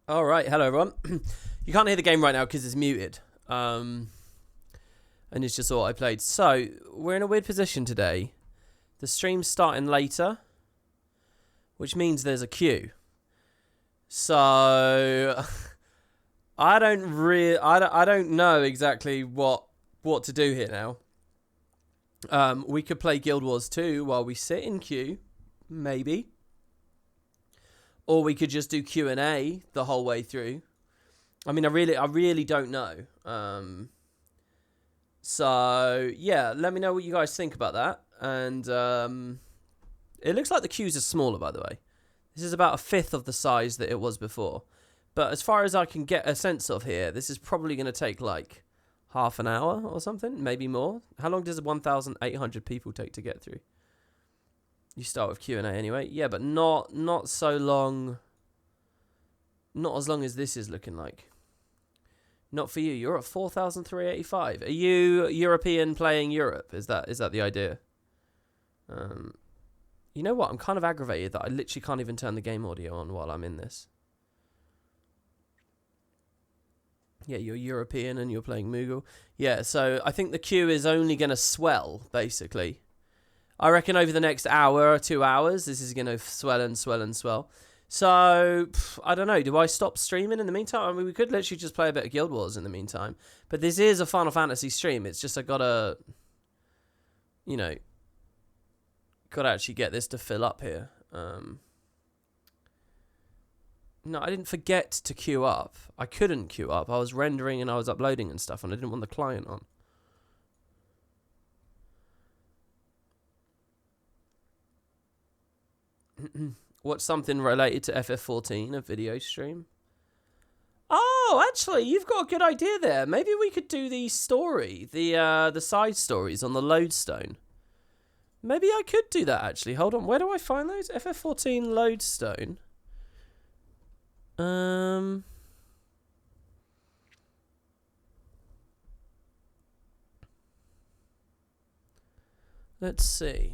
All right, hello everyone. You can't hear the game right now because it's muted, and it's just all I played. So we're in a weird position today. The stream's starting later, which means there's a queue. So I don't know exactly what to do here now. We could play Guild Wars 2 while we sit in queue, maybe. Or we could just do Q&A the whole way through. I mean, I really don't know. So, yeah, let me know what you guys think about that. And it looks like the queues are smaller, by the way. This is about a fifth of the size that it was before. But as far as I can get a sense of here, this is probably going to take like half an hour or something, maybe more. How long does 1,800 people take to get through? You start with Q&A anyway. Yeah, but not so long. Not as long as this is looking like. Not for you. You're at 4,385. Are you European playing Europe? Is that the idea? You know what? I'm kind of aggravated that I literally can't even turn the game audio on while I'm in this. Yeah, you're European and you're playing Moogle. Yeah, so I think the queue is only going to swell, basically. I reckon over the next hour or 2 hours, this is going to swell and swell and swell. So, I don't know. Do I stop streaming in the meantime? I mean, we could literally just play a bit of Guild Wars in the meantime. But this is a Final Fantasy stream. It's just I got to, got to actually get this to fill up here. No, I didn't forget to queue up. I couldn't queue up. I was rendering and I was uploading and stuff, and I didn't want the client on. What's something related to FF14, a video stream? Oh, actually, you've got a good idea there. Maybe we could do the story, the side stories on the lodestone. Maybe I could do that, actually. Hold on, where do I find those? FF14 lodestone. Let's see.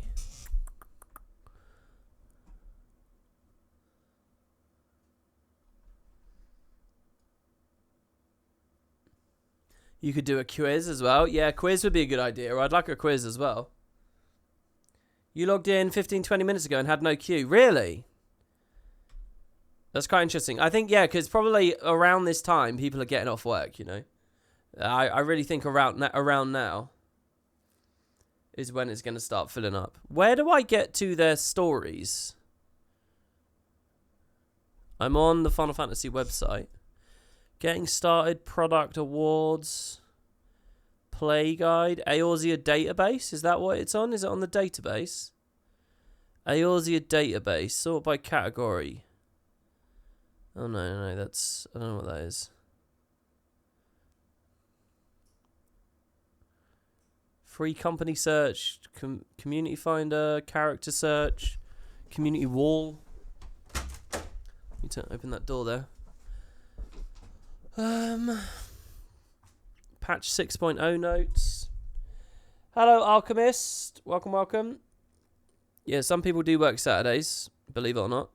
You could do a quiz as well. Yeah, quiz would be a good idea. I'd like a quiz as well. You logged in 15, 20 minutes ago and had no queue. Really? That's quite interesting. I think, yeah, because probably around this time, people are getting off work, I really think around now is when it's going to start filling up. Where do I get to their stories? I'm on the Final Fantasy website. Getting started, product awards, play guide, Eorzea database. Is that what it's on? Is it on the database? Eorzea database, sort by category. Oh no, that's, I don't know what that is. Free company search, community finder, character search, community wall. Need to open that door there. Patch 6.0 notes. Hello, Alchemist. Welcome. Yeah, some people do work Saturdays, believe it or not.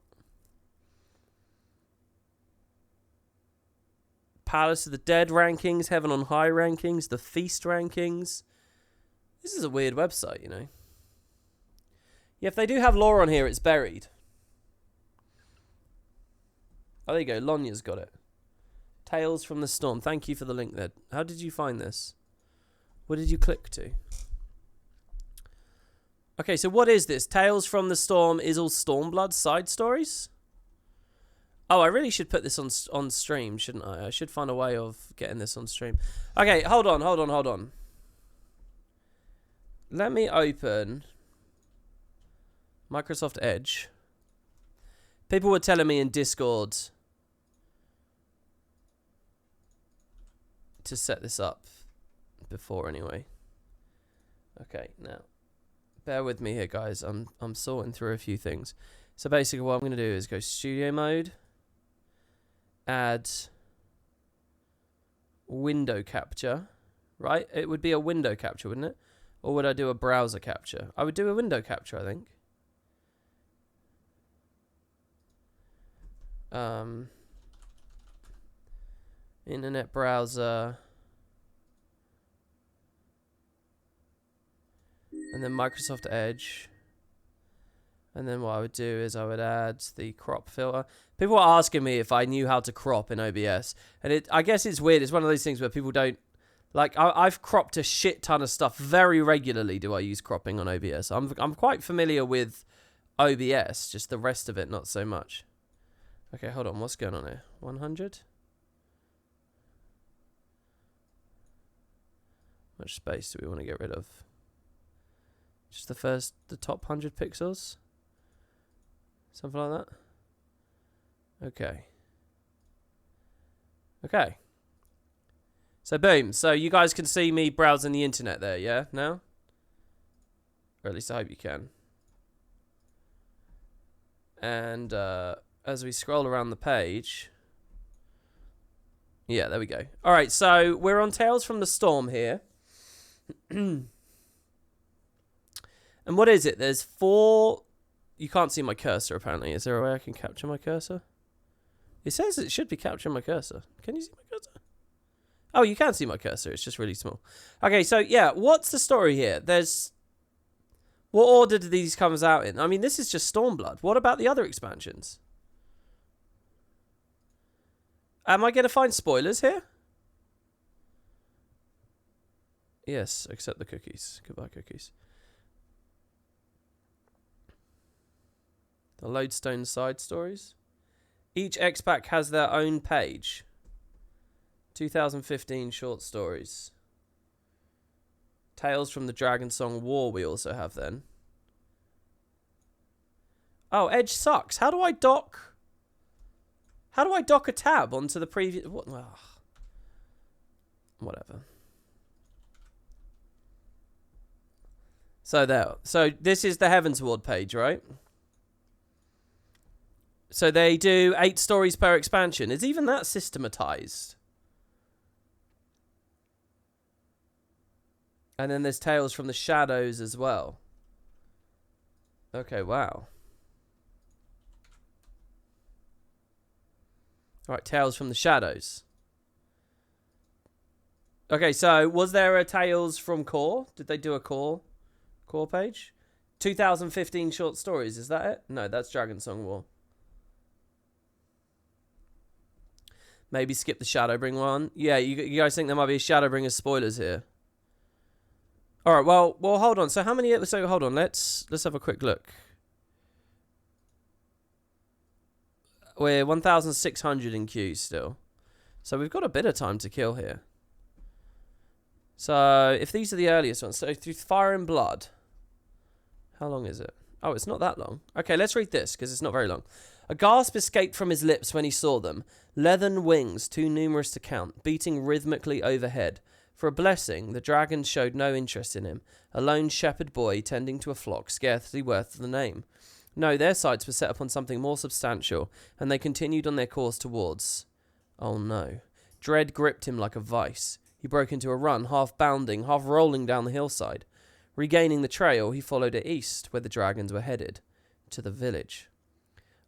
Palace of the Dead rankings, Heaven on High rankings, the Feast rankings. This is a weird website, Yeah, if they do have lore on here, it's buried. Oh, there you go. Lonya's got it. Tales from the Storm. Thank you for the link there. How did you find this? What did you click to? Okay, so what is this? Tales from the Storm is all Stormblood side stories? Oh, I really should put this on stream, shouldn't I? I should find a way of getting this on stream. Okay, hold on. Let me open Microsoft Edge. People were telling me in Discord to set this up before anyway. Okay, now bear with me here, guys. I'm sorting through a few things. So basically what I'm going to do is go studio mode, add window capture, right? It would be a window capture, wouldn't it? Or would I do a browser capture? I would do a window capture, I think. Internet browser. And then Microsoft Edge. And then what I would do is I would add the crop filter. People are asking me if I knew how to crop in OBS. And I guess it's weird. It's one of those things where people don't... Like, I've cropped a shit ton of stuff. Very regularly do I use cropping on OBS. I'm quite familiar with OBS. Just the rest of it, not so much. Okay, hold on. What's going on here? 100? How much space do we want to get rid of? Just the top 100 pixels? Something like that? Okay. Okay. So, boom. So, you guys can see me browsing the internet there, yeah? Now? Or at least I hope you can. And, as we scroll around the page... Yeah, there we go. Alright, so, we're on Tales from the Storm here. And what is it? There's 4... You can't see my cursor, apparently. Is there a way I can capture my cursor? It says it should be capturing my cursor. Can you see my cursor? Oh, you can see my cursor. It's just really small. Okay, so, yeah. What's the story here? There's... What order do these comes out in? I mean, this is just Stormblood. What about the other expansions? Am I going to find spoilers here? Yes, accept the cookies. Goodbye, cookies. The Lodestone side stories. Each X-Pack has their own page. 2015 short stories. Tales from the Dragon Song War we also have then. Oh, Edge sucks. How do I dock... How do I dock a tab onto the previous... What? Ugh. Whatever. So there. So this is the Heavensward page, right? So they do 8 stories per expansion. Is even that systematized? And then there's Tales from the Shadows as well. Okay, wow. Alright, Tales from the Shadows. Okay, so was there a Tales from Core? Did they do a Core page? 2015 short stories, is that it? No, that's Dragon Song War. Maybe skip the Shadowbring one. Yeah, you guys think there might be Shadowbringers spoilers here? All right. Well, hold on. So how many? So hold on. Let's have a quick look. We're 1,600 in queue still, so we've got a bit of time to kill here. So if these are the earliest ones, so through Fire and Blood, how long is it? Oh, it's not that long. Okay, let's read this because it's not very long. A gasp escaped from his lips when he saw them. Leathern wings, too numerous to count, beating rhythmically overhead. For a blessing, the dragons showed no interest in him. A lone shepherd boy tending to a flock, scarcely worth the name. No, their sights were set upon something more substantial, and they continued on their course towards... Oh no. Dread gripped him like a vice. He broke into a run, half bounding, half rolling down the hillside. Regaining the trail, he followed it east, where the dragons were headed. To the village.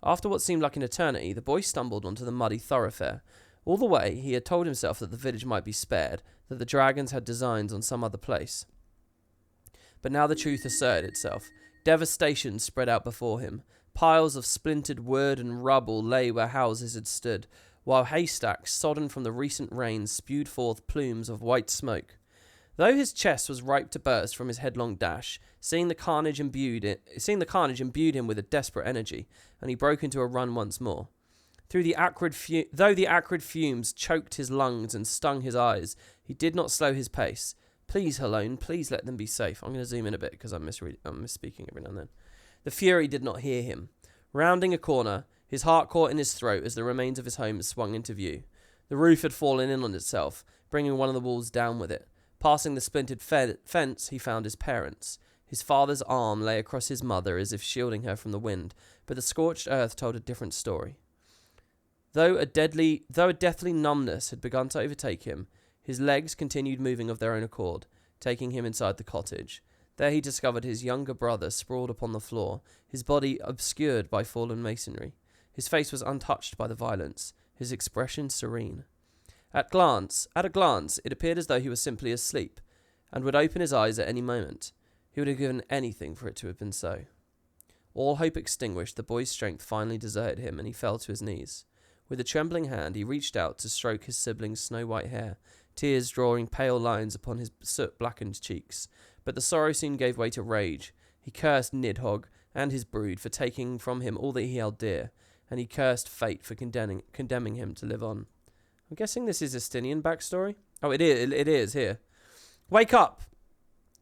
After what seemed like an eternity, the boy stumbled onto the muddy thoroughfare. All the way, he had told himself that the village might be spared, that the dragons had designs on some other place. But now the truth asserted itself. Devastation spread out before him. Piles of splintered wood and rubble lay where houses had stood, while haystacks, sodden from the recent rains, spewed forth plumes of white smoke. Though his chest was ripe to burst from his headlong dash, seeing the carnage imbued him with a desperate energy, and he broke into a run once more. Though the acrid fumes choked his lungs and stung his eyes, he did not slow his pace. Please, Helone, please let them be safe. I'm going to zoom in a bit because I'm misspeaking every now and then. The fury did not hear him. Rounding a corner, his heart caught in his throat as the remains of his home swung into view. The roof had fallen in on itself, bringing one of the walls down with it. Passing the splintered fence, he found his parents. His father's arm lay across his mother as if shielding her from the wind, but the scorched earth told a different story. Though a deathly numbness had begun to overtake him, his legs continued moving of their own accord, taking him inside the cottage. There he discovered his younger brother sprawled upon the floor, his body obscured by fallen masonry. His face was untouched by the violence, his expression serene. At a glance, it appeared as though he was simply asleep, and would open his eyes at any moment. He would have given anything for it to have been so. All hope extinguished, the boy's strength finally deserted him, and he fell to his knees. With a trembling hand, he reached out to stroke his sibling's snow-white hair, tears drawing pale lines upon his soot-blackened cheeks. But the sorrow soon gave way to rage. He cursed Nidhogg and his brood for taking from him all that he held dear, and he cursed fate for condemning him to live on. I'm guessing this is Estinian backstory? Oh, it is here. Wake up!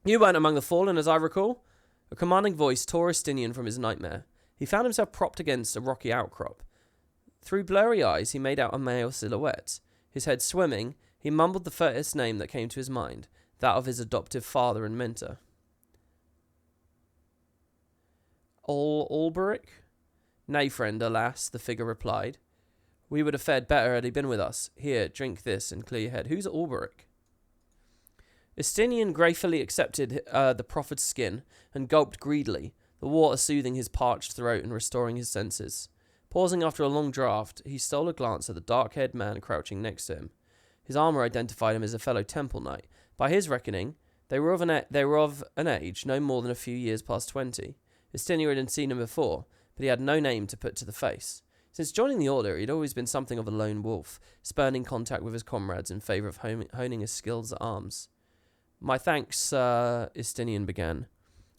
You weren't among the fallen, as I recall. A commanding voice tore Estinian from his nightmare. He found himself propped against a rocky outcrop. Through blurry eyes, he made out a male silhouette. His head swimming, he mumbled the first name that came to his mind, that of his adoptive father and mentor. Alberic? Nay, friend, alas, the figure replied. We would have fared better had he been with us. Here, drink this and clear your head. Who's Alberic? Estinian gratefully accepted the proffered skin and gulped greedily, the water soothing his parched throat and restoring his senses. Pausing after a long draught, he stole a glance at the dark-haired man crouching next to him. His armour identified him as a fellow temple knight. By his reckoning, they were of an age no more than a few years past 20. Estinian had seen him before, but he had no name to put to the face. Since joining the order, he had always been something of a lone wolf, spurning contact with his comrades in favour of honing his skills at arms. My thanks, Estinian began.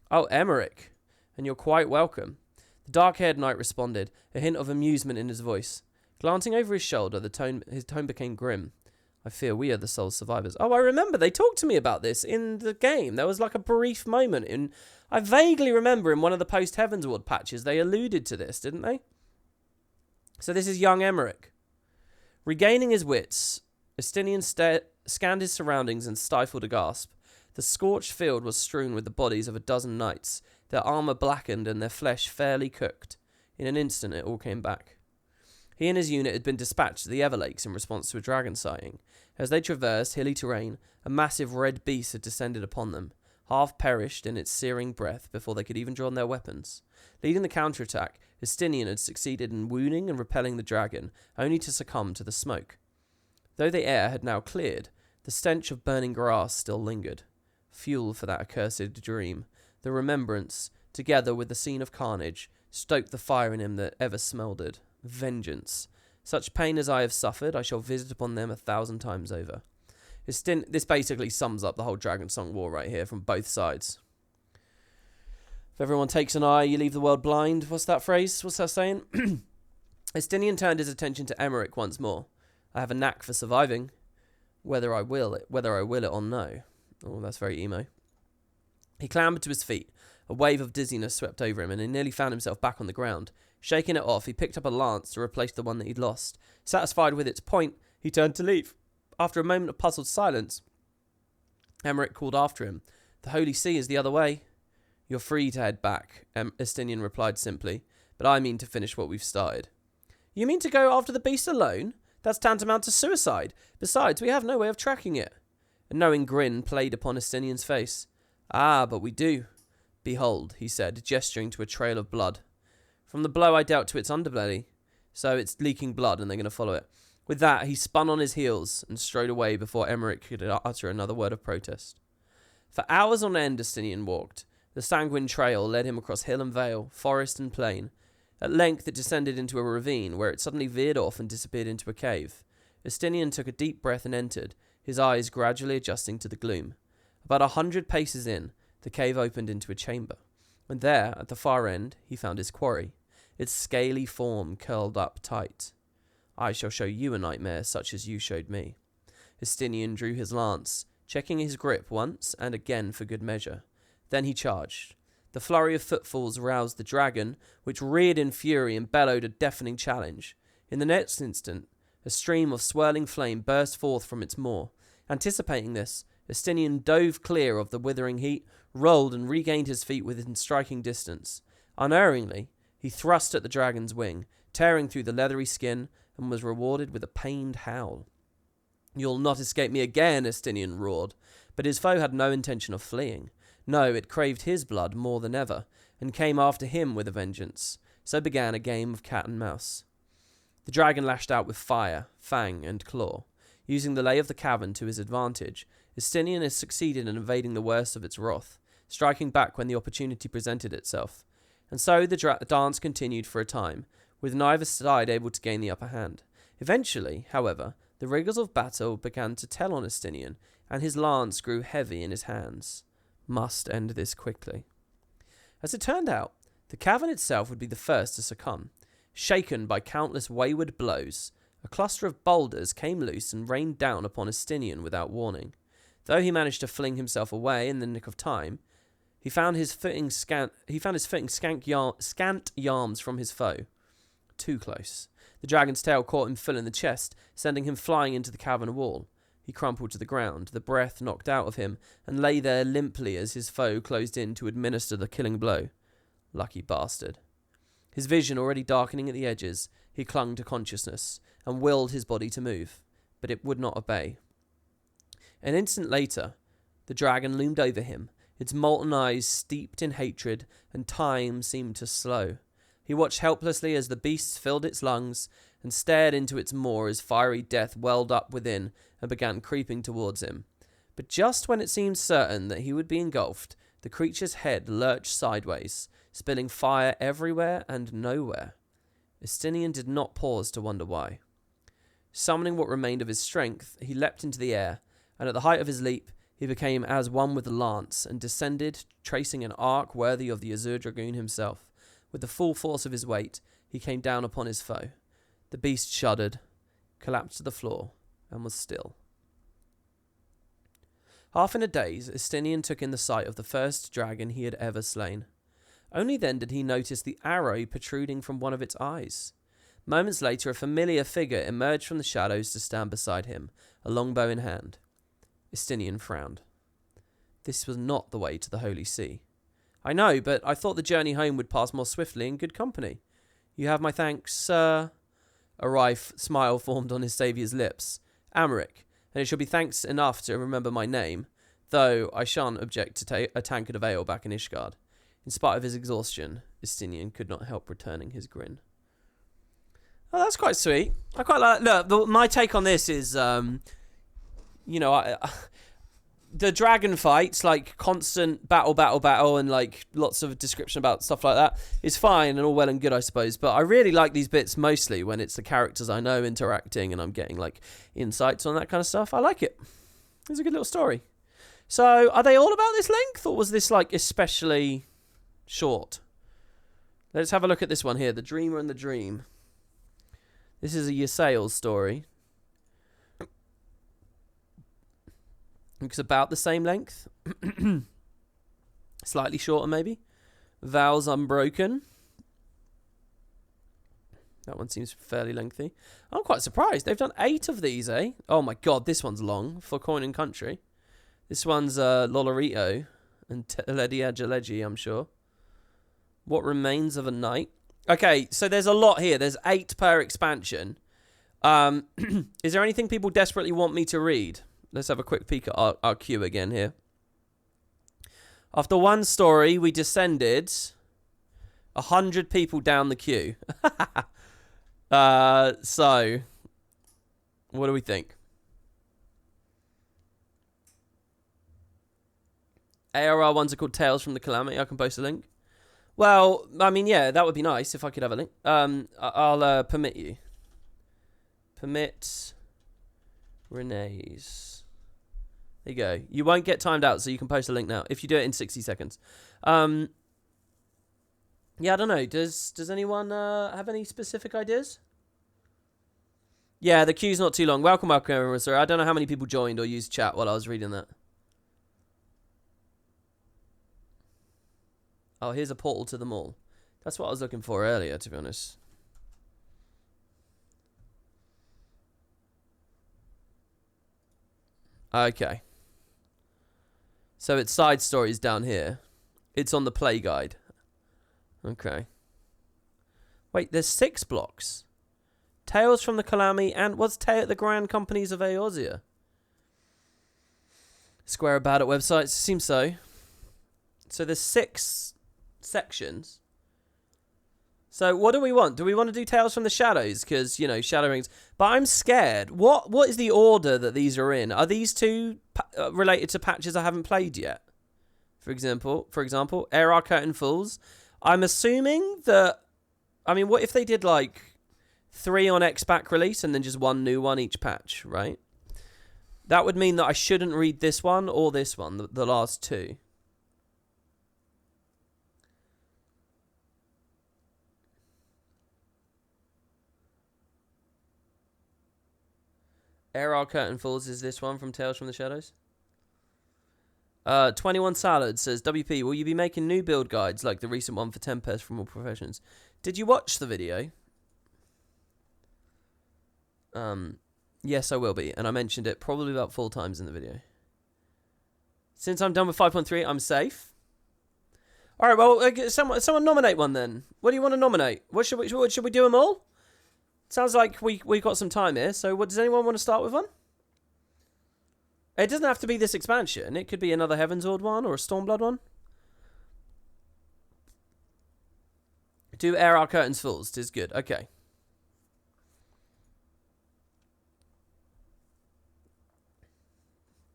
Oh, Emmerich, and you're quite welcome. The dark-haired knight responded, a hint of amusement in his voice. Glancing over his shoulder, his tone became grim. I fear we are the sole survivors. Oh, I remember, they talked to me about this in the game. There was like a brief moment I vaguely remember in one of the post-Heavensward patches, they alluded to this, didn't they? So this is young Emmerich. Regaining his wits, Estinian scanned his surroundings and stifled a gasp. The scorched field was strewn with the bodies of a dozen knights, their armour blackened and their flesh fairly cooked. In an instant it all came back. He and his unit had been dispatched to the Everlakes in response to a dragon sighting. As they traversed hilly terrain, a massive red beast had descended upon them, half perished in its searing breath before they could even draw on their weapons. Leading the counterattack, Estinian had succeeded in wounding and repelling the dragon, only to succumb to the smoke. Though the air had now cleared, the stench of burning grass still lingered. Fuel for that accursed dream. The remembrance, together with the scene of carnage, stoked the fire in him that ever smouldered. Vengeance. Such pain as I have suffered, I shall visit upon them 1,000 times over. This basically sums up the whole Dragon Song War right here from both sides. If everyone takes an eye, you leave the world blind. What's that phrase? What's that saying? Estinian turned his attention to Emmerich once more. I have a knack for surviving, whether I will it or no. Oh, that's very emo. He clambered to his feet. A wave of dizziness swept over him, and he nearly found himself back on the ground. Shaking it off, he picked up a lance to replace the one that he'd lost. Satisfied with its point, he turned to leave. After a moment of puzzled silence, Emmerich called after him. The Holy See is the other way. You're free to head back, Estinian replied simply, but I mean to finish what we've started. You mean to go after the beast alone? That's tantamount to suicide. Besides, we have no way of tracking it. A knowing grin played upon Estinian's face. Ah, but we do. Behold, he said, gesturing to a trail of blood. From the blow I dealt to its underbelly, so it's leaking blood and they're going to follow it. With that, he spun on his heels and strode away before Emmerich could utter another word of protest. For hours on end, Estinian walked. The sanguine trail led him across hill and vale, forest and plain. At length it descended into a ravine, where it suddenly veered off and disappeared into a cave. Estinian took a deep breath and entered, his eyes gradually adjusting to the gloom. About 100 paces in, the cave opened into a chamber, and there, at the far end, he found his quarry, its scaly form curled up tight. I shall show you a nightmare such as you showed me. Estinian drew his lance, checking his grip once and again for good measure. Then he charged. The flurry of footfalls roused the dragon, which reared in fury and bellowed a deafening challenge. In the next instant, a stream of swirling flame burst forth from its maw. Anticipating this, Estinian dove clear of the withering heat, rolled and regained his feet within striking distance. Unerringly, he thrust at the dragon's wing, tearing through the leathery skin, and was rewarded with a pained howl. You'll not escape me again, Estinian roared, but his foe had no intention of fleeing. No, it craved his blood more than ever, and came after him with a vengeance. So began a game of cat and mouse. The dragon lashed out with fire, fang, and claw. Using the lay of the cavern to his advantage, Estinian has succeeded in evading the worst of its wrath, striking back when the opportunity presented itself. And so the dance continued for a time, with neither side able to gain the upper hand. Eventually, however, the rigours of battle began to tell on Estinian, and his lance grew heavy in his hands. Must end this quickly. As it turned out, the cavern itself would be the first to succumb. Shaken by countless wayward blows, a cluster of boulders came loose and rained down upon Estinian without warning. Though he managed to fling himself away in the nick of time, he found his footing scant yarms from his foe. Too close. The dragon's tail caught him full in the chest, sending him flying into the cavern wall. He crumpled to the ground, the breath knocked out of him, and lay there limply as his foe closed in to administer the killing blow. Lucky bastard. His vision already darkening at the edges, he clung to consciousness, and willed his body to move, but it would not obey. An instant later, the dragon loomed over him, its molten eyes steeped in hatred, and time seemed to slow. He watched helplessly as the beast filled its lungs, and stared into its maw as fiery death welled up within and began creeping towards him. But just when it seemed certain that he would be engulfed, the creature's head lurched sideways, spilling fire everywhere and nowhere. Estinian did not pause to wonder why. Summoning what remained of his strength, he leapt into the air, and at the height of his leap, he became as one with the lance, and descended, tracing an arc worthy of the Azure Dragoon himself. With the full force of his weight, he came down upon his foe. The beast shuddered, collapsed to the floor, and was still. Half in a daze, Estinian took in the sight of the first dragon he had ever slain. Only then did he notice the arrow protruding from one of its eyes. Moments later, a familiar figure emerged from the shadows to stand beside him, a longbow in hand. Estinian frowned. This was not the way to the Holy See. I know, but I thought the journey home would pass more swiftly in good company. You have my thanks, sir. A wry smile formed on his saviour's lips. Amaric, and it shall be thanks enough to remember my name, though I shan't object to a tankard of ale back in Ishgard. In spite of his exhaustion, Estinian could not help returning his grin. Oh, that's quite sweet. I quite like. Look, my take on this is, the dragon fights, like constant battle, and like lots of description about stuff like that is fine and all well and good, I suppose. But I really like these bits mostly when it's the characters I know interacting and I'm getting like insights on that kind of stuff. I like it. It's a good little story. So, are they all about this length, or was this like especially short? Let's have a look at this one here, The Dreamer and the Dream. This is a Ysayle story. It's about the same length. Slightly shorter, maybe. Vows Unbroken. That one seems fairly lengthy. I'm quite surprised. They've done 8 of these, eh? Oh my god, this one's long. For Coin and Country. This one's Lolorito and Teledi Agilegi, I'm sure. What Remains of a Night. Okay, so there's a lot here. There's 8 per expansion. Is there anything people desperately want me to read? Let's have a quick peek at our queue again here. After one story, we descended 100 people down the queue. So, what do we think? ARR ones are called Tales from the Calamity. I can post a link. Well, I mean, yeah, that would be nice if I could have a link. I'll permit you. Permit Renee's. There you go. You won't get timed out, so you can post a link now if you do it in 60 seconds. Yeah, I don't know. Does anyone have any specific ideas? Yeah, the queue's not too long. Welcome, sir. I don't know how many people joined or used chat while I was reading that. Oh, here's a portal to them all. That's what I was looking for earlier, to be honest. Okay. So it's side stories down here. It's on the play guide. Okay. Wait, there's 6 blocks. Tales from the Calamity and what's the Grand Companies of Eorzea? Square about at websites. Seems so. So there's 6 sections. So what do we want? Do we want to do Tales from the Shadows? Because, you know, Shadowbringers. But I'm scared. What is the order that these are in? Are these two related to patches I haven't played yet? For example, Air Our Curtain Falls. I'm assuming that... I mean, what if they did, like, 3 on X-Pack release and then just 1 new one each patch, right? That would mean that I shouldn't read this one or this one, the last 2. Air Our Curtain Falls is this one from Tales from the Shadows. 21 Salad says, WP, will you be making new build guides like the recent one for Tempest from All Professions? Did you watch the video? Yes, I will be. And I mentioned it probably about 4 times in the video. Since I'm done with 5.3, I'm safe. Alright, well, someone nominate one then. What do you want to nominate? Should we do them all? Sounds like we got some time here. So does anyone want to start with one? It doesn't have to be this expansion. It could be another Heavensward one or a Stormblood one. Do Air Our Curtains Falls. 'Tis good. Okay.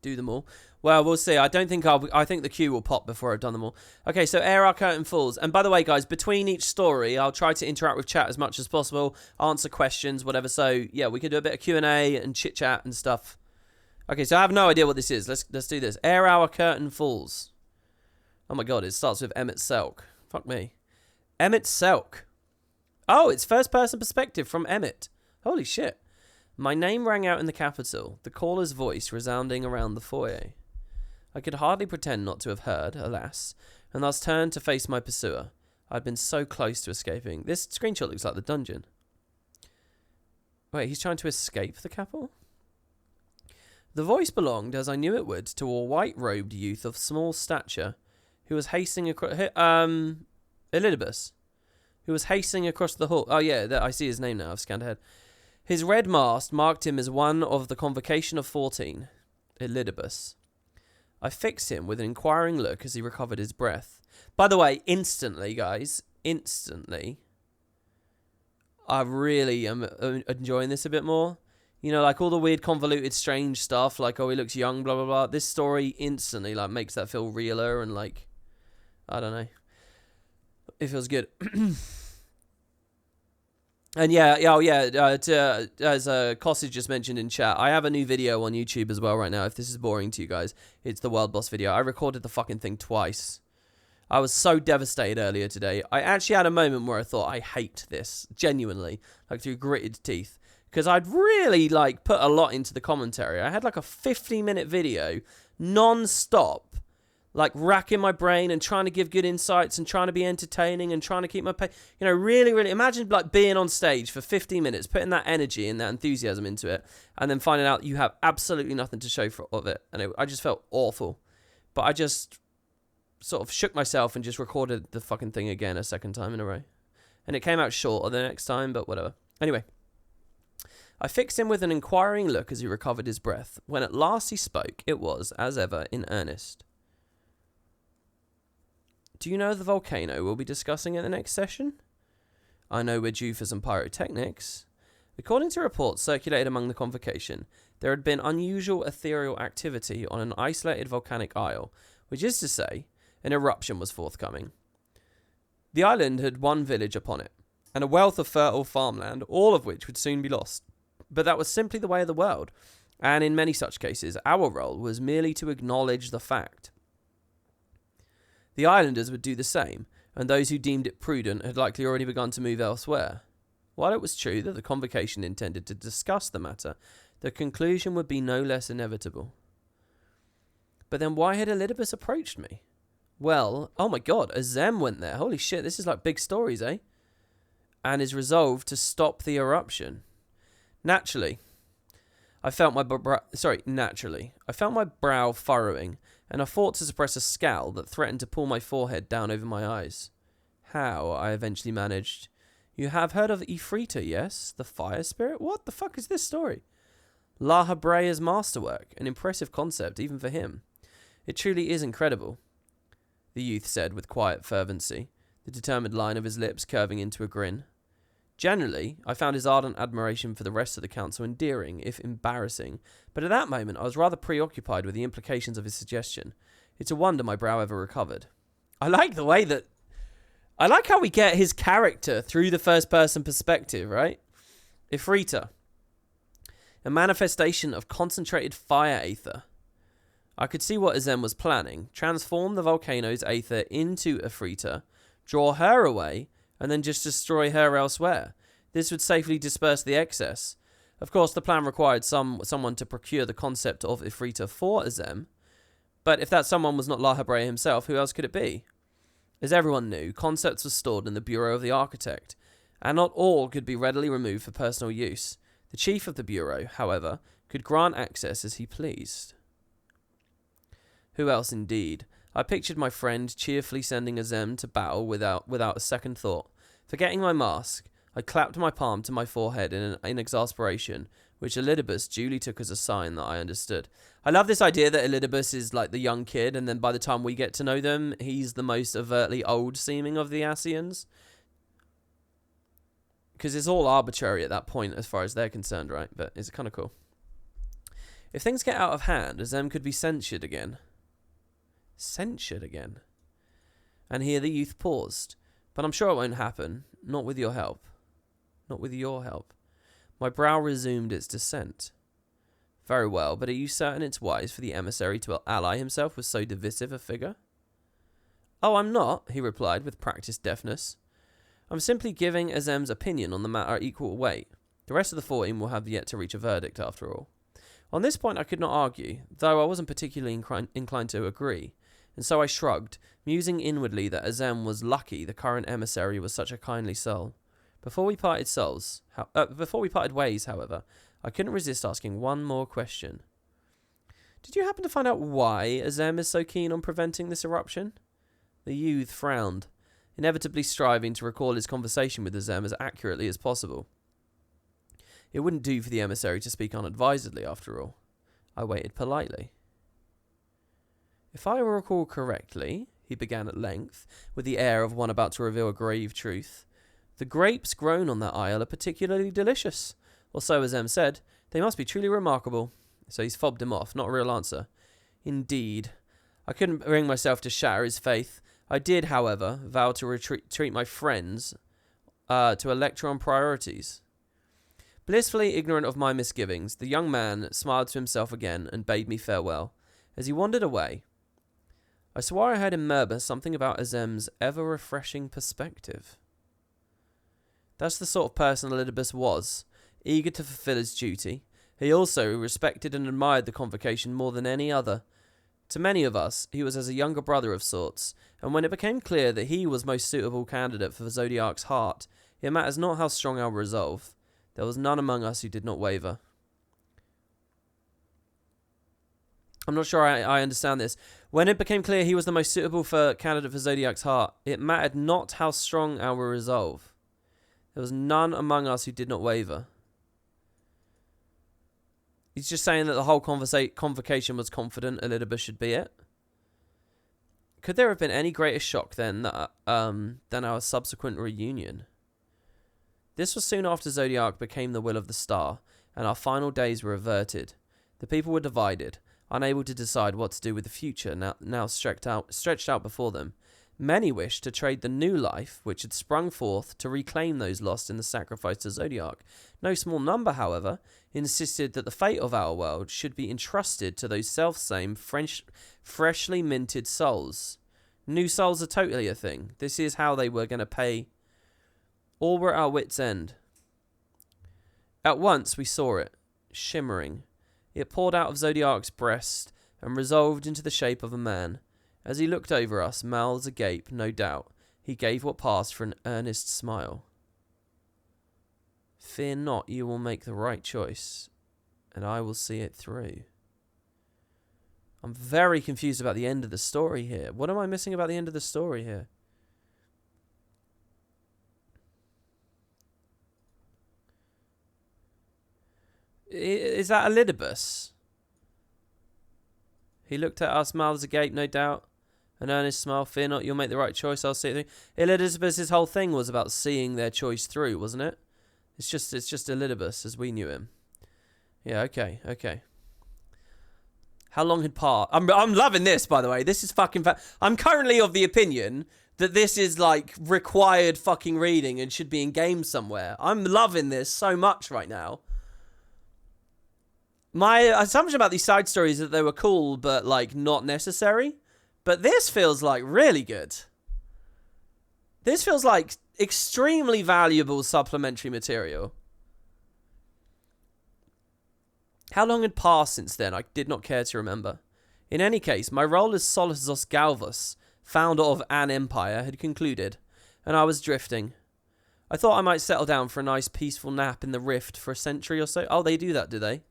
Do them all. Well, we'll see. I think the queue will pop before I've done them all. Okay, so Air Our Curtain Falls. And by the way, guys, between each story, I'll try to interact with chat as much as possible, answer questions, whatever. So, yeah, we could do a bit of Q&A and chit-chat and stuff. Okay, so I have no idea what this is. Let's do this. Air Our Curtain Falls. Oh my god, it starts with Emmett Selk. Fuck me. Emmett Selk. Oh, it's first-person perspective from Emmett. Holy shit. My name rang out in the capital, the caller's voice resounding around the foyer. I could hardly pretend not to have heard, alas, and thus turned to face my pursuer. I'd been so close to escaping. This screenshot looks like the dungeon. Wait, he's trying to escape the capital? The voice belonged, as I knew it would, to a white-robed youth of small stature, who was hastening across... Elidibus, who was hastening across the hall. Oh yeah, I see his name now, I've scanned ahead. His red mask marked him as one of the convocation of 14, Elidibus. I fixed him with an inquiring look as he recovered his breath. By the way, instantly, guys, I really am enjoying this a bit more. You know, like all the weird, convoluted, strange stuff, like, oh, he looks young, blah, blah, blah. This story instantly, like, makes that feel realer and, like, I don't know. It feels good. And yeah, as Cossage just mentioned in chat, I have a new video on YouTube as well right now. If this is boring to you guys, it's the World Boss video. I recorded the fucking thing twice. I was so devastated earlier today. I actually had a moment where I thought, I hate this, genuinely, like through gritted teeth. Because I'd really, like, put a lot into the commentary. I had, like, a 50-minute video, non-stop, like, racking my brain and trying to give good insights and trying to be entertaining and trying to keep my... You know, really, really... Imagine, like, being on stage for 50 minutes, putting that energy and that enthusiasm into it, and then finding out you have absolutely nothing to show for of it. And I just felt awful. But I just sort of shook myself and just recorded the fucking thing again a second time in a row. And it came out shorter the next time, but whatever. Anyway. I fixed him with an inquiring look as he recovered his breath. When at last he spoke, it was, as ever, in earnest. Do you know the volcano we'll be discussing in the next session? I know we're due for some pyrotechnics. According to reports circulated among the convocation, there had been unusual ethereal activity on an isolated volcanic isle, which is to say, an eruption was forthcoming. The island had one village upon it, and a wealth of fertile farmland, all of which would soon be lost. But that was simply the way of the world, and in many such cases, our role was merely to acknowledge the fact. The islanders would do the same, and those who deemed it prudent had likely already begun to move elsewhere. While it was true that the convocation intended to discuss the matter, the conclusion would be no less inevitable. But then why had Elidibus approached me? Well, oh my god, Azem went there. Holy shit, this is like big stories, eh? And is resolved to stop the eruption. Naturally, I felt my brow furrowing, and I fought to suppress a scowl that threatened to pull my forehead down over my eyes. How, I eventually managed. You have heard of Ifrita, yes? The fire spirit? What the fuck is this story? La Habrea's masterwork, an impressive concept even for him. It truly is incredible, the youth said with quiet fervency. the determined line of his lips curving into a grin. Generally, I found his ardent admiration for the rest of the council endearing, if embarrassing, but at that moment I was rather preoccupied with the implications of his suggestion. It's a wonder my brow ever recovered. I like how we get his character through the first-person perspective, right? Ifrita. A manifestation of concentrated fire aether. I could see what Azem was planning. Transform the volcano's aether into Ifrita, draw her away, and then just destroy her elsewhere. This would safely disperse the excess. Of course, the plan required someone to procure the concept of Ifrita for Azem, but if that someone was not Lahabrea himself, who else could it be? As everyone knew, concepts were stored in the Bureau of the Architect, and not all could be readily removed for personal use. The chief of the Bureau, however, could grant access as he pleased. Who else indeed? I pictured my friend cheerfully sending Azem to battle without a second thought. Forgetting my mask, I clapped my palm to my forehead in exasperation, which Elidibus duly took as a sign that I understood. I love this idea that Elidibus is like the young kid, and then by the time we get to know them, he's the most overtly old-seeming of the Asians. Because it's all arbitrary at that point as far as they're concerned, right? But it's kind of cool. If things get out of hand, Azem could be censured again. Censured again? And here the youth paused. But I'm sure it won't happen. Not with your help. Not with your help. My brow resumed its descent. Very well, but are you certain it's wise for the emissary to ally himself with so divisive a figure? Oh, I'm not, he replied with practiced deafness. I'm simply giving Azem's opinion on the matter equal weight. The rest of the 14 will have yet to reach a verdict, after all. On this point I could not argue, though I wasn't particularly inclined to agree, and so I shrugged, musing inwardly that Azem was lucky the current emissary was such a kindly soul. Before we parted ways, however, I couldn't resist asking one more question. Did you happen to find out why Azem is so keen on preventing this eruption? The youth frowned, inevitably striving to recall his conversation with Azem as accurately as possible. It wouldn't do for the emissary to speak unadvisedly, after all. I waited politely. If I recall correctly, he began at length, with the air of one about to reveal a grave truth, the grapes grown on that isle are particularly delicious. Or so Azem said. They must be truly remarkable. So he's fobbed him off, not a real answer. Indeed. I couldn't bring myself to shatter his faith. I did, however, vow to treat my friends to a lecture on priorities. Blissfully ignorant of my misgivings, the young man smiled to himself again and bade me farewell. As he wandered away, I swore I heard him murmur something about Azem's ever-refreshing perspective. That's the sort of person Elidibus was, eager to fulfill his duty. He also respected and admired the convocation more than any other. To many of us, he was as a younger brother of sorts, and when it became clear that he was most suitable candidate for the Zodiac's heart, it matters not how strong our resolve. There was none among us who did not waver. I'm not sure I understand this. When it became clear he was the most suitable candidate for Zodiac's heart, it mattered not how strong our resolve. There was none among us who did not waver. He's just saying that the whole convocation was confident Elidibus should be it. Could there have been any greater shock then than our subsequent reunion? This was soon after Zodiac became the will of the star, and our final days were averted. The people were divided, unable to decide what to do with the future now stretched out before them. Many wished to trade the new life which had sprung forth to reclaim those lost in the sacrifice to Zodiac. No small number, however, insisted that the fate of our world should be entrusted to those self-same freshly minted souls. New souls are totally a thing. This is how they were going to pay. All were at our wits' end. At once we saw it, shimmering. It poured out of Zodiac's breast and resolved into the shape of a man. As he looked over us, mouths agape, no doubt, he gave what passed for an earnest smile. Fear not, you will make the right choice, and I will see it through. I'm very confused about the end of the story here. What am I missing about the end of the story here? Is that Elidibus? He looked at us, mouths agape, no doubt. An earnest smile. Fear not, you'll make the right choice. I'll see it through. Elidibus' whole thing was about seeing their choice through, wasn't it? It's just Elidibus as we knew him. Yeah, okay. How long had passed? I'm loving this, by the way. This is fucking... I'm currently of the opinion that this is, like, required fucking reading and should be in games somewhere. I'm loving this so much right now. My assumption about these side stories is that they were cool, but, like, not necessary. But this feels, like, really good. This feels like extremely valuable supplementary material. How long had passed since then? I did not care to remember. In any case, my role as Solus Galvus, founder of an empire, had concluded, and I was drifting. I thought I might settle down for a nice peaceful nap in the rift for a century or so. Oh, they do that, do they?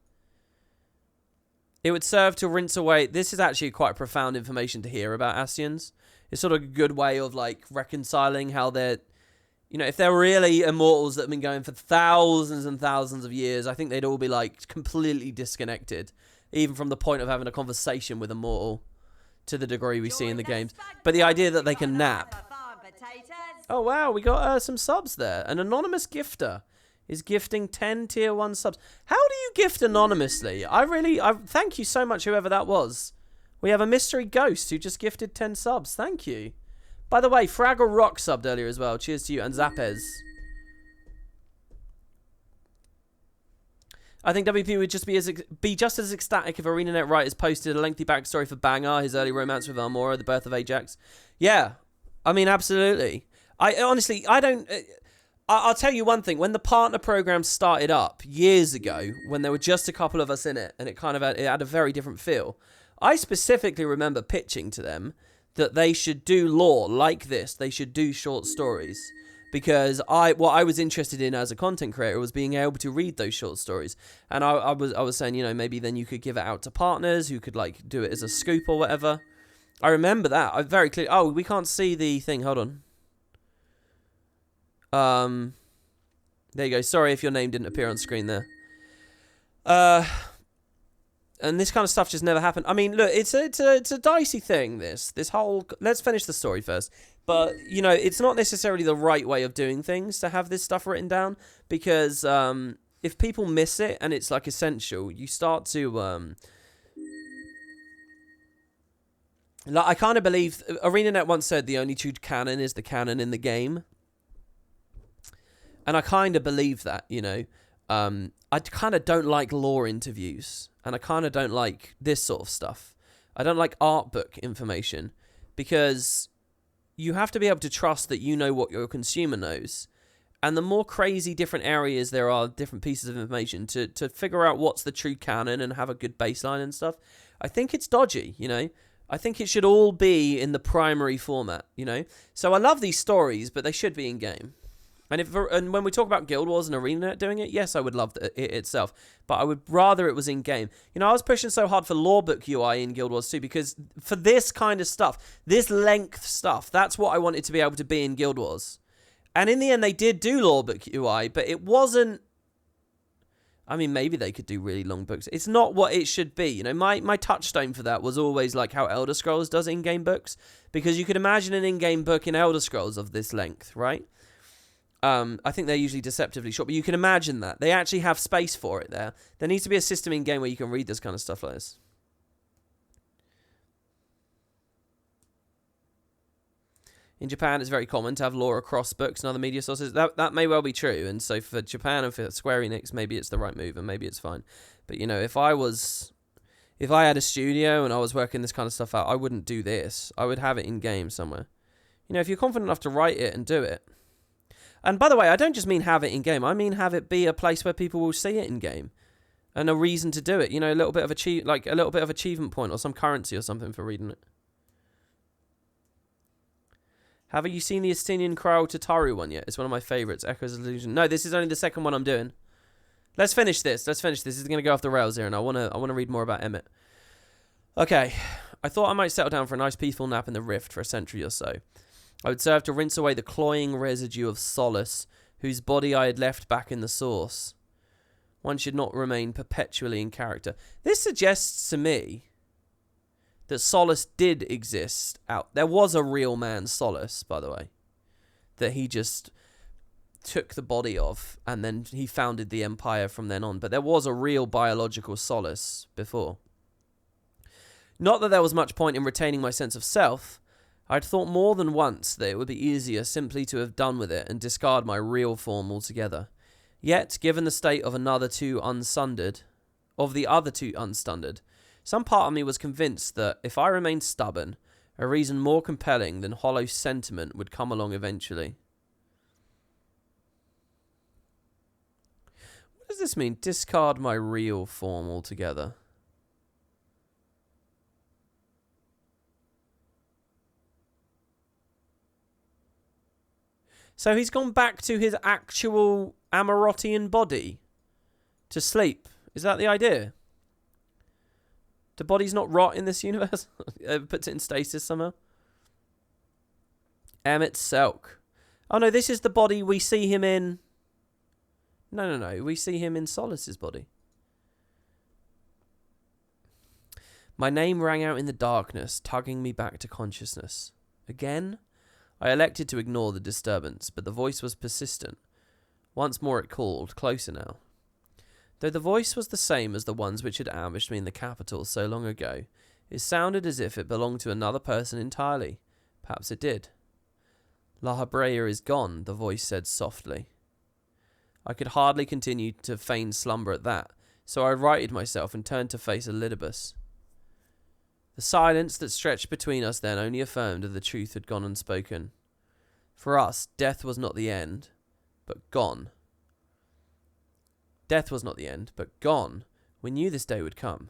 It would serve to rinse away... This is actually quite profound information to hear about Ascians. It's sort of a good way of, like, reconciling how they're... You know, if they're really immortals that have been going for thousands and thousands of years, I think they'd all be, like, completely disconnected. Even from the point of having a conversation with a mortal. To the degree we see in the games. But the idea that they can nap. Oh, wow, we got some subs there. An anonymous gifter is gifting 10 tier 1 subs. How do you gift anonymously? I thank you so much, whoever that was. We have a mystery ghost who just gifted 10 subs. Thank you. By the way, Fraggle Rock subbed earlier as well. Cheers to you. And Zapez. I think WP would just be just as ecstatic if ArenaNet writers posted a lengthy backstory for Bangar, his early romance with Almora, the birth of Ajax. Yeah, I mean, absolutely. I don't... I'll tell you one thing. When the partner program started up years ago, when there were just a couple of us in it, and it had a very different feel, I specifically remember pitching to them that they should do lore like this. They should do short stories. Because what I was interested in as a content creator was being able to read those short stories. And I was saying, you know, maybe then you could give it out to partners who could, like, do it as a scoop or whatever. I remember that. I very clearly... Oh, we can't see the thing. Hold on. There you go. Sorry if your name didn't appear on screen there. And this kind of stuff just never happened. I mean, look, it's a dicey thing, this whole... Let's finish the story first. But, you know, it's not necessarily the right way of doing things to have this stuff written down. Because if people miss it and it's, like, essential, you start to... Like, I kind of believe... ArenaNet once said the only true canon is the canon in the game. And I kind of believe that, you know. I kind of don't like lore interviews. And I kind of don't like this sort of stuff. I don't like art book information. Because you have to be able to trust that you know what your consumer knows. And the more crazy different areas there are, different pieces of information, to figure out what's the true canon and have a good baseline and stuff, I think it's dodgy, you know. I think it should all be in the primary format, you know. So I love these stories, but they should be in-game. And when we talk about Guild Wars and ArenaNet doing it, yes, I would love it itself. But I would rather it was in-game. You know, I was pushing so hard for Lorebook UI in Guild Wars 2 because for this kind of stuff, this length stuff, that's what I wanted to be able to be in Guild Wars. And in the end, they did do Lorebook UI, but it wasn't... I mean, maybe they could do really long books. It's not what it should be. You know, my touchstone for that was always like how Elder Scrolls does in-game books. Because you could imagine an in-game book in Elder Scrolls of this length, right? I think they're usually deceptively short, but you can imagine that. They actually have space for it there. There needs to be a system in-game where you can read this kind of stuff like this. In Japan, it's very common to have lore across books and other media sources. That may well be true, and so for Japan and for Square Enix, maybe it's the right move, and maybe it's fine. But, you know, if I had a studio and I was working this kind of stuff out, I wouldn't do this. I would have it in-game somewhere. You know, if you're confident enough to write it and do it. And by the way, I don't just mean have it in-game. I mean have it be a place where people will see it in-game. And a reason to do it. You know, a little bit of achievement point or some currency or something for reading it. Have you seen the Estinian Cryo Tataru one yet? It's one of my favourites. Echoes of Illusion. No, this is only the second one I'm doing. Let's finish this. This is going to go off the rails here, and I want to read more about Emmett. Okay. I thought I might settle down for a nice peaceful nap in the Rift for a century or so. I would serve to rinse away the cloying residue of solace, whose body I had left back in the source. One should not remain perpetually in character. This suggests to me that Solace did exist out. There was a real man Solace, by the way, that he just took the body of, and then he founded the Empire from then on. But there was a real biological Solace before. Not that there was much point in retaining my sense of self. I'd thought more than once that it would be easier simply to have done with it and discard my real form altogether. Yet, given the state of the other two unsundered, some part of me was convinced that if I remained stubborn, a reason more compelling than hollow sentiment would come along eventually. What does this mean? Discard my real form altogether. So he's gone back to his actual Amarottian body to sleep. Is that the idea? Do bodies not rot in this universe? It puts it in stasis somehow. Emmett Selk. Oh no, this is the body we see him in. No. We see him in Solace's body. My name rang out in the darkness, tugging me back to consciousness. Again? I elected to ignore the disturbance, but the voice was persistent. Once more it called, closer now. Though the voice was the same as the ones which had ambushed me in the capital so long ago, it sounded as if it belonged to another person entirely. Perhaps it did. La Habrea is gone, the voice said softly. I could hardly continue to feign slumber at that, so I righted myself and turned to face Elidibus. The silence that stretched between us then only affirmed that the truth had gone unspoken. For us, death was not the end, but gone. Death was not the end, but gone. We knew this day would come.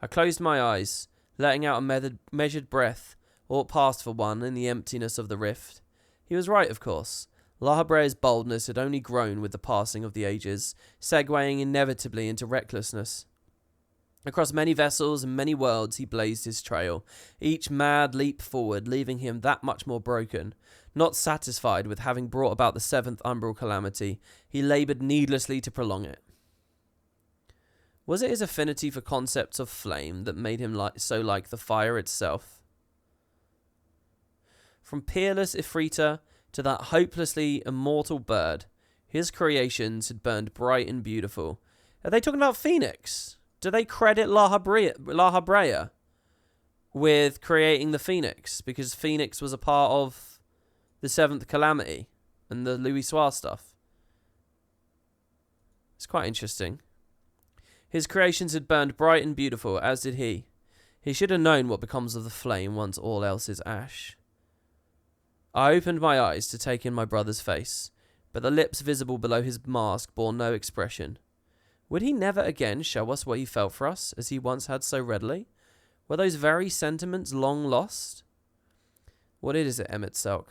I closed my eyes, letting out a measured breath, aught passed for one in the emptiness of the rift. He was right, of course. La Habrea's boldness had only grown with the passing of the ages, segueing inevitably into recklessness. Across many vessels and many worlds he blazed his trail, each mad leap forward, leaving him that much more broken. Not satisfied with having brought about the seventh umbral calamity, he laboured needlessly to prolong it. Was it his affinity for concepts of flame that made him so like the fire itself? From peerless Ifrita to that hopelessly immortal bird, his creations had burned bright and beautiful. Are they talking about Phoenix? Do they credit La Habrea with creating the Phoenix? Because Phoenix was a part of the seventh calamity and the Louis Soir stuff. It's quite interesting. His creations had burned bright and beautiful, as did he. He should have known what becomes of the flame once all else is ash. I opened my eyes to take in my brother's face, but the lips visible below his mask bore no expression. Would he never again show us what he felt for us, as he once had so readily? Were those very sentiments long lost? What is it, Emmett Selk?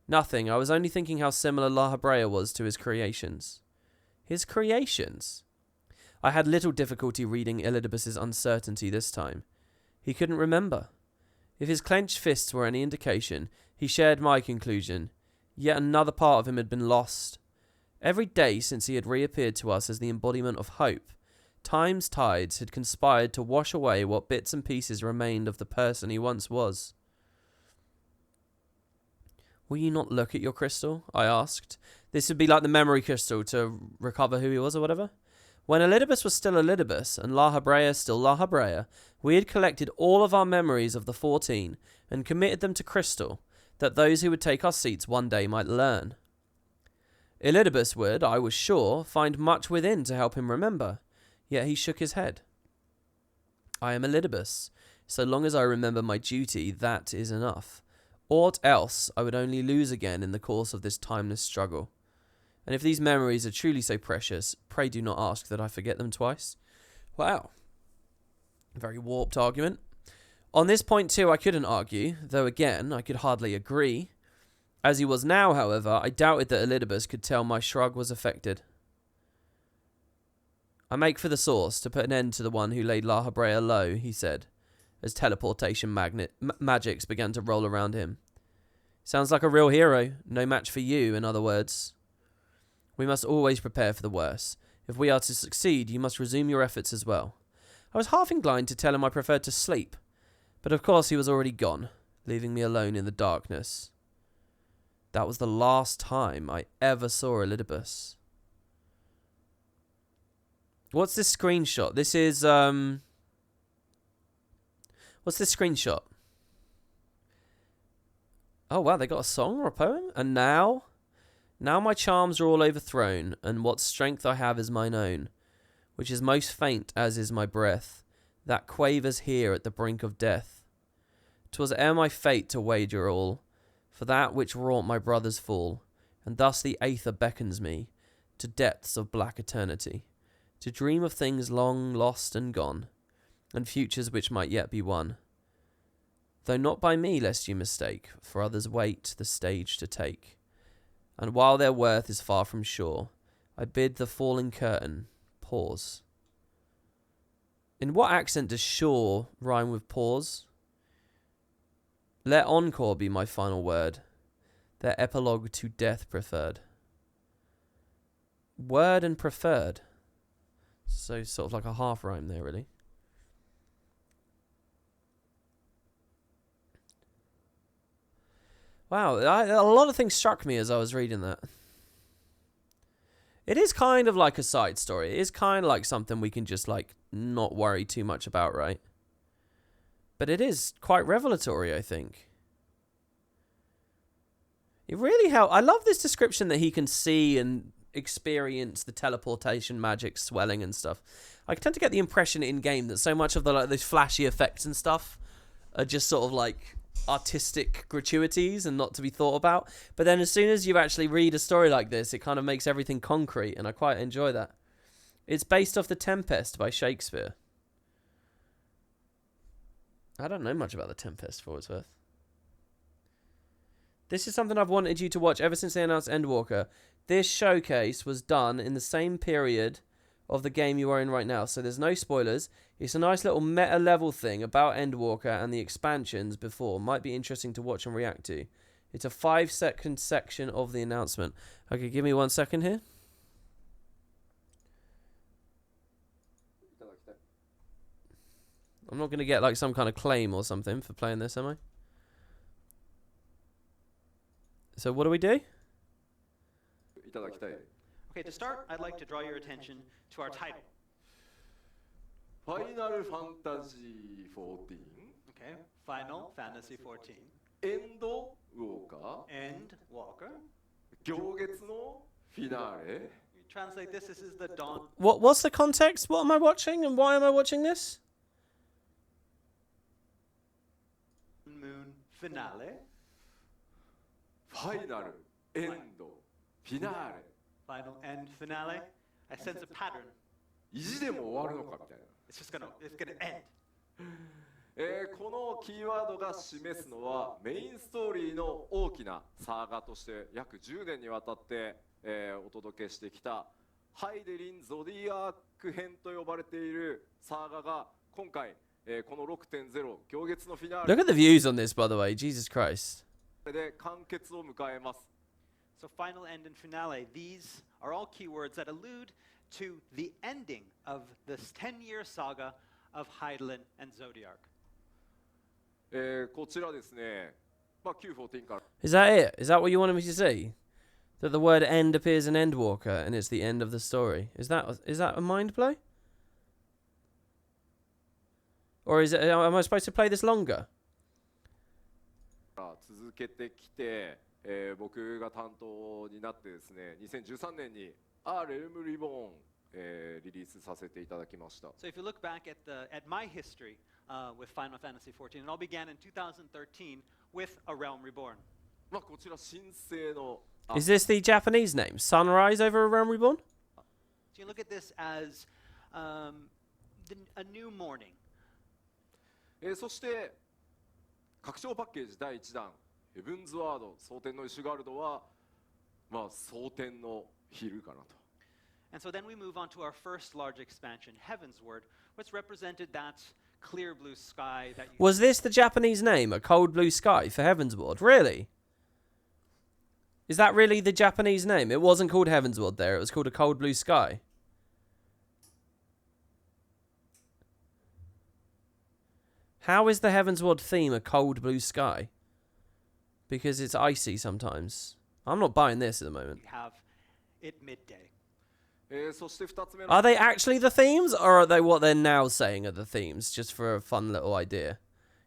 Nothing. I was only thinking how similar La Habrea was to his creations. His creations? I had little difficulty reading Elidibus's uncertainty this time. He couldn't remember. If his clenched fists were any indication, he shared my conclusion. Yet another part of him had been lost. Every day since he had reappeared to us as the embodiment of hope, time's tides had conspired to wash away what bits and pieces remained of the person he once was. Will you not look at your crystal? I asked. This would be like the memory crystal to recover who he was or whatever. When Elidibus was still Elidibus and La Habrea still La Habrea, we had collected all of our memories of the 14 and committed them to crystal, that those who would take our seats one day might learn. Elidibus would, I was sure, find much within to help him remember, yet he shook his head. I am Elidibus. So long as I remember my duty, that is enough. Aught else I would only lose again in the course of this timeless struggle. And if these memories are truly so precious, pray do not ask that I forget them twice. Wow. Very warped argument. On this point too, I couldn't argue, though again, I could hardly agree. As he was now, however, I doubted that Elidibus could tell my shrug was affected. I make for the source to put an end to the one who laid La Habrea low, he said, as teleportation magics began to roll around him. Sounds like a real hero. No match for you, in other words. We must always prepare for the worst. If we are to succeed, you must resume your efforts as well. I was half inclined to tell him I preferred to sleep, But of course he was already gone, leaving me alone in the darkness. That was the last time I ever saw Elidibus. What's this screenshot? This is, what's this screenshot? Oh, wow, they got a song or a poem? And now my charms are all overthrown, and what strength I have is mine own, which is most faint as is my breath, that quavers here at the brink of death. 'Twas ere my fate to wager all, for that which wrought my brother's fall, and thus the Aether beckons me to depths of black eternity, to dream of things long lost and gone, and futures which might yet be won. Though not by me, lest you mistake, for others wait the stage to take. And while their worth is far from sure, I bid the falling curtain pause. In what accent does sure rhyme with pause? Let encore be my final word, their epilogue to death preferred. Word and preferred. So sort of like a half rhyme there, really. Wow, a lot of things struck me as I was reading that. It is kind of like a side story. It is kind of like something we can just like not worry too much about, right? But it is quite revelatory, I think. It really helped. I love this description that he can see and experience the teleportation magic swelling and stuff. I tend to get the impression in game that so much of the like those flashy effects and stuff are just sort of like artistic gratuities and not to be thought about. But then as soon as you actually read a story like this, it kind of makes everything concrete, and I quite enjoy that. It's based off The Tempest by Shakespeare. I don't know much about The Tempest, for what it's worth. This is something I've wanted you to watch ever since they announced Endwalker. This showcase was done in the same period of the game you are in right now, so there's no spoilers. It's a nice little meta level thing about Endwalker and the expansions before. Might be interesting to watch and react to. It's a 5-second section of the announcement. Okay, give me 1 second here. I'm not going to get like some kind of claim or something for playing this, am I? So what do we do? Okay, to start, I'd like to draw your attention to our title. Final Fantasy 14 Okay, Final Fantasy 14. エンドウォーカ Endwalker. ー行月のフィナーレ You translate this is the dawn What's the context? What am I watching and why am I watching this? moon finale. ファイナルエンドフィナーレ Final end finale. I sense a pattern. 意地でも終わるのかみたいな It's gonna end. このキーワードが示すのはメインストーリーの大きなサーガとして約10年にわたって、お届けしてきたハイデリン・ゾディアーク編と呼ばれているサーガが今回、この 6.0 行月のフィナーレ Look at the views on this, by the way. Jesus Christ. で完結を迎えます。 So final end and finale. These are all keywords that allude to the ending of this 10-year saga of Hydaelyn and Zodiark. こちらですね、Q14 から Is that it? Is that what you wanted me to see? That the word end appears in Endwalker and it's the end of the story. Is that a mind play? Or am I supposed to play this longer? 続けてきて、僕が担当になってですね、2013年にA Realm Reborn、リリースさせていただきました。 So if you look back at my history with Final Fantasy 14, it all began in 2013 with A Realm Reborn. こちら新生の Is this the Japanese name? Sunrise over a Realm Reborn? So you look at this as a new morning. そして拡張パッケージ第1弾ヘブンズワード蒼天のイシュガルドは蒼天の昼かなと。 And so then we move on to our first large expansion, Heaven's Word, which represented that clear blue sky that you... Was this the Japanese name? A cold blue sky for Heavensward? Really? Is that really the Japanese name? It wasn't called Heavensward there. It was called a cold blue sky. How is the Heavensward theme a cold blue sky? Because it's icy sometimes. I'm not buying this at the moment. You have it midday. そして2つ目の Are they actually the themes, or are they what they're now saying are the themes, just for a fun little idea?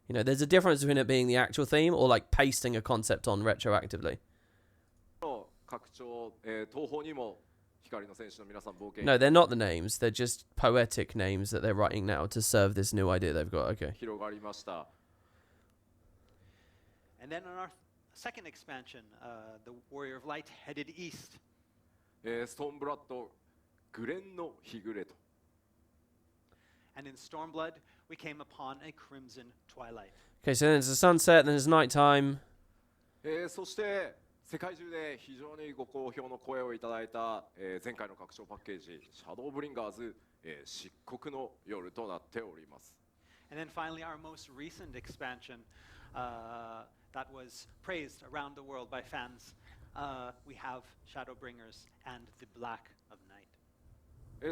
You know, there's a difference between it being the actual theme or like pasting a concept on retroactively. 拡張、東方にも光の戦士の皆さん冒険 No, they're not the names. They're just poetic names that they're writing now to serve this new idea they've got. Okay. 広がりました。 And then on our second expansion, the Warrior of Light headed east. ストーンブラッド、グレンの日暮れと。 And in Stormblood, we came upon a crimson twilight. Okay, so then there's the sunset, then there's nighttime. そして世界中で非常にご好評の声をいただいた、前回の拡張パッケージシャドーブリンガーズ、漆黒の夜となっております。 And then finally, our most recent expansion that was praised around the world by fans. We have Shadowbringers and the Black of Night.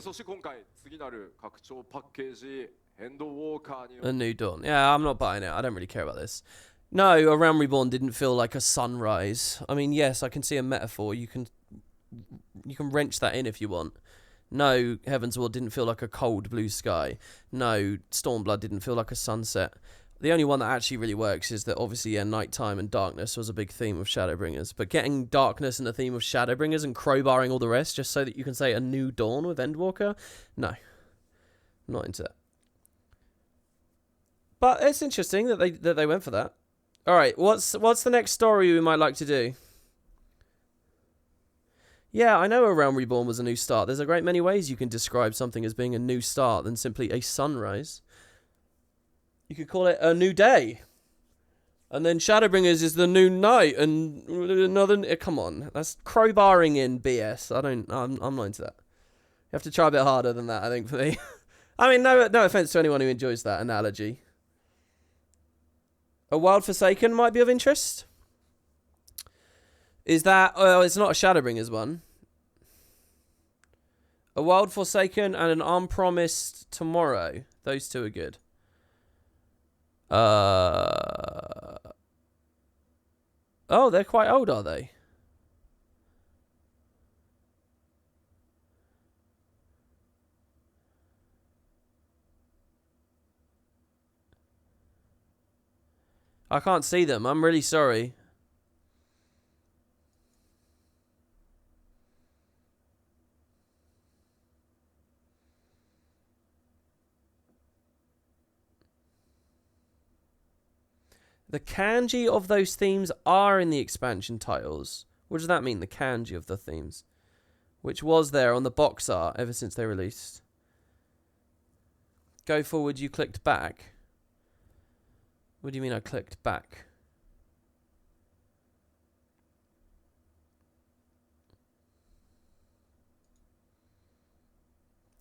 そして今回次なる拡張パッケージエンドウォーカーに A New Dawn. Yeah, I'm not buying it. I don't really care about this. No, A Realm Reborn didn't feel like a sunrise. I mean, yes, I can see a metaphor. You can wrench that in if you want. No, Heavensward didn't feel like a cold blue sky. No, Stormblood didn't feel like a sunset. The only one that actually really works is that obviously, yeah, nighttime and darkness was a big theme of Shadowbringers. But getting darkness and a theme of Shadowbringers and crowbarring all the rest just so that you can say a new dawn with Endwalker? No. Not into that. But it's interesting that they went for that. Alright, what's the next story we might like to do? Yeah, I know A Realm Reborn was a new start. There's a great many ways you can describe something as being a new start than simply a sunrise. You could call it a new day. And then Shadowbringers is the new night and another... Come on, that's crowbarring in BS. I'm not into that. You have to try a bit harder than that, I think, for me. I mean, no offense to anyone who enjoys that analogy. A Wild Forsaken might be of interest. Is that... Oh, it's not a Shadowbringers one. A Wild Forsaken and an Unpromised Tomorrow. Those two are good. Oh, they're quite old, are they? I can't see them. I'm really sorry. The kanji of those themes are in the expansion titles. What does that mean, the kanji of the themes? Which was there on the box art ever since they released. Go forward, you clicked back. What do you mean I clicked back?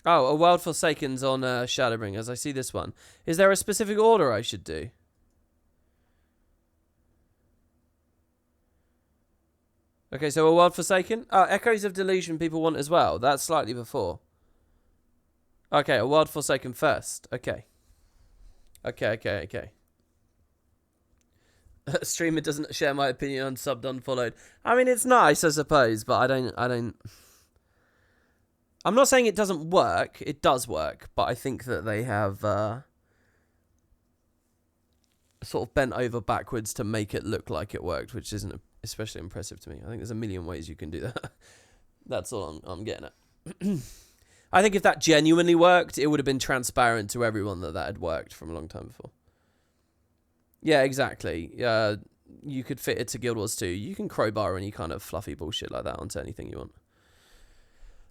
Oh, A Wild Forsaken's on Shadowbringers. I see this one. Is there a specific order I should do? Okay, so A Wild Forsaken. Oh, Echoes of Delusion people want as well. That's slightly before. Okay, A Wild Forsaken first. Okay. Okay. Streamer doesn't share my opinion on subbed unfollowed. I mean, it's nice, I suppose, but I don't... I'm not saying it doesn't work. It does work, but I think that they have sort of bent over backwards to make it look like it worked, which isn't especially impressive to me. I think there's a million ways you can do that. That's all I'm getting at. I think if that genuinely worked, it would have been transparent to everyone that had worked from a long time before. Yeah, exactly. You could fit it to Guild Wars 2. You can crowbar any kind of fluffy bullshit like that onto anything you want.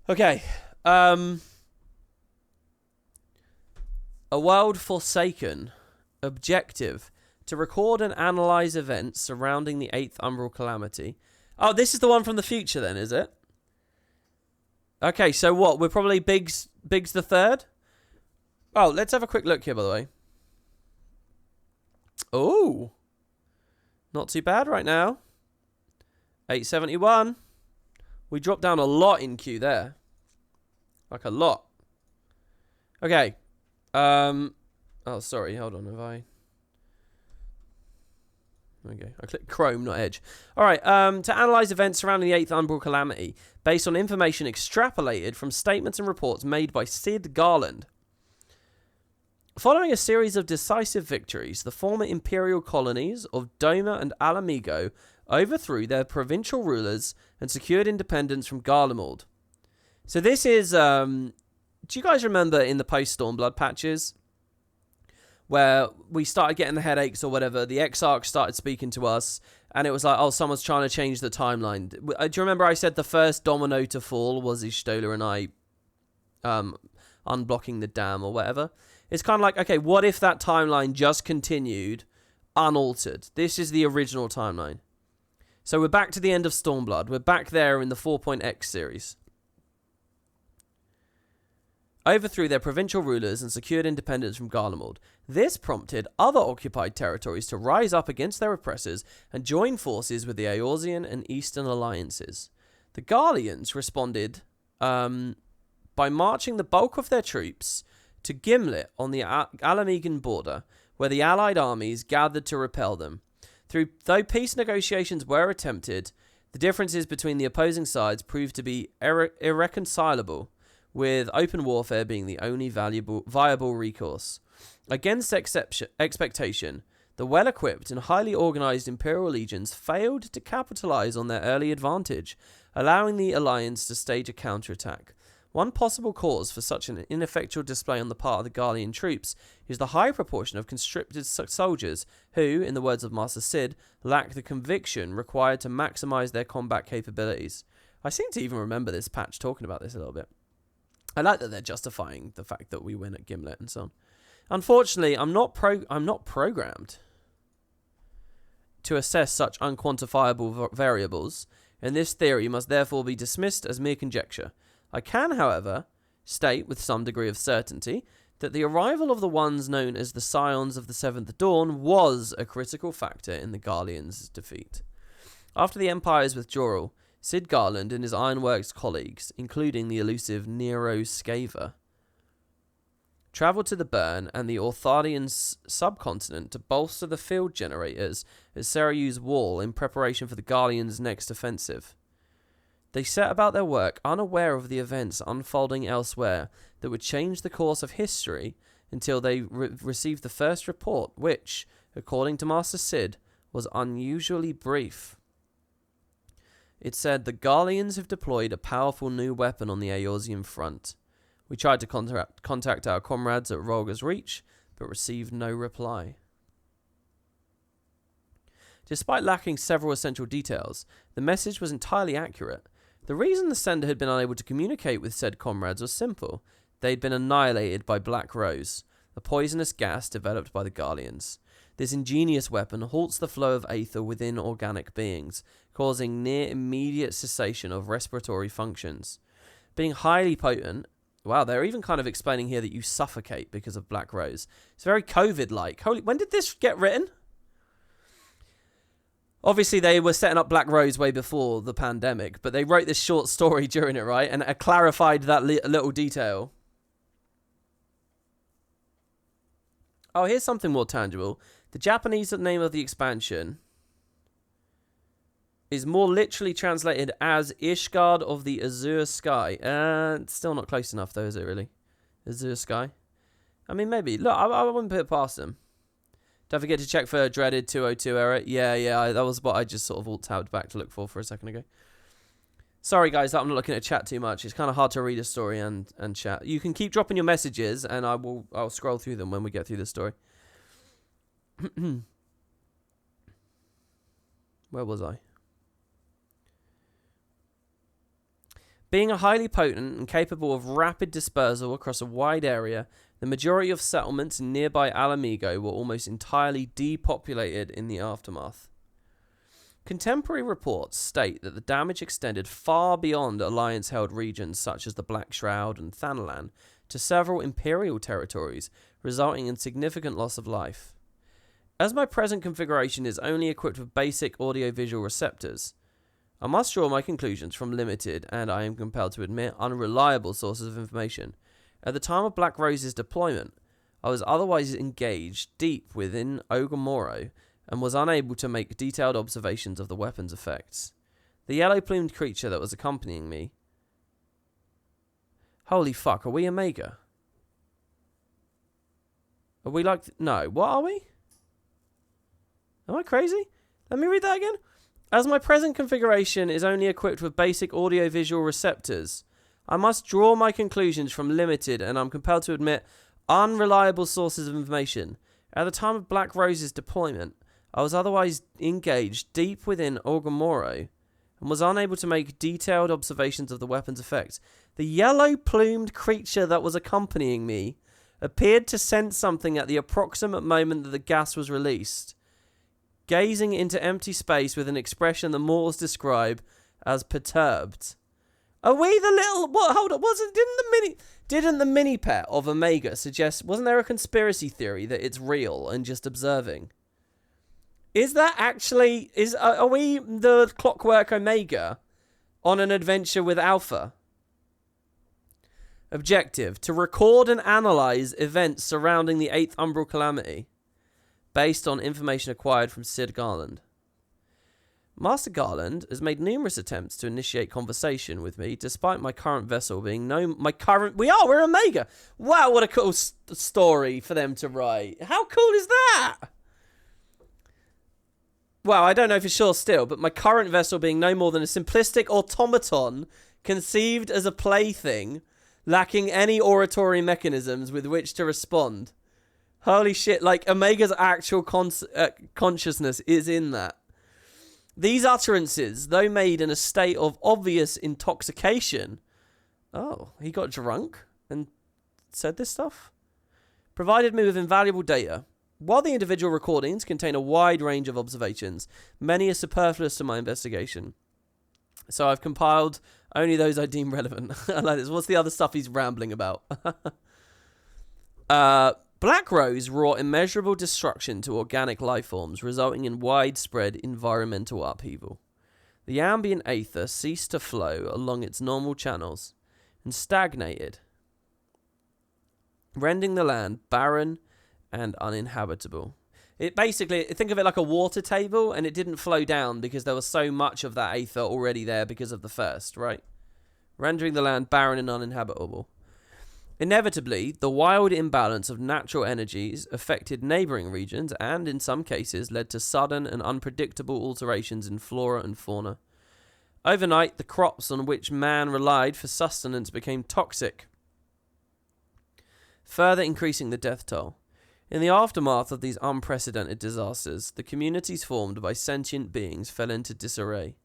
Okay. A World Forsaken. Objective. To record and analyze events surrounding the 8th Umbral Calamity. Oh, this is the one from the future then, is it? Okay, so what? We're probably Biggs the third? Oh, let's have a quick look here, by the way. Oh. Not too bad right now. 871. We dropped down a lot in queue there. Like a lot. Okay. Oh, sorry. Hold on. Have I... There we go. I clicked Chrome, not Edge. All right. To analyze events surrounding the 8th Umbral Calamity based on information extrapolated from statements and reports made by Sid Garland. Following a series of decisive victories, the former imperial colonies of Doma and Alamigo overthrew their provincial rulers and secured independence from Garlemald. So this is... do you guys remember in the post-Stormblood patches where we started getting the headaches or whatever, the Exarch started speaking to us, and it was like, oh, someone's trying to change the timeline. Do you remember I said the first domino to fall was Ishtola and I unblocking the dam or whatever? It's kind of like, okay, what if that timeline just continued unaltered? This is the original timeline. So we're back to the end of Stormblood. We're back there in the 4.x series. Overthrew their provincial rulers and secured independence from Garlemald. This prompted other occupied territories to rise up against their oppressors and join forces with the Eorzean and Eastern alliances. The Garleans responded by marching the bulk of their troops to Gimlet on the Alamegan border, where the allied armies gathered to repel them. Though peace negotiations were attempted, the differences between the opposing sides proved to be irreconcilable, with open warfare being the only viable recourse. Against expectation, the well-equipped and highly organised Imperial legions failed to capitalise on their early advantage, allowing the Alliance to stage a counterattack. One possible cause for such an ineffectual display on the part of the Garlean troops is the high proportion of conscripted soldiers who, in the words of Master Sid, lack the conviction required to maximise their combat capabilities. I seem to even remember this patch talking about this a little bit. I like that they're justifying the fact that we win at Gimlet and so on. Unfortunately, I'm not programmed to assess such unquantifiable variables, and this theory must therefore be dismissed as mere conjecture. I can, however, state with some degree of certainty that the arrival of the ones known as the Scions of the Seventh Dawn was a critical factor in the Garleans' defeat. After the Empire's withdrawal, Sid Garland and his Ironworks colleagues, including the elusive Nero Scaver, travelled to the Burn and the Orthardian subcontinent to bolster the field generators at Serayu's Wall in preparation for the Garleans' next offensive. They set about their work unaware of the events unfolding elsewhere that would change the course of history until they received the first report, which, according to Master Sid, was unusually brief. It said, the Garleans have deployed a powerful new weapon on the Eorzean front. We tried to contact our comrades at Rolga's Reach, but received no reply. Despite lacking several essential details, the message was entirely accurate. The reason the sender had been unable to communicate with said comrades was simple. They had been annihilated by Black Rose, a poisonous gas developed by the Garleans. This ingenious weapon halts the flow of aether within organic beings, causing near immediate cessation of respiratory functions. Being highly potent, wow, they're even kind of explaining here that you suffocate because of Black Rose. It's very COVID-like. Holy, when did this get written? Obviously, they were setting up Black Rose way before the pandemic, but they wrote this short story during it, right? And clarified that little detail. Oh, here's something more tangible. The Japanese name of the expansion is more literally translated as Ishgard of the Azure Sky. It's still not close enough, though, is it really? Azure Sky? I mean, maybe. Look, I wouldn't put it past them. Don't forget to check for dreaded 202 error. Yeah, that was what I just sort of alt-tabbed back to look for a second ago. Sorry, guys, that I'm not looking at chat too much. It's kind of hard to read a story and chat. You can keep dropping your messages, and I'll scroll through them when we get through the story. Where was I? Being a highly potent and capable of rapid dispersal across a wide area, the majority of settlements in nearby Alamigo were almost entirely depopulated in the aftermath. Contemporary reports state that the damage extended far beyond Alliance-held regions such as the Black Shroud and Thanalan to several Imperial territories, resulting in significant loss of life. As my present configuration is only equipped with basic audio-visual receptors, I must draw my conclusions from limited, and I am compelled to admit, unreliable sources of information. At the time of Black Rose's deployment, I was otherwise engaged deep within Ogomoro, and was unable to make detailed observations of the weapon's effects. The yellow-plumed creature that was accompanying me... Holy fuck, are we Omega? Are we like... No, what are we? Am I crazy? Let me read that again. As my present configuration is only equipped with basic audio-visual receptors, I must draw my conclusions from limited, and I'm compelled to admit, unreliable sources of information. At the time of Black Rose's deployment, I was otherwise engaged deep within Orgomoro, and was unable to make detailed observations of the weapon's effects. The yellow-plumed creature that was accompanying me appeared to sense something at the approximate moment that the gas was released, gazing into empty space with an expression the mortals describe as perturbed. Are we the little... What? Hold on. Didn't the mini pet of Omega suggest... Wasn't there a conspiracy theory that it's real and just observing? Is that actually... Are we the Clockwork Omega on an adventure with Alpha? Objective: to record and analyze events surrounding the 8th Umbral Calamity, based on information acquired from Sid Garland. Master Garland has made numerous attempts to initiate conversation with me, despite my current vessel being we're Omega! Wow, what a cool story for them to write. How cool is that? Well, I don't know for sure still, but my current vessel being no more than a simplistic automaton conceived as a plaything, lacking any oratory mechanisms with which to respond. Holy shit, like Omega's actual consciousness is in that. These utterances, though made in a state of obvious intoxication... Oh, he got drunk and said this stuff? Provided me with invaluable data. While the individual recordings contain a wide range of observations, many are superfluous to my investigation. So I've compiled only those I deem relevant. I like this. What's the other stuff he's rambling about? Black Rose wrought immeasurable destruction to organic life forms, resulting in widespread environmental upheaval. The ambient aether ceased to flow along its normal channels and stagnated, rendering the land barren and uninhabitable. It basically, think of it like a water table, and it didn't flow down because there was so much of that aether already there because of the first, right? Rendering the land barren and uninhabitable. Inevitably, the wild imbalance of natural energies affected neighbouring regions and, in some cases, led to sudden and unpredictable alterations in flora and fauna. Overnight, the crops on which man relied for sustenance became toxic, further increasing the death toll. In the aftermath of these unprecedented disasters, the communities formed by sentient beings fell into disarray,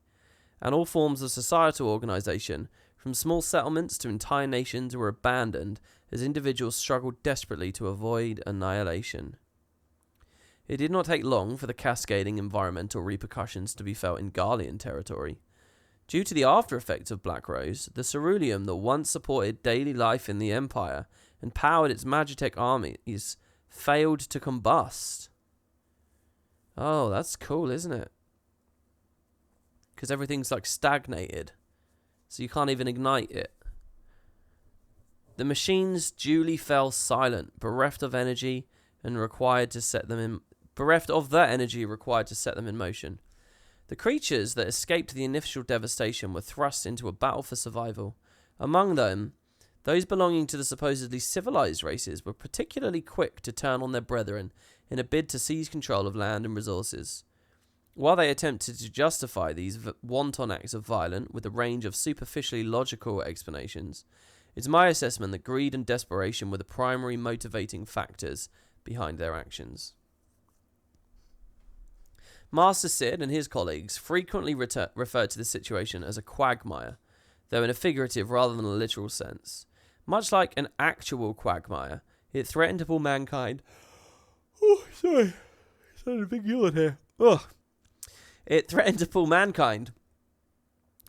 and all forms of societal organisation, from small settlements to entire nations, were abandoned as individuals struggled desperately to avoid annihilation. It did not take long for the cascading environmental repercussions to be felt in Garlean territory. Due to the after effects of Black Rose, the ceruleum that once supported daily life in the Empire and powered its Magitech armies failed to combust. Oh, that's cool, isn't it? Because everything's like stagnated, so you can't even ignite it. The machines duly fell silent, bereft of energy and required to set them in motion. The creatures that escaped the initial devastation were thrust into a battle for survival. Among them, those belonging to the supposedly civilized races were particularly quick to turn on their brethren in a bid to seize control of land and resources. While they attempted to justify these wanton acts of violence with a range of superficially logical explanations, it's my assessment that greed and desperation were the primary motivating factors behind their actions. Master Sid and his colleagues frequently referred to the situation as a quagmire, though in a figurative rather than a literal sense. Much like an actual quagmire, it threatened to pull mankind... Oh, sorry. It's not a big yawn here. Oh. It threatened to pull mankind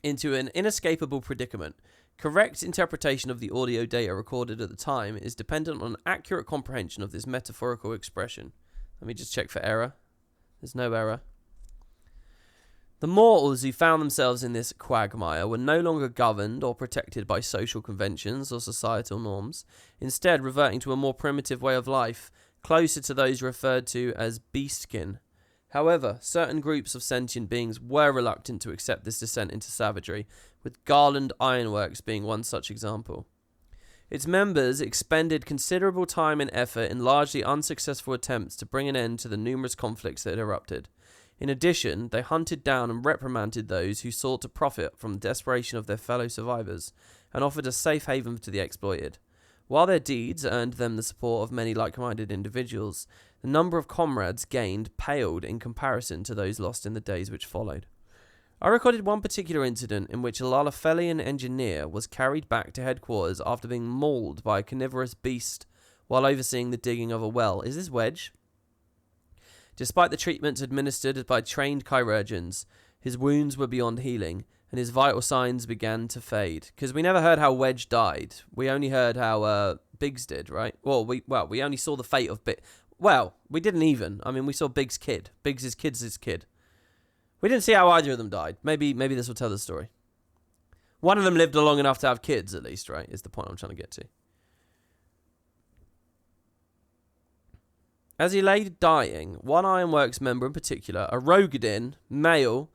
into an inescapable predicament. Correct interpretation of the audio data recorded at the time is dependent on accurate comprehension of this metaphorical expression. Let me just check for error. There's no error. The mortals who found themselves in this quagmire were no longer governed or protected by social conventions or societal norms, instead reverting to a more primitive way of life, closer to those referred to as beastkin, However, certain groups of sentient beings were reluctant to accept this descent into savagery, with Garland Ironworks being one such example. Its members expended considerable time and effort in largely unsuccessful attempts to bring an end to the numerous conflicts that had erupted. In addition, they hunted down and reprimanded those who sought to profit from the desperation of their fellow survivors, and offered a safe haven to the exploited. While their deeds earned them the support of many like-minded individuals, the number of comrades gained paled in comparison to those lost in the days which followed. I recorded one particular incident in which a Lalafelian engineer was carried back to headquarters after being mauled by a carnivorous beast while overseeing the digging of a well. Is this Wedge? Despite the treatments administered by trained chirurgeons, his wounds were beyond healing, and his vital signs began to fade. Because we never heard how Wedge died. We only heard how Biggs did, right? We only saw the fate of Biggs. Well, we didn't even. I mean, we saw Biggs' kid. Biggs' kid's kid. We didn't see how either of them died. Maybe this will tell the story. One of them lived long enough to have kids, at least, right? Is the point I'm trying to get to. As he lay dying, one Ironworks member in particular, a Rogadin, male,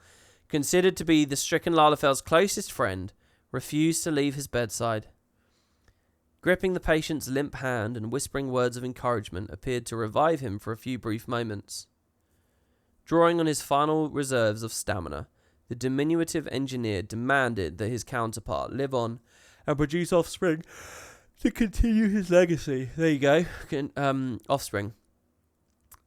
considered to be the stricken Lalafel's closest friend, refused to leave his bedside. Gripping the patient's limp hand and whispering words of encouragement appeared to revive him for a few brief moments. Drawing on his final reserves of stamina, the diminutive engineer demanded that his counterpart live on and produce offspring to continue his legacy. There you go. Offspring.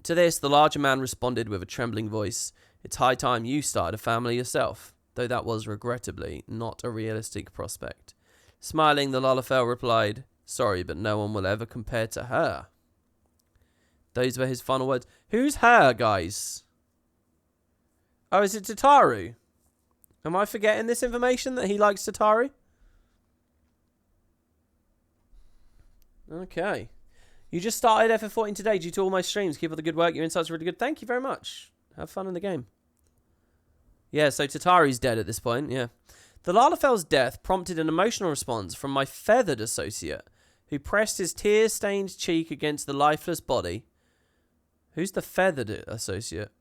To this, the larger man responded with a trembling voice, "It's high time you started a family yourself," though that was regrettably not a realistic prospect. Smiling, the Lalafell replied, "Sorry, but no one will ever compare to her." Those were his final words. Who's her, guys? Oh, is it Tataru? Am I forgetting this information that he likes Tataru? Okay. You just started FF14 today due to all my streams. Keep up the good work. Your insights are really good. Thank you very much. Have fun in the game. Yeah, so Tataru's dead at this point, yeah. The Lalafell's death prompted an emotional response from my feathered associate, who pressed his tear-stained cheek against the lifeless body. Who's the feathered associate?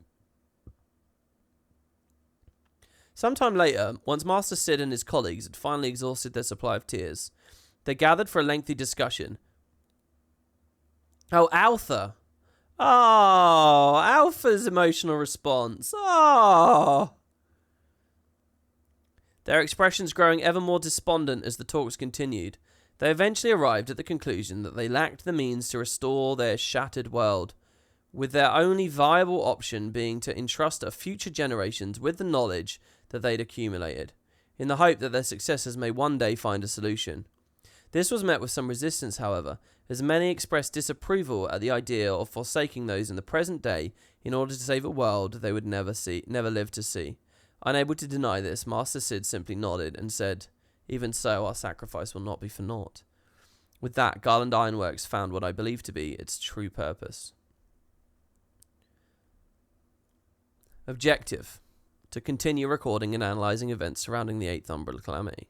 Sometime later, once Master Sid and his colleagues had finally exhausted their supply of tears, they gathered for a lengthy discussion. Oh, Alpha. Oh, Alpha's emotional response. Oh. Their expressions growing ever more despondent as the talks continued, they eventually arrived at the conclusion that they lacked the means to restore their shattered world, with their only viable option being to entrust future generations with the knowledge that they'd accumulated, in the hope that their successors may one day find a solution. This was met with some resistance, however, as many expressed disapproval at the idea of forsaking those in the present day in order to save a world they would never live to see. Unable to deny this, Master Sid simply nodded and said, "Even so, our sacrifice will not be for naught." With that, Garland Ironworks found what I believe to be its true purpose. Objective: to continue recording and analysing events surrounding the 8th Umbrella Calamity.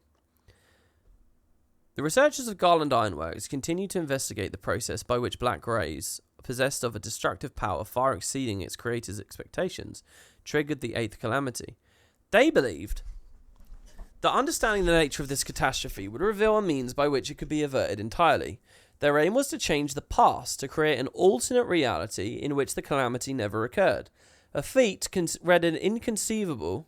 The researchers of Garland Ironworks continue to investigate the process by which black rays, possessed of a destructive power far exceeding its creator's expectations, triggered the 8th Calamity. They believed that understanding the nature of this catastrophe would reveal a means by which it could be averted entirely. Their aim was to change the past to create an alternate reality in which the calamity never occurred. A feat rendered conceivable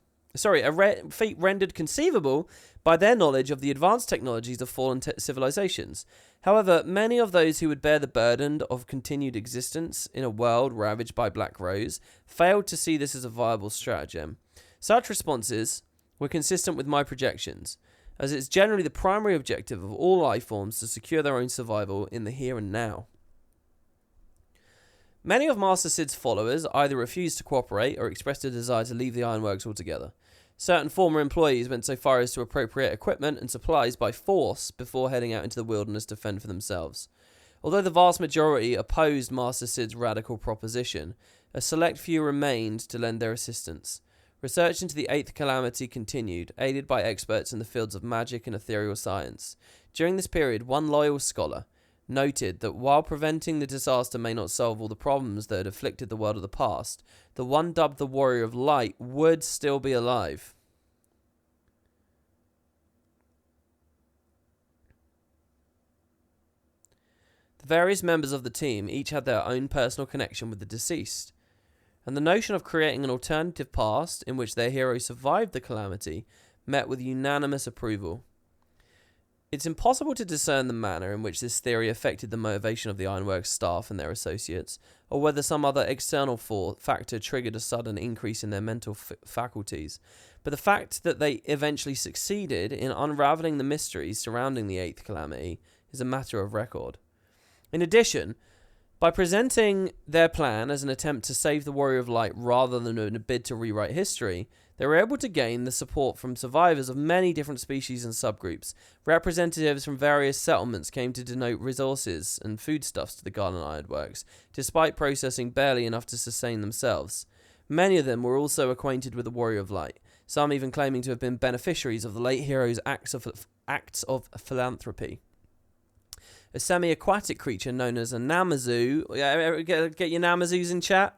by their knowledge of the advanced technologies of fallen civilizations. However, many of those who would bear the burden of continued existence in a world ravaged by Black Rose failed to see this as a viable stratagem. Such responses were consistent with my projections, as it's generally the primary objective of all life forms to secure their own survival in the here and now. Many of Master Sid's followers either refused to cooperate or expressed a desire to leave the Ironworks altogether. Certain former employees went so far as to appropriate equipment and supplies by force before heading out into the wilderness to fend for themselves. Although the vast majority opposed Master Sid's radical proposition, a select few remained to lend their assistance. Research into the 8th Calamity continued, aided by experts in the fields of magic and ethereal science. During this period, one loyal scholar, noted that while preventing the disaster may not solve all the problems that had afflicted the world of the past, the one dubbed the Warrior of Light would still be alive. The various members of the team each had their own personal connection with the deceased, and the notion of creating an alternative past in which their hero survived the calamity met with unanimous approval. It's impossible to discern the manner in which this theory affected the motivation of the Ironworks staff and their associates, or whether some other external factor triggered a sudden increase in their mental faculties. But the fact that they eventually succeeded in unraveling the mysteries surrounding the Eighth Calamity is a matter of record. In addition, by presenting their plan as an attempt to save the Warrior of Light rather than a bid to rewrite history, they were able to gain the support from survivors of many different species and subgroups. Representatives from various settlements came to donate resources and foodstuffs to the Garden Ironworks, despite processing barely enough to sustain themselves. Many of them were also acquainted with the Warrior of Light, some even claiming to have been beneficiaries of the late hero's acts of philanthropy. A semi-aquatic creature known as a Namazu, get your Namazus in chat,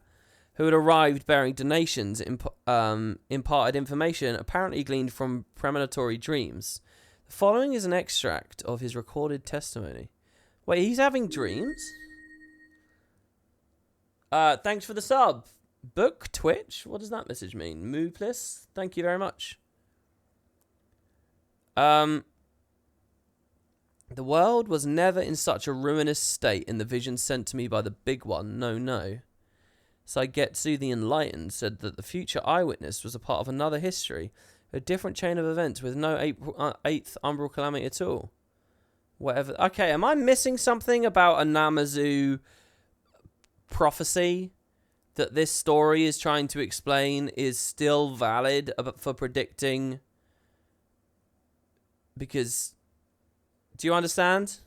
who had arrived bearing donations, imparted information apparently gleaned from premonitory dreams. The following is an extract of his recorded testimony. Wait, he's having dreams? Thanks for the sub. Book Twitch? What does that message mean? Mooplis? Thank you very much. The world was never in such a ruinous state in the vision sent to me by the Big One. No. Saigetsu the Enlightened said that the future eyewitness was a part of another history, a different chain of events with no eighth umbral calamity at all. Whatever. Okay, am I missing something about a Namazu prophecy that this story is trying to explain is still valid for predicting? Because, do you understand?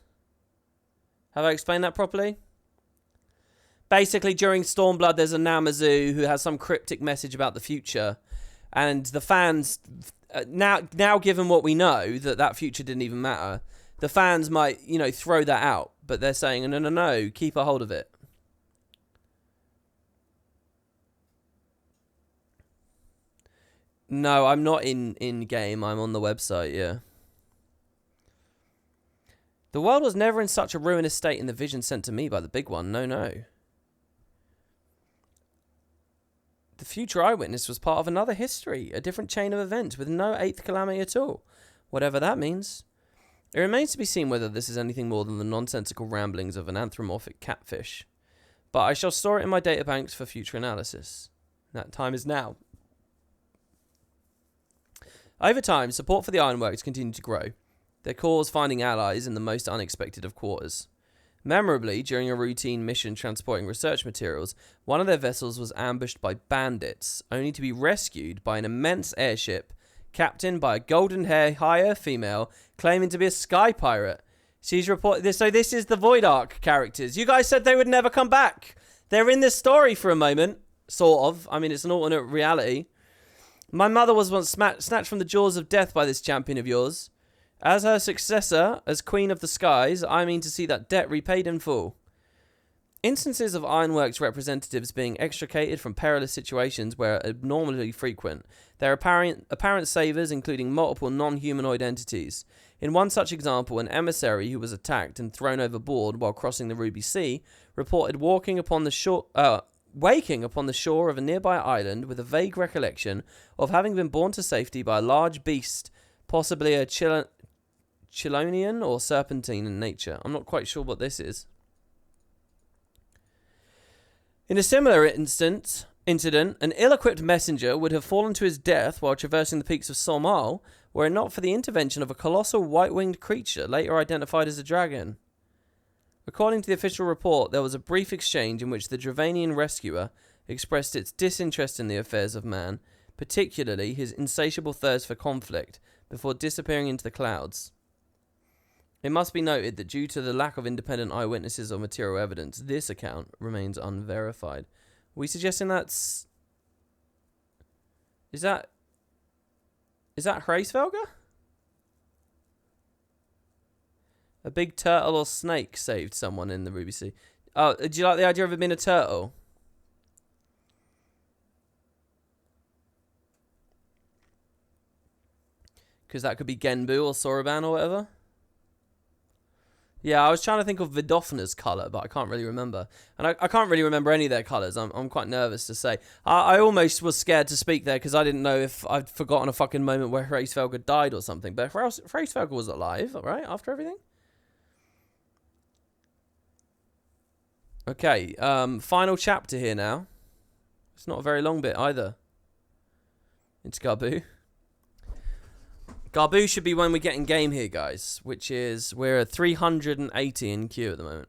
Have I explained that properly? Basically, during Stormblood, there's a Namazu who has some cryptic message about the future. And the fans, now given what we know, that future didn't even matter, the fans might, throw that out. But they're saying, no, keep a hold of it. No, I'm not in-game. I'm on the website, yeah. The world was never in such a ruinous state in the vision sent to me by the Big One. No. The future eyewitness was part of another history, a different chain of events with no eighth calamity at all. Whatever that means. It remains to be seen whether this is anything more than the nonsensical ramblings of an anthropomorphic catfish. But I shall store it in my databanks for future analysis. That time is now. Over time, support for the Ironworks continued to grow, their cause finding allies in the most unexpected of quarters. Memorably, during a routine mission transporting research materials, one of their vessels was ambushed by bandits, only to be rescued by an immense airship, captained by a golden-haired female, claiming to be a sky pirate. She's reported this. So this is the Void Ark characters. You guys said they would never come back. They're in this story for a moment, sort of. I mean, it's an alternate reality. My mother was once snatched from the jaws of death by this champion of yours. As her successor, as Queen of the Skies, I mean to see that debt repaid in full. Instances of Ironworks representatives being extricated from perilous situations were abnormally frequent. Their apparent saviours including multiple non-humanoid entities. In one such example, an emissary who was attacked and thrown overboard while crossing the Ruby Sea reported waking upon the shore of a nearby island with a vague recollection of having been borne to safety by a large beast, possibly a Chilonian or serpentine in nature. I'm not quite sure what this is. In a similar incident, an ill-equipped messenger would have fallen to his death while traversing the peaks of Somal, were it not for the intervention of a colossal white-winged creature, later identified as a dragon. According to the official report, there was a brief exchange in which the Dravanian rescuer expressed its disinterest in the affairs of man, particularly his insatiable thirst for conflict, before disappearing into the clouds. It must be noted that due to the lack of independent eyewitnesses or material evidence, this account remains unverified. Are we suggesting that's... Is that Hraesvelga? A big turtle or snake saved someone in the Ruby Sea. Oh, do you like the idea of it being a turtle? Because that could be Genbu or Soroban or whatever. Yeah, I was trying to think of Vidofna's colour, but I can't really remember. And I can't really remember any of their colours. I'm quite nervous to say. I almost was scared to speak there because I didn't know if I'd forgotten a fucking moment where Hraesvelgr died or something. But Hraesvelgr was alive, right, after everything? Okay, final chapter here now. It's not a very long bit either. It's Garbu. Garbu should be when we get in game here, guys, which is we're at 380 in queue at the moment.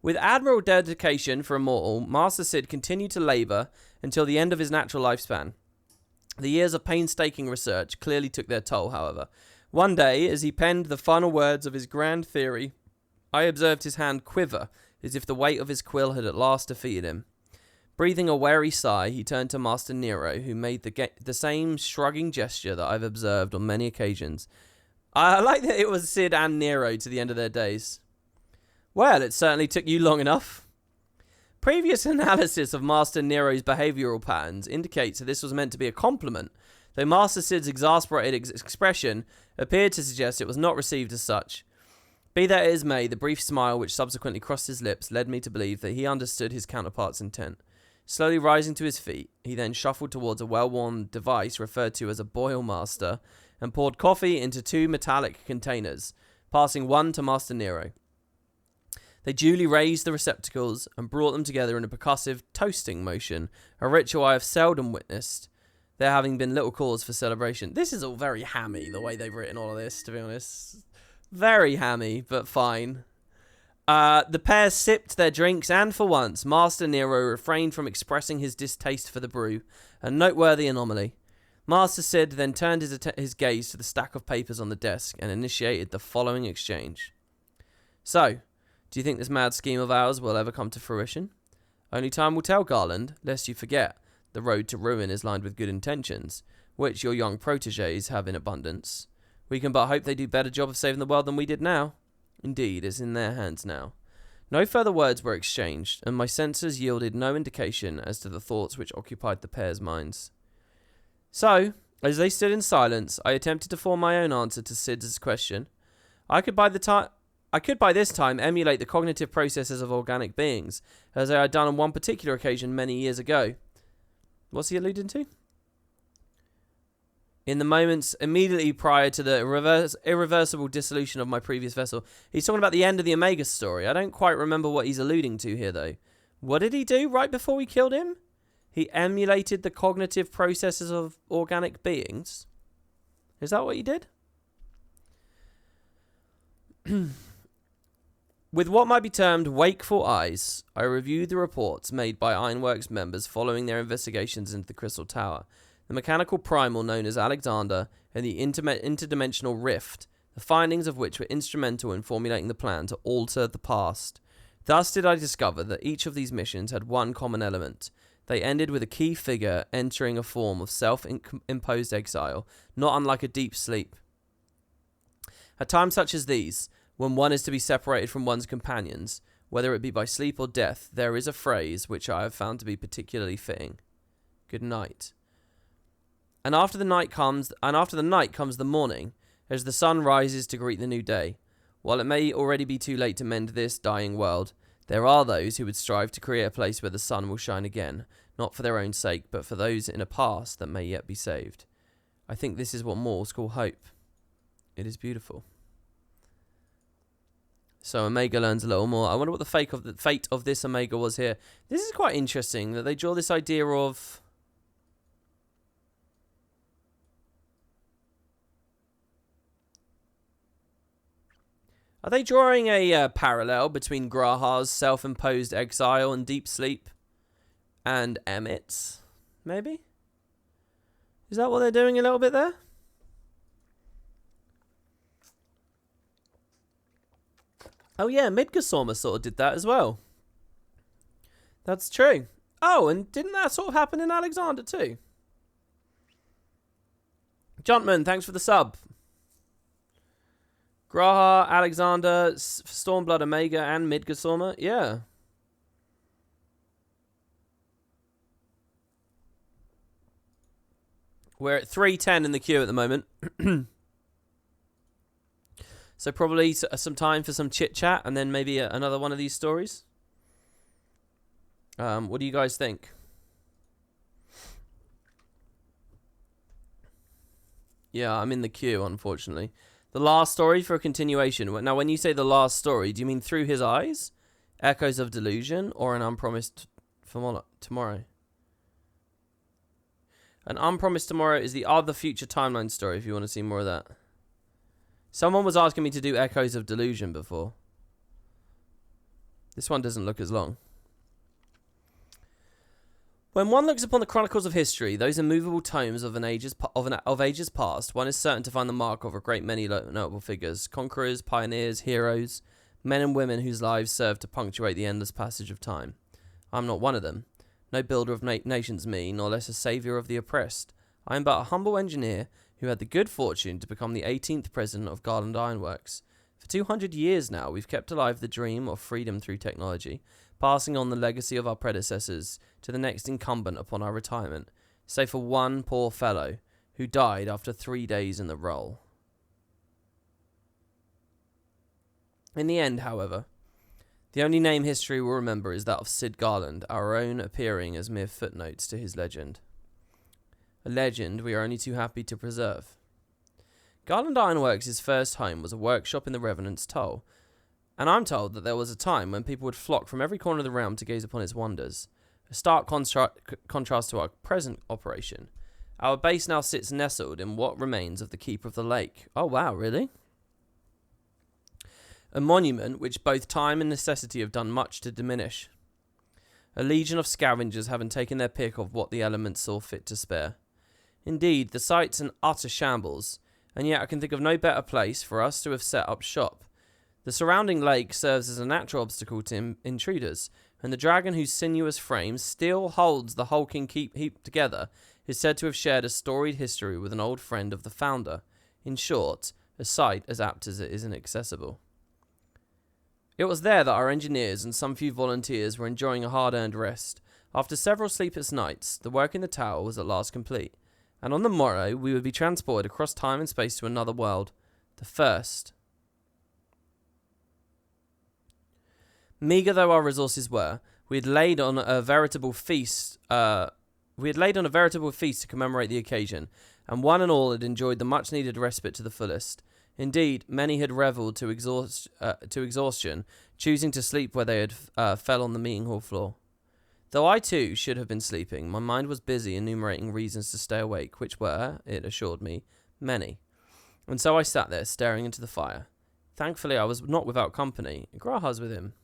With admirable dedication for a mortal, Master Cid continued to labour until the end of his natural lifespan. The years of painstaking research clearly took their toll, however. One day, as he penned the final words of his grand theory, I observed his hand quiver, as if the weight of his quill had at last defeated him. Breathing a weary sigh, he turned to Master Nero, who made the same shrugging gesture that I've observed on many occasions. I like that it was Cid and Nero to the end of their days. Well, it certainly took you long enough. Previous analysis of Master Nero's behavioural patterns indicates that this was meant to be a compliment, though Master Cid's exasperated expression appeared to suggest it was not received as such. Be that as may, the brief smile which subsequently crossed his lips led me to believe that he understood his counterpart's intent. Slowly rising to his feet, he then shuffled towards a well-worn device referred to as a boil master and poured coffee into 2 metallic containers, passing one to Master Nero. They duly raised the receptacles and brought them together in a percussive toasting motion, a ritual I have seldom witnessed, there having been little cause for celebration. This is all very hammy, the way they've written all of this, to be honest. Very hammy, but fine. The pair sipped their drinks, and for once, Master Nero refrained from expressing his distaste for the brew, a noteworthy anomaly. Master Cid then turned his gaze to the stack of papers on the desk and initiated the following exchange. So, do you think this mad scheme of ours will ever come to fruition? Only time will tell, Garland, lest you forget, the road to ruin is lined with good intentions, which your young protégés have in abundance. We can but hope they do a better job of saving the world than we did now. Indeed, it's in their hands now. No further words were exchanged, and my senses yielded no indication as to the thoughts which occupied the pair's minds. So, as they stood in silence, I attempted to form my own answer to Cid's question. I could by this time emulate the cognitive processes of organic beings, as I had done on one particular occasion many years ago. What's he alluding to? In the moments immediately prior to the irreversible dissolution of my previous vessel. He's talking about the end of the Omega story. I don't quite remember what he's alluding to here, though. What did he do right before we killed him? He emulated the cognitive processes of organic beings. Is that what he did? With what might be termed wakeful eyes, I reviewed the reports made by Ironworks members following their investigations into the Crystal Tower. The mechanical primal known as Alexander, and the interdimensional rift, the findings of which were instrumental in formulating the plan to alter the past. Thus did I discover that each of these missions had one common element. They ended with a key figure entering a form of self-imposed exile, not unlike a deep sleep. At times such as these, when one is to be separated from one's companions, whether it be by sleep or death, there is a phrase which I have found to be particularly fitting. Good night. And after the night comes the morning, as the sun rises to greet the new day. While it may already be too late to mend this dying world, there are those who would strive to create a place where the sun will shine again, not for their own sake, but for those in a past that may yet be saved. I think this is what mortals call hope. It is beautiful. So Omega learns a little more. I wonder what the fate of this Omega was here. This is quite interesting that they draw this idea of... Are they drawing a parallel between Graha's self-imposed exile and deep sleep and Emmett's, maybe? Is that what they're doing a little bit there? Oh yeah, Midgårdsormr sort of did that as well. That's true. Oh, and didn't that sort of happen in Alexander too? Juntman, thanks for the sub. Graha, Alexander, Stormblood Omega, and Midgårdstormr. Yeah. We're at 3:10 in the queue at the moment. So probably some time for some chit-chat and then maybe another one of these stories. What do you guys think? Yeah, I'm in the queue, unfortunately. The last story for a continuation. Now, when you say the last story, do you mean Through His Eyes, Echoes of Delusion, or An Unpromised Tomorrow? An Unpromised Tomorrow is the other future timeline story if you want to see more of that. Someone was asking me to do Echoes of Delusion before. This one doesn't look as long. When one looks upon the chronicles of history, those immovable tomes of ages past, one is certain to find the mark of a great many notable figures, conquerors, pioneers, heroes, men and women whose lives serve to punctuate the endless passage of time. I am not one of them. No builder of nations me, nor less a saviour of the oppressed. I am but a humble engineer who had the good fortune to become the 18th president of Garland Ironworks. For 200 years now, we've kept alive the dream of freedom through technology, passing on the legacy of our predecessors to the next incumbent upon our retirement, save for one poor fellow who died after 3 days in the role. In the end, however, the only name history will remember is that of Sid Garland, our own appearing as mere footnotes to his legend. A legend we are only too happy to preserve. Garland Ironworks' first home was a workshop in the Revenant's Toll, and I'm told that there was a time when people would flock from every corner of the realm to gaze upon its wonders. A stark contrast to our present operation. Our base now sits nestled in what remains of the Keep of the Lake. Oh wow, really? A monument which both time and necessity have done much to diminish. A legion of scavengers having taken their pick of what the elements saw fit to spare. Indeed, the site's an utter shambles, and yet I can think of no better place for us to have set up shop. The surrounding lake serves as a natural obstacle to intruders, and the dragon whose sinuous frame still holds the hulking keep heaped together is said to have shared a storied history with an old friend of the founder. In short, a site as apt as it is inaccessible. It was there that our engineers and some few volunteers were enjoying a hard-earned rest. After several sleepless nights, the work in the tower was at last complete, and on the morrow we would be transported across time and space to another world, the first. Meagre though our resources were, we had laid on a veritable feast. To commemorate the occasion, and one and all had enjoyed the much-needed respite to the fullest. Indeed, many had revelled to exhaustion, choosing to sleep where they had fell on the meeting hall floor. Though I too should have been sleeping, my mind was busy enumerating reasons to stay awake, which were, it assured me, many. And so I sat there, staring into the fire. Thankfully, I was not without company. Graha's with him.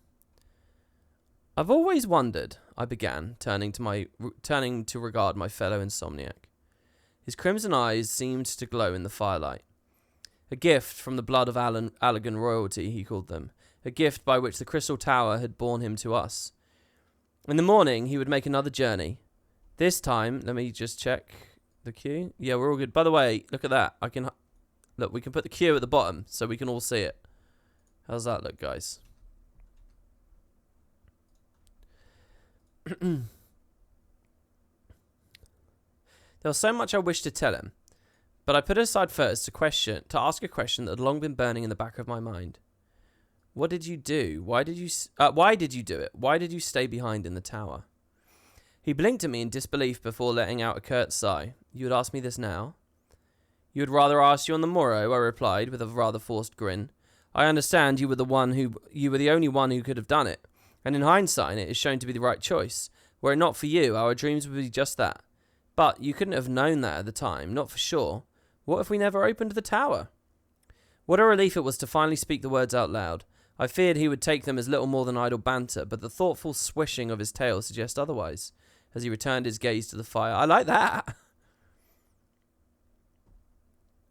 I've always wondered, I began, turning to regard my fellow insomniac. His crimson eyes seemed to glow in the firelight. A gift from the blood of Allegan royalty, he called them. A gift by which the Crystal Tower had borne him to us. In the morning, he would make another journey. This time, let me just check the queue. Yeah, we're all good. By the way, look at that. Look, we can put the queue at the bottom so we can all see it. How's that look, guys? There was so much I wished to tell him, but I put it aside first to ask a question that had long been burning in the back of my mind. What did you do? Why did you do it? Why did you stay behind in the tower? He blinked at me in disbelief before letting out a curt sigh. You would ask me this now? You would rather ask you on the morrow, I replied with a rather forced grin. I understand you were the only one who could have done it, and in hindsight it is shown to be the right choice. Were it not for you, our dreams would be just that. But you couldn't have known that at the time, not for sure. What if we never opened the tower? What a relief it was to finally speak the words out loud. I feared he would take them as little more than idle banter, but the thoughtful swishing of his tail suggests otherwise, as he returned his gaze to the fire. I like that.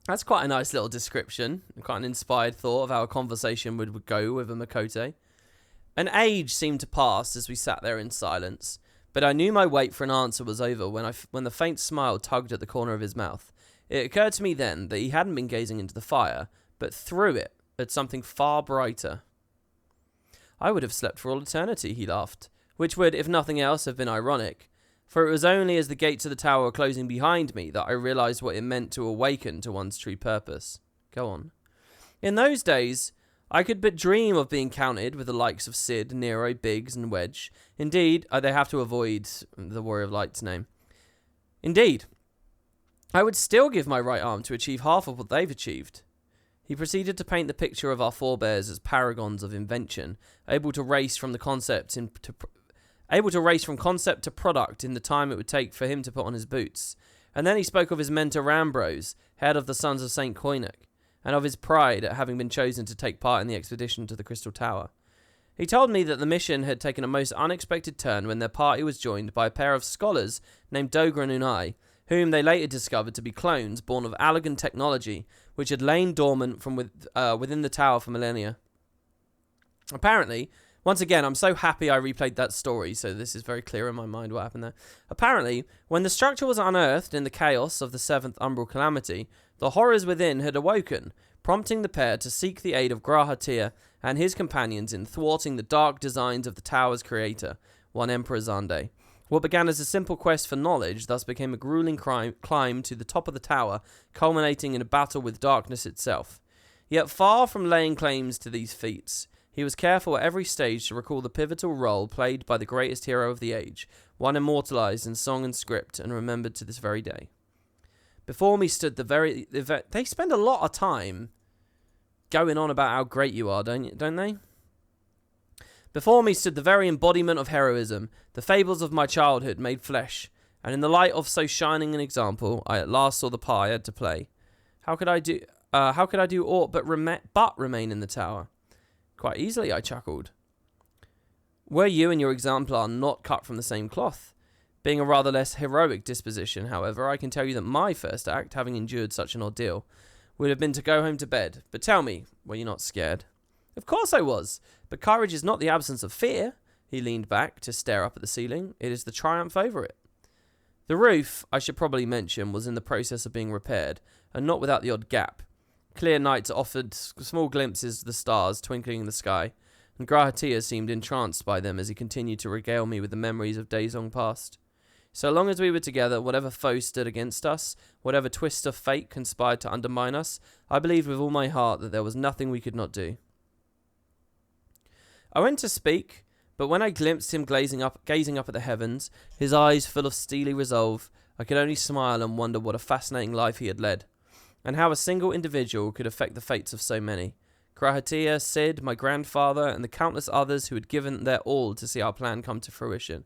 That's quite a nice little description, quite an inspired thought of how a conversation would go with a Makote. An age seemed to pass as we sat there in silence, but I knew my wait for an answer was over when the faint smile tugged at the corner of his mouth. It occurred to me then that he hadn't been gazing into the fire, but through it, at something far brighter. I would have slept for all eternity, he laughed, which would, if nothing else, have been ironic, for it was only as the gates of the tower were closing behind me that I realised what it meant to awaken to one's true purpose. Go on. In those days, I could but dream of being counted with the likes of Sid, Nero, Biggs, and Wedge. Indeed, they have to avoid the Warrior of Light's name. Indeed, I would still give my right arm to achieve half of what they've achieved. He proceeded to paint the picture of our forebears as paragons of invention, able to race from concept to product in the time it would take for him to put on his boots. And then he spoke of his mentor Ambrose, head of the Sons of St. Koinek, and of his pride at having been chosen to take part in the expedition to the Crystal Tower. He told me that the mission had taken a most unexpected turn when their party was joined by a pair of scholars named Dogra and Unai, whom they later discovered to be clones born of Allegan technology, which had lain dormant from within the tower for millennia. Apparently, once again, I'm so happy I replayed that story, so this is very clear in my mind what happened there. Apparently, when the structure was unearthed in the chaos of the Seventh Umbral Calamity, the horrors within had awoken, prompting the pair to seek the aid of Grahatir and his companions in thwarting the dark designs of the tower's creator, one Emperor Zande. What began as a simple quest for knowledge thus became a grueling climb to the top of the tower, culminating in a battle with darkness itself. Yet far from laying claims to these feats, he was careful at every stage to recall the pivotal role played by the greatest hero of the age, one immortalized in song and script and remembered to this very day. Before me stood they spend a lot of time going on about how great you are, don't they? Before me stood the very embodiment of heroism, the fables of my childhood made flesh, and in the light of so shining an example, I at last saw the part I had to play. How could I do aught but remain in the tower? Quite easily, I chuckled. Were you and your exemplar not cut from the same cloth? Being a rather less heroic disposition, however, I can tell you that my first act, having endured such an ordeal, would have been to go home to bed. But tell me, were you not scared? Of course I was, but courage is not the absence of fear. He leaned back to stare up at the ceiling. It is the triumph over it. The roof, I should probably mention, was in the process of being repaired, and not without the odd gap. Clear nights offered small glimpses of the stars twinkling in the sky, and Grahatir seemed entranced by them as he continued to regale me with the memories of days long past. So long as we were together, whatever foe stood against us, whatever twist of fate conspired to undermine us, I believed with all my heart that there was nothing we could not do. I went to speak, but when I glimpsed him gazing up at the heavens, his eyes full of steely resolve, I could only smile and wonder what a fascinating life he had led, and how a single individual could affect the fates of so many. Grahatir, Sid, my grandfather, and the countless others who had given their all to see our plan come to fruition.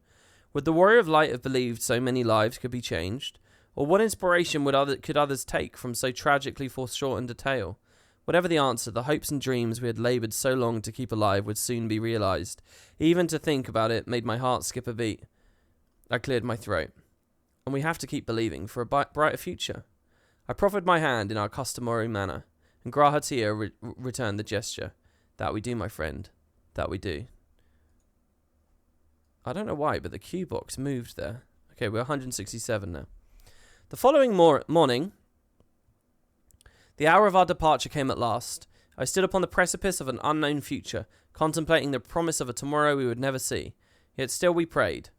Would the Warrior of Light have believed so many lives could be changed? Or what inspiration could others take from so tragically foreshortened a tale? Whatever the answer, the hopes and dreams we had laboured so long to keep alive would soon be realised. Even to think about it made my heart skip a beat. I cleared my throat. And we have to keep believing for a brighter future. I proffered my hand in our customary manner, and Grahatir returned the gesture. That we do, my friend. That we do. I don't know why, but the cue box moved there. Okay, we're 167 now. The following morning, the hour of our departure came at last. I stood upon the precipice of an unknown future, contemplating the promise of a tomorrow we would never see. Yet still we prayed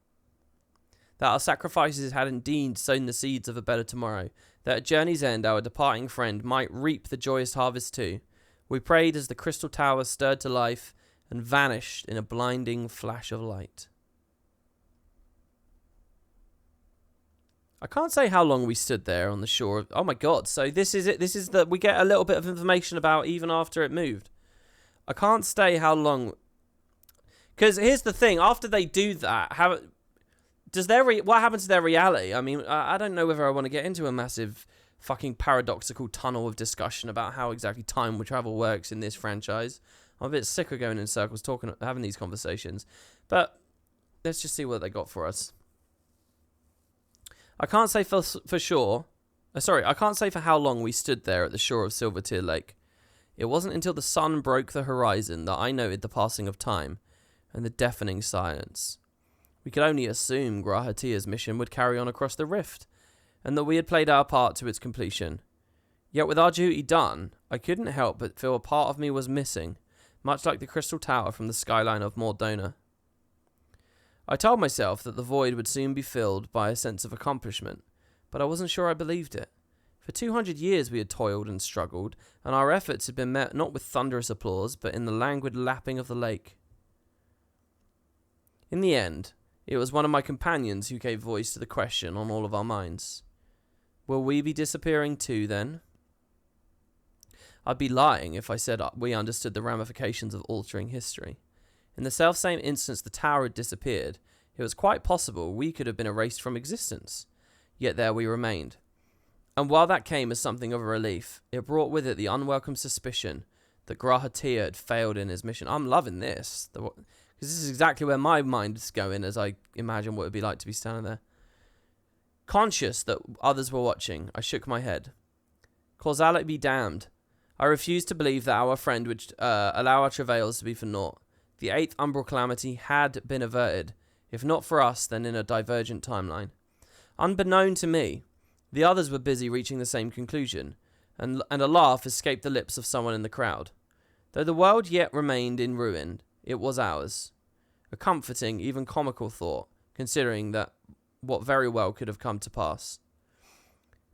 that our sacrifices had indeed sown the seeds of a better tomorrow, that at journey's end our departing friend might reap the joyous harvest too. We prayed as the crystal tower stirred to life and vanished in a blinding flash of light. I can't say how long we stood there on the shore. Oh my god, so this is it. We get a little bit of information about even after it moved. I can't say how long. Because here's the thing, after they do that, what happens to their reality? I mean, I don't know whether I want to get into a massive fucking paradoxical tunnel of discussion about how exactly time travel works in this franchise. I'm a bit sick of going in circles having these conversations. But let's just see what they got for us. I can't say for sure. I can't say for how long we stood there at the shore of Silvertear Lake. It wasn't until the sun broke the horizon that I noted the passing of time and the deafening silence. We could only assume Grahatir's mission would carry on across the rift, and that we had played our part to its completion. Yet with our duty done, I couldn't help but feel a part of me was missing, much like the crystal tower from the skyline of Mordona. I told myself that the void would soon be filled by a sense of accomplishment, but I wasn't sure I believed it. For 200 years we had toiled and struggled, and our efforts had been met not with thunderous applause, but in the languid lapping of the lake. In the end, it was one of my companions who gave voice to the question on all of our minds. Will we be disappearing too, then? I'd be lying if I said we understood the ramifications of altering history. In the selfsame instance the tower had disappeared, it was quite possible we could have been erased from existence. Yet there we remained. And while that came as something of a relief, it brought with it the unwelcome suspicion that Grahatia had failed in his mission. I'm loving this, because this is exactly where my mind is going as I imagine what it would be like to be standing there. Conscious that others were watching, I shook my head. Causality be damned. I refused to believe that our friend would allow our travails to be for naught. The 8th umbral calamity had been averted, if not for us, then in a divergent timeline. Unbeknown to me, the others were busy reaching the same conclusion, and a laugh escaped the lips of someone in the crowd. Though the world yet remained in ruin, it was ours. A comforting, even comical thought, considering that what very well could have come to pass.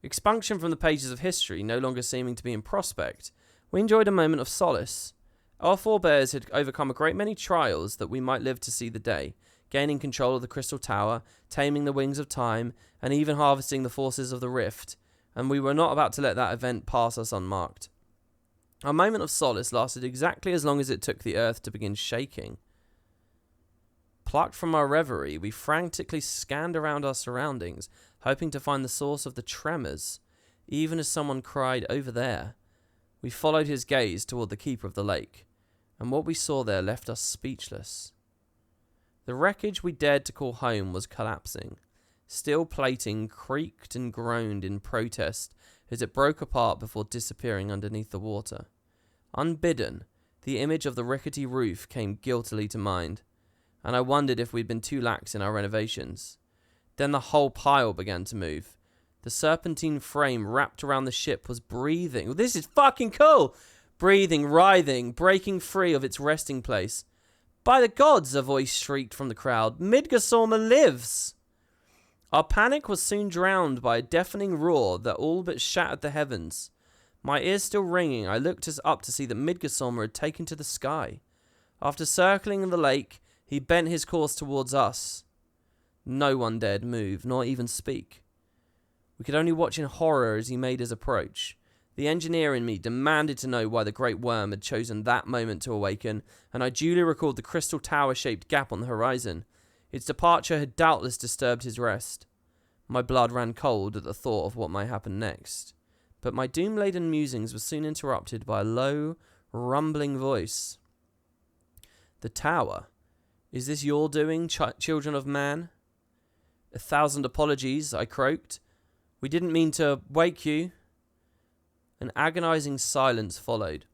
Expunction from the pages of history no longer seeming to be in prospect, we enjoyed a moment of solace. Our forebears had overcome a great many trials that we might live to see the day, gaining control of the crystal tower, taming the wings of time, and even harvesting the forces of the rift, and we were not about to let that event pass us unmarked. Our moment of solace lasted exactly as long as it took the earth to begin shaking. Plucked from our reverie, we frantically scanned around our surroundings, hoping to find the source of the tremors, even as someone cried, "Over there." We followed his gaze toward the keeper of the lake, and what we saw there left us speechless. The wreckage we dared to call home was collapsing. Steel plating creaked and groaned in protest as it broke apart before disappearing underneath the water. Unbidden, the image of the rickety roof came guiltily to mind, and I wondered if we'd been too lax in our renovations. Then the whole pile began to move. The serpentine frame wrapped around the ship was breathing. Well, this is fucking cool! Breathing, writhing, breaking free of its resting place. By the gods, a voice shrieked from the crowd. Midgårdssormr lives! Our panic was soon drowned by a deafening roar that all but shattered the heavens. My ears still ringing, I looked up to see that Midgårdssormr had taken to the sky. After circling the lake, he bent his course towards us. No one dared move, nor even speak. We could only watch in horror as he made his approach. The engineer in me demanded to know why the great worm had chosen that moment to awaken, and I duly recalled the crystal tower-shaped gap on the horizon. Its departure had doubtless disturbed his rest. My blood ran cold at the thought of what might happen next. But my doom-laden musings were soon interrupted by a low, rumbling voice. "The tower? Is this your doing, children of man?" "1,000 apologies," I croaked. "We didn't mean to wake you." An agonizing silence followed.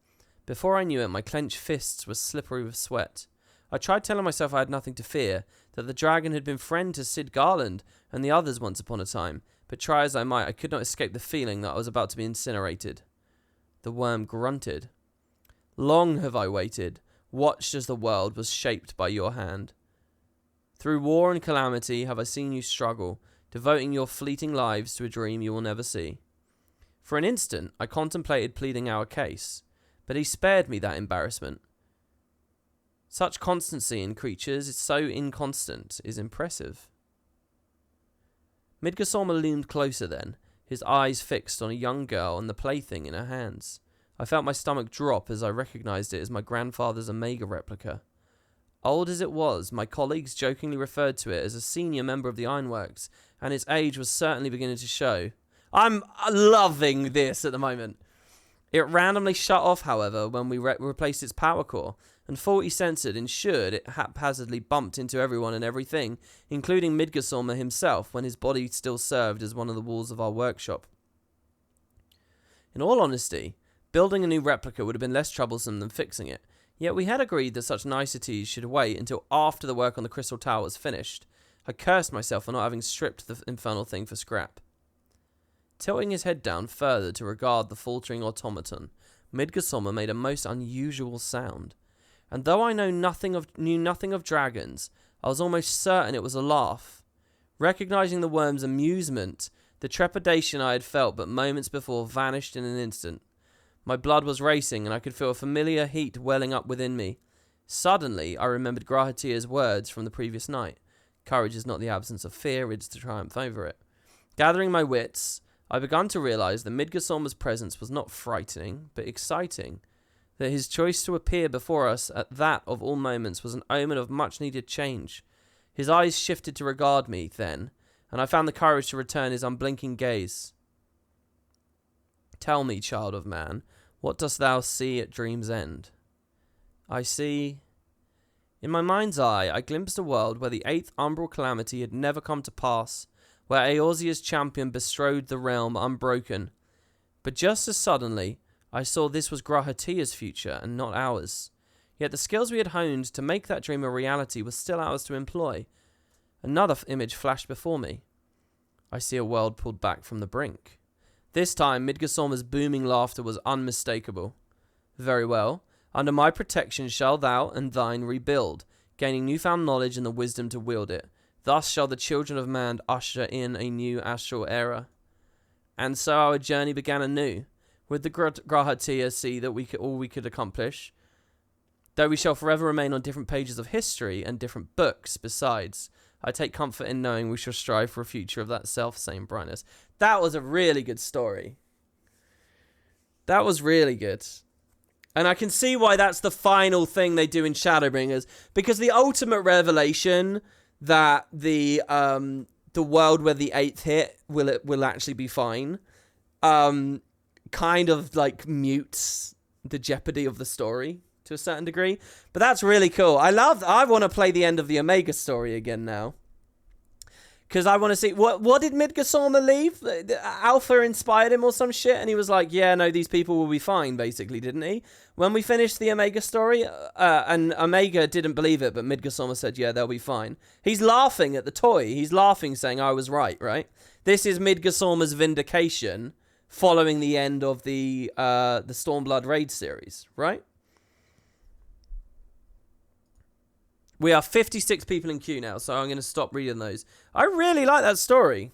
Before I knew it, my clenched fists were slippery with sweat. I tried telling myself I had nothing to fear, that the dragon had been friend to Sid Garland and the others once upon a time, but try as I might, I could not escape the feeling that I was about to be incinerated. The worm grunted. "Long have I waited, watched as the world was shaped by your hand. Through war and calamity have I seen you struggle, devoting your fleeting lives to a dream you will never see." For an instant, I contemplated pleading our case, but he spared me that embarrassment. Such constancy in creatures, so inconstant, is impressive. Midgårdssormr loomed closer then, his eyes fixed on a young girl and the plaything in her hands. I felt my stomach drop as I recognized it as my grandfather's Omega replica. Old as it was, my colleagues jokingly referred to it as a senior member of the Ironworks, and its age was certainly beginning to show. I'm loving this at the moment. It randomly shut off, however, when we replaced its power core, and faulty censored ensured it haphazardly bumped into everyone and everything, including Midgårdssormr himself, when his body still served as one of the walls of our workshop. In all honesty, building a new replica would have been less troublesome than fixing it, yet we had agreed that such niceties should wait until after the work on the Crystal Tower was finished. I cursed myself for not having stripped the infernal thing for scrap. Tilting his head down further to regard the faltering automaton, Midgosoma made a most unusual sound. And though I knew nothing of dragons, I was almost certain it was a laugh. Recognizing the worm's amusement, the trepidation I had felt but moments before vanished in an instant. My blood was racing, and I could feel a familiar heat welling up within me. Suddenly, I remembered Grahatia's words from the previous night. Courage is not the absence of fear, it is to triumph over it. Gathering my wits, I began to realize that Midgosoma's presence was not frightening, but exciting. That his choice to appear before us at that of all moments was an omen of much-needed change. His eyes shifted to regard me, then, and I found the courage to return his unblinking gaze. Tell me, child of man, what dost thou see at dream's end? I see... In my mind's eye, I glimpsed a world where the 8th umbral calamity had never come to pass, where Eorzea's champion bestrode the realm unbroken. But just as suddenly, I saw this was Grahatia's future and not ours. Yet the skills we had honed to make that dream a reality were still ours to employ. Another image flashed before me. I see a world pulled back from the brink. This time, Midgosoma's booming laughter was unmistakable. Very well. Under my protection shall thou and thine rebuild, gaining newfound knowledge and the wisdom to wield it. Thus shall the children of man usher in a new astral era. And so our journey began anew. With the Grahatia see that all we could accomplish, though we shall forever remain on different pages of history and different books besides. I take comfort in knowing we shall strive for a future of that self-same brightness. That was a really good story. That was really good. And I can see why that's the final thing they do in Shadowbringers, because the ultimate revelation that the world where the 8th hit will actually be fine, kind of like mutes the jeopardy of the story to a certain degree. But that's really cool. I want to play the end of the Omega story again now, because I want to see what did Midgosoma leave? Alpha inspired him or some shit, and he was like, yeah, no, these people will be fine, basically, didn't he? When we finished the Omega story, and Omega didn't believe it, but Midgosoma said, yeah, they'll be fine. He's laughing at the toy. He's laughing, saying, I was right? This is Midgosoma's vindication following the end of the Stormblood Raid series, right? We are 56 people in queue now, so I'm going to stop reading those. I really like that story.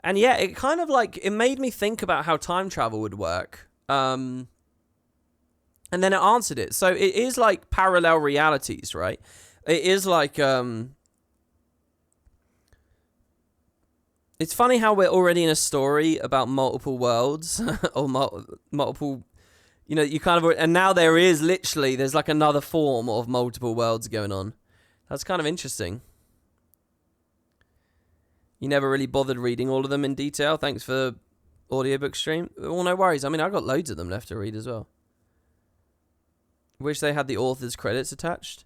And yeah, it kind of like, it made me think about how time travel would work. And then it answered it. So it is like parallel realities, right? It is like, it's funny how we're already in a story about multiple worlds or multiple, you kind of, and now there's like another form of multiple worlds going on. That's kind of interesting. You never really bothered reading all of them in detail. Thanks for the audiobook stream. Well, no worries. I mean, I got loads of them left to read as well. Wish they had the author's credits attached.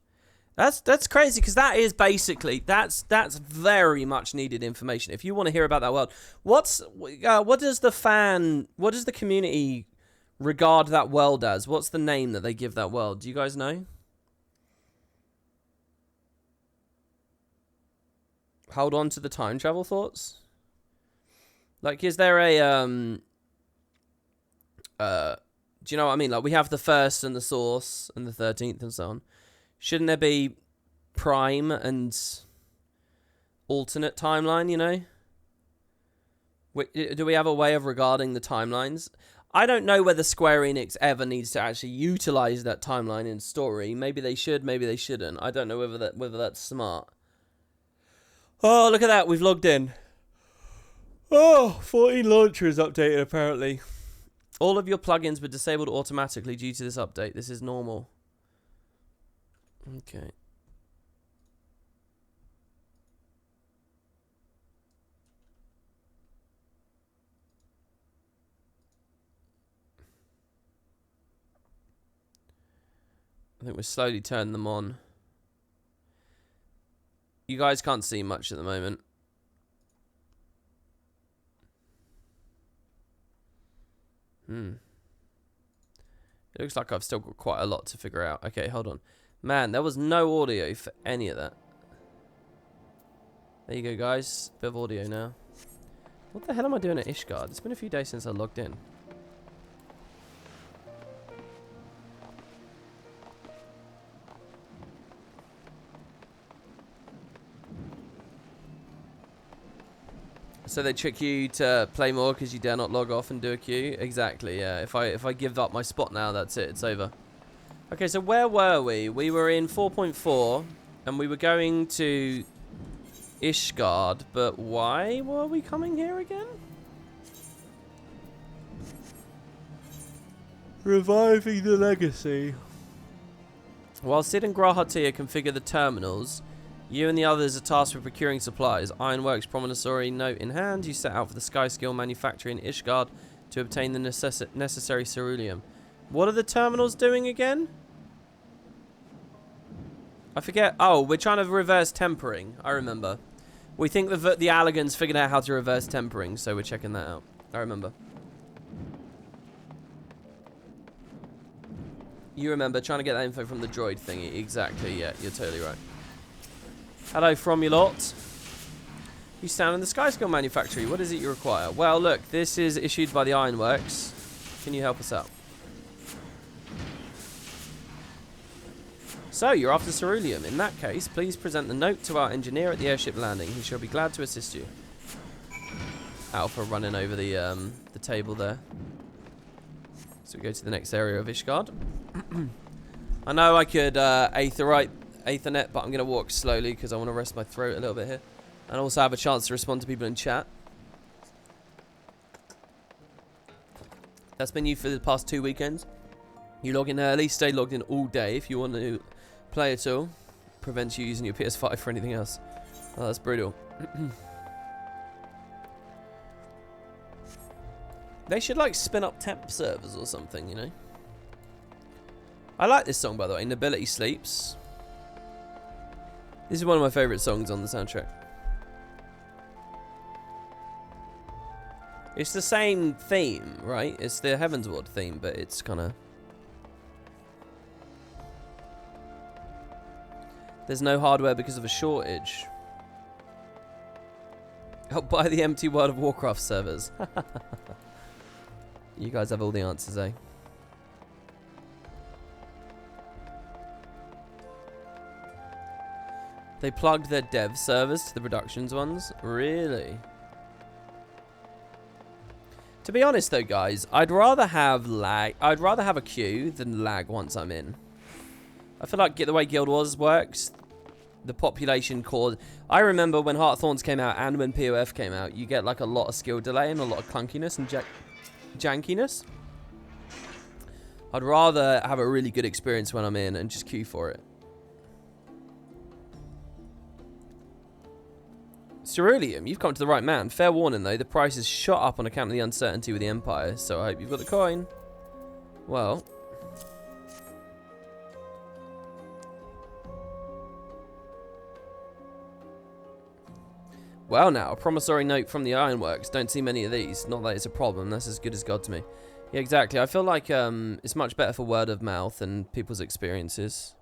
That's crazy, because that is basically that's very much needed information if you want to hear about that world. What does the community regard that world as? What's the name that they give that world? Do you guys know? Hold on to the time travel thoughts. Like, is there a do you know what I mean? Like, we have the first and the source and the 13th and so on. Shouldn't there be prime and alternate timeline, Do we have a way of regarding the timelines? I don't know whether Square Enix ever needs to actually utilize that timeline in story. Maybe they should, maybe they shouldn't. I don't know whether that's smart. Oh, look at that. We've logged in. Oh, 14 launchers updated apparently. All of your plugins were disabled automatically due to this update. This is normal. Okay. I think we're slowly turning them on. You guys can't see much at the moment. It looks like I've still got quite a lot to figure out. Okay, hold on. Man, there was no audio for any of that. There you go, guys. Bit of audio now. What the hell am I doing at Ishgard? It's been a few days since I logged in. So they trick you to play more because you dare not log off and do a queue? Exactly, yeah. If I give up my spot now, that's it. It's over. Okay, so where were we? We were in 4.4, and we were going to Ishgard, but why were we coming here again? Reviving the legacy. While Sid and Grahatia configure the terminals, you and the others are tasked with procuring supplies. Ironworks promissory note in hand, you set out for the Skyskill manufactory in Ishgard to obtain the necessary ceruleum. What are the terminals doing again? I forget. Oh, we're trying to reverse tempering. I remember. We think the Allagans figured out how to reverse tempering, so we're checking that out. I remember. You remember trying to get that info from the droid thingy. Exactly, yeah, you're totally right. Hello from your lot. You stand in the Skyskill manufactory. What is it you require? Well, look, this is issued by the Ironworks. Can you help us out? So, you're after ceruleum. In that case, please present the note to our engineer at the airship landing. He shall be glad to assist you. Alpha running over the table there. So we go to the next area of Ishgard. I know I could Aethernet, but I'm going to walk slowly because I want to rest my throat a little bit here. And also have a chance to respond to people in chat. That's been you for the past 2 weekends. You log in early, stay logged in all day if you want to play at all. Prevents you using your PS5 for anything else. Oh, that's brutal. They should like spin up temp servers or something, you know. I like this song, by the way. Nobility Sleeps. This is one of my favourite songs on the soundtrack. It's the same theme, right? It's the Heavensward theme, but it's kind of... There's no hardware because of a shortage. Help buy the empty World of Warcraft servers. You guys have all the answers, eh? They plugged their dev servers to the productions ones? Really? To be honest though, guys, I'd rather have lag. I'd rather have a queue than lag once I'm in. I feel like the way Guild Wars works, the population core. I remember when Heartthorns came out and when POF came out, you get like a lot of skill delay and a lot of clunkiness and jankiness. I'd rather have a really good experience when I'm in and just queue for it. Ceruleum, you've come to the right man. Fair warning though, the price has shot up on account of the uncertainty with the Empire, so I hope you've got the coin. Well. Well now, a promissory note from the Ironworks. Don't see many of these. Not that it's a problem, that's as good as God to me. Yeah, exactly. I feel like it's much better for word of mouth and people's experiences.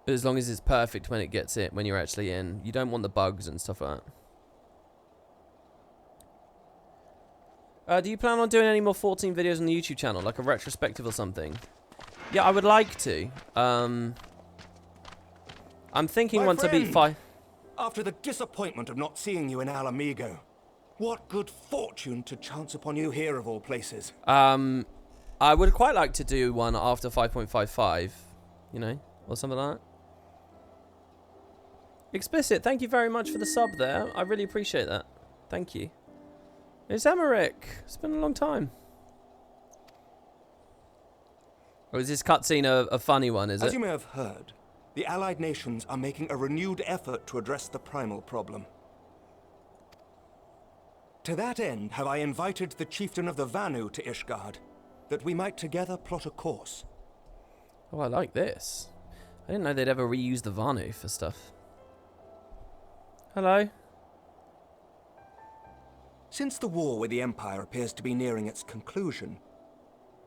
As long as it's perfect when it gets it, when you're actually in. You don't want the bugs and stuff like that. Do you plan on doing any more 14 videos on the YouTube channel, like a retrospective or something? Yeah, I would like to. I'm thinking once I beat 5... After the disappointment of not seeing you in Alamigo, what good fortune to chance upon you here of all places. I would quite like to do one after 5.55, you know, or something like that. Explicit, thank you very much for the sub there. I really appreciate that. Thank you. It's Emmerich. It's been a long time. Or is this cutscene a funny one, is it? As you may have heard, the Allied nations are making a renewed effort to address the primal problem. To that end, have I invited the chieftain of the Vanu to Ishgard, that we might together plot a course. Oh, I like this. I didn't know they'd ever reuse the Vanu for stuff. Hello. Since the war with the Empire appears to be nearing its conclusion,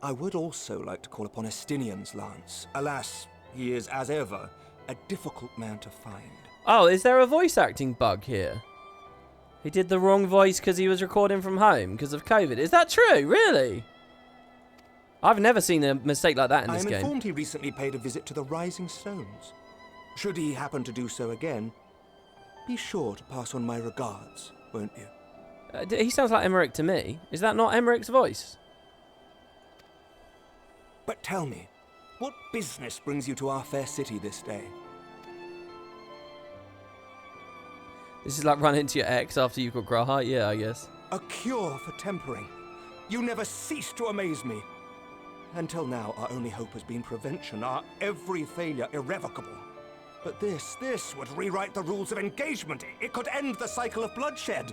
I would also like to call upon Estinian's lance. Alas, he is, as ever, a difficult man to find. Oh, is there a voice acting bug here? He did the wrong voice because he was recording from home because of COVID. Is that true? Really? I've never seen a mistake like that in this I am game. informed he recently paid a visit to the Rising Stones. Should he happen to do so again, be sure to pass on my regards, won't you? He sounds like Emmerich to me. Is that not Emmerich's voice? But tell me, what business brings you to our fair city this day? This is like running into your ex after you've got Graha? Yeah, I guess. A cure for tempering. You never cease to amaze me. Until now, our only hope has been prevention, our every failure irrevocable. But this would rewrite the rules of engagement. It could end the cycle of bloodshed.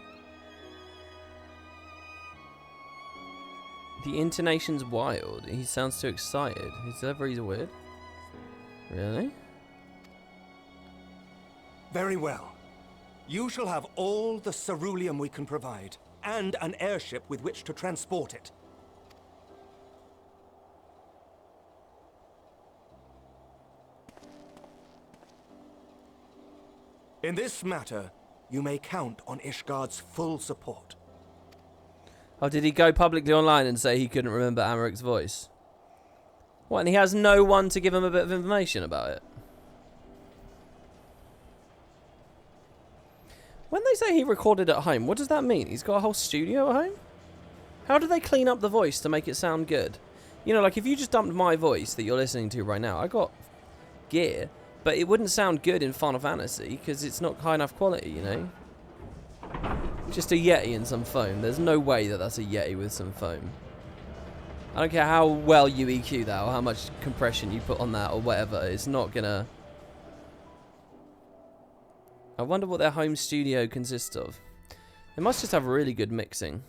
The intonation's wild. He sounds too excited. His delivery's weird. Really? Very well. You shall have all the ceruleum we can provide, and an airship with which to transport it. In this matter, you may count on Ishgard's full support. Oh, did he go publicly online and say he couldn't remember Amarick's voice? What, and he has no one to give him a bit of information about it? When they say he recorded at home, what does that mean? He's got a whole studio at home? How do they clean up the voice to make it sound good? You know, like if you just dumped my voice that you're listening to right now, I got gear, but it wouldn't sound good in Final Fantasy because it's not high enough quality, you know? Just a Yeti and some foam. There's no way that that's a Yeti with some foam. I don't care how well you EQ that or how much compression you put on that or whatever. It's not gonna... I wonder what their home studio consists of. They must just have really good mixing.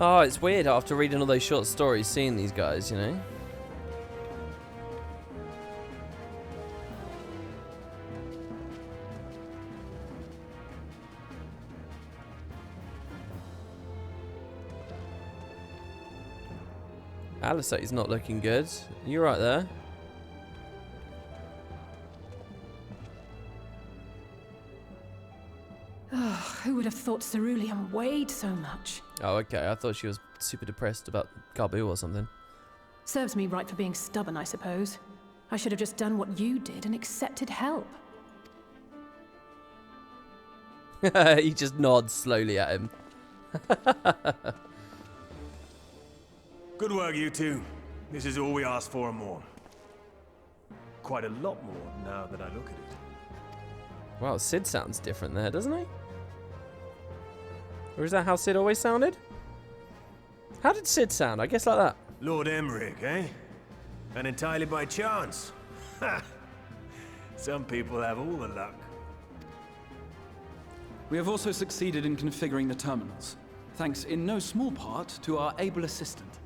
Oh, it's weird after reading all those short stories, seeing these guys, you know? Alisate's not looking good. You're right there. Who would have thought ceruleum weighed so much? Oh, okay. I thought she was super depressed about Gabu or something. Serves me right for being stubborn, I suppose. I should have just done what you did and accepted help. He just nods slowly at him. Good work, you two. This is all we asked for and more. Quite a lot more now that I look at it. Wow, Sid sounds different there, doesn't he? Or is that how Sid always sounded? How did Sid sound? I guess like that. Lord Emmerich, eh? And entirely by chance. Ha! Some people have all the luck. We have also succeeded in configuring the terminals, thanks in no small part to our able assistant.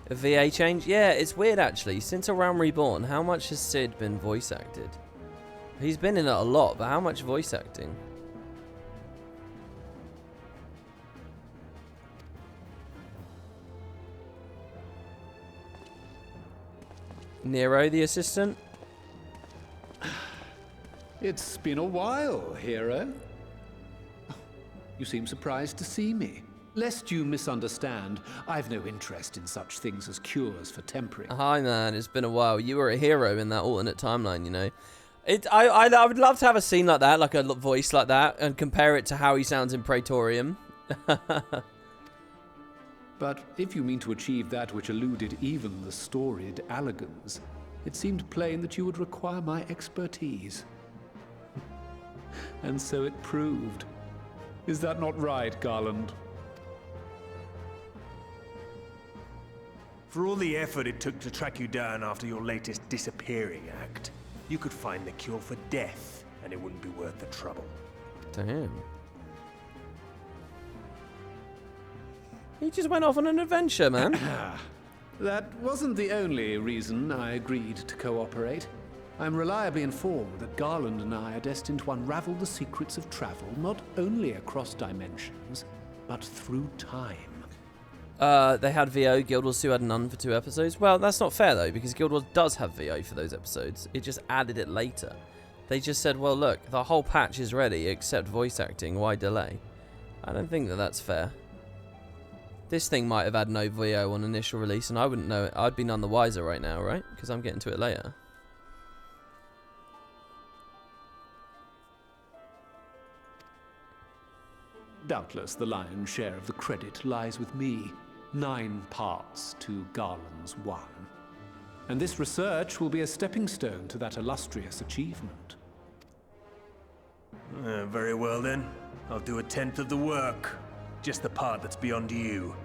A VA change? Yeah, it's weird actually. Since A Realm Reborn, how much has Sid been voice acted? He's been in it a lot, but how much voice acting? Nero, the assistant? It's been a while, hero. You seem surprised to see me. Lest you misunderstand, I've no interest in such things as cures for tempering. Hi man, it's been a while. You were a hero in that alternate timeline, you know. I would love to have a scene like that, like a voice like that, and compare it to how he sounds in Praetorium. But if you mean to achieve that which eluded even the storied Allagans, it seemed plain that you would require my expertise. And so it proved. Is that not right, Garland? For all the effort it took to track you down after your latest disappearing act, you could find the cure for death, and it wouldn't be worth the trouble. Damn. He just went off on an adventure, man. That wasn't the only reason I agreed to cooperate. I'm reliably informed that Garland and I are destined to unravel the secrets of travel, not only across dimensions, but through time. They had VO, Guild Wars 2 had none for 2 episodes. Well, that's not fair, though, because Guild Wars does have VO for those episodes. It just added it later. They just said, well, look, the whole patch is ready, except voice acting. Why delay? I don't think that that's fair. This thing might have had no VO on initial release, and I wouldn't know it. I'd be none the wiser right now, right? Because I'm getting to it later. Doubtless the lion's share of the credit lies with me. 9 parts to Garland's 1. And this research will be a stepping stone to that illustrious achievement. Very well then. I'll do 1/10 of the work. Just the part that's beyond you.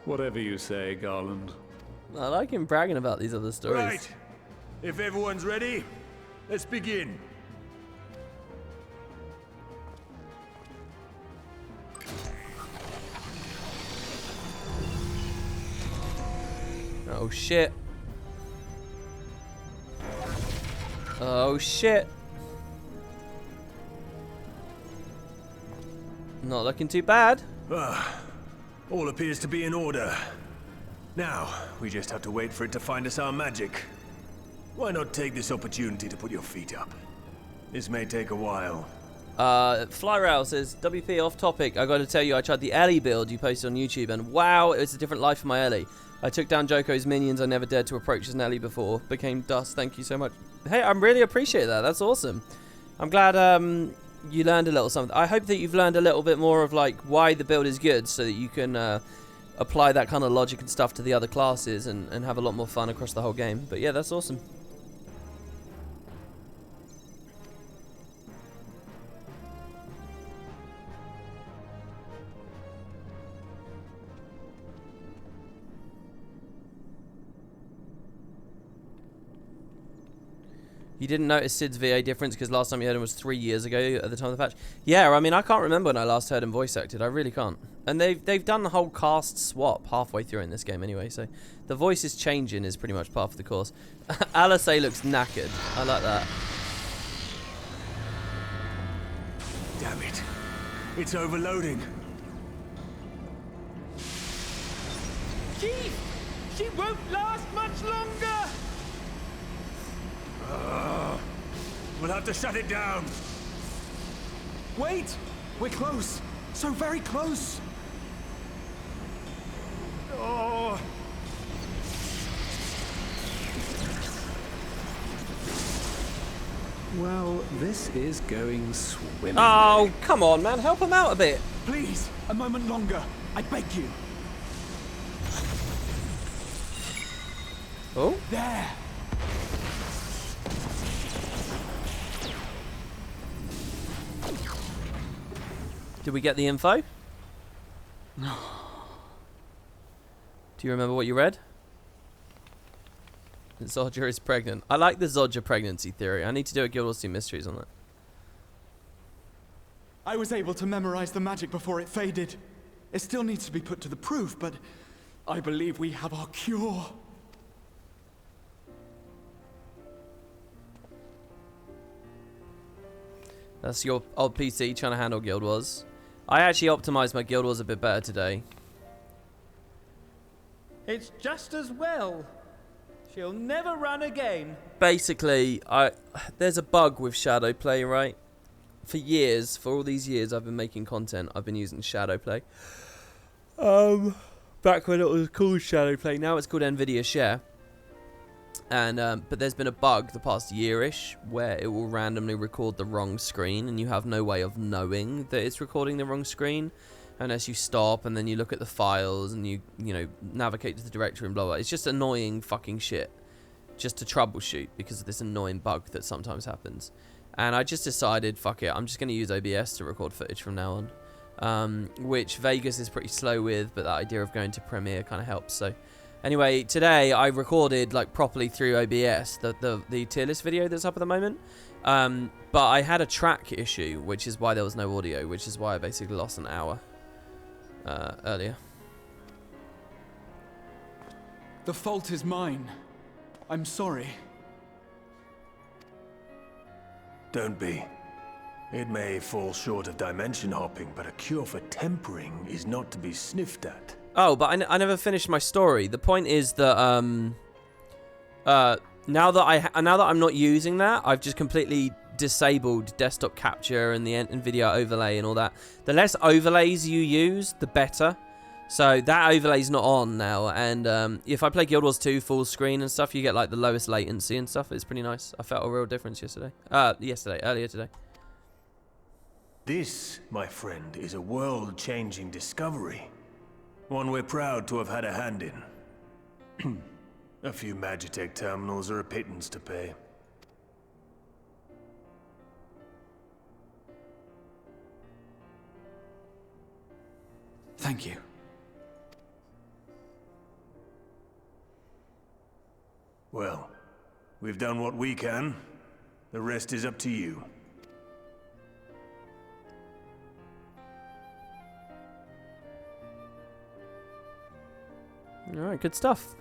Whatever you say, Garland. I like him bragging about these other stories. Right. If everyone's ready, let's begin. Oh shit. Oh shit. Not looking too bad. All appears to be in order. Now, we just have to wait for it to find us our magic. Why not take this opportunity to put your feet up? This may take a while. Flyrail says, WP off topic, I gotta tell you, I tried the Ellie build you posted on YouTube, and wow, it's a different life for my Ellie. I took down Joko's minions I never dared to approach as an Ellie before. Became dust, thank you so much. Hey, I really appreciate that, that's awesome. I'm glad you learned a little something. I hope that you've learned a little bit more of like why the build is good, so that you can apply that kind of logic and stuff to the other classes and have a lot more fun across the whole game. But yeah, that's awesome. You didn't notice Sid's VA difference because last time you heard him was 3 years ago at the time of the patch? Yeah, I mean, I can't remember when I last heard him voice acted. I really can't. And they've done the whole cast swap halfway through in this game anyway, so the voice is changing is pretty much part of the course. Alice looks knackered. I like that. Damn it. It's overloading. She won't last much longer! We'll have to shut it down. Wait! We're close! So very close! Oh. Well, this is going swimming. Oh, come on, man. Help him out a bit. Please, a moment longer. I beg you. Oh? There! Did we get the info? Do you remember what you read? Zodja is pregnant. I like the Zodja pregnancy theory. I need to do a Guild Wars 2 Mysteries on that. I was able to memorize the magic before it faded. It still needs to be put to the proof, but I believe we have our cure. That's your old PC trying to handle Guild Wars. I actually optimized my Guild Wars a bit better today. It's just as well. She'll never run again. Basically, there's a bug with Shadowplay, right? For years, for all these years I've been making content, I've been using Shadowplay. Back when it was called Shadowplay, now it's called Nvidia Share. And but there's been a bug the past year-ish where it will randomly record the wrong screen, and you have no way of knowing that it's recording the wrong screen unless you stop and then you look at the files and you know, navigate to the directory and blah blah. It's just annoying fucking shit just to troubleshoot because of this annoying bug that sometimes happens. And I just decided, fuck it, I'm just going to use OBS to record footage from now on, which Vegas is pretty slow with, but that idea of going to Premiere kind of helps. So anyway, today I recorded like properly through OBS the tier list video that's up at the moment, But I had a track issue, which is why there was no audio, which is why I basically lost an hour earlier. The fault is mine. I'm sorry. Don't be. It may fall short of dimension hopping, but a cure for tempering is not to be sniffed at. Oh, but I never finished my story. The point is that now that I'm not using that, I've just completely disabled desktop capture and the NVIDIA overlay and all that. The less overlays you use, the better. So that overlay's not on now, and if I play Guild Wars 2 full screen and stuff, you get like the lowest latency and stuff. It's pretty nice. I felt a real difference earlier today. This, my friend, is a world-changing discovery. One we're proud to have had a hand in. A few Magitech terminals are a pittance to pay. Thank you. Well, we've done what we can. The rest is up to you. Alright, good stuff.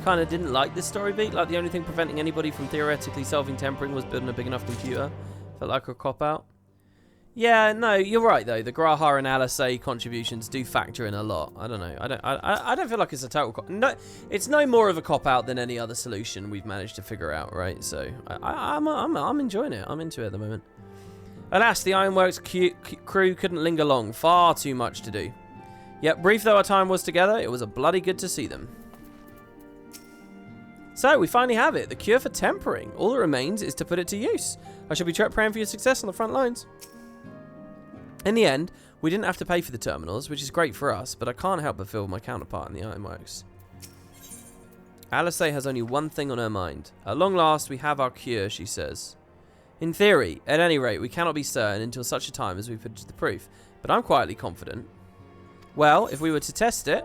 Kind of didn't like this story beat. Like, the only thing preventing anybody from theoretically solving tempering was building a big enough computer. Felt like a cop-out. Yeah, no, you're right though. The Graha and Alisei contributions do factor in a lot. I don't know. I don't feel like it's a total no. It's no more of a cop out than any other solution we've managed to figure out, right? So I'm enjoying it. I'm into it at the moment. Alas, the Ironworks crew couldn't linger long. Far too much to do. Yet, brief though our time was together, it was a bloody good to see them. So, we finally have it. The cure for tempering. All that remains is to put it to use. I shall be praying for your success on the front lines. In the end, we didn't have to pay for the terminals, which is great for us, but I can't help but feel my counterpart in the Ironworks. Alisei has only one thing on her mind. At long last, we have our cure, she says. In theory, at any rate, we cannot be certain until such a time as we put it to the proof, but I'm quietly confident. Well, if we were to test it,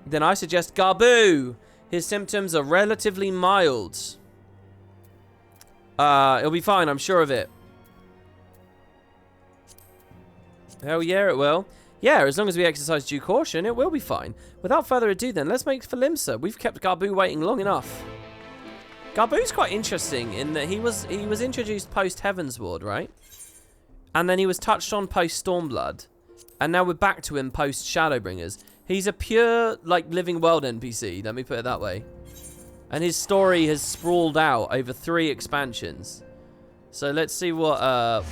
then I suggest Garbu. His symptoms are relatively mild. It'll be fine, I'm sure of it. Hell yeah, it will. Yeah, as long as we exercise due caution, it will be fine. Without further ado then, let's make for Limsa. We've kept Garbu waiting long enough. Garbu's quite interesting in that he was introduced post Heavensward, right? And then he was touched on post Stormblood. And now we're back to him post Shadowbringers. He's a pure, like, living world NPC, let me put it that way. And his story has sprawled out over 3 expansions. So let's see what, oh,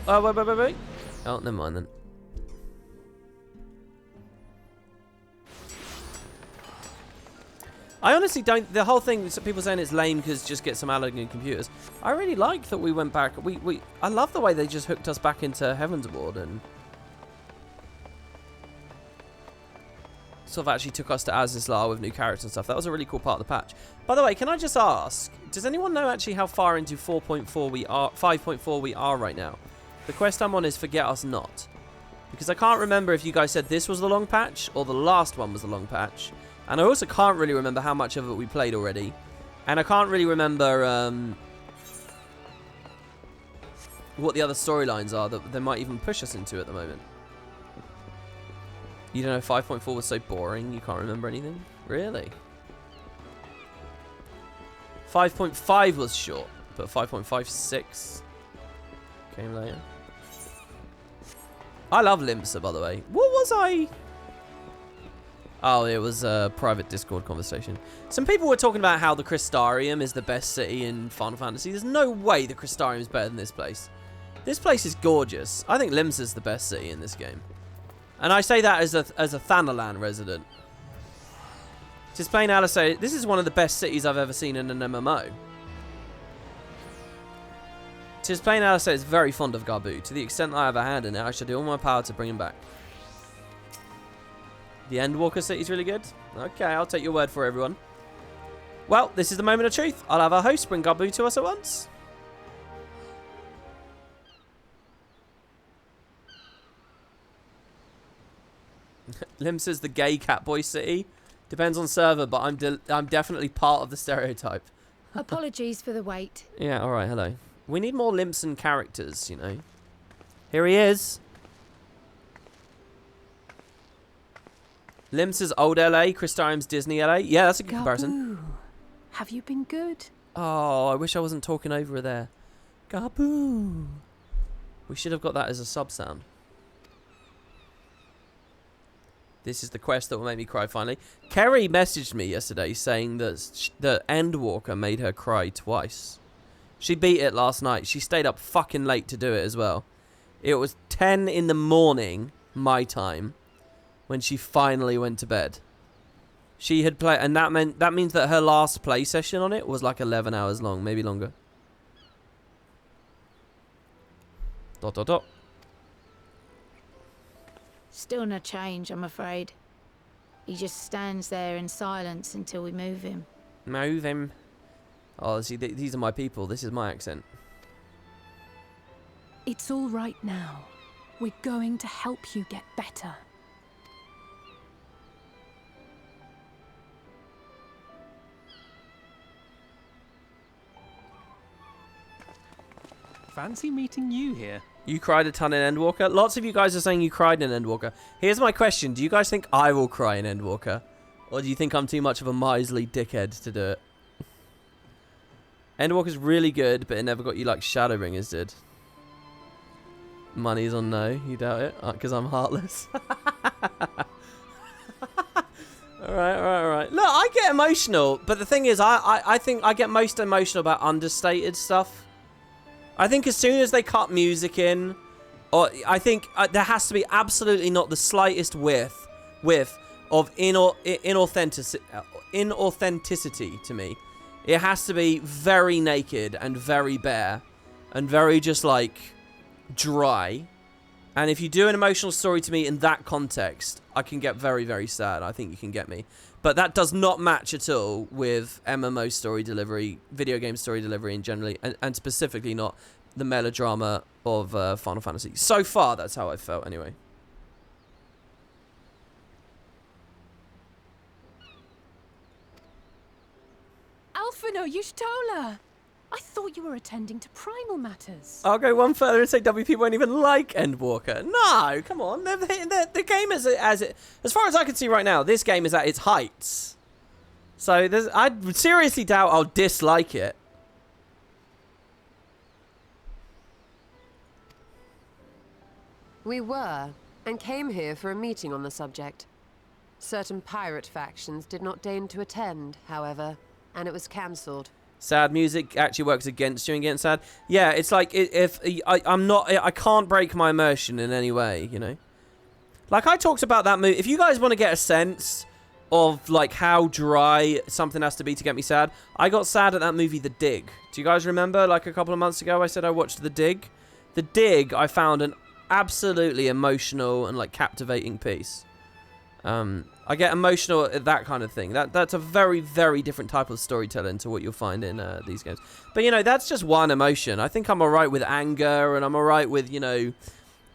wait. Oh, never mind then. I honestly don't, the whole thing, people saying it's lame because just get some Allegan computers. I really like that we went back, I love the way they just hooked us back into Heavensward and sort of actually took us to Azizlar with new characters and stuff. That was a really cool part of the patch. By the way, can I just ask, does anyone know actually how far into 5.4 we are right now? The quest I'm on is Forget Us Not. Because I can't remember if you guys said this was the long patch or the last one was the long patch. And I also can't really remember how much of it we played already. And I can't really remember what the other storylines are that they might even push us into at the moment. You don't know 5.4 was so boring you can't remember anything? Really? 5.5 was short, but 5.56 came later. I love Limsa, by the way. What was I? Oh, it was a private Discord conversation. Some people were talking about how the Crystarium is the best city in Final Fantasy. There's no way the Crystarium is better than this place. This place is gorgeous. I think Limsa's the best city in this game. And I say that as a Thanalan resident. To explain Alisei, this is one of the best cities I've ever seen in an MMO. To explain Alisei is very fond of Garbu. To the extent that I have a hand in it, I shall do all my power to bring him back. The Endwalker city's really good? Okay, I'll take your word for it, everyone. Well, this is the moment of truth. I'll have our host bring Garbu to us at once. Limsa's the gay catboy city. Depends on server, but I'm definitely part of the stereotype. Apologies for the wait. Yeah, alright, hello. We need more Limpson characters, you know. Here he is. Limps' old LA, Chris Diam's Disney LA. Yeah, that's a good comparison. Have you been good? Oh, I wish I wasn't talking over her there. Gaboo. We should have got that as a sub sound. This is the quest that will make me cry finally. Kerry messaged me yesterday saying that the Endwalker made her cry twice. She beat it last night. She stayed up fucking late to do it as well. It was 10 in the morning, my time, when she finally went to bed. She had played, and that means that her last play session on it was like 11 hours long, maybe longer. ... Still no change, I'm afraid. He just stands there in silence until we move him. Move him. Oh, see, these are my people. This is my accent. It's all right now. We're going to help you get better. Fancy meeting you here. You cried a ton in Endwalker. Lots of you guys are saying you cried in Endwalker. Here's my question. Do you guys think I will cry in Endwalker? Or do you think I'm too much of a miserly dickhead to do it? Endwalker's really good, but it never got you like Shadowbringers did. Money's on no. You doubt it? Because I'm heartless. Alright. Look, I get emotional, but the thing is, I think I get most emotional about understated stuff. I think as soon as they cut music in, or I think there has to be absolutely not the slightest whiff of inauthenticity to me. It has to be very naked and very bare and very just like dry. And if you do an emotional story to me in that context, I can get very, very sad. I think you can get me. But that does not match at all with MMO story delivery, video game story delivery in generally, and specifically not the melodrama of Final Fantasy. So far, that's how I felt anyway. Alphino Yushtola! I thought you were attending to primal matters. I'll go one further and say WP won't even like Endwalker. No, come on. The game is as far as I can see right now, this game is at its heights. So I seriously doubt I'll dislike it. We were, and came here for a meeting on the subject. Certain pirate factions did not deign to attend, however, and it was cancelled. Sad music actually works against you and getting sad. Yeah, it's like if I can't break my immersion in any way, you know. Like I talked about that movie. If you guys want to get a sense of like how dry something has to be to get me sad, I got sad at that movie, The Dig. Do you guys remember? Like a couple of months ago, I said I watched The Dig. The Dig, I found an absolutely emotional and like captivating piece. I get emotional at that kind of thing. That's a very, very different type of storytelling to what you'll find in these games. But, you know, that's just one emotion. I think I'm alright with anger, and I'm alright with, you know,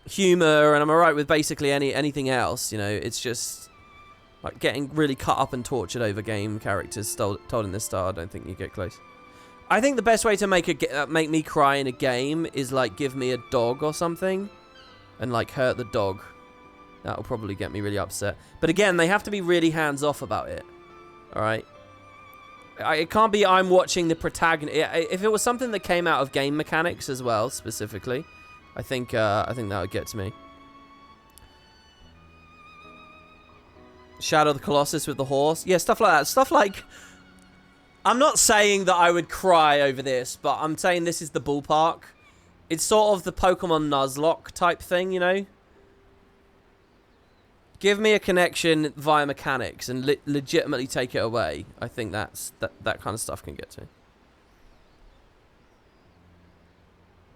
humor, and I'm alright with basically anything else. You know, it's just like getting really cut up and tortured over game characters told in this style. I don't think you get close. I think the best way to make me cry in a game is like give me a dog or something and like hurt the dog. That'll probably get me really upset. But again, they have to be really hands-off about it. Alright? It can't be I'm watching the protagonist. If it was something that came out of game mechanics as well, specifically, I think that would get to me. Shadow the Colossus with the horse. Yeah, stuff like that. Stuff like... I'm not saying that I would cry over this, but I'm saying this is the ballpark. It's sort of the Pokemon Nuzlocke type thing, you know? Give me a connection via mechanics and legitimately take it away. I think that kind of stuff can get to me.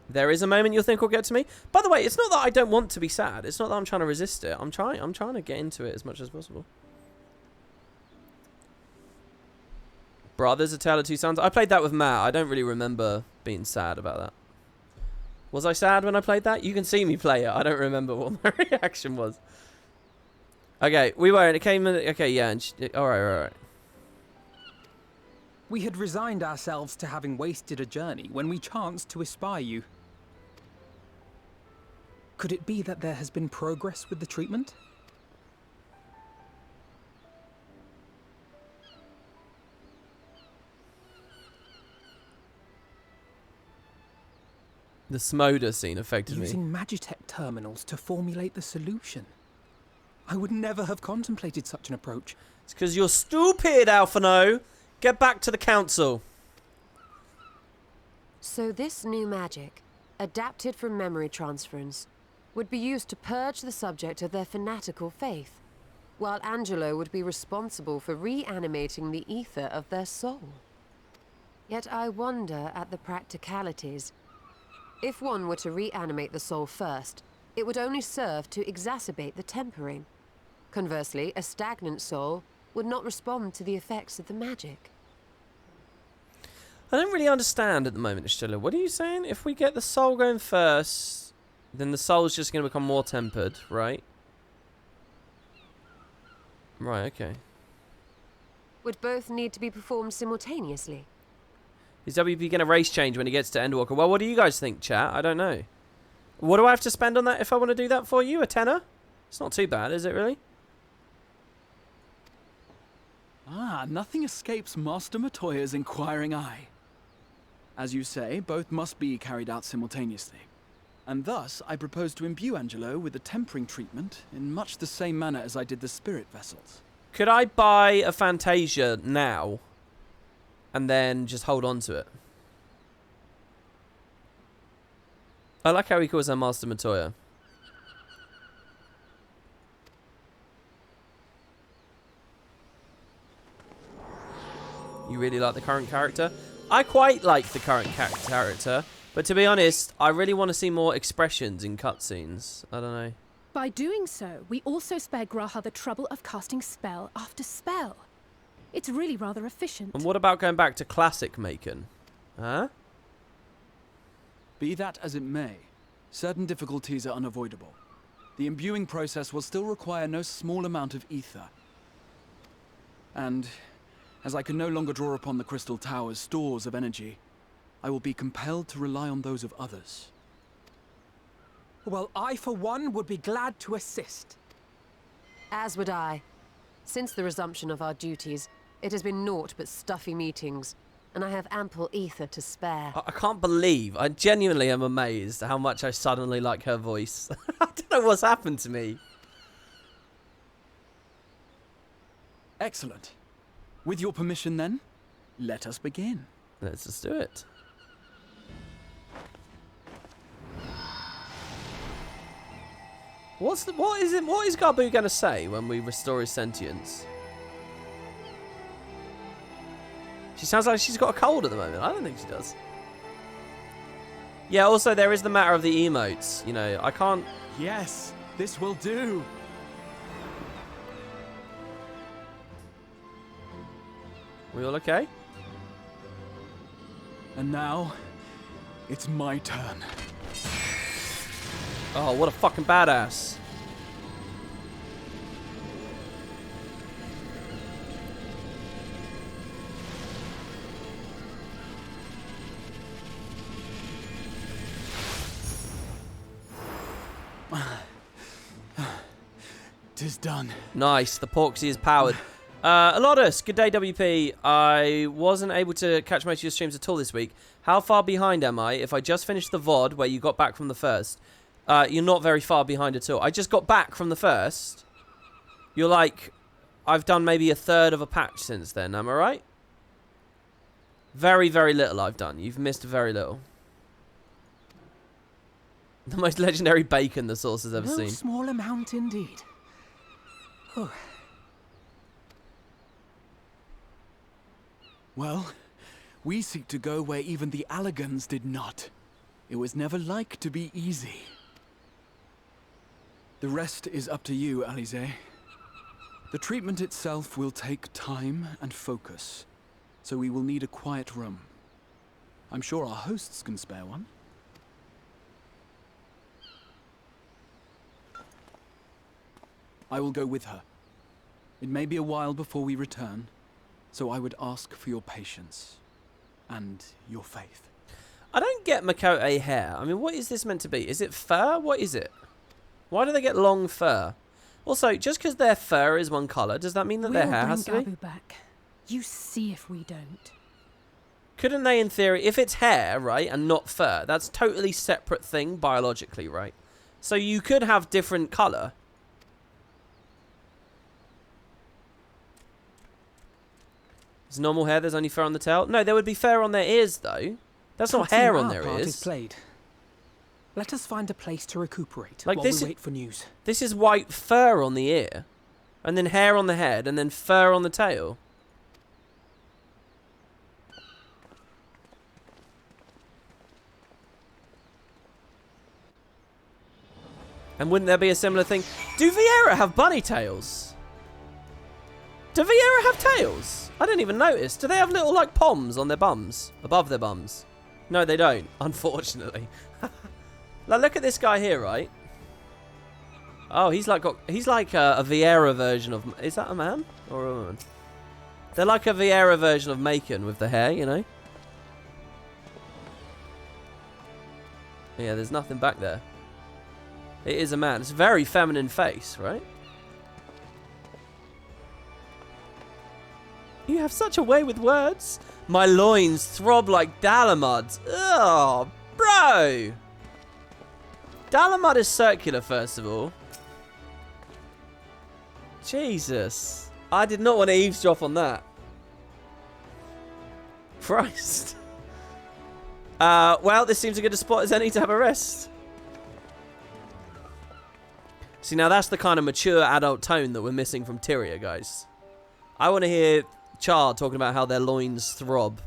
There is a moment you'll think will get to me. By the way, it's not that I don't want to be sad. It's not that I'm trying to resist it. I'm trying to get into it as much as possible. Brothers, A Tale of Two Sons. I played that with Matt. I don't really remember being sad about that. Was I sad when I played that? You can see me play it. I don't remember what my reaction was. Okay, we won't. It came in. Okay, yeah. And all right. We had resigned ourselves to having wasted a journey when we chanced to espy you. Could it be that there has been progress with the treatment? The Smolder scene affected me. Using Magitech terminals to formulate the solution. I would never have contemplated such an approach. It's because you're stupid, Alphino. Get back to the council. So this new magic, adapted from memory transference, would be used to purge the subject of their fanatical faith, while Angelo would be responsible for reanimating the ether of their soul. Yet I wonder at the practicalities. If one were to reanimate the soul first, it would only serve to exacerbate the tempering. Conversely, a stagnant soul would not respond to the effects of the magic. I don't really understand at the moment, Stella. What are you saying? If we get the soul going first, then the soul's just going to become more tempered, right? Right, okay. Would both need to be performed simultaneously? Is WP going to race change when he gets to Endwalker? Well, what do you guys think, chat? I don't know. What do I have to spend on that if I want to do that for you? A tenner? It's not too bad, is it really? Ah, nothing escapes Master Matoya's inquiring eye. As you say, both must be carried out simultaneously. And thus, I propose to imbue Angelo with the tempering treatment in much the same manner as I did the spirit vessels. Could I buy a Fantasia now? And then just hold on to it? I like how he calls her Master Matoya. You really like the current character? I quite like the current character, but to be honest, I really want to see more expressions in cutscenes. I don't know. By doing so, we also spare Graha the trouble of casting spell after spell. It's really rather efficient. And what about going back to classic Macon? Huh? Be that as it may, certain difficulties are unavoidable. The imbuing process will still require no small amount of ether. And as I can no longer draw upon the Crystal Tower's stores of energy, I will be compelled to rely on those of others. Well, I, for one, would be glad to assist. As would I. Since the resumption of our duties, it has been naught but stuffy meetings, and I have ample ether to spare. I can't believe, I genuinely am amazed at how much I suddenly like her voice. I don't know what's happened to me. Excellent. With your permission then, let us begin. Let's just do it. What is Garbu going to say when we restore his sentience? She sounds like she's got a cold at the moment. I don't think she does. Yeah, also there is the matter of the emotes. You know, I can't... Yes, this will do. We all okay? And now, it's my turn. Oh, what a fucking badass. Tis done. Nice, the Porksy is powered. Alodus, good day, WP. I wasn't able to catch most of your streams at all this week. How far behind am I? If I just finished the VOD where you got back from the first, you're not very far behind at all. I just got back from the first. You're like, I've done maybe a third of a patch since then, am I right? Very, very little I've done. You've missed very little. The most legendary bacon the Source has ever seen. No small amount indeed. Oh. Well, we seek to go where even the Allegans did not. It was never like to be easy. The rest is up to you, Alize. The treatment itself will take time and focus, so we will need a quiet room. I'm sure our hosts can spare one. I will go with her. It may be a while before we return, so I would ask for your patience and your faith. I don't get Makote hair. I mean, what is this meant to be? Is it fur? What is it? Why do they get long fur? Also, just because their fur is one colour, does that mean that their hair has to be? We'll bring Gabu back. You see if we don't. Couldn't they, in theory, if it's hair, right, and not fur, that's a totally separate thing biologically, right? So you could have different colour. Is normal hair, there's only fur on the tail? No, there would be fur on their ears, though. That's not hair on their ears. Is played. Let us find a place to recuperate like while this we wait for news. This is white fur on the ear, and then hair on the head, and then fur on the tail. And wouldn't there be a similar thing? Do Viera have bunny tails? Do Viera have tails? I didn't even notice. Do they have little, like, poms on their bums? Above their bums? No, they don't, unfortunately. Like, look at this guy here, right? Oh, he's like a Viera version of... Is that a man or a woman? They're like a Viera version of Macon with the hair, you know? Yeah, there's nothing back there. It is a man. It's a very feminine face, right? You have such a way with words. My loins throb like Dalamud's. Oh, bro. Dalamud is circular, first of all. Jesus. I did not want to eavesdrop on that. Christ. Well, this seems a good spot as any to have a rest. See, now that's the kind of mature adult tone that we're missing from Tyria, guys. I want to hear Char talking about how their loins throb.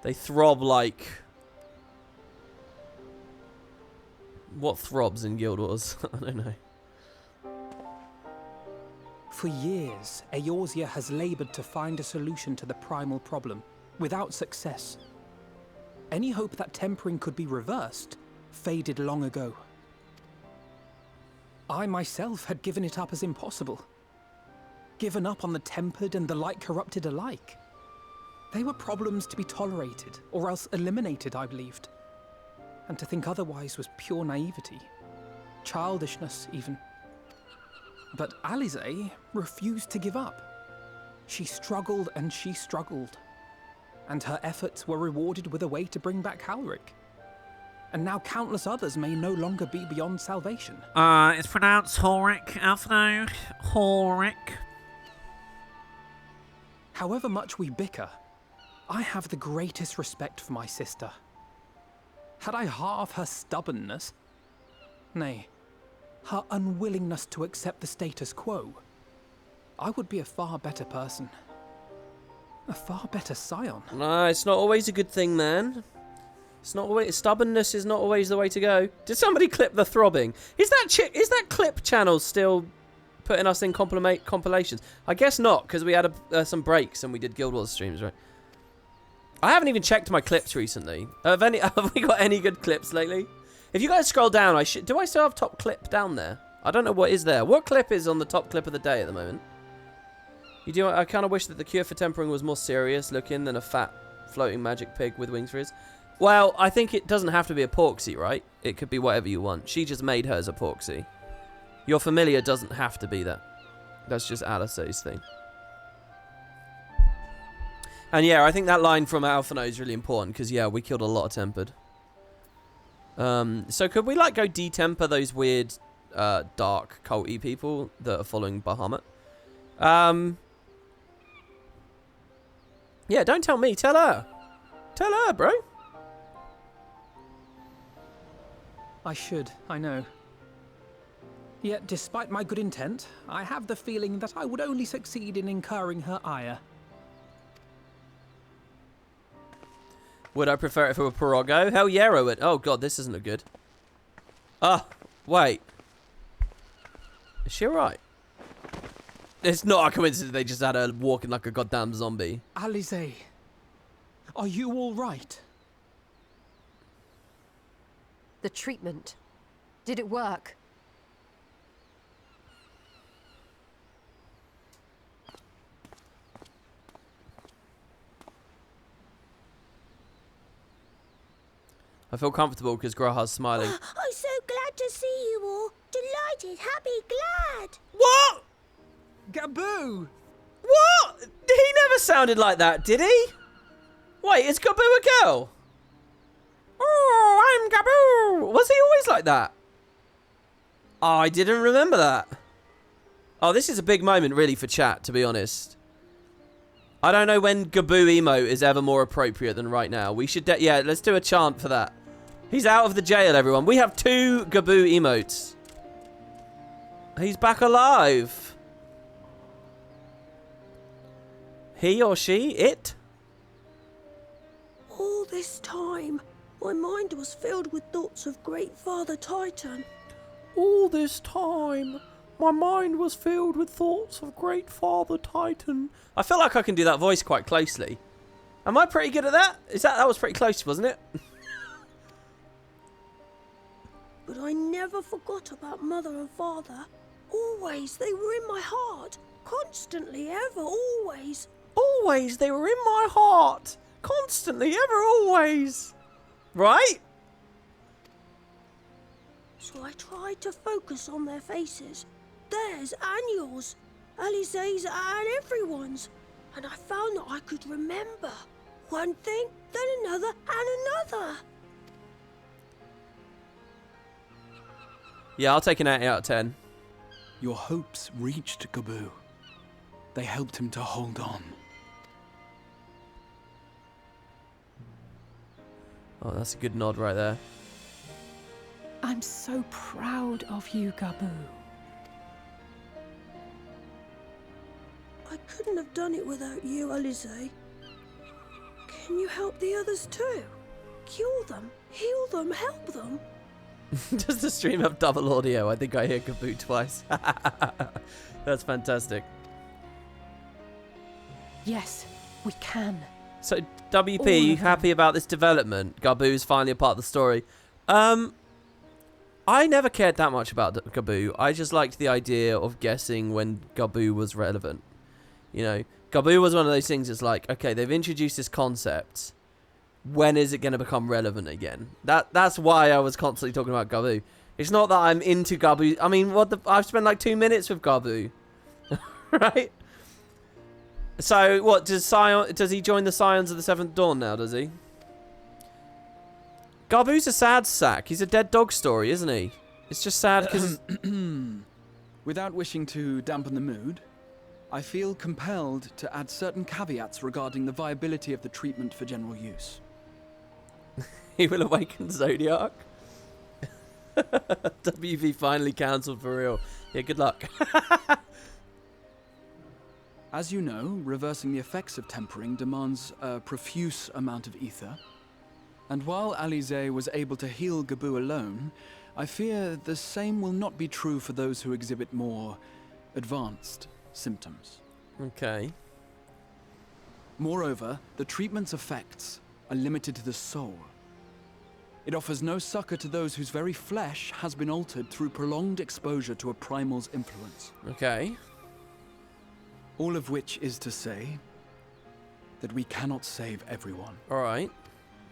They throb like... What throbs in Guild Wars? I don't know. For years, Eorzea has laboured to find a solution to the primal problem, without success. Any hope that tempering could be reversed faded long ago. I myself had given it up as impossible. Given up on the tempered and the light corrupted alike. They were problems to be tolerated, or else eliminated, I believed. And to think otherwise was pure naivety. Childishness, even. But Alize refused to give up. She struggled and she struggled. And her efforts were rewarded with a way to bring back Halric. And now countless others may no longer be beyond salvation. It's pronounced Halric, Alphino. Halric. However much we bicker, I have the greatest respect for my sister. Had I half her stubbornness, nay, her unwillingness to accept the status quo, I would be a far better person. A far better scion. No, it's not always a good thing, man. It's not always... Stubbornness is not always the way to go. Did somebody clip the throbbing? Is that clip channel still putting us in compilations? I guess not, because we had some breaks and we did Guild Wars streams, right? I haven't even checked my clips recently. Have we got any good clips lately? If you guys scroll down, do I still have top clip down there? I don't know what is there. What clip is on the top clip of the day at the moment? I kind of wish that the cure for tempering was more serious looking than a fat floating magic pig with wings for his. Well, I think it doesn't have to be a porksy, right? It could be whatever you want. She just made hers a porksy. Your familiar doesn't have to be that. That's just Alice's thing. And yeah, I think that line from Alphino is really important because, yeah, we killed a lot of tempered. So could we, like, go detemper those weird, dark, culty people that are following Bahamut? Yeah, don't tell me. Tell her. Tell her, bro. I should, I know. Yet, despite my good intent, I have the feeling that I would only succeed in incurring her ire. Would I prefer it if it were Porogo? Hell yeah, I would. Oh god, this isn't a good. Ah, wait. Is she alright? It's not a coincidence they just had her walking like a goddamn zombie. Alize, are you all right? The treatment. Did it work? I feel comfortable because Graha's smiling. I'm so glad to see you all. Delighted, happy, glad. What? Gaboo! What? He never sounded like that, did he? Wait, is Gaboo a girl? Oh, I'm Gaboo. Was he always like that? Oh, I didn't remember that. Oh, this is a big moment, really, for chat, to be honest. I don't know when Gaboo emote is ever more appropriate than right now. We should... yeah, let's do a chant for that. He's out of the jail, everyone. We have 2 Gaboo emotes. He's back alive. He or she? It? All this time, my mind was filled with thoughts of Great Father Titan. All this time, my mind was filled with thoughts of Great Father Titan. I feel like I can do that voice quite closely. Am I pretty good at that? That was pretty close, wasn't it? But I never forgot about Mother and Father. Always, they were in my heart. Constantly, ever, always. Always, they were in my heart. Constantly, ever, always. Right? So I tried to focus on their faces. Theirs and yours. Alize's and everyone's. And I found that I could remember. One thing, then another, and another. Yeah, I'll take an 8 out of 10. Your hopes reached Gaboo. They helped him to hold on. Oh, that's a good nod right there. I'm so proud of you, Gaboo. I couldn't have done it without you, Alize. Can you help the others too? Cure them, heal them, help them. Does the stream have double audio? I think I hear Gaboo twice. That's fantastic. Yes, we can. So, WP, you happy about this development? Gaboo's finally a part of the story. I never cared that much about Gaboo. I just liked the idea of guessing when Gaboo was relevant. You know, Gaboo was one of those things that's like, okay, they've introduced this concept. When is it going to become relevant again? That's why I was constantly talking about Gaboo. It's not that I'm into Gaboo. I mean, I've spent like 2 minutes with Gaboo. Right? So, what, does he join the Scions of the Seventh Dawn now, does he? Gaboo's a sad sack. He's a dead dog story, isn't he? It's just sad because... Without wishing to dampen the mood, I feel compelled to add certain caveats regarding the viability of the treatment for general use. He will awaken Zodiac. WV finally cancelled for real. Yeah, good luck. As you know, reversing the effects of tempering demands a profuse amount of ether. And while Alize was able to heal Gaboo alone, I fear the same will not be true for those who exhibit more advanced symptoms. Okay. Moreover, the treatment's effects are limited to the soul. It offers no succor to those whose very flesh has been altered through prolonged exposure to a primal's influence. Okay. All of which is to say that we cannot save everyone. All right.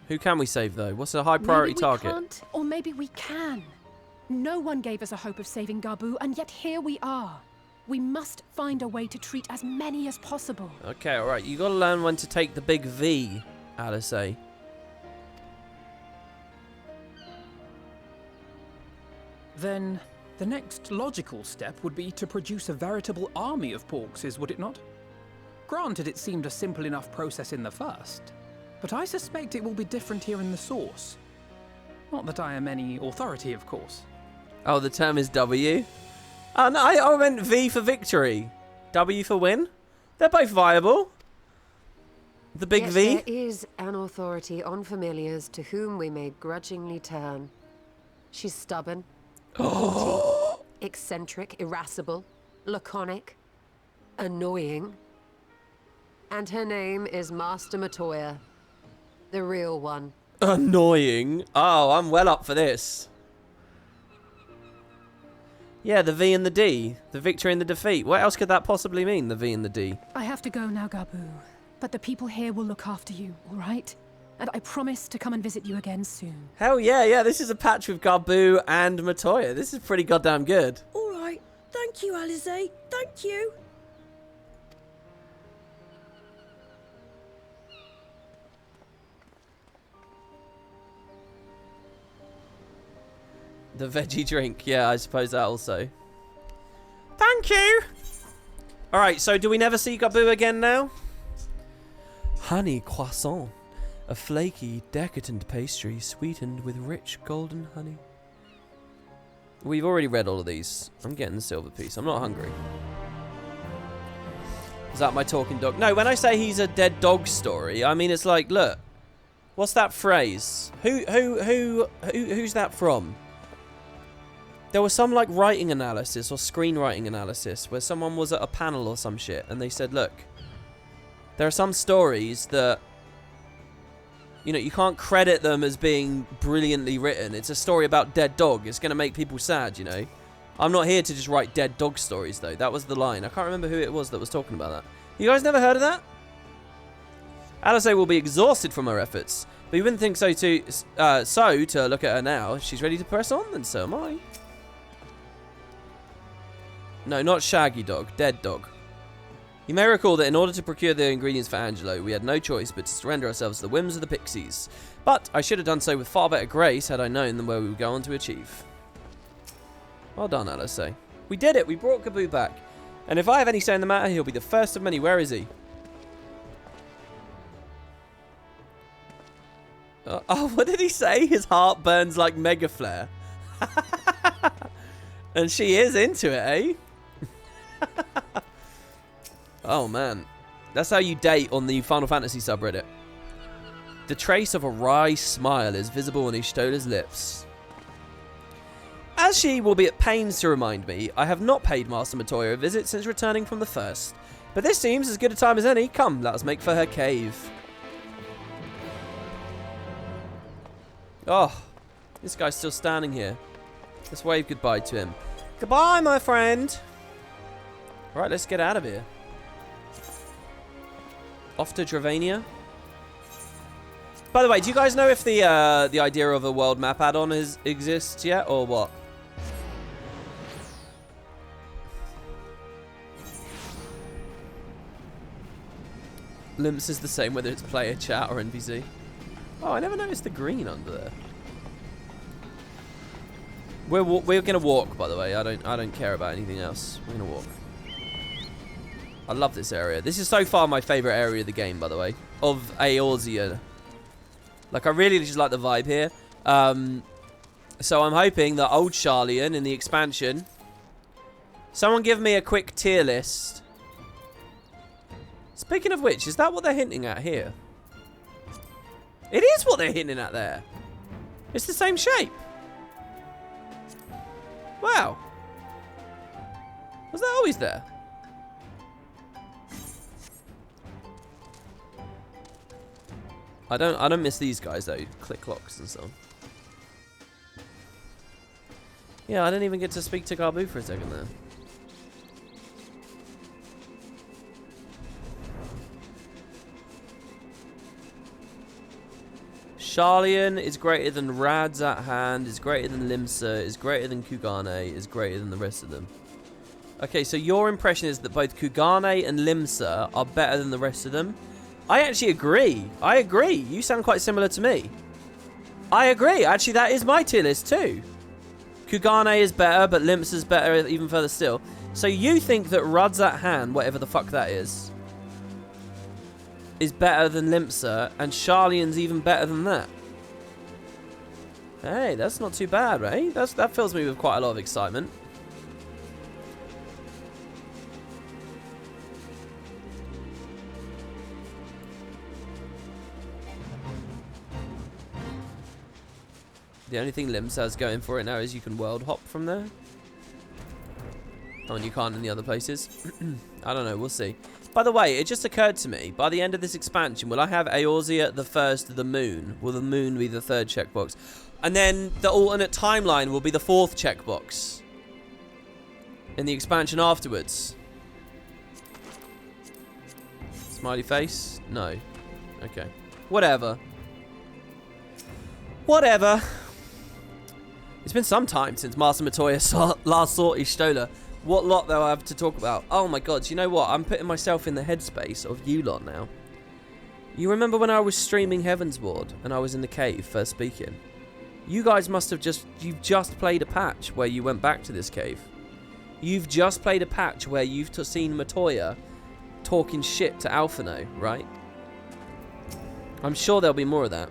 Who can we save, though? What's a high priority target? Maybe we can't, or maybe we can. No one gave us a hope of saving Gaboo, and yet here we are. We must find a way to treat as many as possible. Okay, all right. You got to learn when to take the big V, Alice. Then the next logical step would be to produce a veritable army of Porkses, would it not? Granted, it seemed a simple enough process in the first, but I suspect it will be different here in the source. Not that I am any authority, of course. Oh, the term is W? Oh, no, I meant V for victory. W for win? They're both viable. The big Yet V? There is an authority on familiars to whom we may grudgingly turn. She's stubborn, haughty, eccentric, irascible, laconic, annoying. And her name is Master Matoya, the real one. Annoying? Oh, I'm well up for this. Yeah, the V and the D. The victory and the defeat. What else could that possibly mean, the V and the D? I have to go now, Gaboo. But the people here will look after you, all right? and I promise to come and visit you again soon. Hell yeah, yeah. This is a patch with Garbu and Matoya. This is pretty goddamn good. All right. Thank you, Alize. Thank you. The veggie drink. Yeah, I suppose that also. Thank you. All right, so do we never see Garbu again now? Honey croissant. A flaky, decadent pastry sweetened with rich golden honey. We've already read all of these. I'm getting the silver piece. I'm not hungry. Is that my talking dog? No, when I say he's a dead dog story, I mean it's like, look. What's that phrase? Who's that from? There was some like writing analysis or screenwriting analysis where someone was at a panel or some shit and they said, look, there are some stories that, you know, you can't credit them as being brilliantly written. It's a story about dead dog. It's going to make people sad, you know. I'm not here to just write dead dog stories, though. That was the line. I can't remember who it was that was talking about that. You guys never heard of that? Alice will be exhausted from her efforts, but you wouldn't think so to look at her now. If she's ready to press on, then so am I. No, not Shaggy Dog. Dead Dog. You may recall that in order to procure the ingredients for Angelo, we had no choice but to surrender ourselves to the whims of the pixies. But I should have done so with far better grace had I known than where we would go on to achieve. Well done, Alice. We did it. We brought Garbu back. And if I have any say in the matter, he'll be the first of many. Where is he? Oh, what did he say? His heart burns like mega flare. And she is into it, eh? Oh, man. That's how you date on the Final Fantasy subreddit. The trace of a wry smile is visible on Ishtola's lips. As she will be at pains to remind me, I have not paid Master Matoya a visit since returning from the first. But this seems as good a time as any. Come, let us make for her cave. Oh, this guy's still standing here. Let's wave goodbye to him. Goodbye, my friend. Right, let's get out of here. Off to Dravania. By the way, do you guys know if the idea of a world map add-on exists yet, or what? Limps is the same whether it's player, chat, or NPC. Oh, I never noticed the green under there. We're gonna walk, by the way. I don't care about anything else. We're gonna walk. I love this area. This is so far my favorite area of the game, by the way, of Eorzea. Like, I really just like the vibe here. So I'm hoping that Old Sharlayan in the expansion. Someone give me a quick tier list. Speaking of which, is that what they're hinting at here? It is what they're hinting at there. It's the same shape. Wow. Was that always there? I don't miss these guys though. Click locks and so on. Yeah, I didn't even get to speak to Garbu for a second there. Sharlayan is greater than Rad's at hand, is greater than Limsa, is greater than Kugane, is greater than the rest of them. Okay, so your impression is that both Kugane and Limsa are better than the rest of them? I actually agree. I agree. You sound quite similar to me. I agree. Actually, that is my tier list too. Kugane is better, but Limsa's better even further still. So you think that Rad's at hand, whatever the fuck that is better than Limsa, and Sharlayan's even better than that. Hey, that's not too bad, right? That fills me with quite a lot of excitement. The only thing Limsa has going for it now is you can world hop from there. Oh, and you can't in the other places. I don't know, we'll see. By the way, it just occurred to me, by the end of this expansion, will I have Eorzea the first, the moon? Will the moon be the third checkbox? And then the alternate timeline will be the fourth checkbox in the expansion afterwards. Smiley face? No. Okay. Whatever. Whatever. It's been some time since Master Matoya last saw Y'shtola. What lot they'll have to talk about. Oh my god, do you know what? I'm putting myself in the headspace of you lot now. You remember when I was streaming Heavensward and I was in the cave first speaking? You guys must have you've just played a patch where you went back to this cave. You've just played a patch where you've seen Matoya talking shit to Alphino, right? I'm sure there'll be more of that.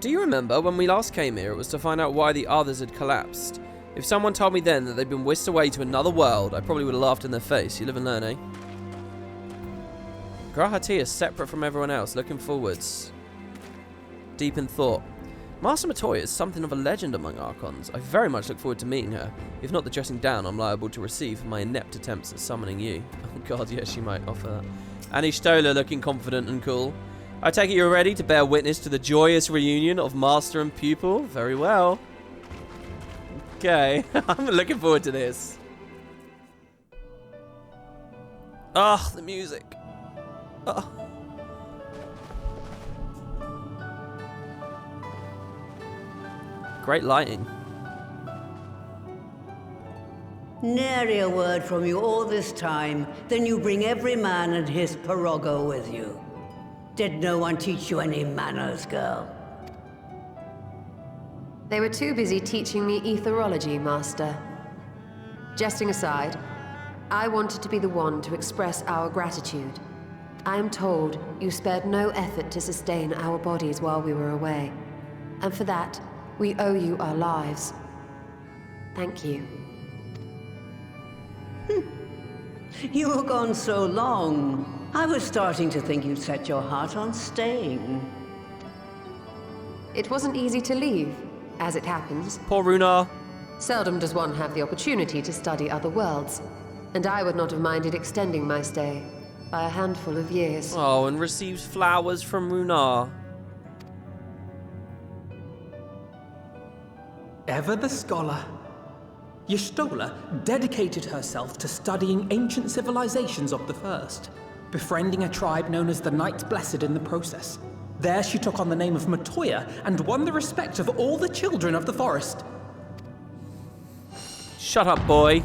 Do you remember when we last came here, it was to find out why the others had collapsed? If someone told me then that they'd been whisked away to another world, I probably would have laughed in their face. You live and learn, eh? Grahati is separate from everyone else, looking forwards. Deep in thought. Master Matoya is something of a legend among Archons. I very much look forward to meeting her. If not the dressing down I'm liable to receive for my inept attempts at summoning you. Oh god, yes, she might offer that. And Y'shtola looking confident and cool. I take it you're ready to bear witness to the joyous reunion of master and pupil? Very well. Okay, I'm looking forward to this. Ah, the music. Oh. Great lighting. Nary a word from you all this time, then you bring every man and his pirogo with you. Did no one teach you any manners, girl? They were too busy teaching me etherology, Master. Jesting aside, I wanted to be the one to express our gratitude. I am told you spared no effort to sustain our bodies while we were away. And for that, we owe you our lives. Thank you. You were gone so long. I was starting to think you'd set your heart on staying. It wasn't easy to leave, as it happens. Poor Runar. Seldom does one have the opportunity to study other worlds, and I would not have minded extending my stay by a handful of years. Oh, and receives flowers from Runar. Ever the scholar. Y'shtola dedicated herself to studying ancient civilizations of the First, befriending a tribe known as the Knights Blessed in the process. There she took on the name of Matoya and won the respect of all the children of the forest. Shut up, boy.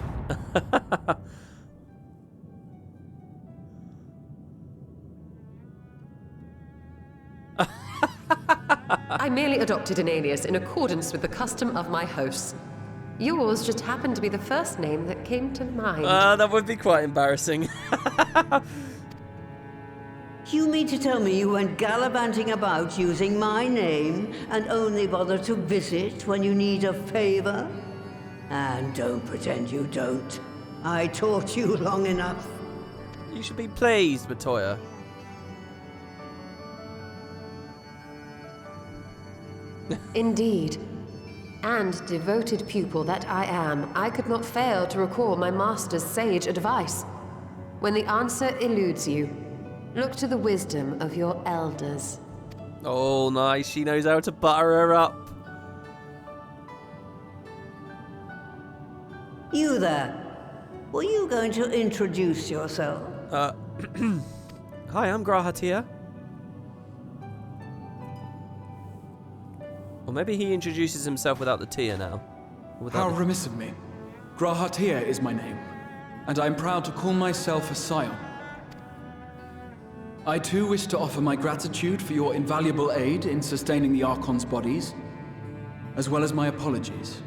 I merely adopted an alias in accordance with the custom of my hosts. Yours just happened to be the first name that came to mind. That would be quite embarrassing. You mean to tell me you went gallivanting about using my name and only bother to visit when you need a favor? And don't pretend you don't. I taught you long enough. You should be pleased, Matoya. Indeed. And devoted pupil that I am, I could not fail to recall my master's sage advice. When the answer eludes you, look to the wisdom of your elders. Oh, nice. She knows how to butter her up. You there. Were you going to introduce yourself? Hi, I'm Grahatia. Or maybe he introduces himself without the Tia now. How remiss of me. Grahatia is my name, and I'm proud to call myself a scion. I too wish to offer my gratitude for your invaluable aid in sustaining the Archon's bodies, as well as my apologies.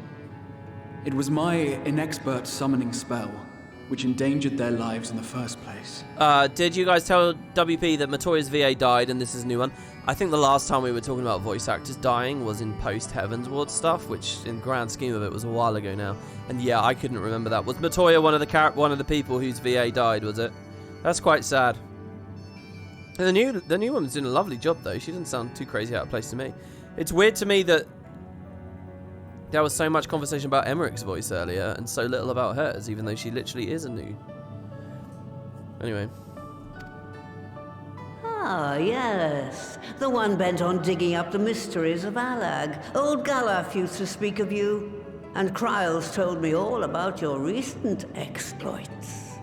It was my inexpert summoning spell which endangered their lives in the first place. Did you guys tell WP that Matoya's VA died and this is a new one? I think the last time we were talking about voice actors dying was in post-Heavensward stuff, which in grand scheme of it was a while ago now. And yeah, I couldn't remember that. Was Matoya one of the people whose VA died, was it? That's quite sad. And the new woman's doing a lovely job though. She doesn't sound too crazy out of place to me. It's weird to me that there was so much conversation about Emmerich's voice earlier and so little about hers, even though she literally is a new. Anyway. Ah, yes. The one bent on digging up the mysteries of Alag. Old Galaf used to speak of you, and Kryles told me all about your recent exploits.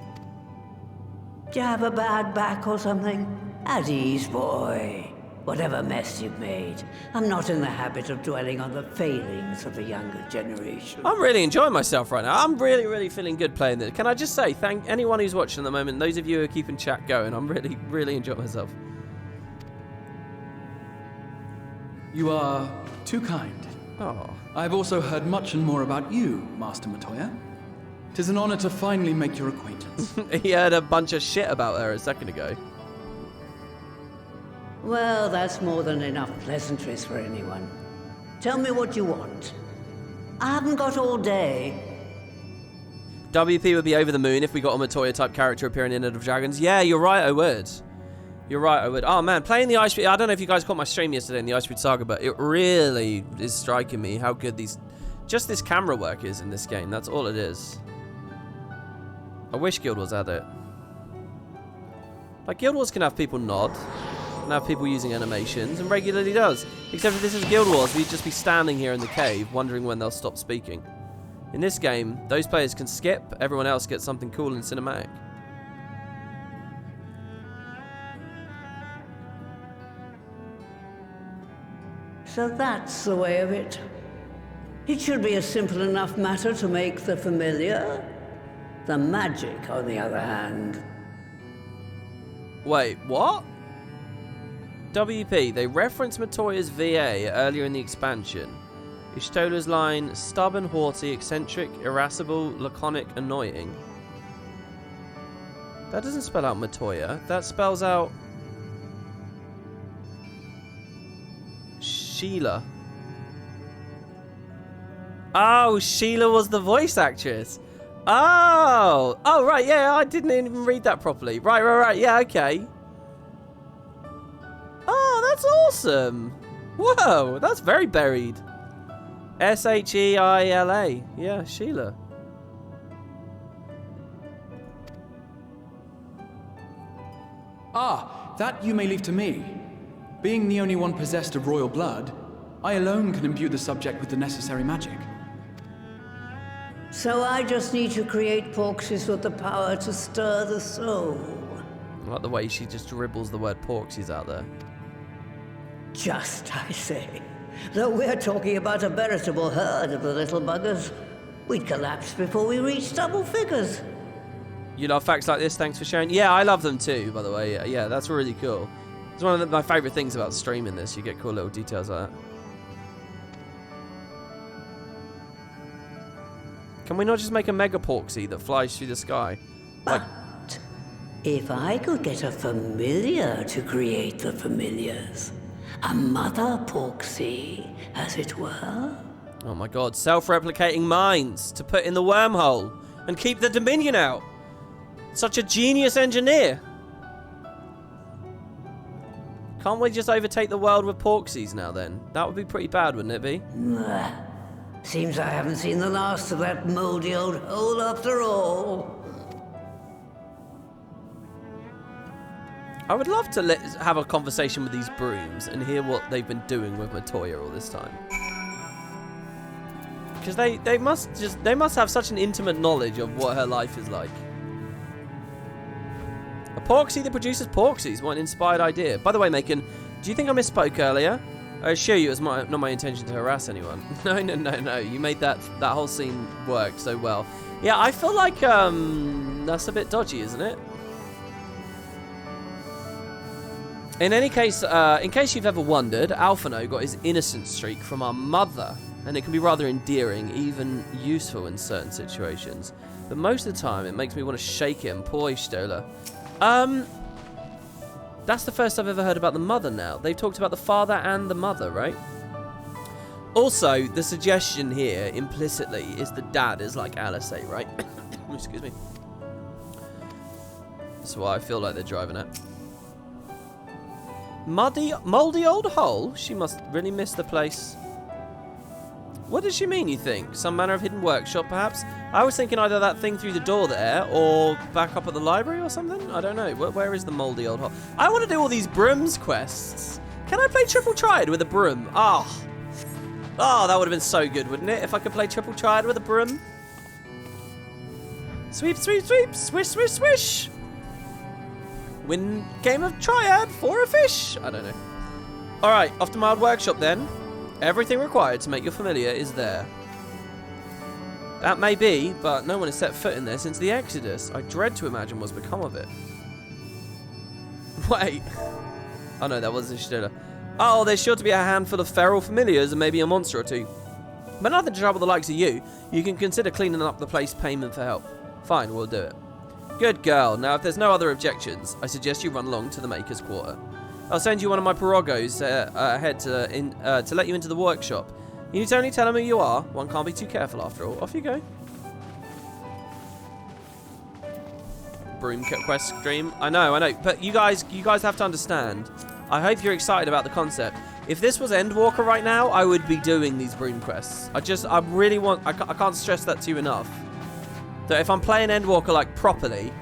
Do you have a bad back or something? At ease, boy. Whatever mess you've made, I'm not in the habit of dwelling on the failings of the younger generation. I'm really enjoying myself right now. I'm really, really feeling good playing this. Can I just say, thank anyone who's watching at the moment, those of you who are keeping chat going, I'm really, really enjoying myself. You are too kind. Oh. I've also heard much and more about you, Master Matoya. 'Tis an honor to finally make your acquaintance. He heard a bunch of shit about her a second ago. Well, that's more than enough pleasantries for anyone. Tell me what you want. I haven't got all day. WP would be over the moon if we got a Matoya-type character appearing in End of Dragons. Yeah, you're right, I would. You're right, I would. Oh, man, playing the Ice Speed... I don't know if you guys caught my stream yesterday in the Ice Speed Saga, but it really is striking me how good these... Just this camera work is in this game. That's all it is. I wish Guild Wars had it. Like, Guild Wars can have people nod. And have people using animations, and regularly does. Except if this is Guild Wars, we'd just be standing here in the cave, wondering when they'll stop speaking. In this game, those players can skip, everyone else gets something cool and cinematic. So that's the way of it. It should be a simple enough matter to make the familiar. The magic, on the other hand. Wait, what? WP, they reference Matoya's VA earlier in the expansion. Ishtola's line, stubborn, haughty, eccentric, irascible, laconic, annoying. That doesn't spell out Matoya. That spells out... Sheila. Oh, Sheila was the voice actress. Oh! Oh, right, yeah, I didn't even read that properly. Right, yeah, okay. Oh, that's awesome. Whoa, that's very buried. S-H-E-I-L-A. Yeah, Sheila. Ah, that you may leave to me. Being the only one possessed of royal blood, I alone can imbue the subject with the necessary magic. So I just need to create porxies with the power to stir the soul. I like the way she just dribbles the word porxies out there. Just, I say. Though we're talking about a veritable herd of the little buggers, we'd collapse before we reached double figures. You love facts like this, thanks for sharing. Yeah, I love them too, by the way. Yeah, that's really cool. It's one of my favourite things about streaming this. You get cool little details like that. Can we not just make a mega porksy that flies through the sky? Like... But if I could get a familiar to create the familiars, a mother porksy, as it were. Oh my god, self-replicating minds to put in the wormhole and keep the Dominion out. Such a genius engineer. Can't we just overtake the world with porksies now then? That would be pretty bad, wouldn't it be? Seems I haven't seen the last of that moldy old hole after all. I would love to have a conversation with these brooms and hear what they've been doing with Matoya all this time. Because they must have such an intimate knowledge of what her life is like. A porksy that produces porksies. What an inspired idea. By the way, Macon, do you think I misspoke earlier? I assure you it was not my intention to harass anyone. No. You made that whole scene work so well. Yeah, I feel like that's a bit dodgy, isn't it? In any case, in case you've ever wondered, Alphino got his innocent streak from our mother, and it can be rather endearing, even useful in certain situations. But most of the time, it makes me want to shake him. Poor Ishtola. That's the first I've ever heard about the mother now. They've talked about the father and the mother, right? Also, the suggestion here, implicitly, is the dad is like Alisei, right? Excuse me. That's why I feel like they're driving at. Moldy old hole? She must really miss the place. What does she mean, you think? Some manner of hidden workshop, perhaps? I was thinking either that thing through the door there, or back up at the library or something? I don't know. Where is the moldy old hole? I want to do all these brooms quests. Can I play triple triad with a broom? Oh, that would have been so good, wouldn't it? If I could play triple triad with a broom. Sweep, sweep, sweep. Swish, swish, swish. Win game of triad for a fish. I don't know. Alright, off to Mild Workshop then. Everything required to make your familiar is there. That may be, but no one has set foot in there since the Exodus. I dread to imagine what's become of it. Wait. Oh no, that wasn't Shadowbringers. Oh, there's sure to be a handful of feral familiars and maybe a monster or two. But nothing to trouble the likes of you. You can consider cleaning up the place payment for help. Fine, we'll do it. Good girl. Now, if there's no other objections, I suggest you run along to the Maker's Quarter. I'll send you one of my pirogos ahead to let you into the workshop. You need to only tell them who you are. One can't be too careful after all. Off you go. Broom quest stream. I know. But you guys have to understand. I hope you're excited about the concept. If this was Endwalker right now, I would be doing these broom quests. I really want... I can't stress that to you enough. So if I'm playing Endwalker, like, properly,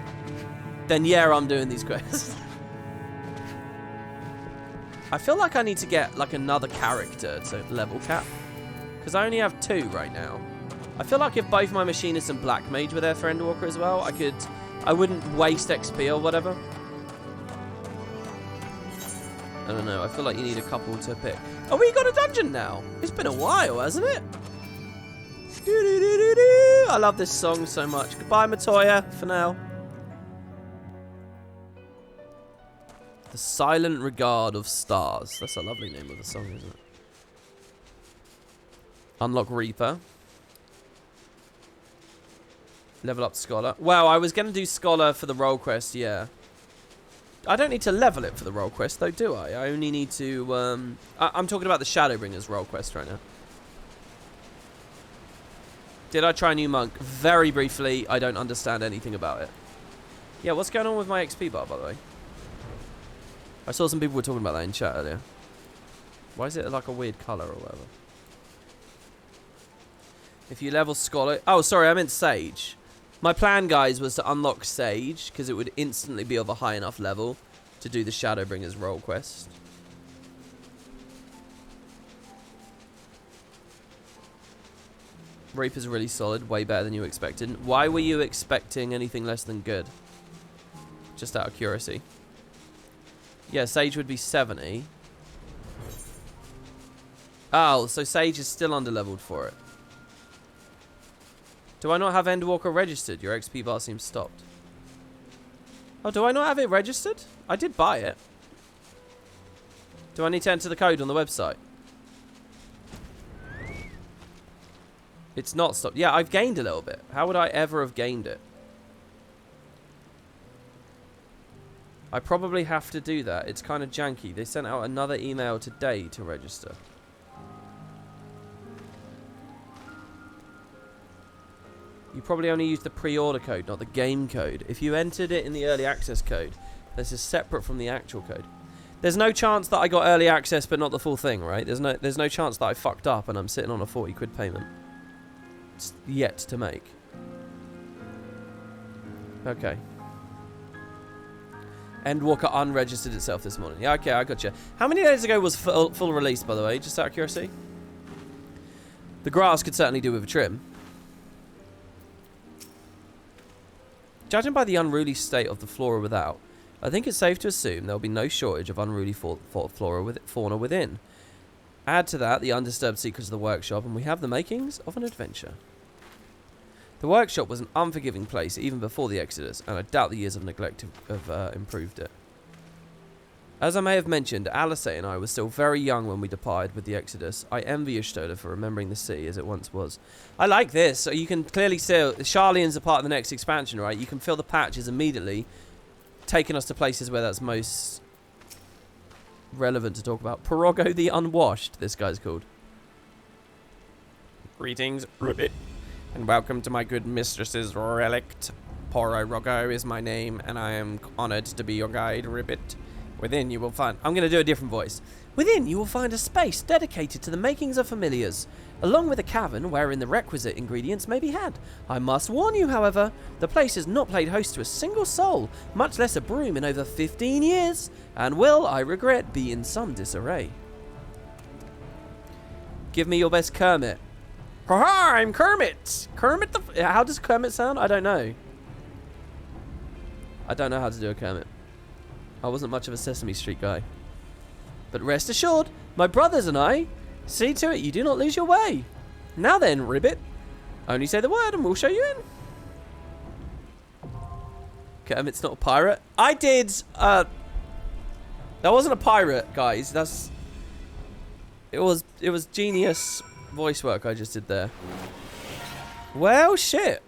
then yeah, I'm doing these quests. I feel like I need to get, like, another character to level cap. Because I only have 2 right now. I feel like if both my Machinist and Black Mage were there for Endwalker as well, I wouldn't waste XP or whatever. I don't know. I feel like you need a couple to pick. Oh, we got a dungeon now. It's been a while, hasn't it? Doo-doo-doo-doo-doo. I love this song so much. Goodbye, Matoya, for now. The Silent Regard of Stars. That's a lovely name of the song, isn't it? Unlock Reaper. Level up Scholar. Wow, I was going to do Scholar for the role quest, yeah. I don't need to level it for the role quest, though, do I? I only need to... I'm talking about the Shadowbringers role quest right now. Did I try New Monk? Very briefly. I don't understand anything about it. Yeah, what's going on with my XP bar, by the way? I saw some people were talking about that in chat earlier. Why is it like a weird colour or whatever? If you level Scholar... Oh, sorry, I meant Sage. My plan, guys, was to unlock Sage, because it would instantly be of a high enough level to do the Shadowbringers role quest. Reaper's really solid, way better than you expected. Why were you expecting anything less than good? Just out of curiosity. Yeah, Sage would be 70. Oh, so Sage is still underleveled for it. Do I not have Endwalker registered? Your XP bar seems stopped. Oh, do I not have it registered? I did buy it. Do I need to enter the code on the website? It's not stopped. Yeah, I've gained a little bit. How would I ever have gained it? I probably have to do that. It's kind of janky. They sent out another email today to register. You probably only used the pre-order code, not the game code. If you entered it in the early access code, this is separate from the actual code. There's no chance that I got early access but not the full thing, right? There's no chance that I fucked up and I'm sitting on a 40 quid payment. It's yet to make. Okay. Endwalker unregistered itself this morning. Yeah, okay, I gotcha. How many days ago was full release, by the way? Just out of curiosity. The grass could certainly do with a trim. Judging by the unruly state of the flora without, I think it's safe to assume there will be no shortage of unruly fauna within. Add to that the undisturbed secrets of the workshop, and we have the makings of an adventure. The workshop was an unforgiving place even before the Exodus, and I doubt the years of neglect have improved it. As I may have mentioned, Alice and I were still very young when we departed with the Exodus. I envy Ishtola for remembering the city as it once was. I like this. So you can clearly see Sharlayan's a part of the next expansion, right? You can fill the patches immediately, taking us to places where that's most relevant to talk about. Pirogo the Unwashed, this guy's called. Greetings, Ribbit, and welcome to my good mistress's relict. Pirogo is my name, and I am honored to be your guide, Ribbit. Within you will find... I'm going to do a different voice. Within you will find a space dedicated to the makings of familiars, along with a cavern wherein the requisite ingredients may be had. I must warn you, however, the place has not played host to a single soul, much less a broom, in over 15 years, and will, I regret, be in some disarray. Give me your best Kermit. Ha-ha, I'm Kermit! Kermit the... How does Kermit sound? I don't know. I don't know how to do a Kermit. I wasn't much of a Sesame Street guy. But rest assured, my brothers and I see to it you do not lose your way. Now then, Ribbit, only say the word and we'll show you in. Kermit's not a pirate. I did, that wasn't a pirate, guys. It was genius voice work I just did there. Well, shit.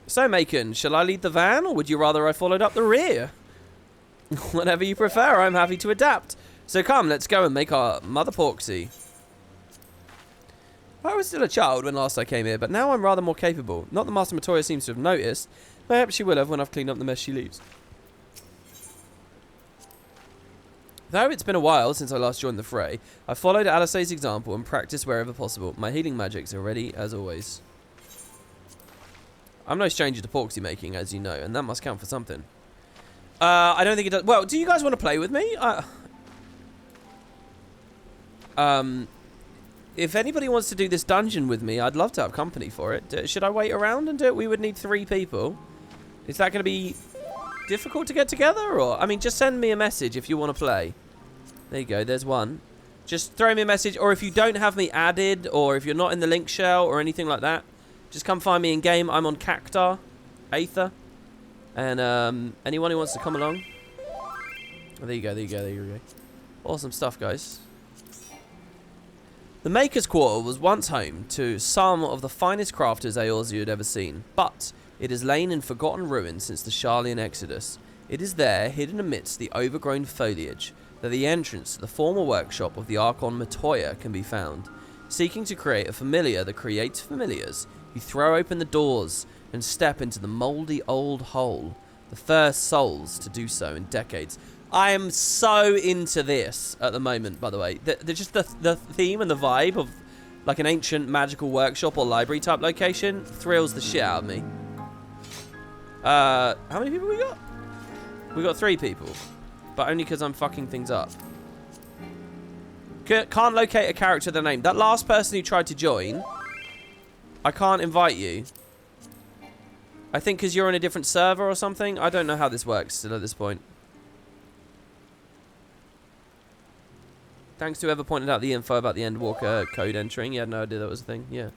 So, Macon, shall I lead the van, or would you rather I followed up the rear? Whatever you prefer, I'm happy to adapt. So come, let's go and make our mother porksy. I was still a child when last I came here, but now I'm rather more capable. Not that Master Matoya seems to have noticed. Perhaps she will have when I've cleaned up the mess she leaves. Though it's been a while since I last joined the fray, I followed Alice's example and practiced wherever possible. My healing magics are ready as always. I'm no stranger to porksy making, as you know, and that must count for something. I don't think it does. Well, do you guys want to play with me? If anybody wants to do this dungeon with me, I'd love to have company for it. Should I wait around and do it? We would need 3 people. Is that going to be difficult to get together? Or, I mean, just send me a message if you want to play. There you go. There's one. Just throw me a message. Or if you don't have me added, or if you're not in the link shell or anything like that, just come find me in game. I'm on Cactar, Aether. And anyone who wants to come along. Oh, there you go, there you go, there you go. Awesome stuff, guys. The Maker's Quarter was once home to some of the finest crafters Eorzea had ever seen, but it has lain in forgotten ruins since the Sharlayan Exodus. It is there, hidden amidst the overgrown foliage, that the entrance to the former workshop of the Archon Matoya can be found. Seeking to create a familiar that creates familiars, you throw open the doors and step into the mouldy old hole, the first souls to do so in decades. I am so into this at the moment, by the way. Just the theme and the vibe of like an ancient magical workshop or library type location thrills the shit out of me. How many people we got? We got 3 people, but only because I'm fucking things up. Can't locate a character with a name. That last person who tried to join, I can't invite you. I think because you're on a different server or something. I don't know how this works still at this point. Thanks to whoever pointed out the info about the Endwalker code entering. You had no idea that was a thing. Yeah.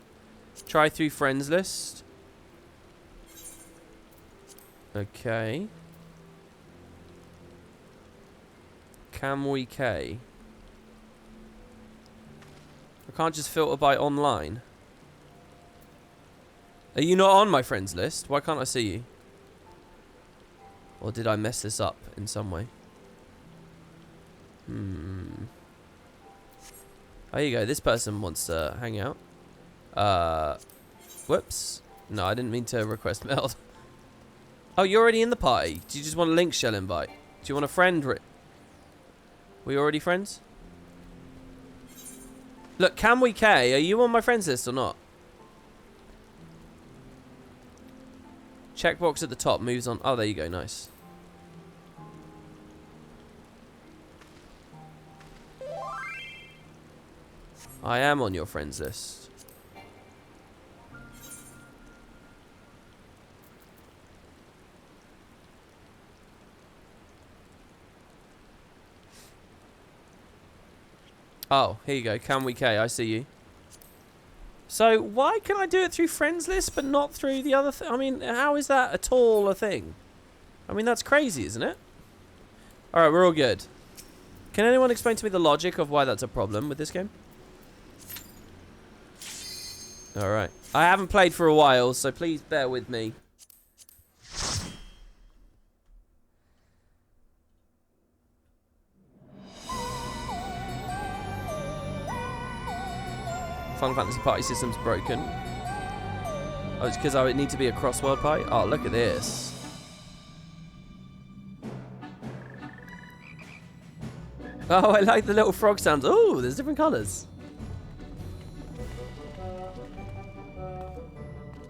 Try through friends list. Okay. Camwy-K. I can't just filter by online. Are you not on my friends list? Why can't I see you? Or did I mess this up in some way? There you go. This person wants to hang out. Whoops. No, I didn't mean to request meld. Oh, you're already in the party. Do you just want a link shell invite? Do you want a friend? We already friends? Look, Camwy-K, are you on my friends list or not? Checkbox at the top moves on. Oh, there you go. Nice. I am on your friends list. Oh, here you go. Camwy-K, I see you. So, why can I do it through friends list, but not through the other thing? I mean, how is that at all a thing? I mean, that's crazy, isn't it? Alright, we're all good. Can anyone explain to me the logic of why that's a problem with this game? Alright. I haven't played for a while, so please bear with me. Final Fantasy party system's broken. Oh, it's because I would need to be a crossword party? Oh, look at this. Oh, I like the little frog sounds. Oh, there's different colours.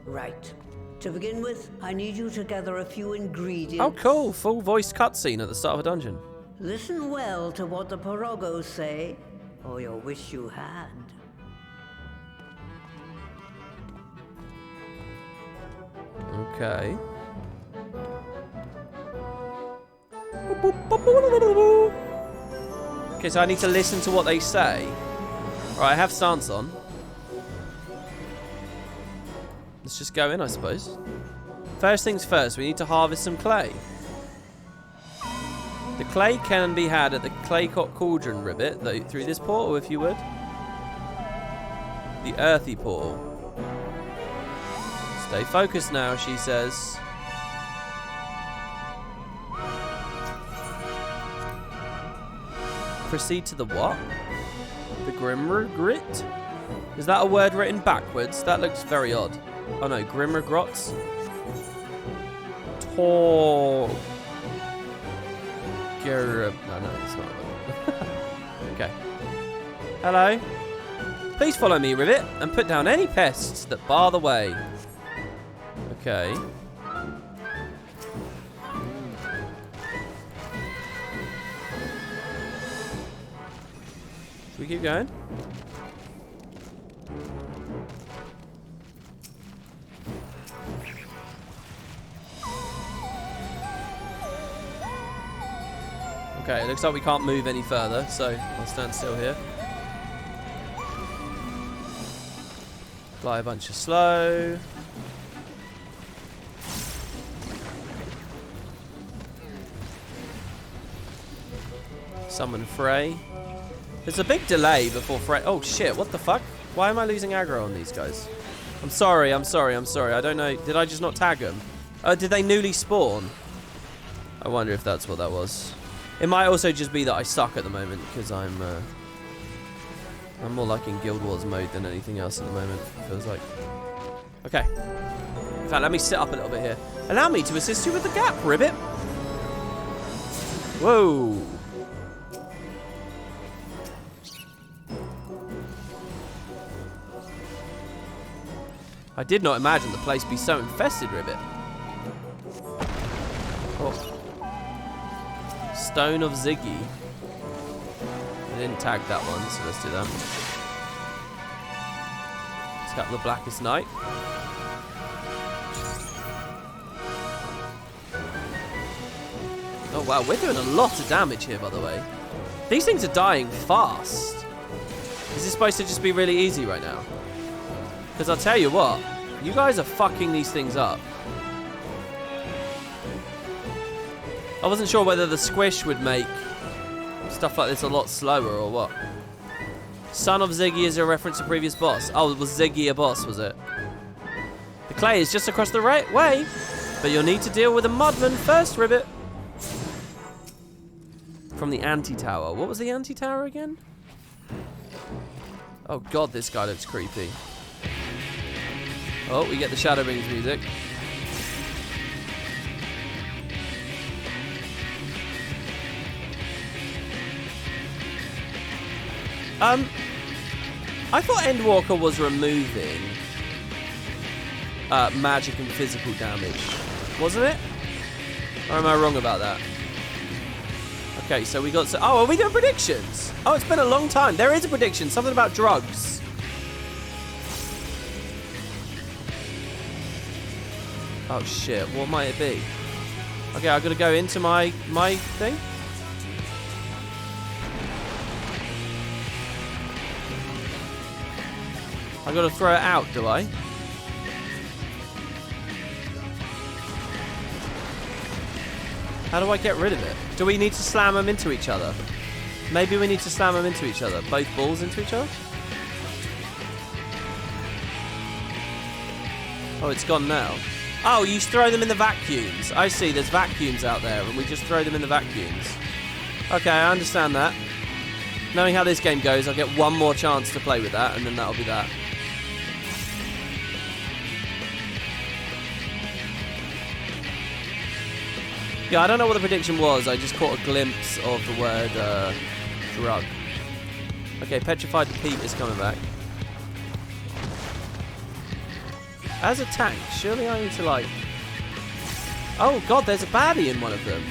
Right. To begin with, I need you to gather a few ingredients. Oh, cool. Full voice cutscene at the start of a dungeon. Listen well to what the Porogos say, or you'll wish you had. Okay. Okay, so I need to listen to what they say. Right, I have stance on. Let's just go in, I suppose. First things first, we need to harvest some clay. The clay can be had at the clay cauldron ribbit through this portal, if you would. The earthy portal. Stay focused now, she says. Proceed to the what? The Grimmer Grit? Is that a word written backwards? That looks very odd. Oh no, Grimmer Grots. No, it's not. Okay. Hello. Please follow me, Rivet, and put down any pests that bar the way. Okay. Should we keep going? Okay, it looks like we can't move any further, so I'll stand still here. Fly a bunch of slow. Summon Frey. There's a big delay before Frey. Oh shit, what the fuck? Why am I losing aggro on these guys? I'm sorry. I don't know. Did I just not tag them? Did they newly spawn? I wonder if that's what that was. It might also just be that I suck at the moment because I'm more like in Guild Wars mode than anything else at the moment, it feels like. Okay. In fact, let me sit up a little bit here. Allow me to assist you with the gap, Ribbit. Whoa. I did not imagine the place be so infested, Ribbit. Oh. Stone of Ziggy. I didn't tag that one, so let's do that. Let's the Blackest Night. Oh wow, we're doing a lot of damage here, by the way. These things are dying fast. Is this supposed to just be really easy right now? Because I'll tell you what, you guys are fucking these things up. I wasn't sure whether the squish would make stuff like this a lot slower or what. Son of Ziggy is a reference to previous boss. Oh, was Ziggy a boss, was it? The clay is just across the right way, but you'll need to deal with a mudman first, Ribbit. From the anti-tower. What was the anti-tower again? Oh god, this guy looks creepy. Oh, we get the Shadowbringers music. I thought Endwalker was removing magic and physical damage, wasn't it? Or am I wrong about that? Okay, so we got... Oh, are we doing predictions? Oh, it's been a long time. There is a prediction. Something about drugs. Oh, shit. What might it be? Okay, I've got to go into my thing. I got to throw it out, do I? How do I get rid of it? Do we need to slam them into each other? Maybe we need to slam them into each other. Both balls into each other? Oh, it's gone now. Oh, you throw them in the vacuums. I see, there's vacuums out there, and we just throw them in the vacuums. Okay, I understand that. Knowing how this game goes, I'll get one more chance to play with that, and then that'll be that. Yeah, I don't know what the prediction was. I just caught a glimpse of the word drug. Okay, Petrified Pete is coming back. As a tank, surely I need to like... Oh god, there's a baddie in one of them.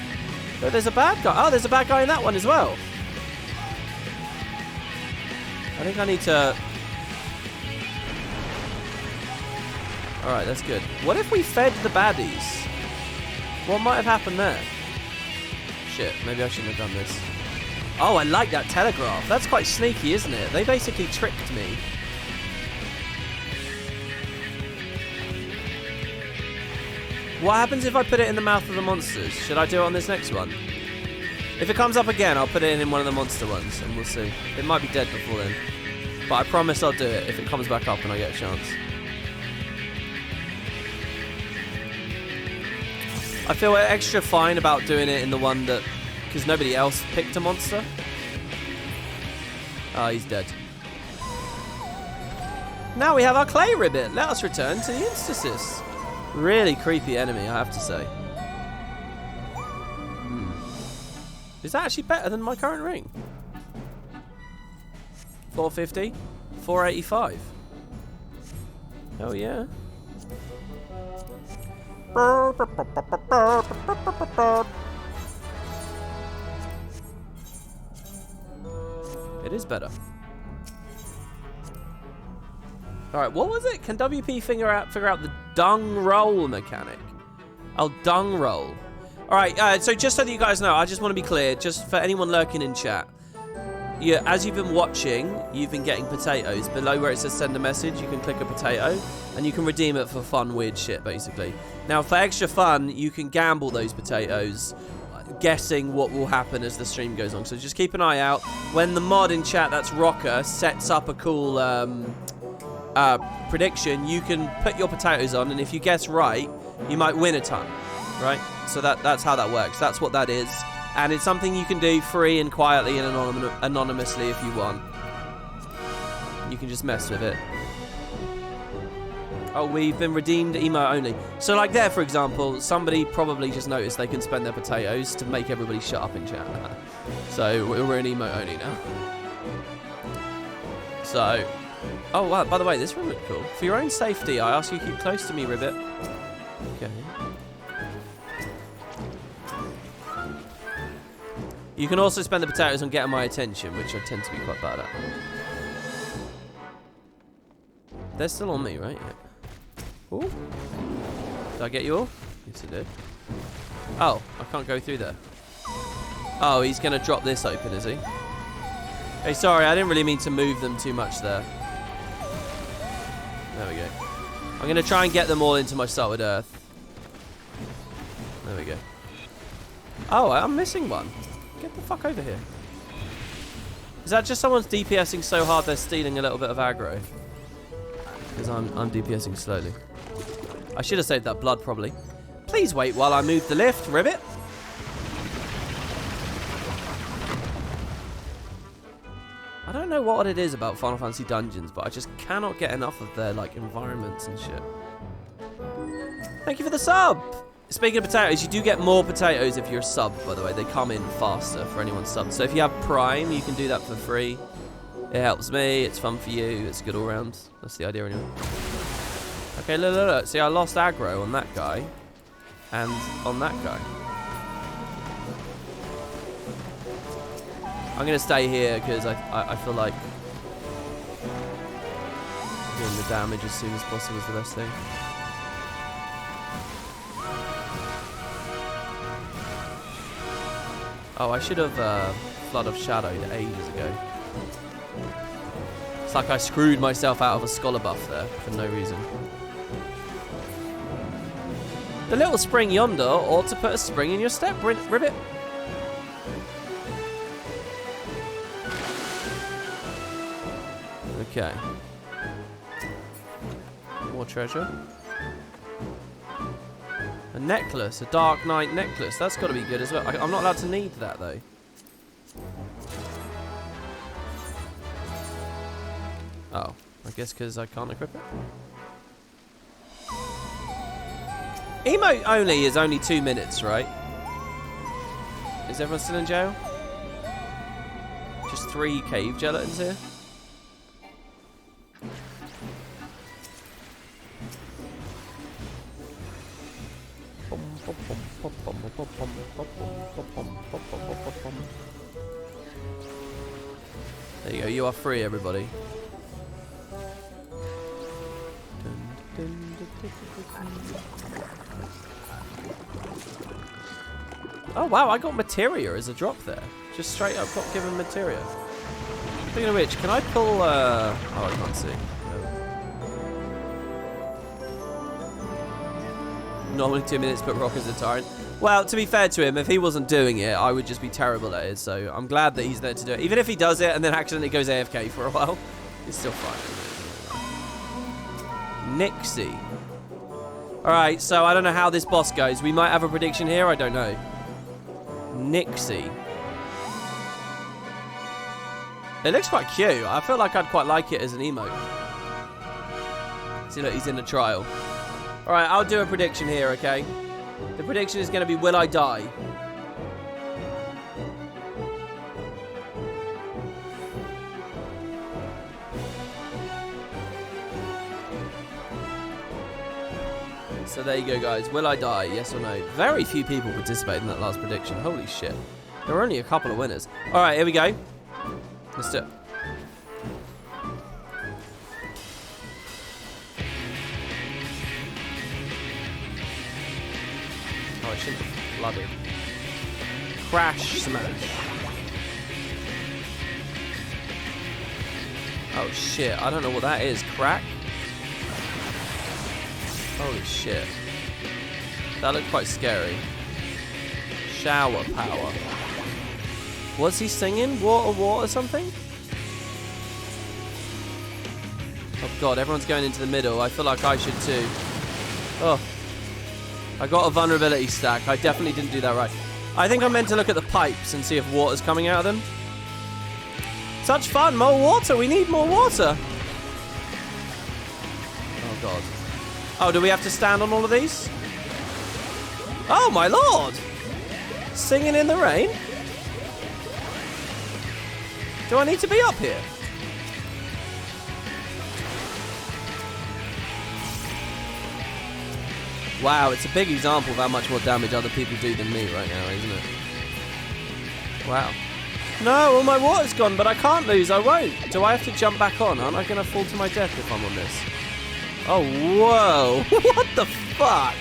Oh, there's a bad guy. Oh, there's a bad guy in that one as well. I think I need to... Alright, that's good. What if we fed the baddies? What might have happened there? shit. Maybe I shouldn't have done this. Oh, I like that telegraph. That's quite sneaky, isn't it? They basically tricked me. What happens if I put it in the mouth of the monsters? Should I do it on this next one? If it comes up again, I'll put it in one of the monster ones, and we'll see. It might be dead before then. But I promise I'll do it if it comes back up and I get a chance. I feel extra fine about doing it in the one that... because nobody else picked a monster. Ah, he's dead. Now we have our clay ribbit. Let us return to the Instasis. Really creepy enemy, I have to say. Is that actually better than my current ring? 450? 485? Oh yeah. It is better. Alright, what was it? Can WP figure out the dung roll mechanic? Oh, dung roll. Alright, so just so that you guys know, I just want to be clear, just for anyone lurking in chat. Yeah, as you've been watching, you've been getting potatoes. Below where it says send a message, you can click a potato, and you can redeem it for fun, weird shit, basically. Now, for extra fun, you can gamble those potatoes, guessing what will happen as the stream goes on. So just keep an eye out. When the mod in chat, that's Rocker, sets up a cool prediction, you can put your potatoes on, and if you guess right, you might win a ton, right? So that's how that works. That's what that is. And it's something you can do free and quietly and anonymously if you want. You can just mess with it. Oh, we've been redeemed emote only. So like there, for example, somebody probably just noticed they can spend their potatoes to make everybody shut up in chat. So we're in emote only now. So, oh wow, by the way, this room looks cool. For your own safety, I ask you to keep close to me, Ribbit. Okay. You can also spend the potatoes on getting my attention, which I tend to be quite bad at. They're still on me, right? Yeah. Ooh. Did I get you all? Yes, I did. Oh, I can't go through there. Oh, he's going to drop this open, is he? Hey, sorry, I didn't really mean to move them too much there. There we go. I'm going to try and get them all into my Salted Earth. There we go. Oh, I'm missing one. Get the fuck over here. Is that just someone's DPSing so hard they're stealing a little bit of aggro? Because I'm DPSing slowly. I should have saved that blood, probably. Please wait while I move the lift, Ribbit. I don't know what it is about Final Fantasy Dungeons, but I just cannot get enough of their, like, environments and shit. Thank you for the sub! Speaking of potatoes, you do get more potatoes if you're a sub, by the way. They come in faster for anyone sub. So if you have Prime, you can do that for free. It helps me, it's fun for you, it's good all round. That's the idea anyway. Okay, look. See, I lost aggro on that guy. And on that guy. I'm going to stay here because I feel like doing the damage as soon as possible is the best thing. Oh, I should have Flood of Shadow ages ago. It's like I screwed myself out of a scholar buff there for no reason. The little spring yonder ought to put a spring in your step, Ribbit. Okay. More treasure. A necklace, a Dark Knight necklace. That's got to be good as well. I'm not allowed to need that, though. Oh, I guess because I can't equip it. Emote only is only 2 minutes, right? Is everyone still in jail? Just 3 cave gelatins here. There you go, you are free, everybody. Oh, wow, I got materia as a drop there. Just straight up got given materia. Speaking of which, can I pull... Oh, I can't see. No. Normally 2 minutes, but Rock is a tyrant. Well, to be fair to him, if he wasn't doing it, I would just be terrible at it. So I'm glad that he's there to do it. Even if he does it and then accidentally goes AFK for a while, it's still fine. Nixie. Alright, so I don't know how this boss goes. We might have a prediction here, I don't know. Nixie. It looks quite cute. I feel like I'd quite like it as an emote. See, look, he's in the trial. Alright, I'll do a prediction here, okay? The prediction is going to be, will I die? So there you go, guys. Will I die? Yes or no? Very few people participated in that last prediction. Holy shit. There were only a couple of winners. Alright, here we go. Let's do it. Oh, I shouldn't have flooded. Crash smash. Oh shit, I don't know what that is. Crack? Holy shit. That looked quite scary. Shower power. What's he singing? Water, water, something? Oh god, everyone's going into the middle. I feel like I should too. Oh. I got a vulnerability stack. I definitely didn't do that right. I think I'm meant to look at the pipes and see if water's coming out of them. Such fun! More water! We need more water! Oh god. Oh, do we have to stand on all of these? Oh my lord! Singing in the rain? Do I need to be up here? Wow, it's a big example of how much more damage other people do than me right now, isn't it? Wow. No, all my water's gone, but I can't lose, I won't. Do I have to jump back on? Aren't I going to fall to my death if I'm on this? Oh, whoa. What the fuck?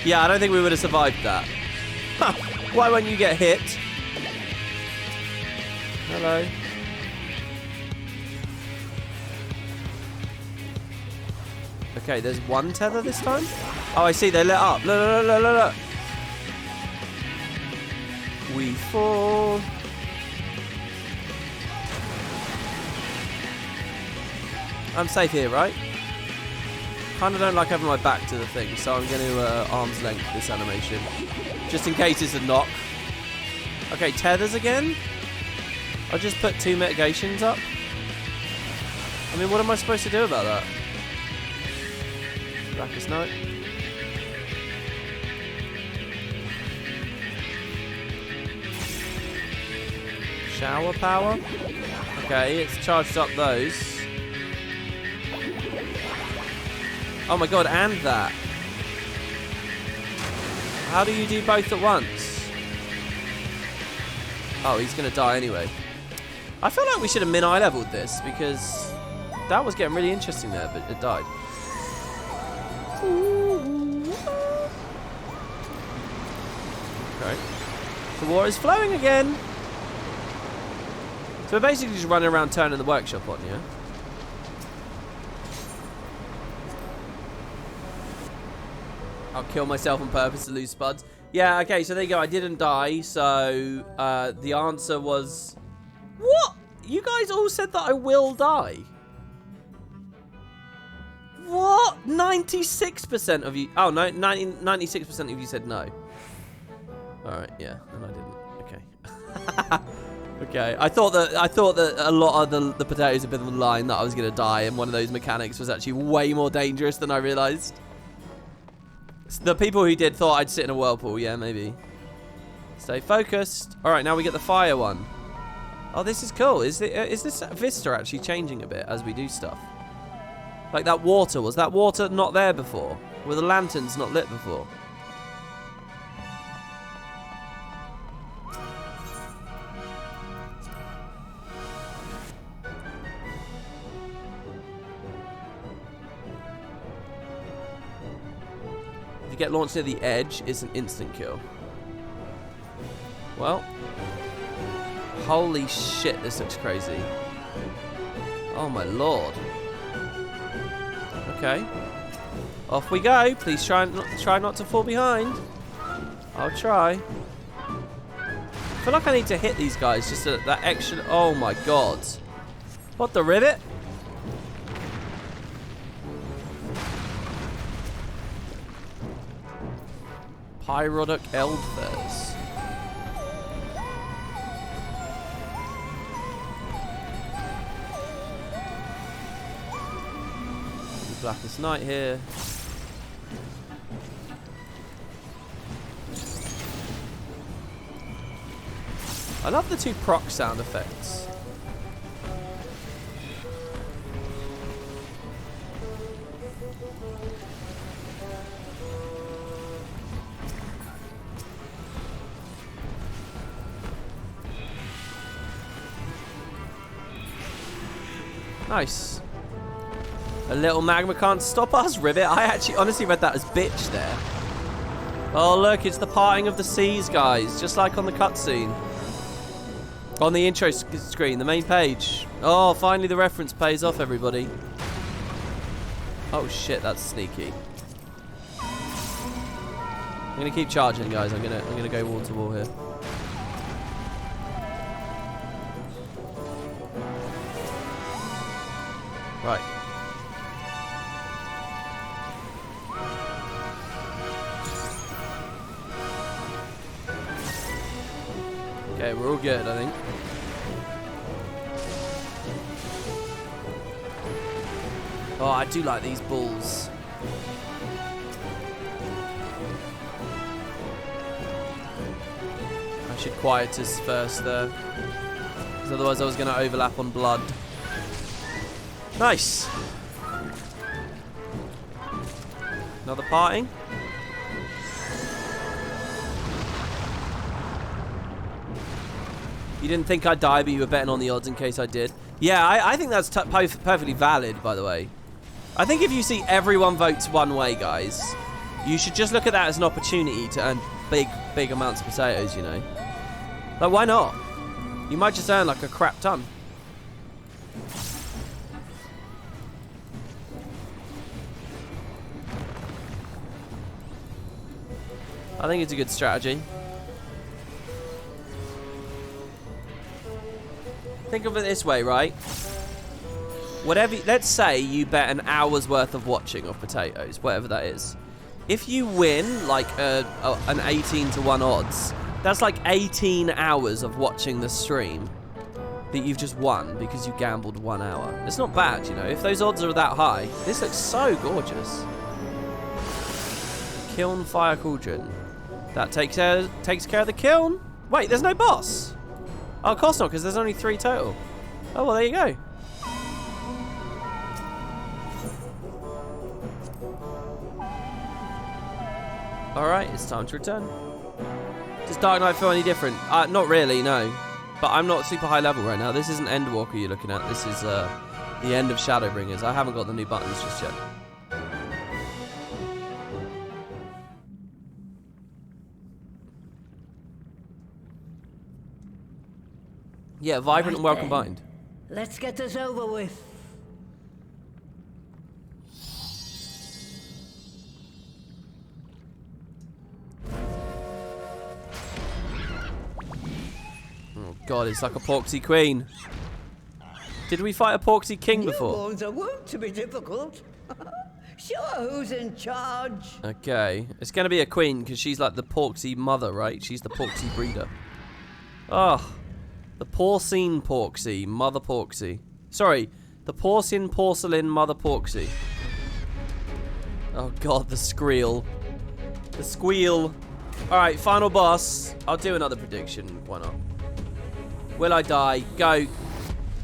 Yeah, I don't think we would have survived that. Huh. Why won't you get hit? Hello. Okay, there's one tether this time? Oh, I see, they lit up. Look, look, look, look, look. We fall. I'm safe here, right? Kinda don't like having my back to the thing, so I'm going to arm's length this animation. Just in case it's a knock. Okay, tethers again? I'll just put 2 mitigations up. I mean, what am I supposed to do about that? Blackest Night. Shower power. Okay, it's charged up those. Oh my god, and that. How do you do both at once? Oh, he's gonna die anyway. I feel like we should have min-eye leveled this because that was getting really interesting there, but it died. Okay. The water is flowing again. So we're basically just running around turning the workshop on, yeah? I'll kill myself on purpose to lose spuds. Yeah, okay, so there you go. I didn't die, so the answer was... What? You guys all said that I will die. What? 96% of you... Oh, no, 96% of you said no. Alright, yeah, and I didn't. Okay. Okay, I thought that a lot of the potatoes had been on the line that I was going to die, and one of those mechanics was actually way more dangerous than I realised. The people who did thought I'd sit in a whirlpool. Yeah, maybe. Stay focused. All right, now we get the fire one. Oh, this is cool. Is this vista actually changing a bit as we do stuff? Like that water. Was that water not there before? Were the lanterns not lit before? If you get launched near the edge, it's an instant kill. Well. Holy shit, this looks crazy. Oh my lord. Okay. Off we go. Please try not to fall behind. I'll try. I feel like I need to hit these guys just that extra... Oh my god. What the rivet? Pyrodic Eldfers. Blackest Night here. I love the 2 proc sound effects. Nice. A little magma can't stop us, Rivet. I actually honestly read that as bitch there. Oh, look, it's the parting of the seas, guys. Just like on the cutscene. On the intro screen, the main page. Oh, finally the reference pays off, everybody. Oh, shit, that's sneaky. I'm going to keep charging, guys. I'm gonna go wall to wall here. Right. Okay, we're all good, I think. Oh, I do like these balls. I should quiet us first there. Because otherwise I was going to overlap on blood. Nice. Another parting. You didn't think I'd die, but you were betting on the odds in case I did. Yeah, I think that's perfectly valid, by the way. I think if you see everyone votes one way, guys, you should just look at that as an opportunity to earn big amounts of potatoes, you know? Like, why not? You might just earn, like, a crap ton. I think it's a good strategy. Think of it this way, right? Whatever, let's say you bet an hour's worth of watching of potatoes, whatever that is. If you win, like, an 18-to-1 odds, that's like 18 hours of watching the stream that you've just won because you gambled 1 hour. It's not bad, you know. If those odds are that high, this looks so gorgeous. Kiln Fire Cauldron. That takes care of the kiln. Wait, there's no boss. Oh, of course not, because there's only 3 total. Oh, well, there you go. Alright, it's time to return. Does Dark Knight feel any different? Not really, no. But I'm not super high level right now. This isn't Endwalker you're looking at. This is the end of Shadowbringers. I haven't got the new buttons just yet. Yeah, vibrant and well combined. Let's get this over with. Oh god, it's like a Porksy Queen. Did we fight a Porksy King before? Newborns are wont to be difficult. Sure, who's in charge? Okay, it's going to be a queen because she's like the Porksy mother, right? She's the Porksy breeder. Oh. The porcine Porksy, Mother Porksy. Sorry, the porcine porcelain Mother Porksy. Oh god, the squeal. The squeal. Alright, final boss. I'll do another prediction. Why not? Will I die? Go.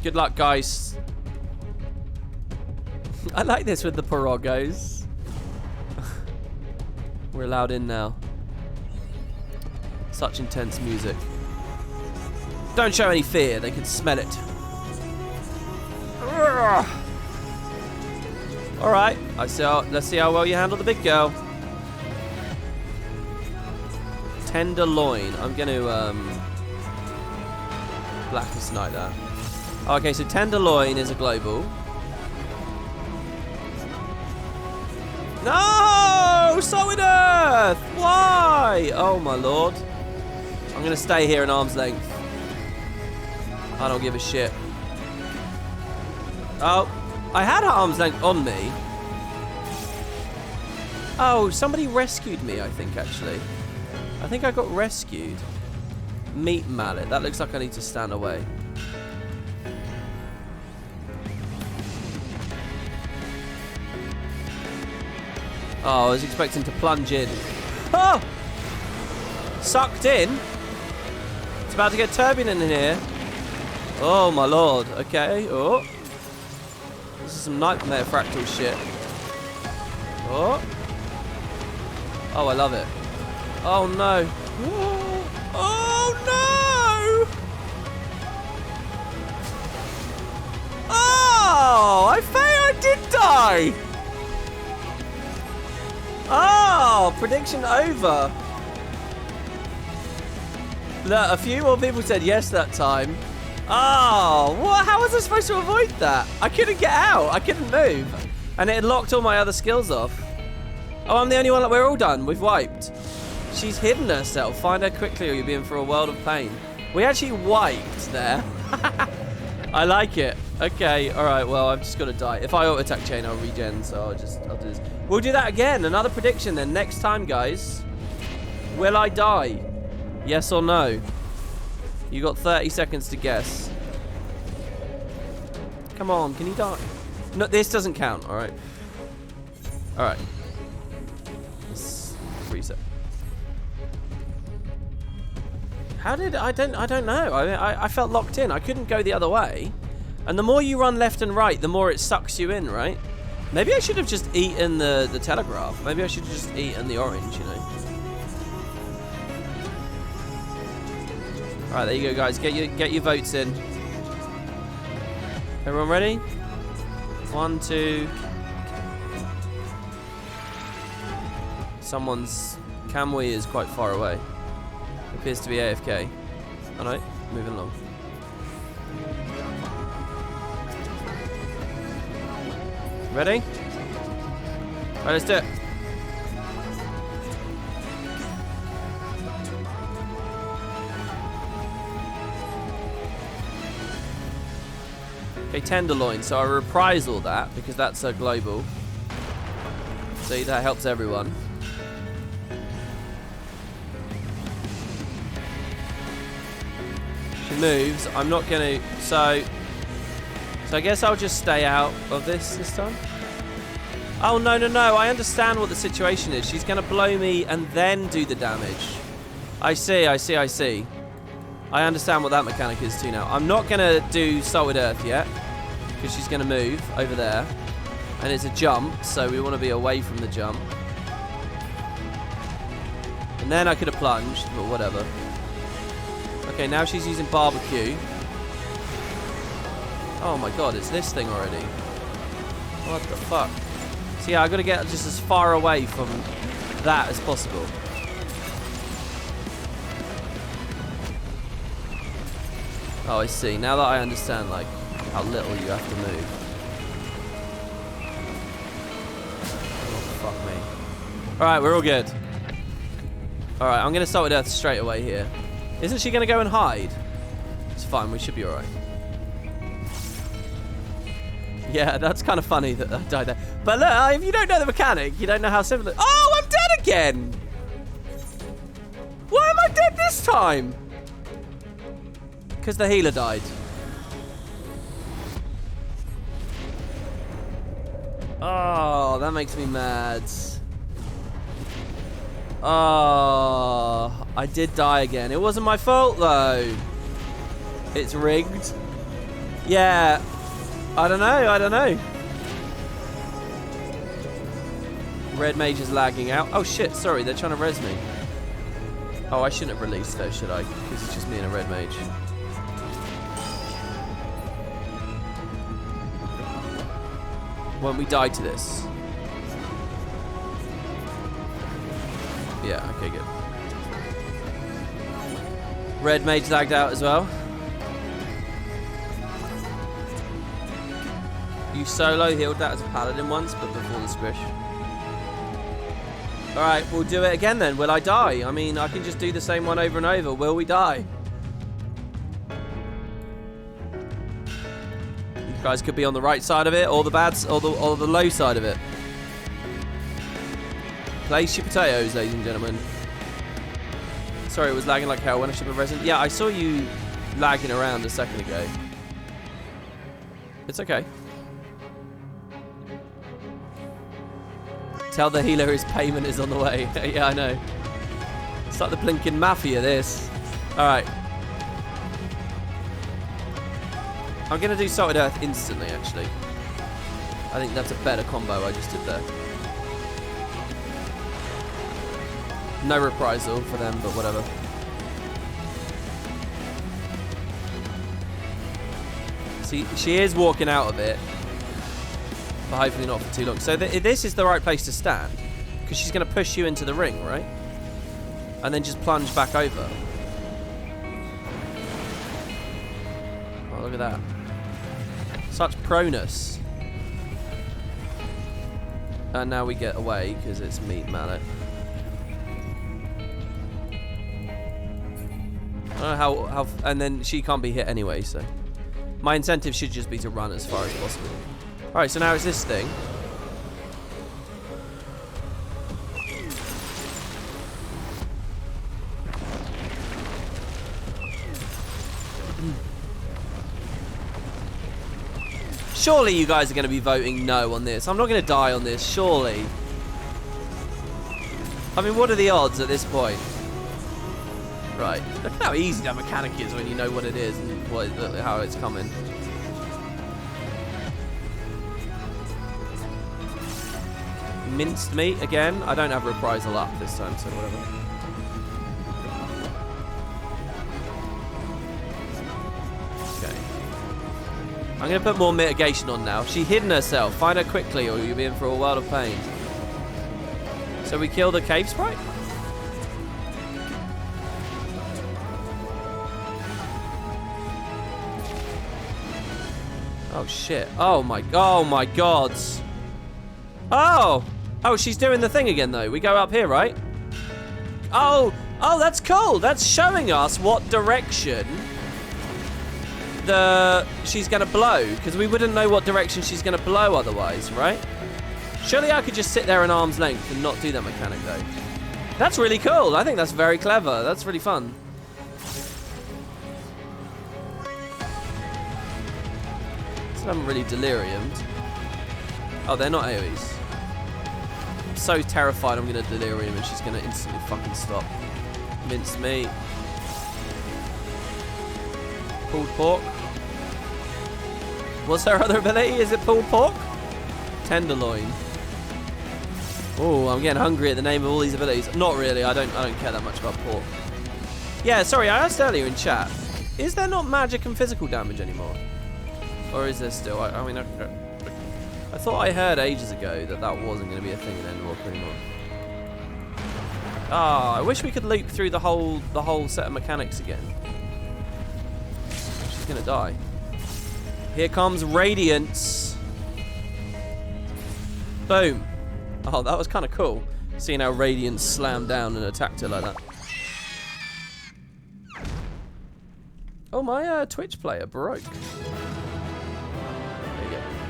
Good luck, guys. I like this with the pirogos. We're allowed in now. Such intense music. Don't show any fear, they can smell it. Alright, let's see how well you handle the big girl. Tenderloin. I'm gonna Blackest Night, that. Okay, so Tenderloin is a global. No! Solid Earth! Why? Oh, my lord. I'm going to stay here in arm's length. I don't give a shit. Oh, I had arm's length on me. Oh, somebody rescued me, I think, actually. I think I got rescued. Meat mallet. That looks like I need to stand away. Oh, I was expecting to plunge in. Oh! Sucked in? It's about to get turbulent in here. Oh, my lord. Okay. Oh. This is some nightmare fractal shit. Oh. Oh, I love it. Oh, no. Oh, no! Oh! I did die! Oh! Prediction over. Look, a few more people said yes that time. Oh! What? How was I supposed to avoid that? I couldn't get out. I couldn't move. And it had locked all my other skills off. Oh, I'm the only one. We're all done. We've wiped. She's hidden herself. Find her quickly or you'll be in for a world of pain. We actually wiped there. I like it. Okay, alright, well, I've just got to die. If I auto-attack chain, I'll regen, so I'll do this. We'll do that again. Another prediction then. Next time, guys. Will I die? Yes or no? You got 30 seconds to guess. Come on, can you die? No, this doesn't count, alright? Alright. Let's reset. How did I don't know. I felt locked in. I couldn't go the other way. And the more you run left and right, the more it sucks you in, right? Maybe I should have just eaten the telegraph. Maybe I should have just eaten the orange, you know. All right, there you go, guys. Get your votes in. Everyone ready? 1, 2. Someone's Kamui is quite far away. Appears to be AFK. Oh no, moving along. Ready? Alright, let's do it. Okay, Tenderloin. So I reprise all that because that's a global. So that helps everyone. She moves. I'm not gonna. So I guess I'll just stay out of this time. Oh no! I understand what the situation is. She's gonna blow me and then do the damage. I see. I understand what that mechanic is too now. I'm not gonna do Solid Earth yet because she's gonna move over there, and it's a jump, so we want to be away from the jump. And then I could have plunged, but whatever. Okay, now she's using barbecue. Oh my god, it's this thing already. What the fuck? So yeah, I gotta get just as far away from that as possible. Oh, I see. Now that I understand, like, how little you have to move. Oh, fuck me. Alright, we're all good. Alright, I'm gonna start with Earth straight away here. Isn't she gonna go and hide? It's fine, we should be alright. Yeah, that's kind of funny that I died there. But look, if you don't know the mechanic, you don't know how simple it is. Oh, I'm dead again! Why am I dead this time? Because the healer died. Oh, that makes me mad. Oh, I did die again. It wasn't my fault, though. It's rigged. Yeah. I don't know. Red mage is lagging out. Oh, shit. Sorry, they're trying to res me. Oh, I shouldn't have released though, should I? Because it's just me and a red mage. Won't we die to this? Yeah, okay, good. Red mage lagged out as well. You solo healed that as a paladin once, but before the squish. Alright, we'll do it again then. Will I die? I mean, I can just do the same one over and over. Will we die? You guys could be on the right side of it, or the or the low side of it. Place your potatoes, ladies and gentlemen. Sorry, it was lagging like hell when I should have resin. Yeah, I saw you lagging around a second ago. It's okay. Tell the healer his payment is on the way. Yeah, I know. It's like the blinking mafia, this. Alright. I'm going to do Salted Earth instantly, actually. I think that's a better combo I just did there. No reprisal for them, but whatever. See, she is walking out of it. But hopefully not for too long. So this is the right place to stand. Because she's going to push you into the ring, right? And then just plunge back over. Oh, look at that. Such proness. And now we get away because it's meat mallet. I don't know how... And then she can't be hit anyway, so... My incentive should just be to run as far as possible. Alright, so now it's this thing. Surely you guys are going to be voting no on this. I'm not going to die on this, surely. I mean, what are the odds at this point? Right. Look at how easy that mechanic is when you know what it is and how it's coming. Minced meat again. I don't have reprisal up this time, so whatever. Okay. I'm going to put more mitigation on now. She hidden herself. Find her quickly or you'll be in for a world of pain. So we kill the cave sprite? Oh shit. Oh my god. Oh! Oh, she's doing the thing again though. We go up here, right? Oh, that's cool. That's showing us what direction she's gonna blow, because we wouldn't know what direction she's gonna blow otherwise, right? Surely I could just sit there in arm's length and not do that mechanic though. That's really cool. I think that's very clever. That's really fun. I haven't really deliriumed. Oh, they're not AoEs. I'm so terrified I'm going to delirium and she's going to instantly fucking stop. Minced meat. Pulled pork. What's her other ability? Is it pulled pork? Tenderloin. Oh, I'm getting hungry at the name of all these abilities. Not really. I don't care that much about pork. Yeah, sorry. I asked earlier in chat. Is there not magic and physical damage anymore? Or is there still? I mean, I thought I heard ages ago that wasn't going to be a thing in Endwalker anymore. Ah, I wish we could loop through the whole set of mechanics again. She's going to die. Here comes Radiance. Boom. Oh, that was kind of cool. Seeing how Radiance slammed down and attacked her like that. Oh, my Twitch player broke.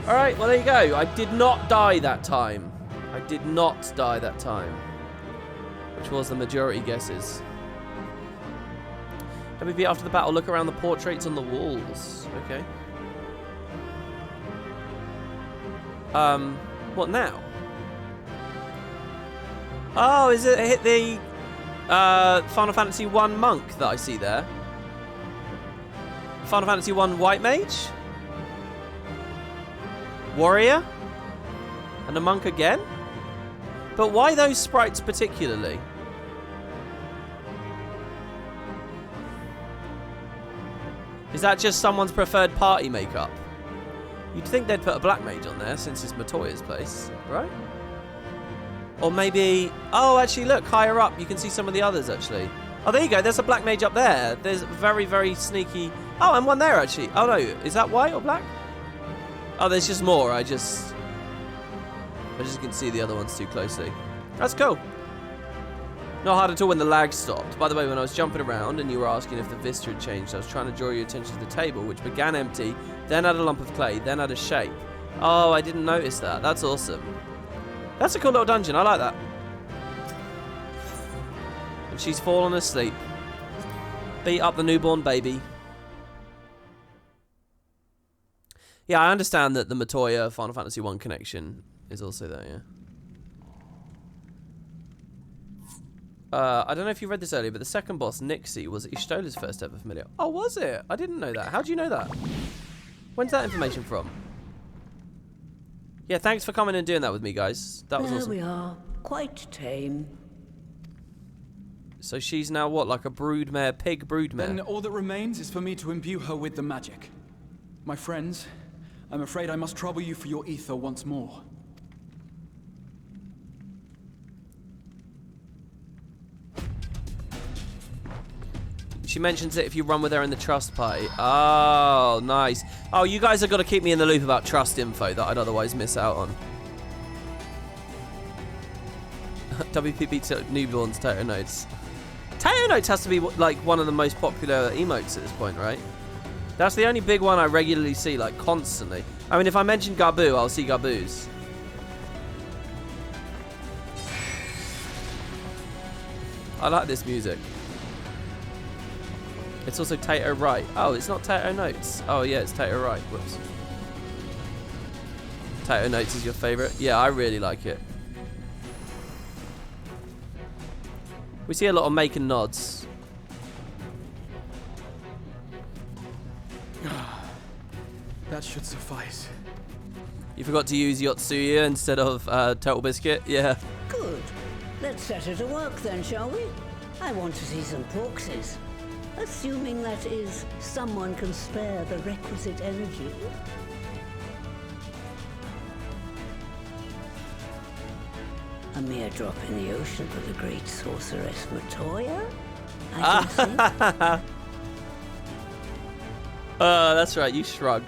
Alright, well there you go. I did not die that time. I did not die that time. Which was the majority guesses. WB after the battle, look around the portraits on the walls. Okay. What now? Oh, is it hit the Final Fantasy 1 monk that I see there? Final Fantasy 1 white mage? Warrior? And a monk again? But why those sprites particularly? Is that just someone's preferred party makeup? You'd think they'd put a black mage on there since it's Matoya's place, right? Or maybe... Oh, actually, look, higher up, you can see some of the others, actually. Oh, there you go, there's a black mage up there. There's very, very sneaky... Oh, and one there, actually. Oh, no, is that white or black? Oh, there's just more. I just can see the other ones too closely. That's cool. Not hard at all when the lag stopped. By the way, when I was jumping around and you were asking if the vista had changed, I was trying to draw your attention to the table, which began empty, then had a lump of clay, then had a shape. Oh, I didn't notice that. That's awesome. That's a cool little dungeon. I like that. And she's fallen asleep. Beat up the newborn baby. Yeah, I understand that the Matoya Final Fantasy 1 connection is also there, yeah. I don't know if you read this earlier, but the second boss, Nixie, was Ishtola's first ever familiar. Oh, was it? I didn't know that. How do you know that? When's that information from? Yeah, thanks for coming and doing that with me, guys. That was awesome. There we are. Quite tame. So she's now what, like a broodmare, pig broodmare? Then all that remains is for me to imbue her with the magic. My friends, I'm afraid I must trouble you for your ether once more. She mentions it if you run with her in the trust party. Oh, nice. Oh, you guys have got to keep me in the loop about trust info that I'd otherwise miss out on. WPP newborns, Tato Notes. Tato Notes has to be like one of the most popular emotes at this point, right? That's the only big one I regularly see, like constantly. I mean, if I mention Gabu, I'll see Gabus. I like this music. It's also Tato Right. Oh, it's not Tato Notes. Oh, yeah, it's Tato Right. Whoops. Tato Notes is your favourite? Yeah, I really like it. We see a lot of making nods. That should suffice. You forgot to use Yotsuya instead of Total Biscuit? Yeah. Good. Let's set her to work then, shall we? I want to see some porkses. Assuming that is, someone can spare the requisite energy. A mere drop in the ocean for the great sorceress Matoya, I can see. That's right, you shrug.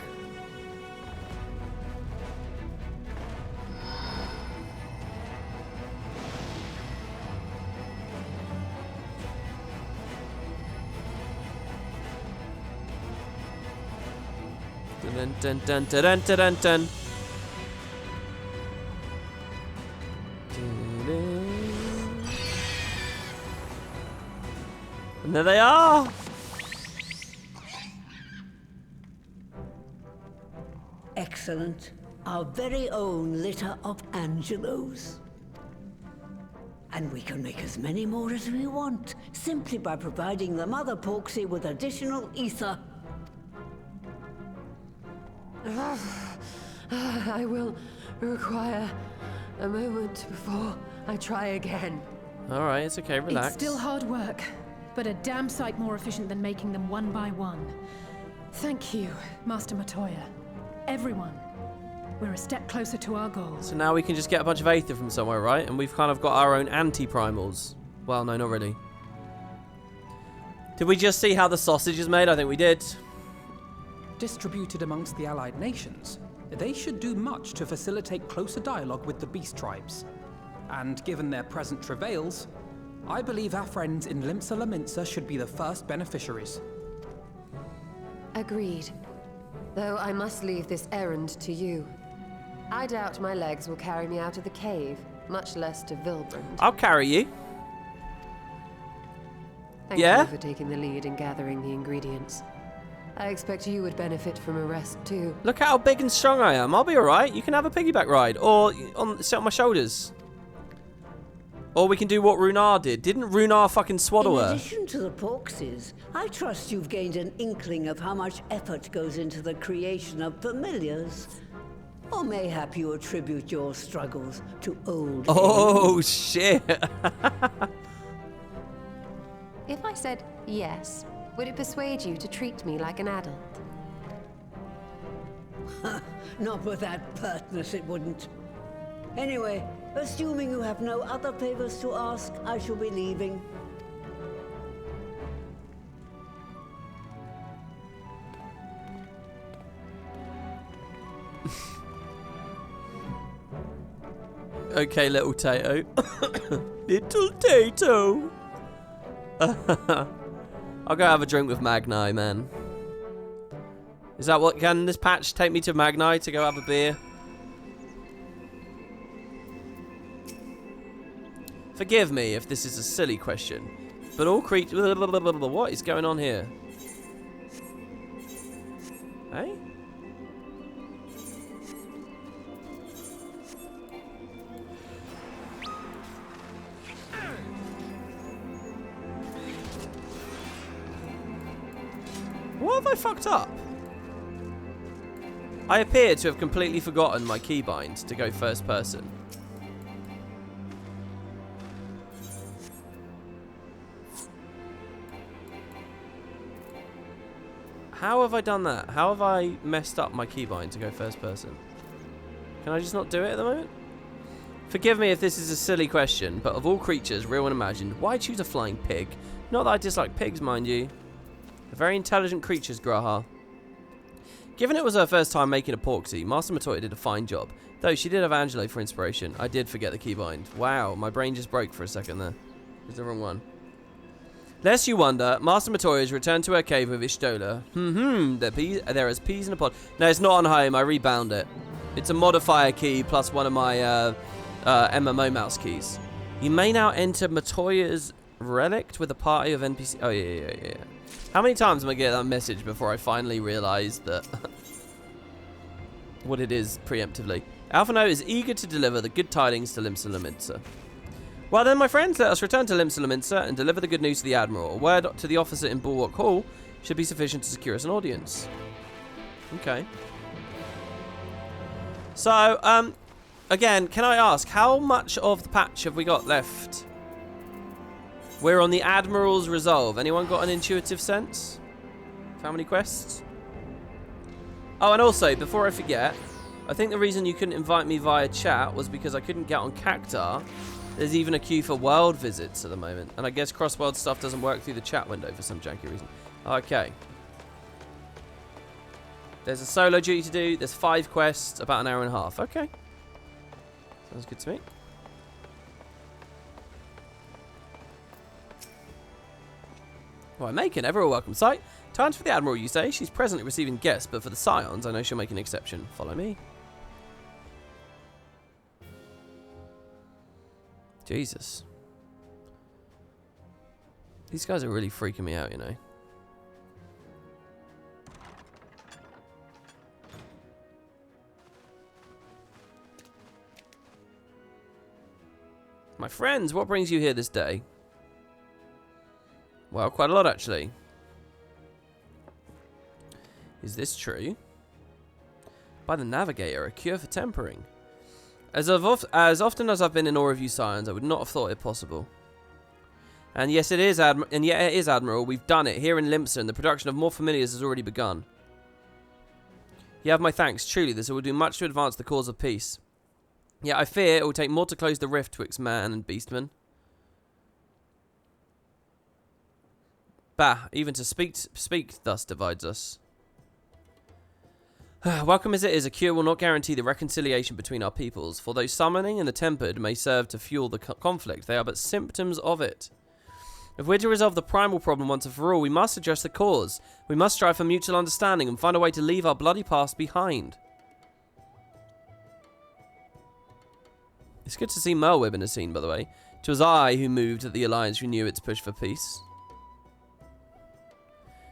Dun dun dun dun dun dun dun. And there they are. Excellent. Our very own litter of Angelos. And we can make as many more as we want, simply by providing the mother Porksy with additional ether. I will require a moment before I try again. Alright, it's okay, relax. It's still hard work, but a damn sight more efficient than making them one by one. Thank you, Master Matoya. Everyone. We're a step closer to our goals. So now we can just get a bunch of Aether from somewhere, right? And we've kind of got our own anti-primals. Well, no, not really. Did we just see how the sausage is made? I think we did. Distributed amongst the allied nations, they should do much to facilitate closer dialogue with the beast tribes. And given their present travails, I believe our friends in Limsa Laminsa should be the first beneficiaries. Agreed. Though I must leave this errand to you. I doubt my legs will carry me out of the cave, much less to Vilbrand. I'll carry you. Thank you for taking the lead in gathering the ingredients. I expect you would benefit from a rest too. Look at how big and strong I am. I'll be alright. You can have a piggyback ride. Or sit on my shoulders. Or we can do what Runar did. Didn't Runar fucking swaddle her? In addition to the Porkses, I trust you've gained an inkling of how much effort goes into the creation of familiars. Or mayhap you attribute your struggles to old Oh, age. shit. If I said yes, would it persuade you to treat me like an adult? Not with that pertness, it wouldn't. Anyway, assuming you have no other favors to ask, I shall be leaving. Okay, little Tato. Little Tato. I'll go have a drink with Magni, man. Is that what... Can this patch take me to Magni to go have a beer? Forgive me if this is a silly question, but all creatures... What is going on here? Hey? What have I fucked up? I appear to have completely forgotten my keybind to go first person. How have I done that? How have I messed up my keybind to go first person? Can I just not do it at the moment? Forgive me if this is a silly question, but of all creatures, real and imagined, why choose a flying pig? Not that I dislike pigs, mind you. They're very intelligent creatures, Graha. Given it was her first time making a porksy, Master Matoya did a fine job. Though she did have Angelo for inspiration, I did forget the keybind. Wow, my brain just broke for a second there. It's the wrong one. Lest you wonder, Master Matoya has returned to her cave with Ishtola. There is peas in a pod. No, it's not on home. I rebound it. It's a modifier key plus one of my MMO mouse keys. You may now enter Matoya's relict with a party of NPC. Oh, yeah. How many times am I getting that message before I finally realise that what it is preemptively? Alphano is eager to deliver the good tidings to Limsa Lominsa. Well then, my friends, let us return to Limsa Lominsa and deliver the good news to the Admiral. A word to the officer in Bulwark Hall should be sufficient to secure us an audience. Okay. So, again, can I ask, how much of the patch have we got left? We're on the Admiral's Resolve. Anyone got an intuitive sense? How many quests? Oh, and also, before I forget, I think the reason you couldn't invite me via chat was because I couldn't get on Cactar. There's even a queue for world visits at the moment. And I guess cross-world stuff doesn't work through the chat window for some janky reason. Okay. There's a solo duty to do. There's 5 quests, about an hour and a half. Okay. Sounds good to me. Right, Macon, ever a welcome sight. Times for the Admiral, you say. She's presently receiving guests, but for the Scions, I know she'll make an exception. Follow me. Jesus. These guys are really freaking me out, you know. My friends, what brings you here this day? Well, quite a lot, actually. Is this true? By the Navigator, a cure for tempering. As often as I've been in awe of you, Scions, I would not have thought it possible. And yes, it is, Admiral. We've done it here in Limsa, and the production of more familiars has already begun. You have my thanks. Truly, this will do much to advance the cause of peace. Yet I fear it will take more to close the rift twixt man and beastman. Bah, even to speak thus divides us. Welcome as it is, a cure will not guarantee the reconciliation between our peoples, for though summoning and the tempered may serve to fuel the conflict, they are but symptoms of it. If we're to resolve the primal problem once and for all, we must address the cause. We must strive for mutual understanding and find a way to leave our bloody past behind. It's good to see Merwib in a scene, by the way. It was I who moved that the Alliance renewed its push for peace.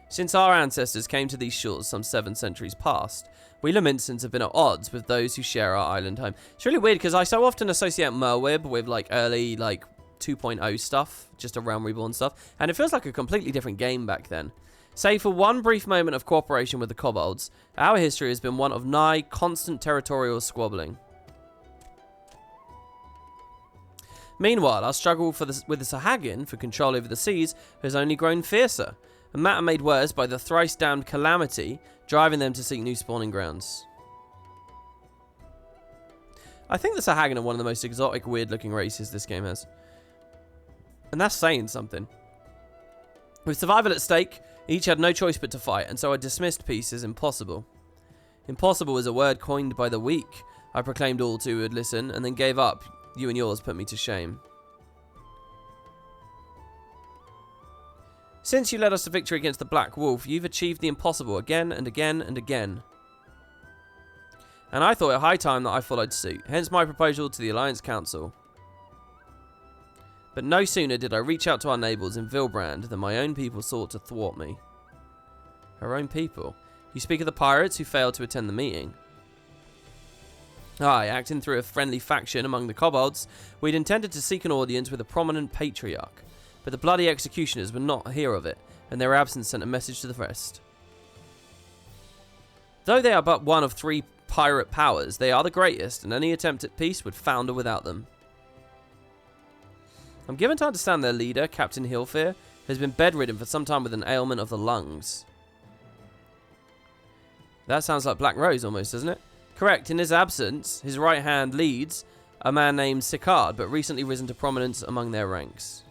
Since our ancestors came to these shores some 7 centuries past, we Lominsans have been at odds with those who share our island home. It's really weird because I so often associate Merwib with like early 2.0 stuff, just around Reborn stuff, and it feels like a completely different game back then. Save for one brief moment of cooperation with the kobolds, our history has been one of nigh constant territorial squabbling. Meanwhile, our struggle with the Sahagin for control over the seas has only grown fiercer. A matter made worse by the thrice-damned Calamity, driving them to seek new spawning grounds. I think the Sahagin are one of the most exotic, weird-looking races this game has. And that's saying something. With survival at stake, each had no choice but to fight, and so I dismissed peace as impossible. Impossible is a word coined by the weak, I proclaimed all who would listen, and then gave up. You and yours put me to shame. Since you led us to victory against the Black Wolf, you've achieved the impossible again and again and again. And I thought it high time that I followed suit, hence my proposal to the Alliance Council. But no sooner did I reach out to our neighbours in Vilbrand than my own people sought to thwart me. Her own people? You speak of the pirates who failed to attend the meeting. Aye, acting through a friendly faction among the kobolds, we'd intended to seek an audience with a prominent patriarch. But the bloody executioners were not here of it, and their absence sent a message to the rest. Though they are but one of 3 pirate powers, they are the greatest, and any attempt at peace would founder without them. I'm given to understand their leader, Captain Hilfear, has been bedridden for some time with an ailment of the lungs. That sounds like Black Rose almost, doesn't it? Correct, in his absence, his right hand leads a man named Sicard, but recently risen to prominence among their ranks.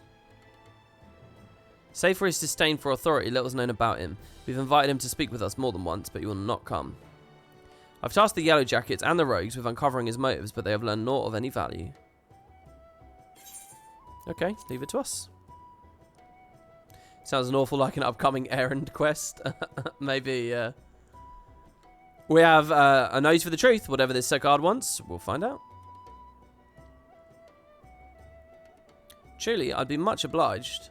Save for his disdain for authority, little is known about him. We've invited him to speak with us more than once, but he will not come. I've tasked the Yellow Jackets and the Rogues with uncovering his motives, but they have learned naught of any value. Okay, leave it to us. Sounds an awful like an upcoming errand quest. Maybe, we have a nose for the truth. Whatever this Sicard wants, we'll find out. Truly, I'd be much obliged.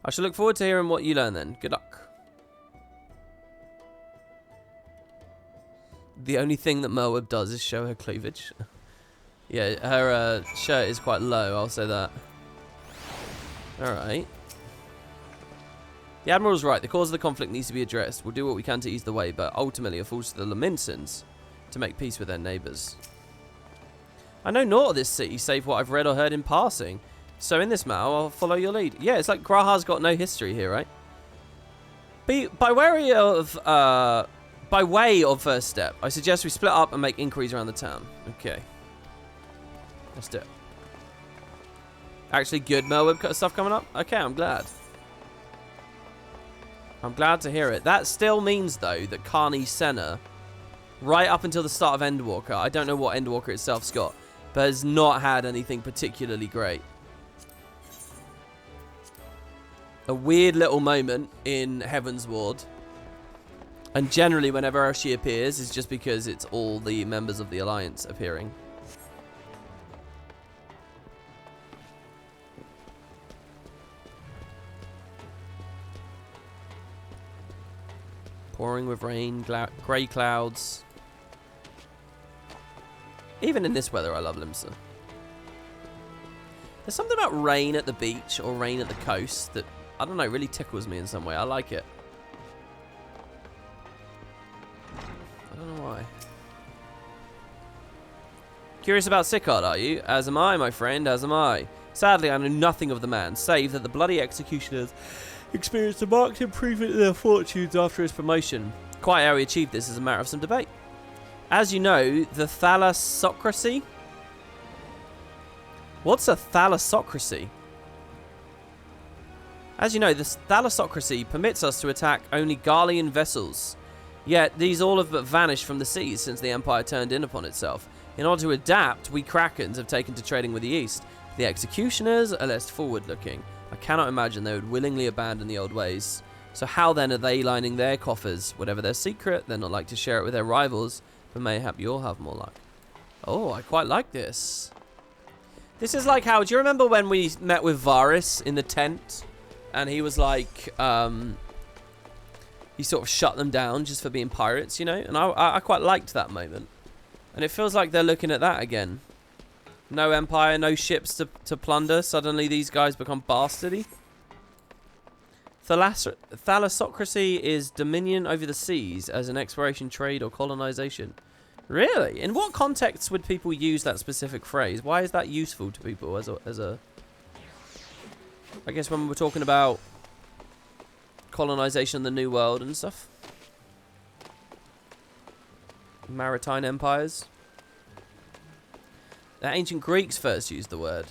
I shall look forward to hearing what you learn then. Good luck. The only thing that Merweb does is show her cleavage. Yeah, her shirt is quite low, I'll say that. Alright. The Admiral's right, the cause of the conflict needs to be addressed. We'll do what we can to ease the way, but ultimately it falls to the Laminsons to make peace with their neighbours. I know naught of this city, save what I've read or heard in passing. So in this matter, I'll follow your lead. Yeah, it's like Graha's got no history here, right? By way of first step, I suggest we split up and make inquiries around the town. Okay. Let's do it. Actually, good Merweb stuff coming up? Okay, I'm glad. I'm glad to hear it. That still means, though, that Carney Senna, right up until the start of Endwalker, I don't know what Endwalker itself's got, but has not had anything particularly great. A weird little moment in Heaven's Ward. And generally, whenever she appears, it's just because it's all the members of the Alliance appearing. Pouring with rain, grey clouds. Even in this weather, I love Limsa. There's something about rain at the beach or rain at the coast that, I don't know, really tickles me in some way. I like it. I don't know why. Curious about Sicard, are you? As am I, my friend, as am I. Sadly, I know nothing of the man, save that the bloody executioners experienced a marked improvement in their fortunes after his promotion. Quite how he achieved this is a matter of some debate. As you know, the thalassocracy... What's a thalassocracy? As you know, the thalassocracy permits us to attack only Garlean vessels. Yet, these all have but vanished from the seas since the Empire turned in upon itself. In order to adapt, we Krakens have taken to trading with the East. The executioners are less forward-looking. I cannot imagine they would willingly abandon the old ways. So how then are they lining their coffers? Whatever their secret, they're not like to share it with their rivals, but mayhap you'll have more luck. Oh, I quite like this. This is like how, do you remember when we met with Varys in the tent? And he was like, he sort of shut them down just for being pirates, you know? And I quite liked that moment. And it feels like they're looking at that again. No empire, no ships to plunder. Suddenly these guys become bastardy. Thalassocracy is dominion over the seas as an exploration, trade, or colonization. Really? In what context would people use that specific phrase? Why is that useful to people as a... I guess when we're talking about colonization in the New World and stuff. Maritime empires. The ancient Greeks first used the word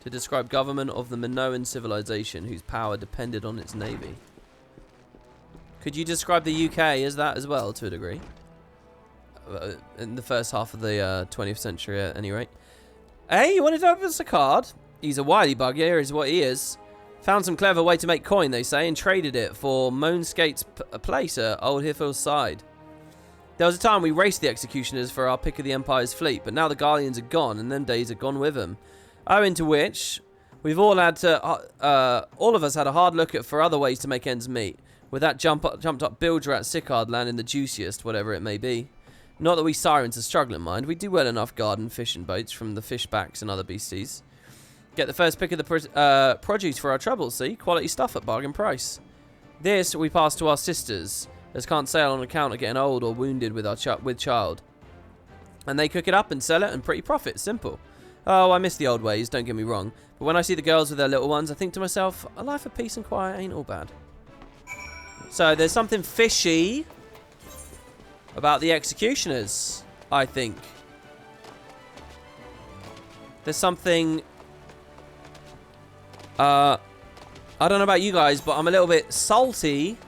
to describe government of the Minoan civilization whose power depended on its navy. Could you describe the UK as that as well, to a degree? In the first half of the 20th century, at any rate. Hey, you wanted to open us a card? He's a wily bugger, is what he is. Found some clever way to make coin, they say, and traded it for Moanskate's place at Old Hifil's side. There was a time we raced the executioners for our pick of the Empire's fleet, but now the Garleans are gone, and them days are gone with them. Owing to which, we've all had to, all of us had a hard look at for other ways to make ends meet. With that jumped up bilger at Sicard landing the juiciest, whatever it may be. Not that we sirens are struggling, mind. We do well enough guarding fishing boats from the fishbacks and other beasties. Get the first pick of the produce for our troubles, see? Quality stuff at bargain price. This we pass to our sisters, as can't sail on account of getting old or wounded with our child. And they cook it up and sell it and pretty profit, simple. Oh, I miss the old ways, don't get me wrong. But when I see the girls with their little ones, I think to myself, a life of peace and quiet ain't all bad. So there's something fishy about the executioners, I think. There's something... I don't know about you guys, but I'm a little bit salty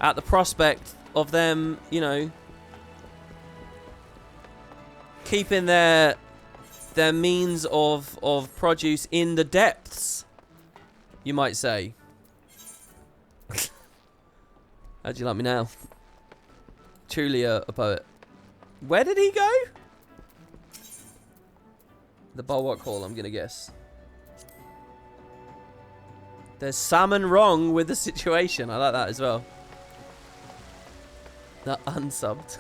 at the prospect of them, you know, keeping their means of produce in the depths, you might say. How do you like me now? Truly a poet. Where did he go? The Bulwark Hall, I'm gonna guess. There's salmon wrong with the situation. I like that as well. The unsubbed.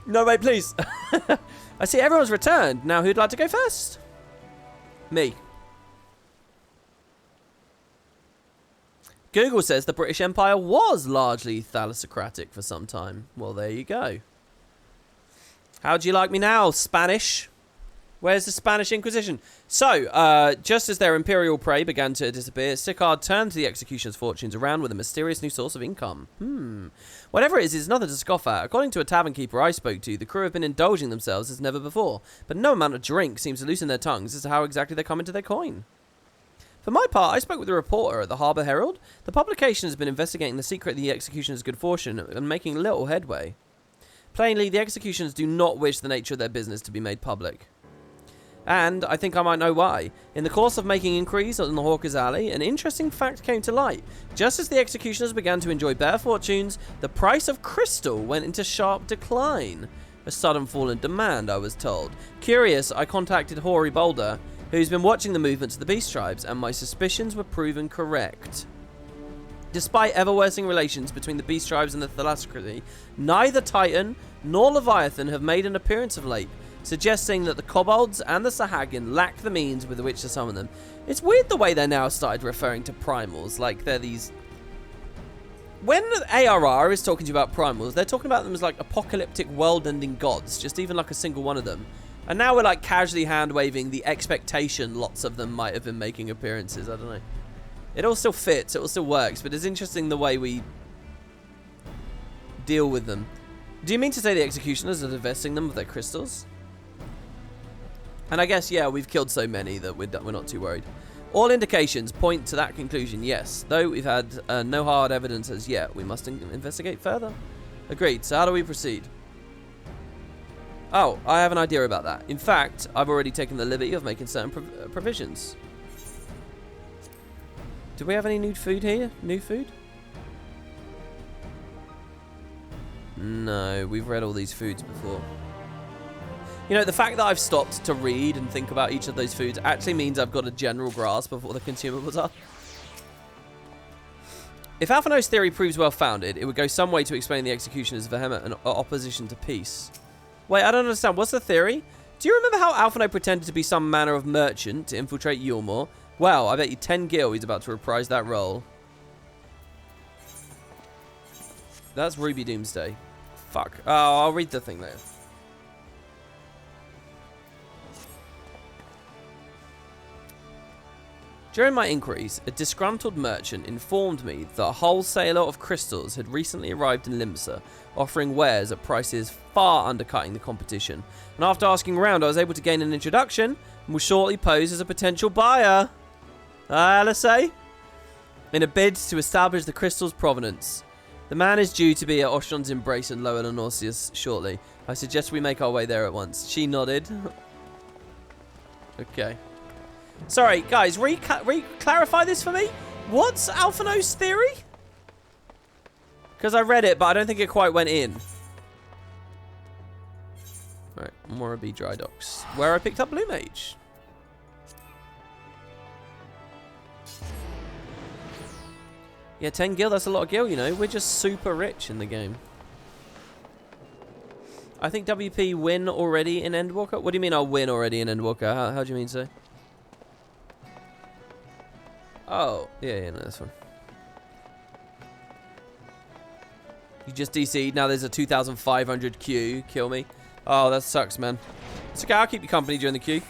No, wait, please. I see everyone's returned. Now, who'd like to go first? Me. Google says the British Empire was largely thalassocratic for some time. Well, there you go. How do you like me now, Spanish? Where's the Spanish Inquisition? So, just as their imperial prey began to disappear, Sicard turned the executioner's fortunes around with a mysterious new source of income. Whatever it is nothing to scoff at. According to a tavern keeper I spoke to, the crew have been indulging themselves as never before, but no amount of drink seems to loosen their tongues as to how exactly they come into their coin. For my part, I spoke with a reporter at the Harbour Herald. The publication has been investigating the secret of the executioner's good fortune and making little headway. Plainly, the executioners do not wish the nature of their business to be made public. And I think I might know why. In the course of making inquiries on the Hawker's Alley, an interesting fact came to light. Just as the executioners began to enjoy better fortunes, the price of crystal went into sharp decline. A sudden fall in demand, I was told. Curious, I contacted Hoary Boulder, who's been watching the movements of the beast tribes, and my suspicions were proven correct. Despite ever-worsening relations between the beast tribes and the thalassocracy, neither Titan nor Leviathan have made an appearance of late, suggesting that the kobolds and the Sahagin lack the means with which to summon them. It's weird the way they now started referring to primals, like they're these... When ARR is talking to you about primals, they're talking about them as like apocalyptic world-ending gods, just even like a single one of them. And now we're like casually hand-waving the expectation lots of them might have been making appearances, I don't know. It all still fits, it all still works, but it's interesting the way we deal with them. Do you mean to say the executioners are divesting them of their crystals? And I guess, yeah, we've killed so many that we're not too worried. All indications point to that conclusion, yes. Though we've had no hard evidence as yet, we must investigate further. Agreed. So how do we proceed? Oh, I have an idea about that. In fact, I've already taken the liberty of making certain provisions. Do we have any new food here? New food? No, we've read all these foods before. You know, the fact that I've stopped to read and think about each of those foods actually means I've got a general grasp of what the consumables are. If Alphino's theory proves well-founded, it would go some way to explain the executioner's vehement opposition to peace. Wait, I don't understand. What's the theory? Do you remember how Alphino pretended to be some manner of merchant to infiltrate Yulmore? Well, I bet you 10 gil he's about to reprise that role. That's Ruby Doomsday. Fuck. Oh, I'll read the thing later. During my inquiries, a disgruntled merchant informed me that a wholesaler of crystals had recently arrived in Limsa, offering wares at prices far undercutting the competition. And after asking around, I was able to gain an introduction and will shortly pose as a potential buyer. Let's say, in a bid to establish the crystal's provenance. The man is due to be at Oshron's Embrace in Lower Lenorcius shortly. I suggest we make our way there at once. She nodded. Okay. Sorry, guys, clarify this for me. What's Alphino's theory? Because I read it, but I don't think it quite went in. Right, Morabee Dry Docks, where I picked up Blue Mage. Yeah, 10 gil, that's a lot of gil, you know. We're just super rich in the game. I think WP win already in Endwalker. What do you mean I'll win already in Endwalker? How do you mean so? Oh, yeah, no, that's fine. You just DC'd, now there's a 2,500 queue. Kill me. Oh, that sucks, man. It's okay, I'll keep you company during the queue.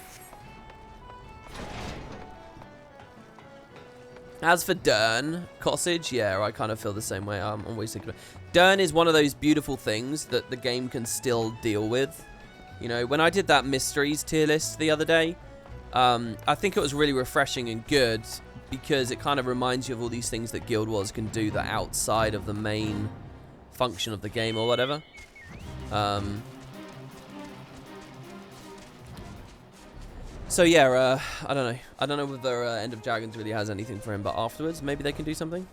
As for Dern, Cossage, yeah, I kind of feel the same way. I'm always thinking about it. Dern is one of those beautiful things that the game can still deal with. You know, when I did that Mysteries tier list the other day, I think it was really refreshing and good because it kind of reminds you of all these things that Guild Wars can do that outside of the main function of the game or whatever. So yeah, I don't know. I don't know whether End of Dragons really has anything for him, but afterwards, maybe they can do something.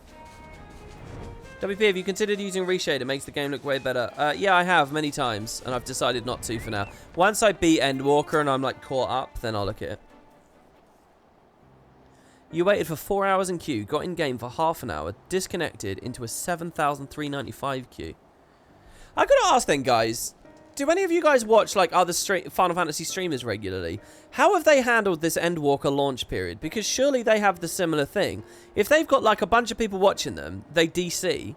WP, have you considered using Reshade? It makes the game look way better. Yeah, I have many times, and I've decided not to for now. Once I beat Endwalker and I'm like caught up, then I'll look at it. You waited for 4 hours in queue, got in game for half an hour, disconnected into a 7,395 queue. I gotta ask then, guys. Do any of you guys watch like other Final Fantasy streamers regularly? How have they handled this Endwalker launch period? Because surely they have the similar thing. If they've got like a bunch of people watching them, they DC.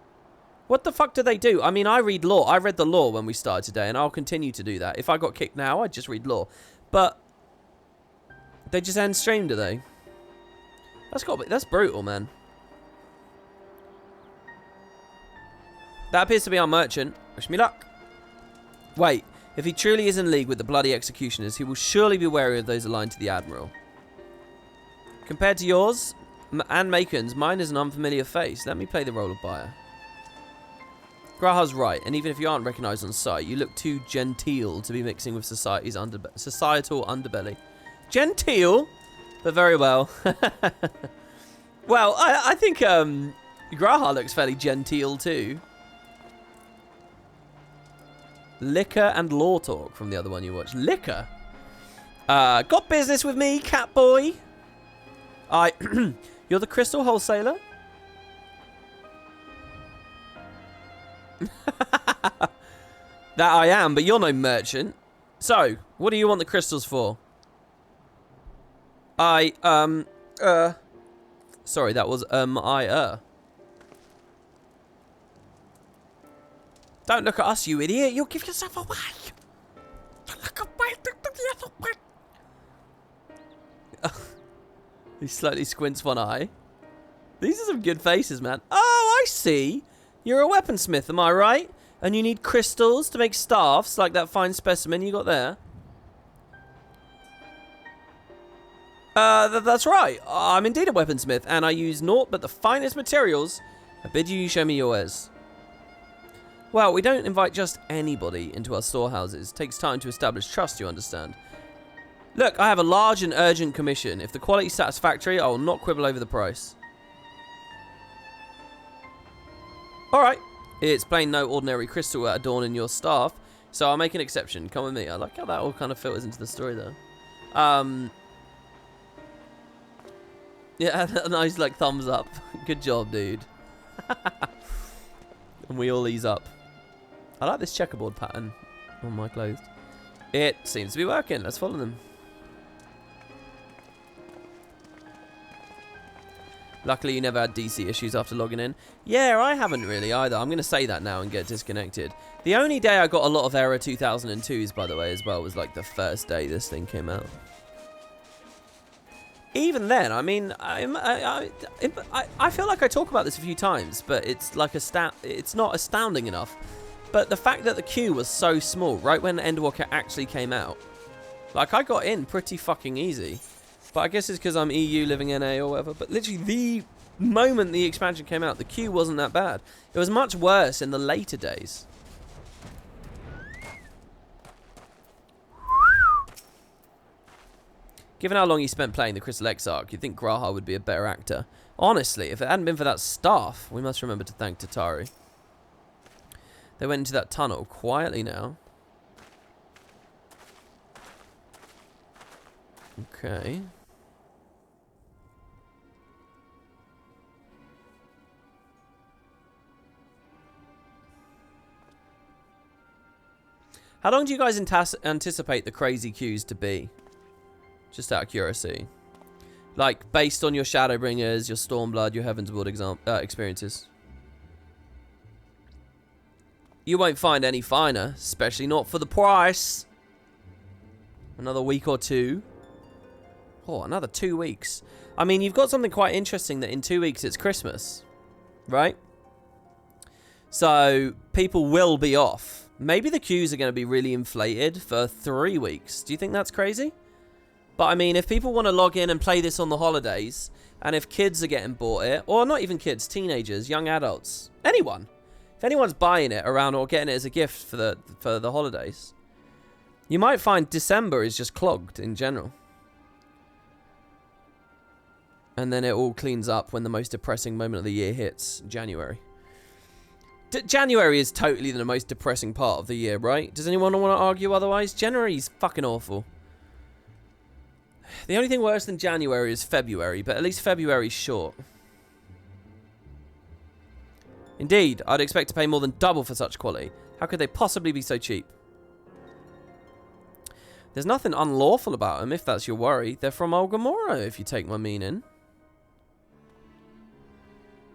What the fuck do they do? I mean, I read lore. I read the lore when we started today, and I'll continue to do that. If I got kicked now, I'd just read lore. But they just end stream, do they? That's brutal, man. That appears to be our merchant. Wish me luck. Wait, if he truly is in league with the bloody executioners, he will surely be wary of those aligned to the Admiral. Compared to yours and Macon's, mine is an unfamiliar face. Let me play the role of buyer. Graha's right, and even if you aren't recognised on sight, you look too genteel to be mixing with society's societal underbelly. Genteel? But very well. Well, I think Graha looks fairly genteel too. Liquor and law talk from the other one you watched. Liquor? Got business with me, cat boy? You're the crystal wholesaler? That I am, but you're no merchant. So, what do you want the crystals for? Sorry, that was, Don't look at us, you idiot. You'll give yourself away. He slightly squints one eye. These are some good faces, man. Oh, I see. You're a weaponsmith, am I right? And you need crystals to make staffs like that fine specimen you got there. That's right. I'm indeed a weaponsmith, and I use naught but the finest materials. I bid you show me your wares. Well, we don't invite just anybody into our storehouses. It takes time to establish trust, you understand. Look, I have a large and urgent commission. If the quality's satisfactory, I will not quibble over the price. Alright. It's plain no ordinary crystal adorning your staff, so I'll make an exception. Come with me. I like how that all kind of filters into the story, though. Yeah, a nice, like, thumbs up. Good job, dude. And we all ease up. I like this checkerboard pattern on my clothes. It seems to be working. Let's follow them. Luckily, you never had DC issues after logging in. Yeah, I haven't really either. I'm going to say that now and get disconnected. The only day I got a lot of Error 2002s, by the way, as well, was like the first day this thing came out. Even then, I mean, I feel like I talk about this a few times, but it's like it's not astounding enough. But the fact that the queue was so small, right when Endwalker actually came out, like I got in pretty fucking easy. But I guess it's because I'm EU living NA or whatever. But literally the moment the expansion came out, the queue wasn't that bad. It was much worse in the later days. Given how long he spent playing the Crystal Exarch, you'd think Graha would be a better actor. Honestly, if it hadn't been for that staff, we must remember to thank Tatari. They went into that tunnel quietly now. Okay. How long do you guys anticipate the crazy queues to be? Just out of curiosity. Like, based on your Shadowbringers, your Stormblood, your Heavensward experiences. You won't find any finer, especially not for the price. Another week or two. Oh, another 2 weeks. I mean, you've got something quite interesting that in 2 weeks it's Christmas. Right? So, people will be off. Maybe the queues are going to be really inflated for 3 weeks. Do you think that's crazy? But I mean, if people want to log in and play this on the holidays, and if kids are getting bought it, or not even kids, teenagers, young adults, anyone. If anyone's buying it around or getting it as a gift for the holidays, you might find December is just clogged in general. And then it all cleans up when the most depressing moment of the year hits, January. January is totally the most depressing part of the year, right? Does anyone want to argue otherwise? January is fucking awful. The only thing worse than January is February, but at least February's short. Indeed, I'd expect to pay more than double for such quality. How could they possibly be so cheap? There's nothing unlawful about them, if that's your worry. They're from Olgamoro, if you take my meaning.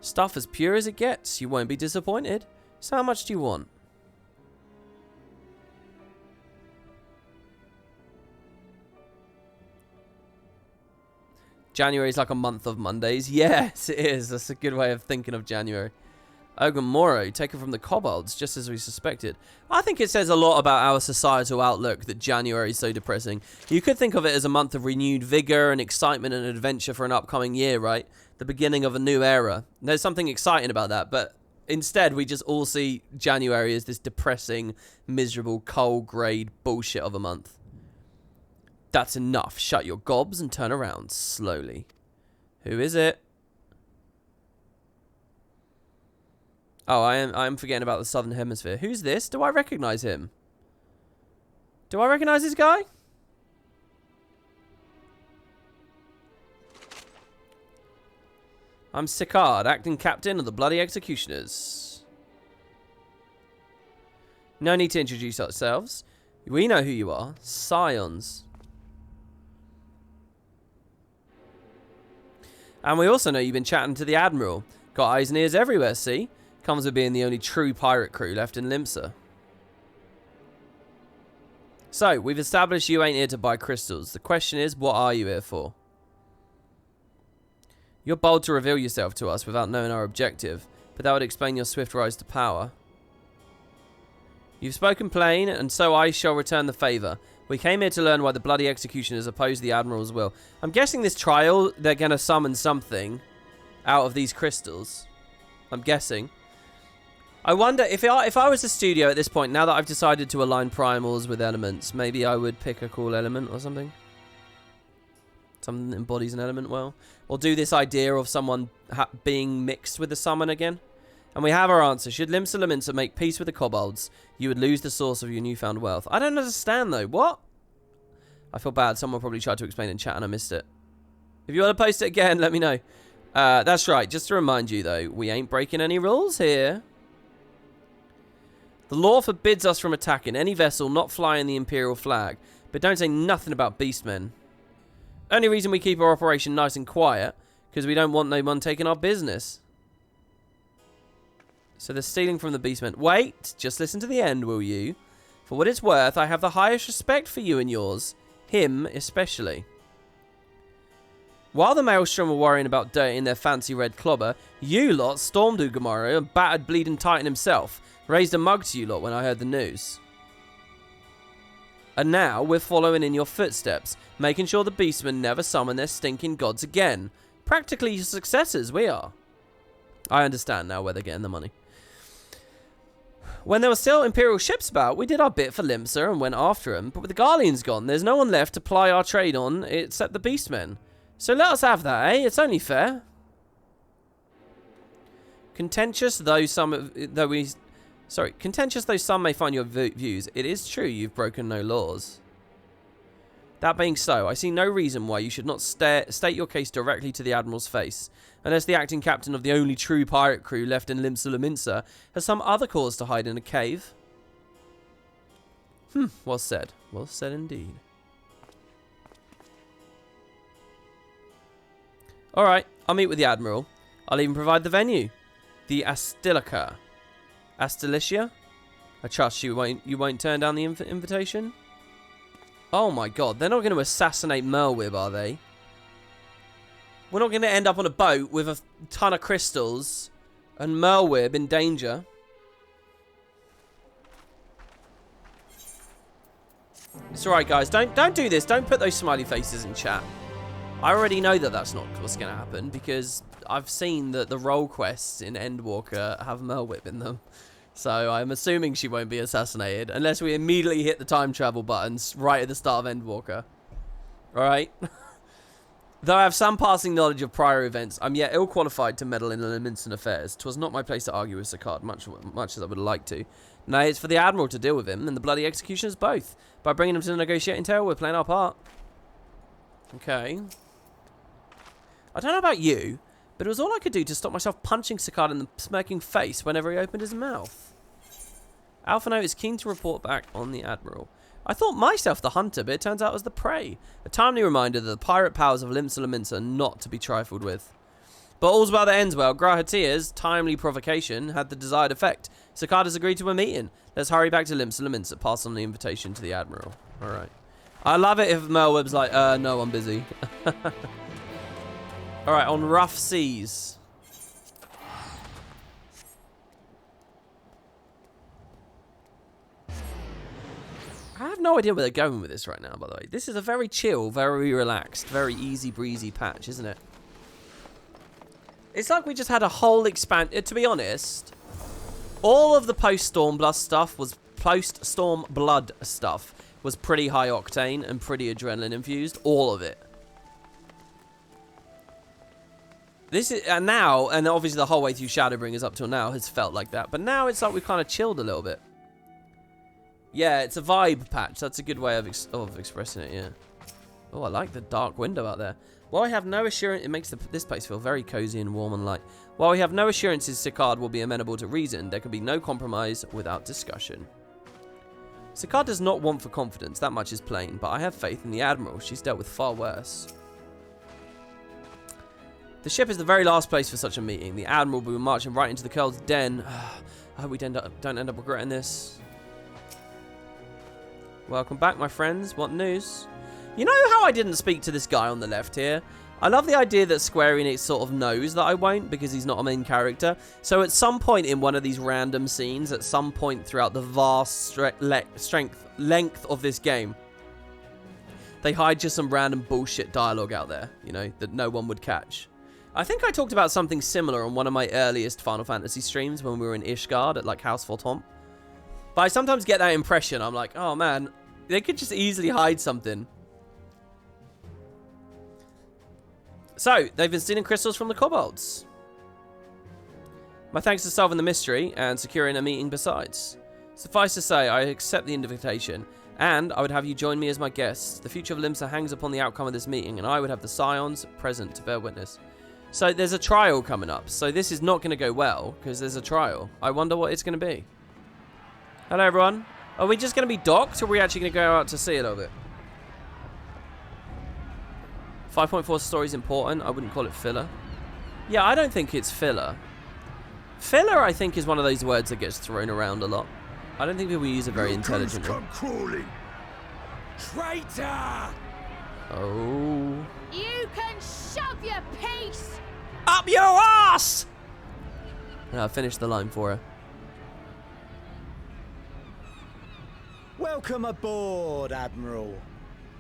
Stuff as pure as it gets. You won't be disappointed. So how much do you want? January is like a month of Mondays. Yes, it is. That's a good way of thinking of January. Olgamoro, taken from the kobolds, just as we suspected. I think it says a lot about our societal outlook that January is so depressing. You could think of it as a month of renewed vigor and excitement and adventure for an upcoming year, right? The beginning of a new era. There's something exciting about that, but instead we just all see January as this depressing, miserable, cold grade bullshit of a month. That's enough. Shut your gobs and turn around slowly. Who is it? Oh, I am forgetting about the Southern Hemisphere. Who's this? Do I recognize him? Do I recognize this guy? I'm Sicard, acting captain of the Bloody Executioners. No need to introduce ourselves. We know who you are. Scions. And we also know you've been chatting to the Admiral. Got eyes and ears everywhere, see? Comes with being the only true pirate crew left in Limsa. So, we've established you ain't here to buy crystals. The question is, what are you here for? You're bold to reveal yourself to us without knowing our objective, but that would explain your swift rise to power. You've spoken plain, and so I shall return the favour. We came here to learn why the Bloody Executioners oppose the Admiral's will. I'm guessing this trial, they're going to summon something out of these crystals. I'm guessing. I wonder, if I was a studio at this point, now that I've decided to align primals with elements, maybe I would pick a cool element or something. Something that embodies an element well. Or do this idea of someone being mixed with the summon again. And we have our answer. Should Limsa Laminsa make peace with the kobolds, you would lose the source of your newfound wealth. I don't understand, though. What? I feel bad. Someone probably tried to explain in chat and I missed it. If you want to post it again, let me know. That's right. Just to remind you, though, we ain't breaking any rules here. The law forbids us from attacking any vessel not flying the Imperial flag, but don't say nothing about beastmen. Only reason we keep our operation nice and quiet, because we don't want no one taking our business. So they're stealing from the beastmen. Wait, just listen to the end, will you? For what it's worth, I have the highest respect for you and yours. Him, especially. While the Maelstrom were worrying about dirtying their fancy red clobber, you lot stormed Ugamaro and battered Bleeding Titan himself. Raised a mug to you lot when I heard the news. And now we're following in your footsteps, making sure the beastmen never summon their stinking gods again. Practically your successors, we are. I understand now where they're getting the money. When there were still Imperial ships about, we did our bit for Limsa and went after them, but with the Garleans gone, there's no one left to ply our trade on except the Beastmen. So let us have that, eh? It's only fair. Contentious though some may find your views, it is true you've broken no laws. That being so, I see no reason why you should not state your case directly to the Admiral's face, unless the acting captain of the only true pirate crew left in Limsa Lominsa has some other cause to hide in a cave. Well said. Well said indeed. Alright, I'll meet with the Admiral. I'll even provide the venue. The Astilica. Astilicia? I trust you won't turn down the invitation? Oh my god, they're not going to assassinate Merwib, are they? We're not going to end up on a boat with a ton of crystals and Merwib in danger. It's alright, guys. Don't do this. Don't put those smiley faces in chat. I already know that that's not what's going to happen because I've seen that the role quests in Endwalker have Merwib in them. So I'm assuming she won't be assassinated unless we immediately hit the time travel buttons right at the start of Endwalker. Alright? Though I have some passing knowledge of prior events, I'm yet ill-qualified to meddle in Lominsan affairs. 'Twas not my place to argue with Saccard, much as I would like to. Nay, it's for the Admiral to deal with him, and the bloody executioners both. By bringing him to the negotiating table, we're playing our part. Okay. I don't know about you, but it was all I could do to stop myself punching Saccard in the smirking face whenever he opened his mouth. Alphano is keen to report back on the Admiral. I thought myself the hunter, but it turns out I was the prey. A timely reminder that the pirate powers of Limsa Lominsa are not to be trifled with. But all's well that ends well. Grahatia's timely provocation had the desired effect. Saccard has agreed to a meeting. Let's hurry back to Limsa Lominsa. Pass on the invitation to the Admiral. Alright. I love it if Merweb's like, no, I'm busy. Alright, on rough seas. I have no idea where they're going with this right now, by the way. This is a very chill, very relaxed, very easy breezy patch, isn't it? It's like we just had a whole to be honest, all of the post-Storm Blood stuff was pretty high octane and pretty adrenaline infused. All of it. This is now, and obviously the whole way through Shadowbringers up till now has felt like that. But now it's like we've kind of chilled a little bit. Yeah, it's a vibe patch. That's a good way of expressing it, yeah. Oh, I like the dark window out there. While I have no assurance, it makes this place feel very cozy and warm and light. While we have no assurances Saccard will be amenable to reason, there can be no compromise without discussion. Saccard does not want for confidence, that much is plain, but I have faith in the Admiral. She's dealt with far worse. The ship is the very last place for such a meeting. The Admiral will be marching right into the Curl's den. I hope we don't end up regretting this. Welcome back, my friends. What news? You know how I didn't speak to this guy on the left here? I love the idea that Square Enix sort of knows that I won't because he's not a main character. So at some point in one of these random scenes, at some point throughout the vast length of this game, they hide just some random bullshit dialogue out there, you know, that no one would catch. I think I talked about something similar on one of my earliest Final Fantasy streams when we were in Ishgard at like House Fortom. But I sometimes get that impression. I'm like, oh man, they could just easily hide something. So, they've been stealing crystals from the kobolds. My thanks for solving the mystery and securing a meeting besides. Suffice to say, I accept the invitation, and I would have you join me as my guests. The future of Limsa hangs upon the outcome of this meeting, and I would have the Scions present to bear witness. So, there's a trial coming up. So, this is not going to go well, because there's a trial. I wonder what it's going to be. Hello, everyone. Are we just going to be docked, or are we actually going to go out to sea a little bit? 5.4 story is important. I wouldn't call it filler. Yeah, I don't think it's filler. Filler, I think, is one of those words that gets thrown around a lot. I don't think people use it very intelligently. Come crawling. Traitor! Oh. You can shove your piece up your ass! And I finished the line for her. Welcome aboard, Admiral.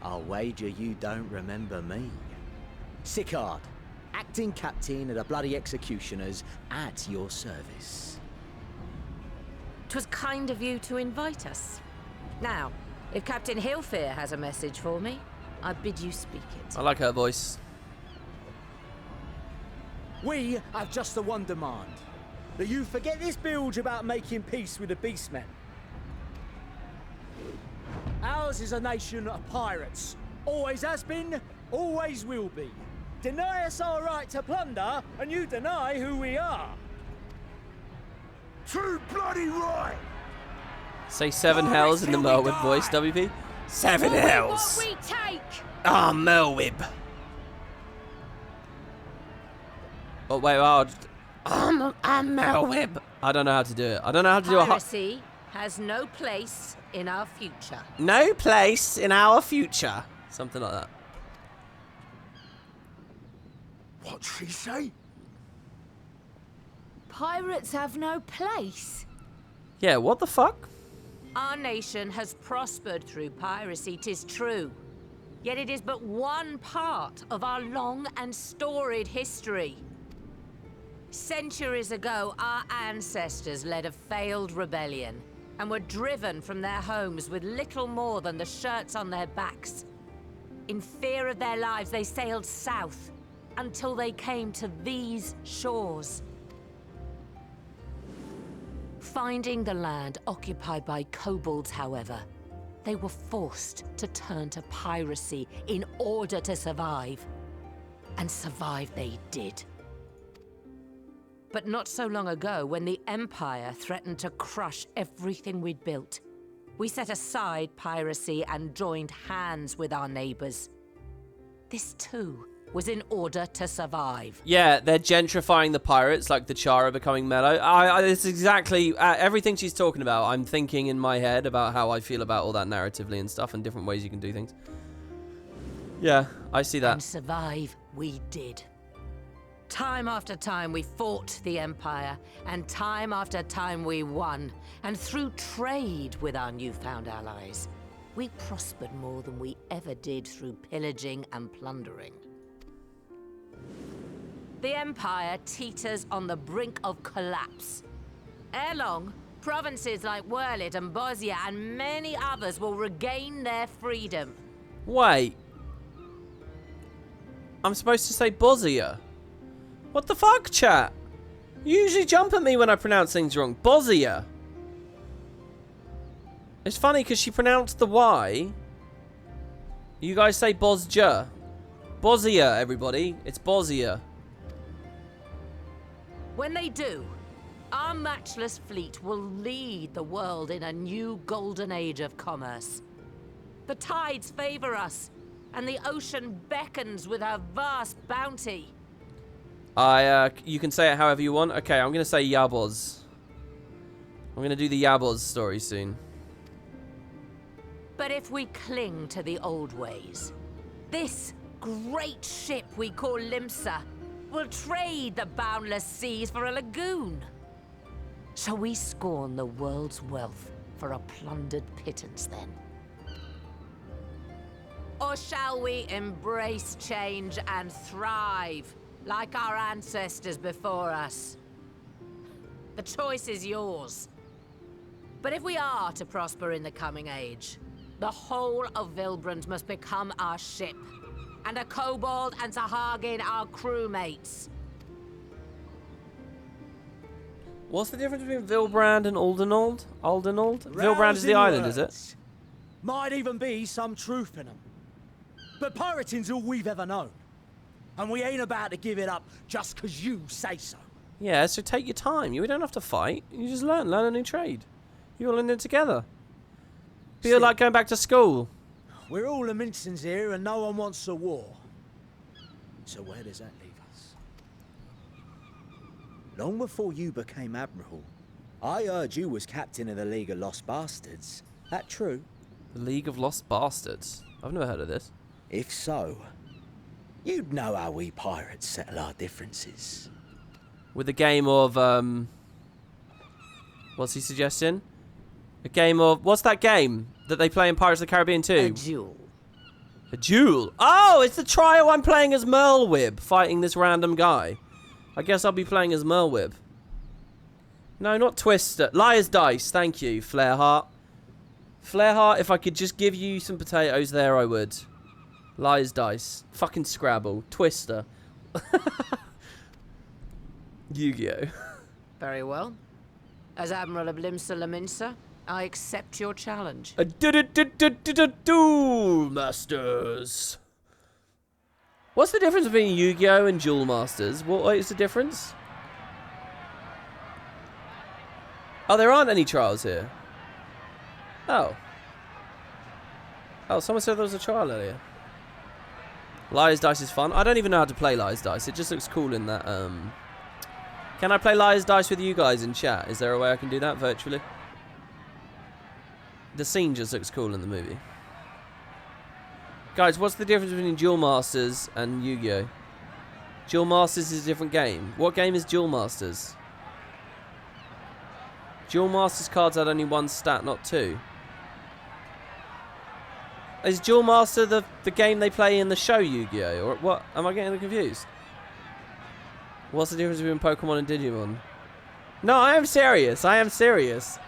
I'll wager you don't remember me. Saccard, acting captain of the bloody executioners, at your service. 'Twas kind of you to invite us. Now, if Captain Hillfear has a message for me, I bid you speak it. I like her voice. We have just the one demand. That you forget this bilge about making peace with the beastmen. Ours is a nation of pirates. Always has been, always will be. Deny us our right to plunder, and you deny who we are. Too bloody right! Say 7 hells in the Merwib voice, WP. 7 hells! What we take! Ah, Merwib. Oh, wait, I'm Merwib. I don't know how to do it. I don't know how to do a... Piracy has no place in our future. No place in our future. Something like that. What'd she say? Pirates have no place. Yeah, what the fuck? Our nation has prospered through piracy, 'tis true. Yet it is but one part of our long and storied history. Centuries ago, our ancestors led a failed rebellion and were driven from their homes with little more than the shirts on their backs. In fear of their lives, they sailed south until they came to these shores. Finding the land occupied by kobolds, however, they were forced to turn to piracy in order to survive. And survive they did. But not so long ago, when the Empire threatened to crush everything we'd built, we set aside piracy and joined hands with our neighbors. This too was in order to survive. Yeah, they're gentrifying the pirates, like the Chara becoming mellow. It's exactly everything she's talking about. I'm thinking in my head about how I feel about all that narratively and stuff and different ways you can do things. Yeah, I see that. And survive we did. Time after time we fought the Empire, and time after time we won. And through trade with our newfound allies, we prospered more than we ever did through pillaging and plundering. The Empire teeters on the brink of collapse. Ere long, provinces like Wurlit and Bosnia and many others will regain their freedom. Wait. I'm supposed to say Bosnia. What the fuck, chat? You usually jump at me when I pronounce things wrong. Bosnia. It's funny because she pronounced the Y. You guys say Bosja. Bosnia, everybody. It's Bosnia. When they do, our matchless fleet will lead the world in a new golden age of commerce. The tides favor us, and the ocean beckons with her vast bounty. You can say it however you want. Okay, I'm going to say Yaboz. I'm going to do the Yaboz story soon. But if we cling to the old ways, this great ship we call Limsa will trade the boundless seas for a lagoon. Shall we scorn the world's wealth for a plundered pittance then? Or shall we embrace change and thrive like our ancestors before us? The choice is yours. But if we are to prosper in the coming age, the whole of Vilbrand must become our ship, and a kobold and Sahagin our crewmates. What's the difference between Vilbrand and Aldenold? Vilbrand is the island, is it? Might even be some truth in them. But pirating's all we've ever known. And we ain't about to give it up just because you say so. Yeah, so take your time. You don't have to fight. You just learn a new trade. You all in it together. Feel like going back to school. We're all the Mincins here and no one wants a war. So where does that leave us? Long before you became Admiral, I heard you was captain of the League of Lost Bastards. That true? The League of Lost Bastards? I've never heard of this. If so, you'd know how we pirates settle our differences. With a game of, what's he suggesting? A game of, what's that game that they play in Pirates of the Caribbean 2? A duel. A duel? Oh, it's the trial. I'm playing as Merlwib, fighting this random guy. I guess I'll be playing as Merlwib. No, not Twister. Liar's Dice. Thank you, Flareheart. Flareheart, if I could just give you some potatoes there, I would. Liar's Dice. Fucking Scrabble. Twister. Yu-Gi-Oh! Very well. As Admiral of Limsa Laminsa, I accept your challenge. Duel Masters. What's the difference between Yu-Gi-Oh! And Duel Masters? What is the difference? Oh, there aren't any trials here. Oh. Oh, someone said there was a trial earlier. Liar's Dice is fun. I don't even know how to play Liar's Dice. It just looks cool in that, Can I play Liar's Dice with you guys in chat? Is there a way I can do that virtually? The scene just looks cool in the movie. Guys, what's the difference between Duel Masters and Yu-Gi-Oh? Duel Masters is a different game. What game is Duel Masters? Duel Masters cards had only one stat, not two. Is Duel Master the game they play in the show Yu-Gi-Oh? Or what? Am I getting confused? What's the difference between Pokemon and Digimon? No, I am serious. I am serious.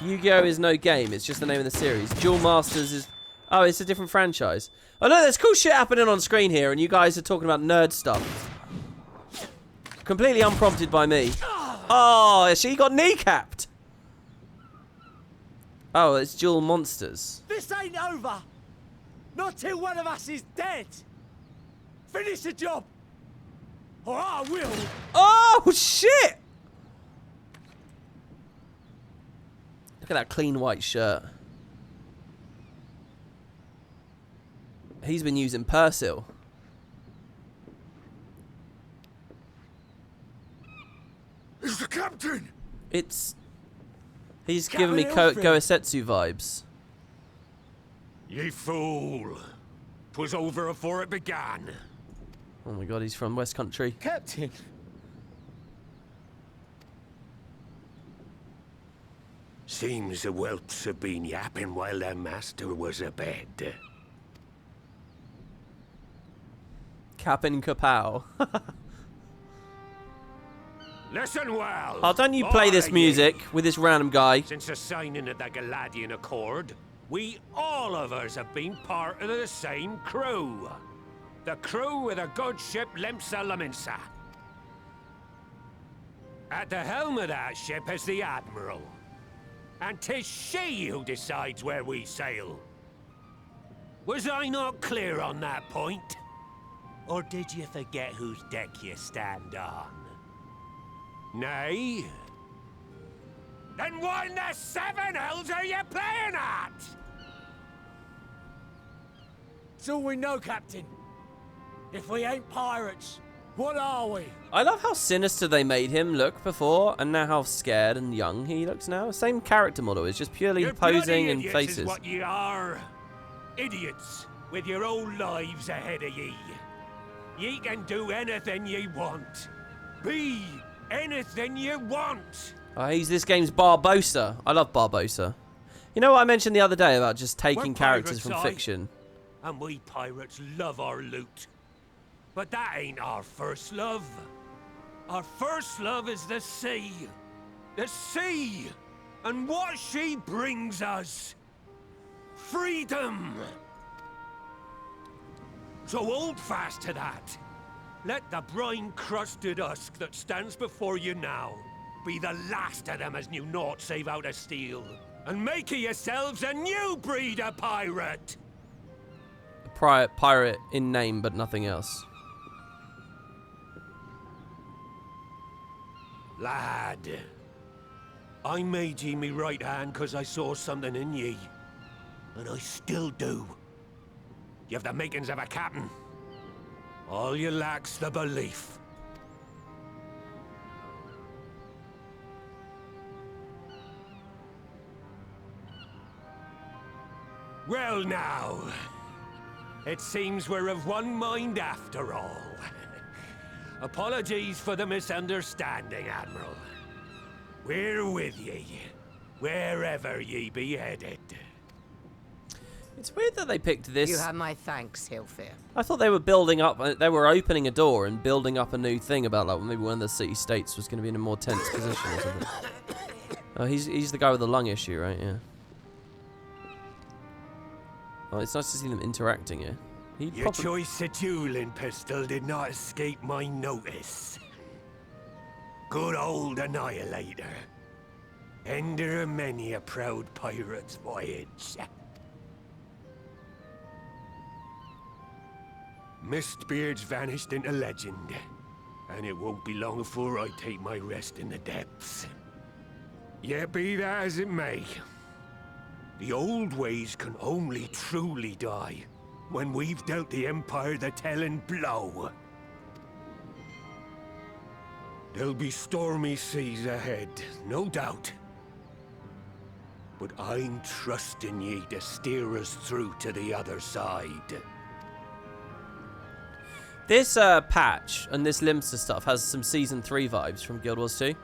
Yu-Gi-Oh is no game. It's just the name of the series. Duel Masters is... Oh, it's a different franchise. Oh, no, there's cool shit happening on screen here, and you guys are talking about nerd stuff. Completely unprompted by me. Oh, she got kneecapped. Oh, it's Duel Monsters. This ain't over. Not till one of us is dead. Finish the job, or I will. Oh, shit! Look at that clean white shirt. He's been using Persil. It's the captain! He's giving me Goesetsu vibes. Ye fool! 'Twas over afore it began. Oh my god, he's from West Country. Captain! Seems the whelps have been yapping while their master was abed. Cap'n Kapow. Listen well. Oh, don't you play this music with this random guy. Since the signing of the Galadian Accord, we all of us have been part of the same crew. The crew of the good ship Limsa Laminsa. At the helm of that ship is the Admiral. And 'tis she who decides where we sail. Was I not clear on that point? Or did you forget whose deck you stand on? Nay? Then what in the seven hells are you playing at? It's all we know, Captain. If we ain't pirates, what are we? I love how sinister they made him look before, and now how scared and young he looks now. Same character model, it's just purely You're posing and idiots faces. Is what ye are. Idiots with your own lives ahead of ye. Ye can do anything ye want. Be anything you want. Oh, he's this game's Barbossa. I love Barbossa. You know what I mentioned the other day about just taking characters from fiction? And we pirates love our loot. But that ain't our first love. Our first love is the sea. The sea! And what she brings us. Freedom! So hold fast to that. Let the brine-crusted husk that stands before you now be the last of them as knew naught save out of steel. And make of yourselves a new breed of pirate! A pirate in name, but nothing else. Lad, I made ye me right hand because I saw something in ye. And I still do. You have the makings of a captain. All you lack's the belief. Well now, it seems we're of one mind after all. Apologies for the misunderstanding, Admiral. We're with ye, wherever ye be headed. It's weird that they picked this. You have my thanks, Hilfir. I thought they were building up. They were opening a door and building up a new thing about like maybe one of the city-states was going to be in a more tense position or something. Oh, he's the guy with the lung issue, right? Yeah. Oh, it's nice to see them interacting here. Your choice of dueling pistol did not escape my notice. Good old Annihilator. Ender of many a proud pirate's voyage. Mistbeard's vanished into legend, and it won't be long before I take my rest in the depths. Yet be that as it may, the old ways can only truly die when we've dealt the Empire the telling blow. There'll be stormy seas ahead, no doubt. But I'm trusting ye to steer us through to the other side. This patch and this Limster stuff has some Season 3 vibes from Guild Wars 2.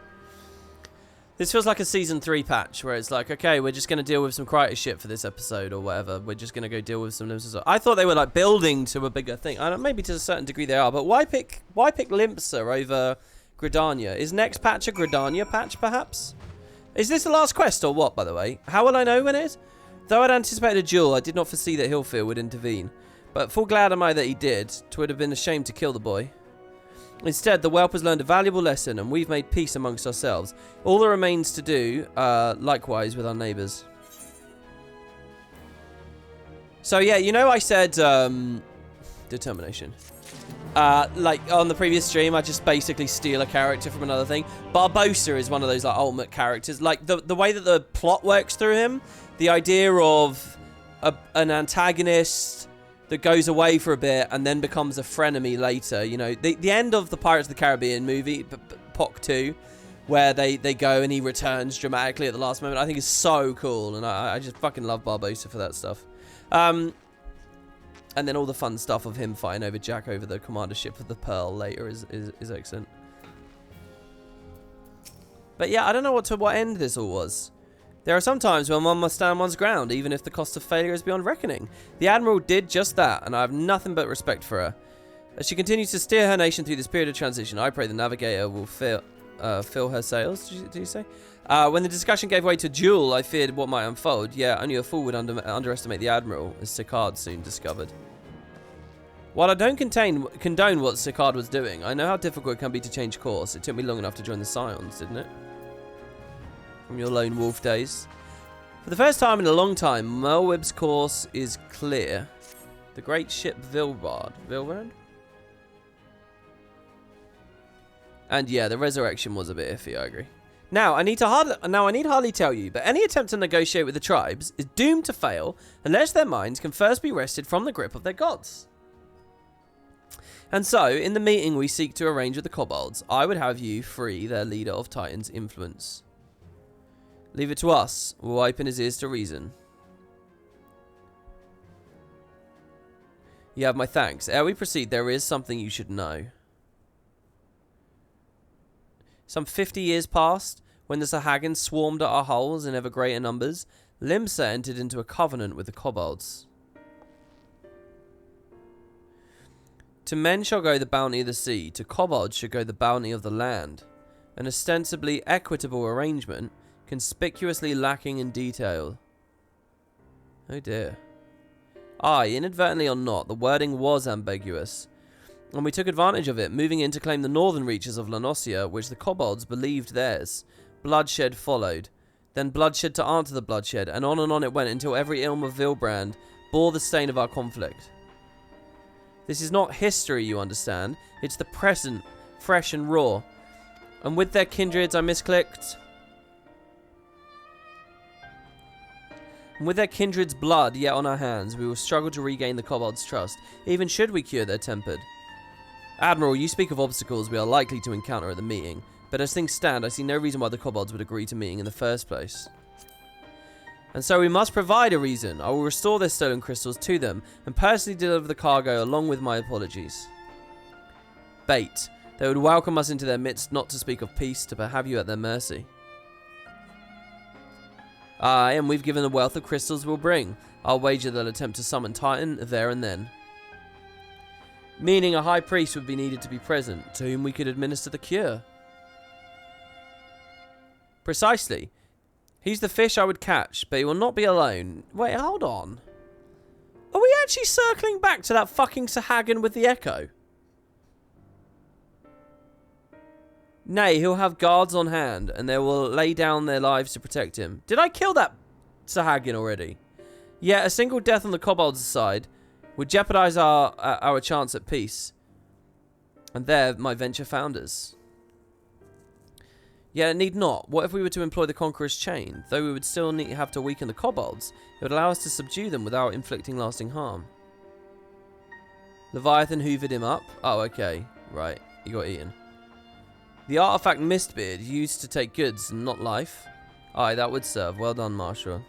This feels like a Season 3 patch where it's like, okay, we're just going to deal with some Crichton shit for this episode or whatever. We're just going to go deal with some Limster stuff. I thought they were like building to a bigger thing. I don't, maybe to a certain degree they are, but why pick Limster over Gridania? Is next patch a Gridania patch perhaps? Is this the last quest or what, by the way? How will I know when it is? Though I'd anticipated a duel, I did not foresee that Hilfir would intervene. But full glad am I that he did. 'Twould have been a shame to kill the boy. Instead, the whelp has learned a valuable lesson, and we've made peace amongst ourselves. All that remains to do, likewise with our neighbours. So yeah, you know I said determination. Like on the previous stream, I just basically steal a character from another thing. Barbossa is one of those like ultimate characters. Like the way that the plot works through him, the idea of an antagonist that goes away for a bit and then becomes a frenemy later. You know, the end of the Pirates of the Caribbean movie, POC 2, where they go and he returns dramatically at the last moment, I think is so cool, and I just fucking love Barbossa for that stuff. And then all the fun stuff of him fighting over Jack over the commandership of the Pearl later is excellent. But yeah, I don't know what end this all was. There are some times when one must stand one's ground, even if the cost of failure is beyond reckoning. The Admiral did just that, and I have nothing but respect for her. As she continues to steer her nation through this period of transition, I pray the Navigator will fill her sails, did you say? When the discussion gave way to duel, I feared what might unfold. Yeah, only a fool would underestimate the Admiral, as Sicard soon discovered. While I don't condone what Sicard was doing, I know how difficult it can be to change course. It took me long enough to join the Scions, didn't it? From your lone wolf days. For the first time in a long time, Merweb's course is clear. The great ship Vilbrand? And yeah, the resurrection was a bit iffy, I agree. Now, I need hardly tell you, but any attempt to negotiate with the tribes is doomed to fail unless their minds can first be wrested from the grip of their gods. And so, in the meeting we seek to arrange with the kobolds, I would have you free their leader of Titan's influence. Leave it to us. We'll open his ears to reason. You have my thanks. Ere we proceed, there is something you should know. Some 50 years past, when the Sahagins swarmed at our hulls in ever greater numbers, Limsa entered into a covenant with the kobolds. To men shall go the bounty of the sea, to kobolds shall go the bounty of the land. An ostensibly equitable arrangement, conspicuously lacking in detail. Oh dear. Aye, inadvertently or not, the wording was ambiguous, and we took advantage of it, moving in to claim the northern reaches of Lanosia, which the kobolds believed theirs. Bloodshed followed, then bloodshed to answer the bloodshed, and on it went until every ilm of Vilbrand bore the stain of our conflict. This is not history, you understand. It's the present, fresh and raw. And with their kindreds, I misclicked. And with their kindred's blood yet on our hands, we will struggle to regain the kobolds' trust, even should we cure their tempered. Admiral, you speak of obstacles we are likely to encounter at the meeting, but as things stand, I see no reason why the kobolds would agree to meeting in the first place. And so we must provide a reason. I will restore their stolen crystals to them, and personally deliver the cargo along with my apologies. Bait. They would welcome us into their midst, not to speak of peace, to have you at their mercy. Aye, and we've given the wealth of crystals will bring. I'll wager they'll attempt to summon Titan there and then. Meaning a high priest would be needed to be present, to whom we could administer the cure. Precisely. He's the fish I would catch, but he will not be alone. Wait, hold on. Are we actually circling back to that fucking Sahagin with the echo? Nay, he'll have guards on hand, and they will lay down their lives to protect him. Did I kill that Sahagin already? Yet a single death on the kobolds' side would jeopardize our chance at peace. And there my venture found us. Yet it need not. What if we were to employ the Conqueror's Chain? Though we would still have to weaken the kobolds, it would allow us to subdue them without inflicting lasting harm. Leviathan hoovered him up. Oh, okay. Right. He got eaten. The artifact Mistbeard used to take goods and not life. Aye, that would serve. Well done, Marshal.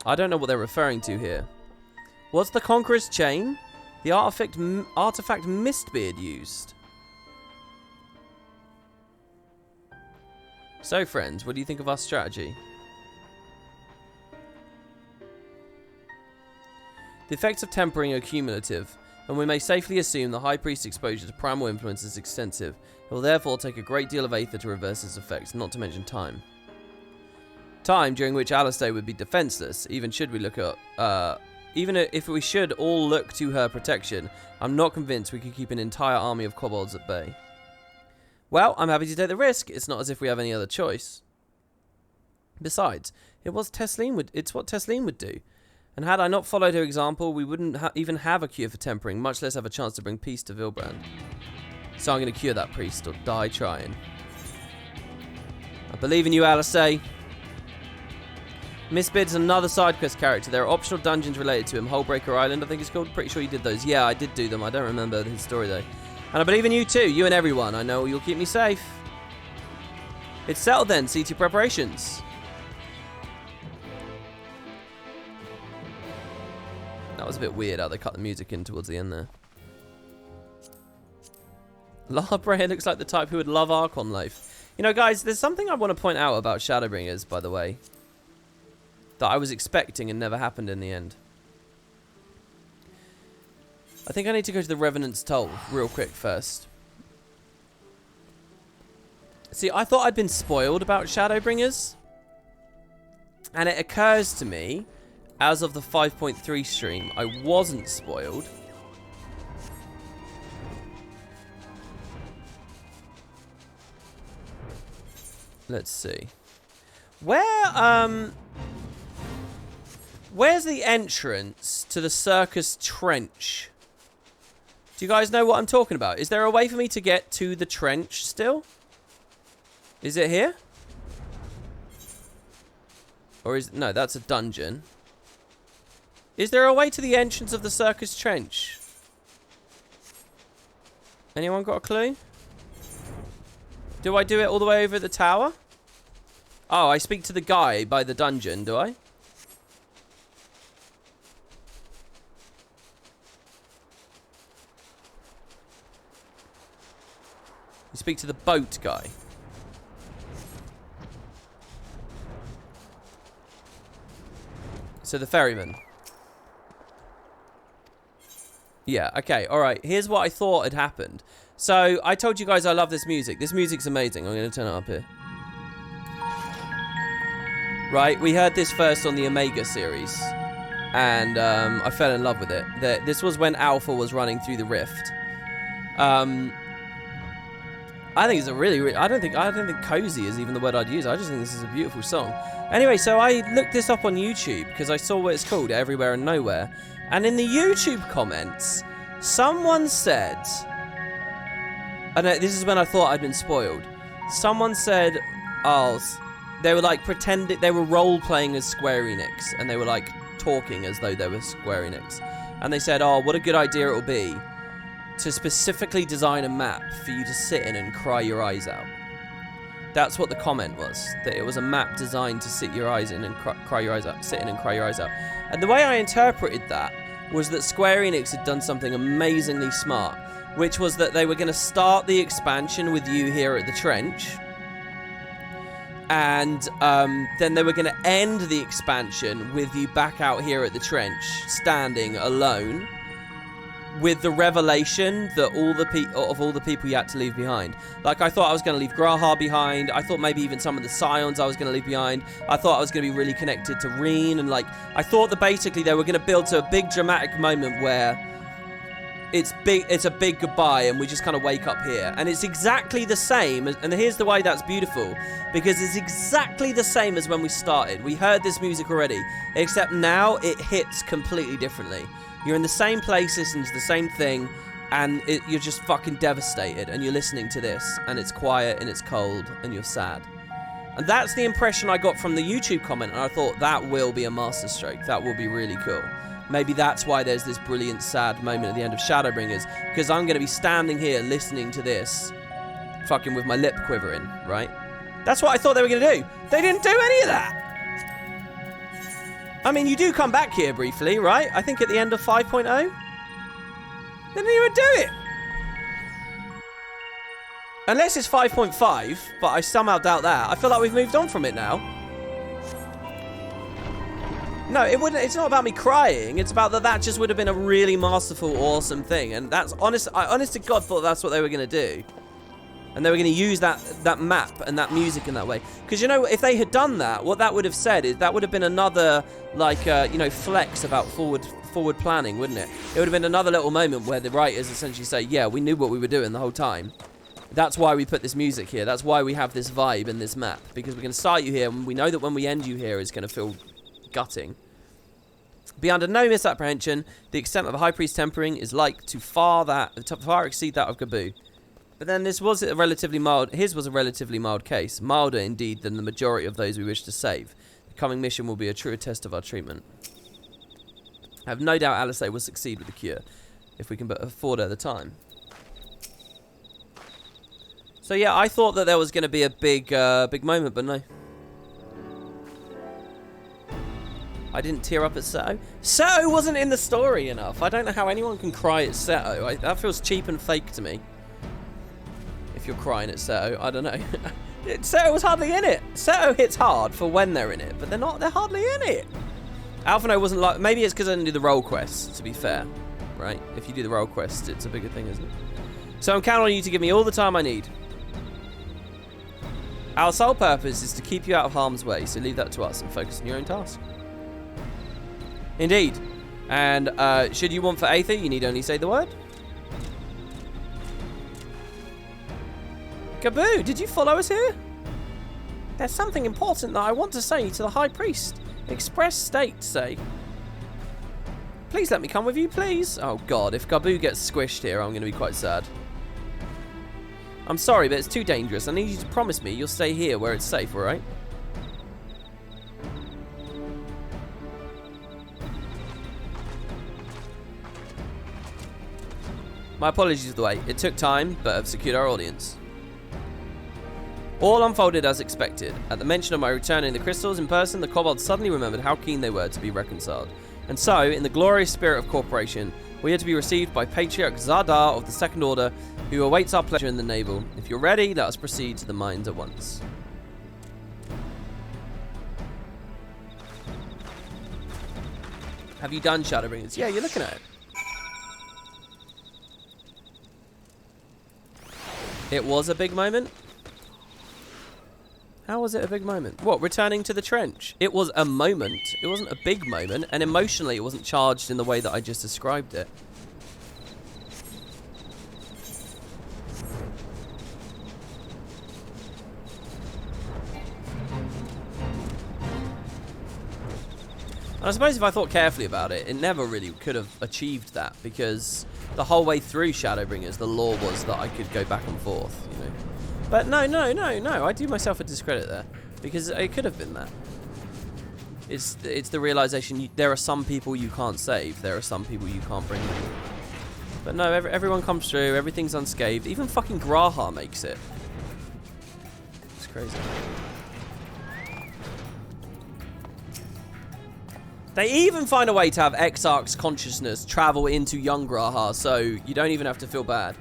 I don't know what they're referring to here. What's the Conqueror's Chain? The artifact Mistbeard used. So, friends, what do you think of our strategy? The effects of tempering are cumulative, and we may safely assume the High Priest's exposure to primal influence is extensive. It will therefore take a great deal of Aether to reverse its effects, not to mention time. Time during which Alistair would be defenseless, even should we look at... even if we should all look to her protection, I'm not convinced we could keep an entire army of kobolds at bay. Well, I'm happy to take the risk. It's not as if we have any other choice. Besides, it's what Tesleen would do. And had I not followed her example, we wouldn't even have a cure for tempering, much less have a chance to bring peace to Vilbrand. So I'm going to cure that priest, or die trying. I believe in you, Alistair. Mistbeard's another side quest character. There are optional dungeons related to him. Hullbreaker Island, I think it's called. Pretty sure you did those. Yeah, I did do them. I don't remember his story, though. And I believe in you too, you and everyone. I know you'll keep me safe. It's settled then. See to your preparations. That was a bit weird how they cut the music in towards the end there. Larbrea looks like the type who would love Archon life. You know, guys, there's something I want to point out about Shadowbringers, by the way, that I was expecting and never happened in the end. I think I need to go to the Revenant's Toll real quick first. See, I thought I'd been spoiled about Shadowbringers. And it occurs to me, as of the 5.3 stream, I wasn't spoiled. Let's see. Where's the entrance to the Circus Trench? Do you guys know what I'm talking about? Is there a way for me to get to the trench still? Is it here? Or is... No, that's a dungeon. Is there a way to the entrance of the Circus Trench? Anyone got a clue? Do I do it all the way over the tower? Oh, I speak to the guy by the dungeon, do I? You speak to the boat guy. So the ferryman. Yeah, okay, alright. Here's what I thought had happened. So, I told you guys I love this music. This music's amazing. I'm going to turn it up here. Right, we heard this first on the Omega series. And I fell in love with it. This was when Alpha was running through the Rift. I think it's a really I don't think cozy is even the word I'd use. I just think this is a beautiful song. Anyway, so I looked this up on YouTube because I saw what it's called, Everywhere and Nowhere. And in the YouTube comments, someone said... I know, this is when I thought I'd been spoiled. Someone said, oh, they were like pretending, they were role-playing as Square Enix. And they were like talking as though they were Square Enix. And they said, oh, what a good idea it'll be to specifically design a map for you to sit in and cry your eyes out. That's what the comment was. That it was a map designed to sit your eyes in and cry your eyes out. Sit in and cry your eyes out. And the way I interpreted that was that Square Enix had done something amazingly smart, which was that they were going to start the expansion with you here at the trench. And then they were going to end the expansion with you back out here at the trench, standing alone, with the revelation that all the people you had to leave behind. Like, I thought I was going to leave Graha behind. I thought maybe even some of the Scions I was going to leave behind. I thought I was going to be really connected to Reen, and like, I thought that basically they were going to build to a big dramatic moment where it's a big goodbye and we just kind of wake up here. And it's exactly the same, and here's the way that's beautiful, because it's exactly the same as when we started. We heard this music already, except now it hits completely differently. You're in the same place, listening to the same thing, and you're just fucking devastated, and you're listening to this, and it's quiet, and it's cold, and you're sad. And that's the impression I got from the YouTube comment, and I thought that will be a masterstroke. That will be really cool. Maybe that's why there's this brilliant sad moment at the end of Shadowbringers, because I'm going to be standing here listening to this, fucking with my lip quivering, right? That's what I thought they were going to do. They didn't do any of that. I mean, you do come back here briefly, right? I think at the end of 5.0. They didn't even do it. Unless it's 5.5, but I somehow doubt that. I feel like we've moved on from it now. No, it wouldn't. It's not about me crying. It's about that just would have been a really masterful, awesome thing. And that's honest. I honest to God thought that's what they were going to do. And they were going to use that map and that music in that way. Because, you know, if they had done that, what that would have said is that would have been another, like, you know, flex about forward planning, wouldn't it? It would have been another little moment where the writers essentially say, yeah, we knew what we were doing the whole time. That's why we put this music here. That's why we have this vibe in this map. Because we're going to start you here, and we know that when we end you here, it's going to feel gutting. Be under no misapprehension, the extent of a High Priest tempering is like to far exceed that of Gaboo. But then his was a relatively mild case, milder indeed than the majority of those we wish to save. The coming mission will be a truer test of our treatment. I have no doubt Alisay will succeed with the cure, if we can but afford her the time. So yeah, I thought that there was going to be a big moment, but no. I didn't tear up at Seto. Seto wasn't in the story enough. I don't know how anyone can cry at Seto. That feels cheap and fake to me. If you're crying at Seto, I don't know. Seto was hardly in it. Seto hits hard for when they're in it, but they're hardly in it. Alphino wasn't like... Maybe it's because I didn't do the role quests, to be fair. Right? If you do the role quests, it's a bigger thing, isn't it? So I'm counting on you to give me all the time I need. Our sole purpose is to keep you out of harm's way, so leave that to us and focus on your own task. Indeed. And should you want for Aether, you need only say the word. Gaboo, did you follow us here? There's something important that I want to say to the High Priest. Express state, say. Please let me come with you, please. Oh God, if Gaboo gets squished here, I'm going to be quite sad. I'm sorry, but it's too dangerous. I need you to promise me you'll stay here where it's safe, alright? My apologies for the wait. It took time, but I've secured our audience. All unfolded as expected. At the mention of my returning the crystals in person, the kobolds suddenly remembered how keen they were to be reconciled. And so, in the glorious spirit of cooperation, we are to be received by Patriarch Zadar of the Second Order, who awaits our pleasure in the navel. If you're ready, let us proceed to the mines at once. Have you done Shadowbringers? Yeah, you're looking at it. It was a big moment? How was it a big moment? What, returning to the trench? It was a moment. It wasn't a big moment, and emotionally it wasn't charged in the way that I just described it. And I suppose if I thought carefully about it, it never really could have achieved that, because the whole way through Shadowbringers, the law was that I could go back and forth, you know. But no, I do myself a discredit there, because it could have been that. It's the realization there are some people you can't save, there are some people you can't bring in. But no, everyone comes through, everything's unscathed, even fucking Graha makes it. It's crazy. They even find a way to have Exarch's consciousness travel into young Graha, so you don't even have to feel bad.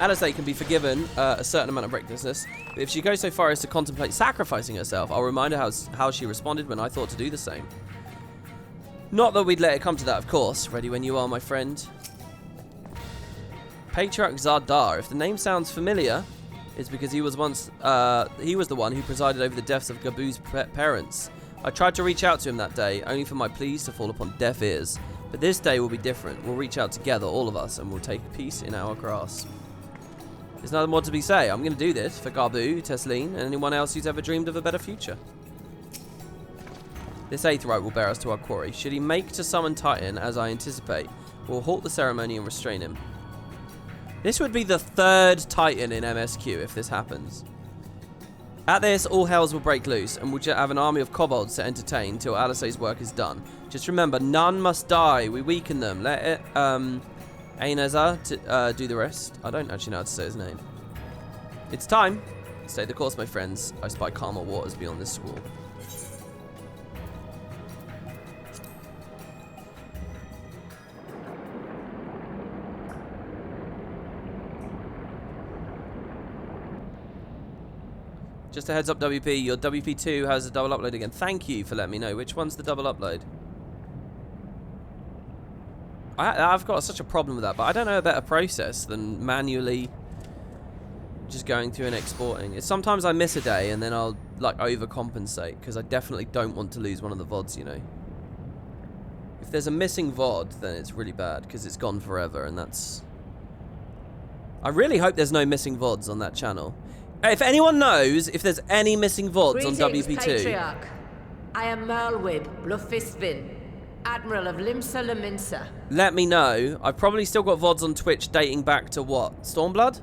Alizé can be forgiven a certain amount of recklessness, but if she goes so far as to contemplate sacrificing herself, I'll remind her how she responded when I thought to do the same. Not that we'd let it come to that, of course. Ready when you are, my friend. Patriarch Zardar. If the name sounds familiar, it's because he was the one who presided over the deaths of Gabu's parents. I tried to reach out to him that day, only for my pleas to fall upon deaf ears. But this day will be different. We'll reach out together, all of us, and we'll take peace in our grasp. There's nothing more to be said. I'm going to do this for Gabu, Tesleen, and anyone else who's ever dreamed of a better future. This 8th rite will bear us to our quarry. Should he make to summon Titan, as I anticipate, we'll halt the ceremony and restrain him. This would be the 3rd Titan in MSQ if this happens. At this, all hells will break loose, and we'll have an army of kobolds to entertain till Alisaie's work is done. Just remember, none must die. We weaken them. Let it, Ainazar do the rest. I don't actually know how to say his name. It's time. Stay the course, my friends. I spy calmer waters beyond this wall. Just a heads up, WP, your WP2 has a double upload again. Thank you for letting me know. Which one's the double upload? I've got such a problem with that, but I don't know a better process than manually just going through and exporting. Sometimes I miss a day and then I'll like overcompensate because I definitely don't want to lose one of the VODs, you know. If there's a missing VOD, then it's really bad because it's gone forever, and that's... I really hope there's no missing VODs on that channel. If anyone knows if there's any missing VODs on WP2... Patriarch. I am Merlwib Blufisvin, Admiral of Limsa Laminsa. Let me know. I've probably still got VODs on Twitch dating back to what? Stormblood?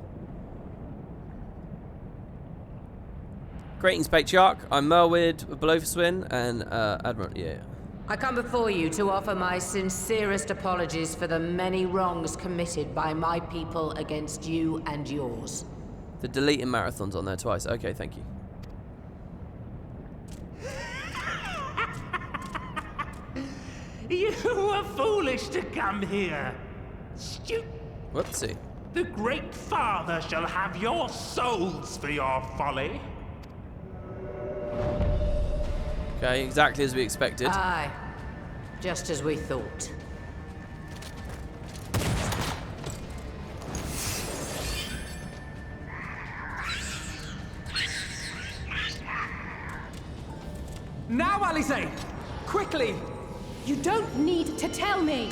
Greetings, Patriarch. I'm Merlwib Blufisvin and Admiral... Yeah. I come before you to offer my sincerest apologies for the many wrongs committed by my people against you and yours. The deleting marathons on there twice. Okay, thank you. You were foolish to come here. Whoopsie. The Great Father shall have your souls for your folly. Okay, exactly as we expected. Aye, just as we thought. Now, Alisaie! Quickly! You don't need to tell me!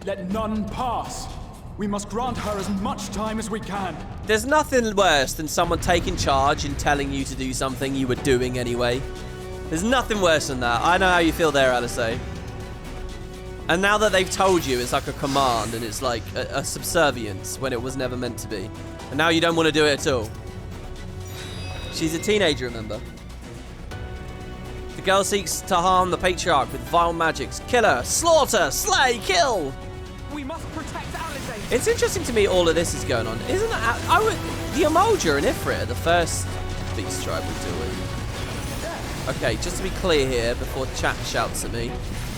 Let none pass. We must grant her as much time as we can. There's nothing worse than someone taking charge and telling you to do something you were doing anyway. There's nothing worse than that. I know how you feel there, Alisaie. And now that they've told you, it's like a command and it's like a subservience when it was never meant to be. And now you don't want to do it at all. She's a teenager, remember? The girl seeks to harm the Patriarch with vile magics. Kill her, slaughter, slay, kill! We must protect Alisaie! It's interesting to me all of this is going on. Isn't that... the Amolja and Ifrit are the first beast tribe we deal with. Okay, just to be clear here, before chat shouts at me,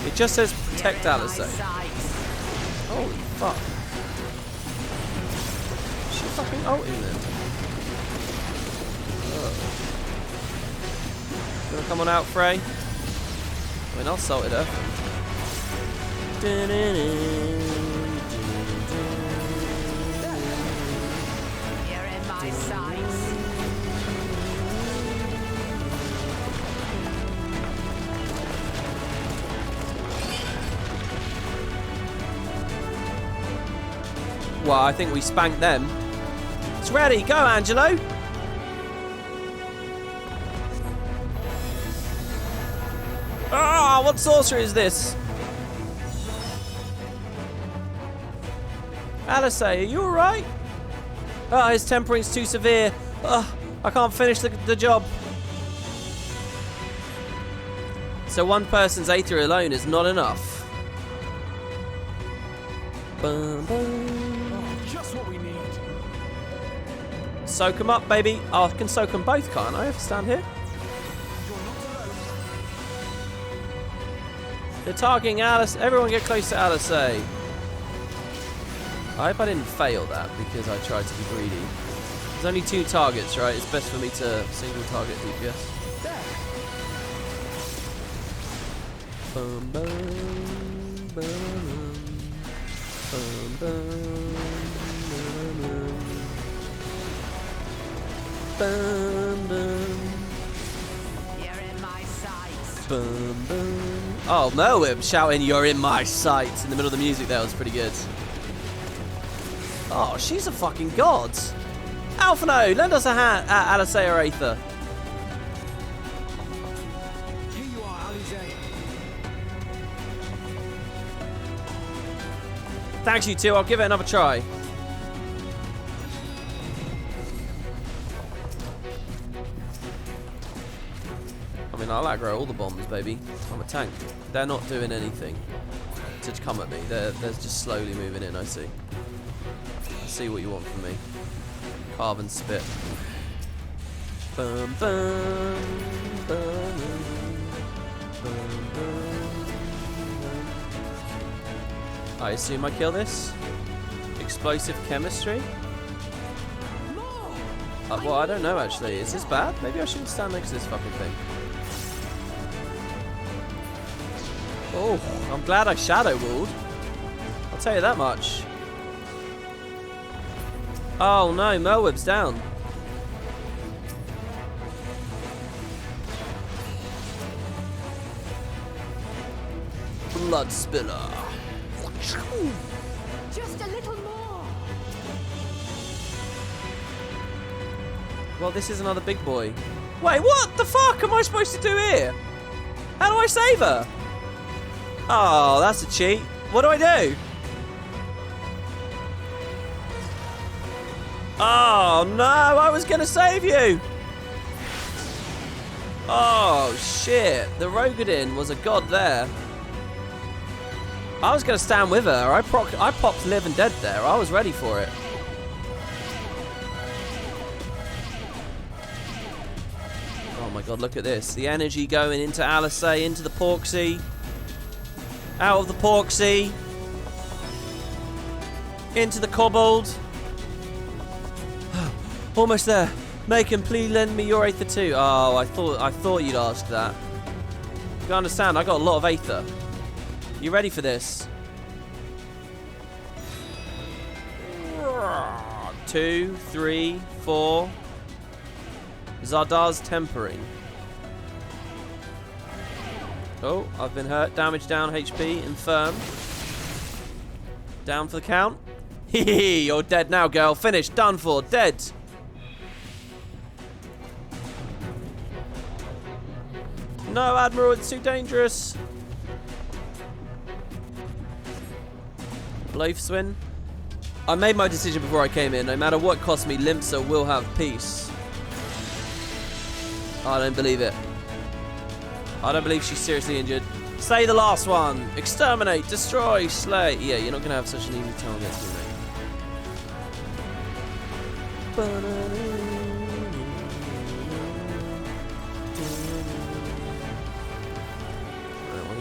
it just says protect Alisaie. Holy fuck. Is she fucking ulting then? Gonna come on out, Frey? I mean, I'll salt it up. You're in my sights. Well, I think we spanked them. It's ready. Go, Angelo. Ah, what sorcery is this? Alisaie, are you alright? Ah, his tempering's too severe. I can't finish the job. So one person's Aether alone is not enough. Bum, bum. Just what we need. Soak them up, baby. Oh, I can soak them both, can't I? If I stand here. They're targeting Alice. Everyone get close to Alisaie. I hope I didn't fail that because I tried to be greedy. There's only 2 targets, right? It's best for me to single target DPS. Bum, bum, bum, bum, bum, bum, bum. You're in my sights. Bum, bum. Oh, Merwib shouting, "You're in my sights" in the middle of the music there was pretty good. Oh, she's a fucking god. Alphino, lend us a hand at Alisea or Aether. Here you are, Alizé. Thanks, you two. I'll give it another try. I mean, I'll aggro all the bombs, baby. I'm a tank. They're not doing anything to come at me. They're just slowly moving in, I see. I see what you want from me. Carve and spit. Bum, bum, bum, bum, bum. I assume I kill this. Explosive chemistry? Well, I don't know actually. Is this bad? Maybe I shouldn't stand next to this fucking thing. Oh, I'm glad I shadow walled. I'll tell you that much. Oh no, Merwib's down. Blood spiller. Just a little more. Well, this is another big boy. Wait, what the fuck am I supposed to do here? How do I save her? Oh, that's a cheat. What do I do? Oh no, I was gonna save you. Oh shit, the Rewritten was a god there. I was gonna stand with her. I popped live and dead there. I was ready for it. Oh my god, look at this. The energy going into Alisea, into the Porksea. Out of the Porksea. Into the Kobold. Almost there. Macon, please lend me your Aether too. Oh, I thought you'd ask that. You understand, I got a lot of Aether. You ready for this? 2, 3, 4. Zardar's tempering. Oh, I've been hurt. Damage down, HP, infirm. Down for the count. Hehe, you're dead now, girl. Finished, done for, dead. No, Admiral, it's too dangerous. Loafswin. I made my decision before I came in. No matter what cost me, Limpsa will have peace. I don't believe it. I don't believe she's seriously injured. Say the last one. Exterminate, destroy, slay. Yeah, you're not going to have such an easy time against me, mate.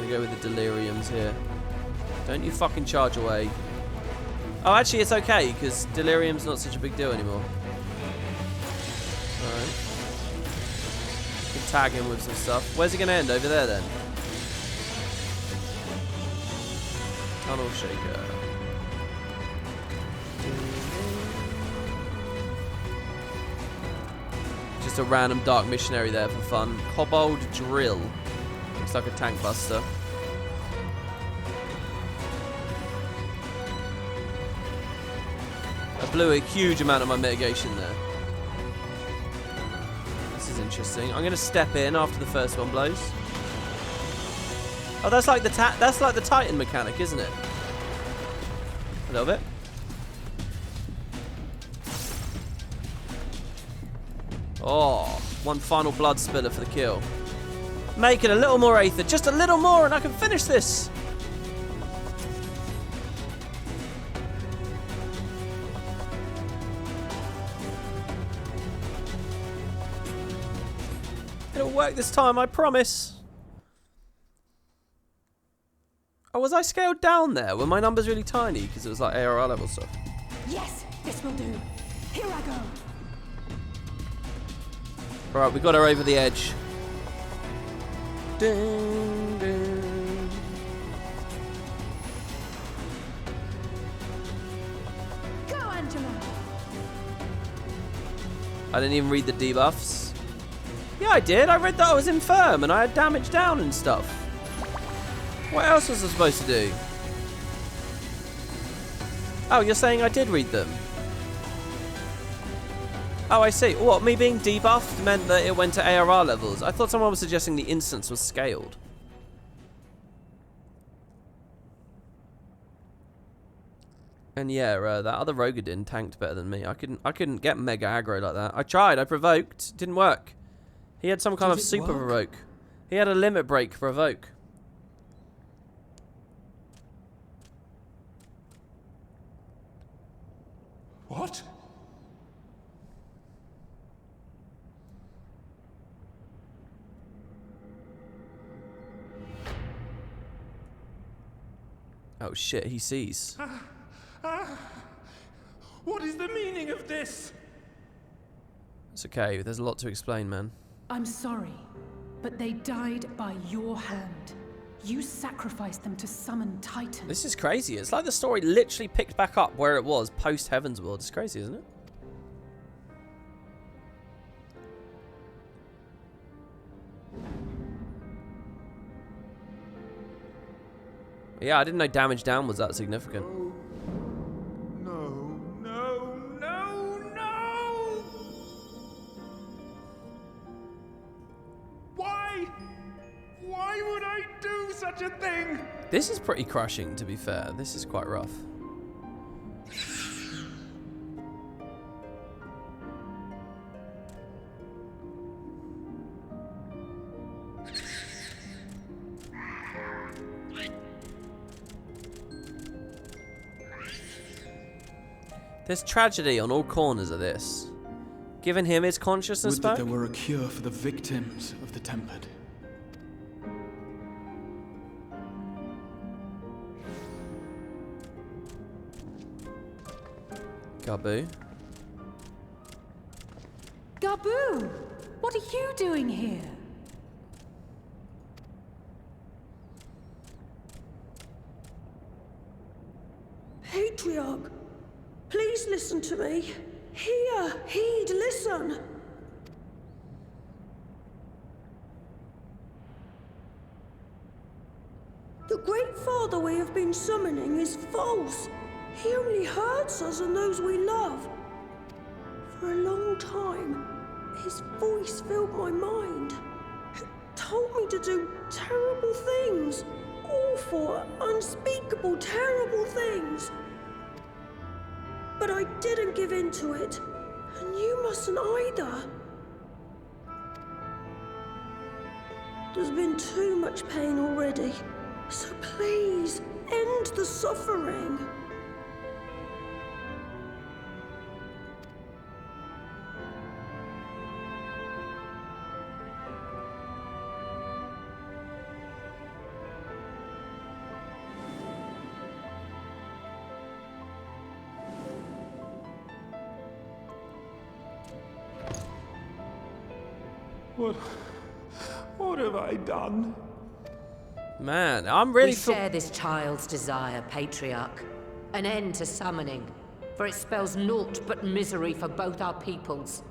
Go with the deliriums here. Don't you fucking charge away. Oh, actually, it's okay because delirium's not such a big deal anymore. Alright. Can tag him with some stuff. Where's he gonna end? Over there then. Tunnel shaker. Just a random dark missionary there for fun. Kobold drill. Looks like a tank buster. I blew a huge amount of my mitigation there. This is interesting. I'm gonna step in after the first one blows. Oh, that's like the Titan mechanic, isn't it? A little bit. Oh, one final blood spiller for the kill. Make it a little more Aether, just a little more, and I can finish this. It'll work this time, I promise. Oh, was I scaled down there? Were my numbers really tiny? Because it was like ARR level stuff. Yes, this will do. Here I go. Alright, we got her over the edge. Ding, ding. Go, Angela. I didn't even read the debuffs. Yeah, I did. I read that I was infirm and I had damage down and stuff. What else was I supposed to do? Oh, you're saying I did read them? Oh, I see. What, me being debuffed meant that it went to ARR levels? I thought someone was suggesting the instance was scaled. And yeah, that other Rogadin tanked better than me. I couldn't get mega aggro like that. I tried. I provoked. Didn't work. He had some kind of super provoke. He had a limit break provoke. What? Oh shit, he sees. What is the meaning of this? It's okay, there's a lot to explain, man. I'm sorry, but they died by your hand. You sacrificed them to summon Titan. This is crazy. It's like the story literally picked back up where it was post Heaven's World. It's crazy, isn't it? Yeah, I didn't know damage down was that significant. No, no, no, no! Why? Why would I do such a thing? This is pretty crushing, to be fair. This is quite rough. There's tragedy on all corners of this. Giving him his consciousness Would back? that there were a cure for the victims of the Tempered. Gabu. Gabu! What are you doing here? Patriarch, please listen to me. Hear, heed, listen. The Great Father we have been summoning is false. He only hurts us and those we love. For a long time, his voice filled my mind. It told me to do terrible things. Awful, unspeakable, terrible things. But I didn't give in to it, and you mustn't either. There's been too much pain already, so please, end the suffering. What have I done? Man, I'm really... We share this child's desire, Patriarch. An end to summoning, for it spells naught but misery for both our peoples.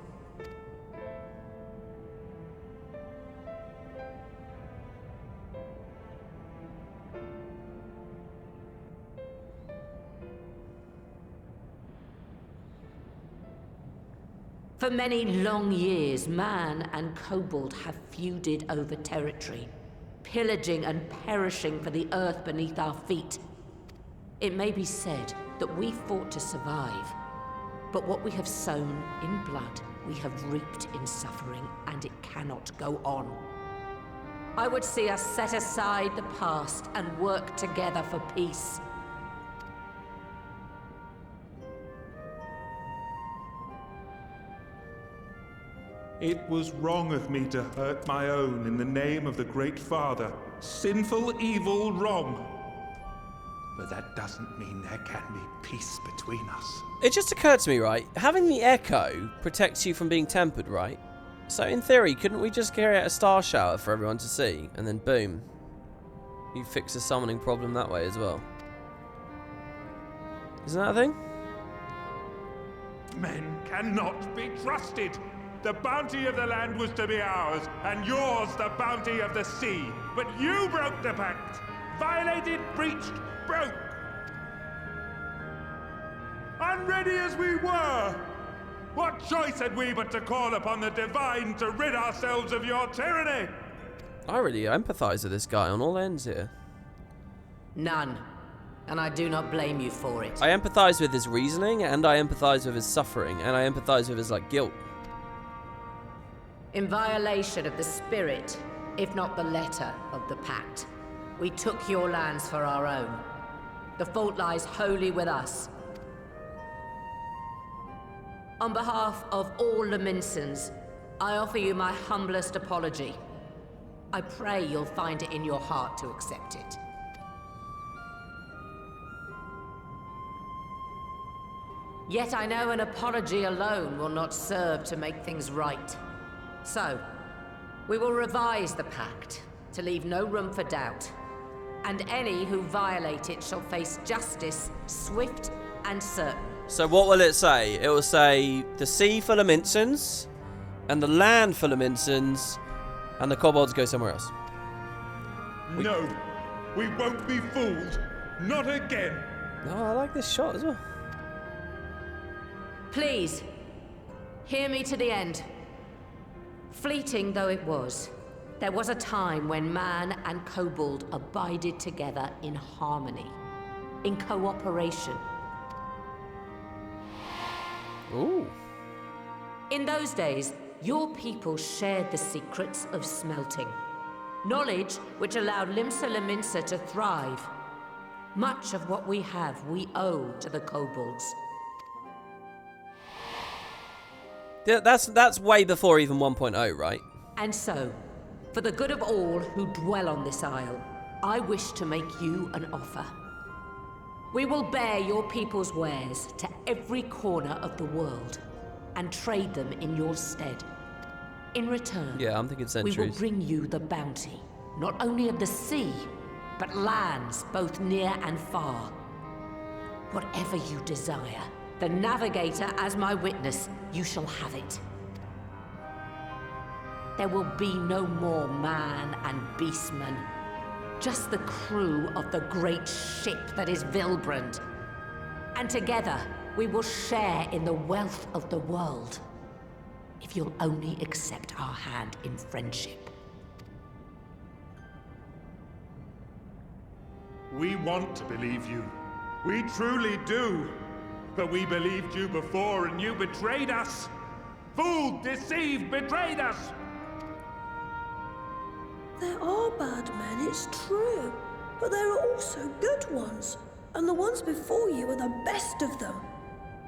For many long years, man and kobold have feuded over territory, pillaging and perishing for the earth beneath our feet. It may be said that we fought to survive, but what we have sown in blood, we have reaped in suffering, and it cannot go on. I would see us set aside the past and work together for peace. It was wrong of me to hurt my own in the name of the Great Father. Sinful, evil, wrong. but that doesn't mean there can be peace between us. It just occurred to me, right? Having the echo protects you from being tempered, right? So in theory, couldn't we just carry out a star shower for everyone to see, and then boom, you fix the summoning problem that way as well? Isn't that a thing? Men cannot be trusted. The bounty of the land was to be ours, and yours the bounty of the sea. But you broke the pact. Violated, breached, broke. Unready as we were, what choice had we but to call upon the divine to rid ourselves of your tyranny? I really empathise with this guy on all ends here. None. And I do not blame you for it. I empathise with his reasoning, and I empathise with his suffering, and I empathise with his, like, guilt. In violation of the spirit, if not the letter, of the pact, we took your lands for our own. The fault lies wholly with us. On behalf of all Laminsons, I offer you my humblest apology. I pray you'll find it in your heart to accept it. Yet I know an apology alone will not serve to make things right. So, we will revise the pact to leave no room for doubt. And any who violate it shall face justice, swift and certain. So what will it say? It will say the sea for Laminsons, and the land for Laminsons, and the kobolds go somewhere else. No, we won't be fooled. Not again. No, I like this shot as well. Please, hear me to the end. Fleeting though it was, there was a time when man and kobold abided together in harmony, in cooperation. Ooh. In those days, your people shared the secrets of smelting. Knowledge which allowed Limsa Laminsa to thrive. Much of what we have, we owe to the kobolds. Yeah, that's way before even 1.0, right? And so, for the good of all who dwell on this isle, I wish to make you an offer. We will bear your people's wares to every corner of the world and trade them in your stead. In return, yeah, I'm thinking centuries. We will bring you the bounty, not only of the sea, but lands both near and far. Whatever you desire, the Navigator as my witness, you shall have it. There will be no more man and beastman, just the crew of the great ship that is Vilbrand. And together, we will share in the wealth of the world, if you'll only accept our hand in friendship. We want to believe you. We truly do. But we believed you before and you betrayed us. Fooled, deceived, betrayed us. There are bad men, it's true. But there are also good ones. And the ones before you are the best of them.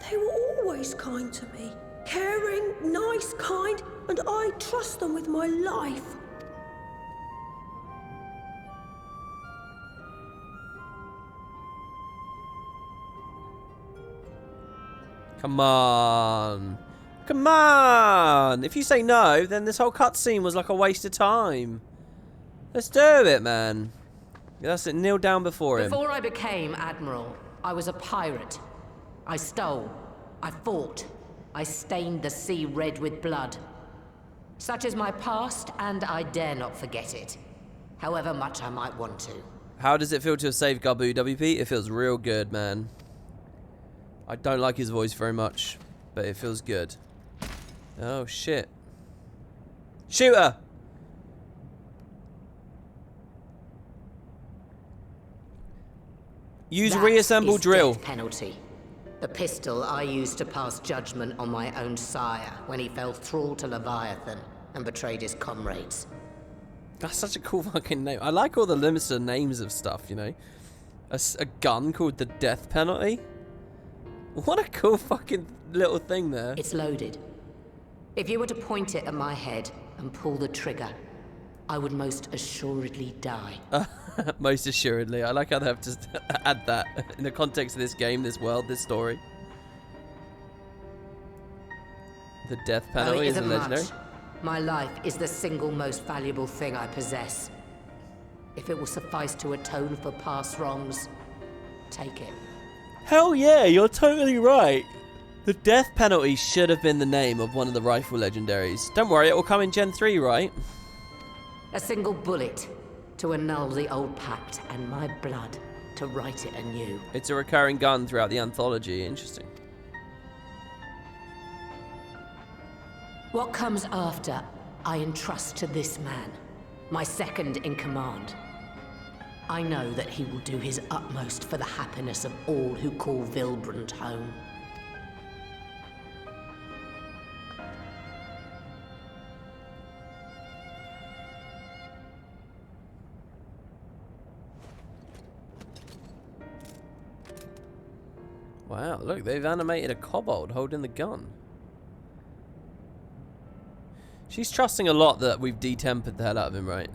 They were always kind to me. Caring, nice, kind, and I trust them with my life. Come on. Come on! If you say no, then this whole cutscene was like a waste of time. Let's do it, man. That's it, kneel down before him. Before I became Admiral, I was a pirate. I stole. I fought. I stained the sea red with blood. Such is my past, and I dare not forget it. However much I might want to. How does it feel to have saved Gabu, WP? It feels real good, man. I don't like his voice very much, but it feels good. Oh, shit. Shoot her! Use That reassemble is drill. Death penalty. The pistol I used to pass judgment on my own sire when he fell thrall to Leviathan and betrayed his comrades. That's such a cool fucking name. I like all the limited names of stuff, you know. A gun called the Death Penalty. What a cool fucking little thing there. It's loaded. If you were to point it at my head and pull the trigger, I would most assuredly die. Most assuredly. I like how they have to add that in the context of this game, this world, this story. The death penalty is legendary. Much. My life is the single most valuable thing I possess. If it will suffice to atone for past wrongs, take it. Hell yeah, you're totally right. The death penalty should have been the name of one of the rifle legendaries. Don't worry, it will come in Gen 3, right? A single bullet to annul the old pact, and my blood to write it anew. It's a recurring gun throughout the anthology. Interesting. What comes after, I entrust to this man, my second in command. I know that he will do his utmost for the happiness of all who call Vilbrand home. Wow, look, they've animated a kobold holding the gun. She's trusting a lot that we've detempered the hell out of him, right?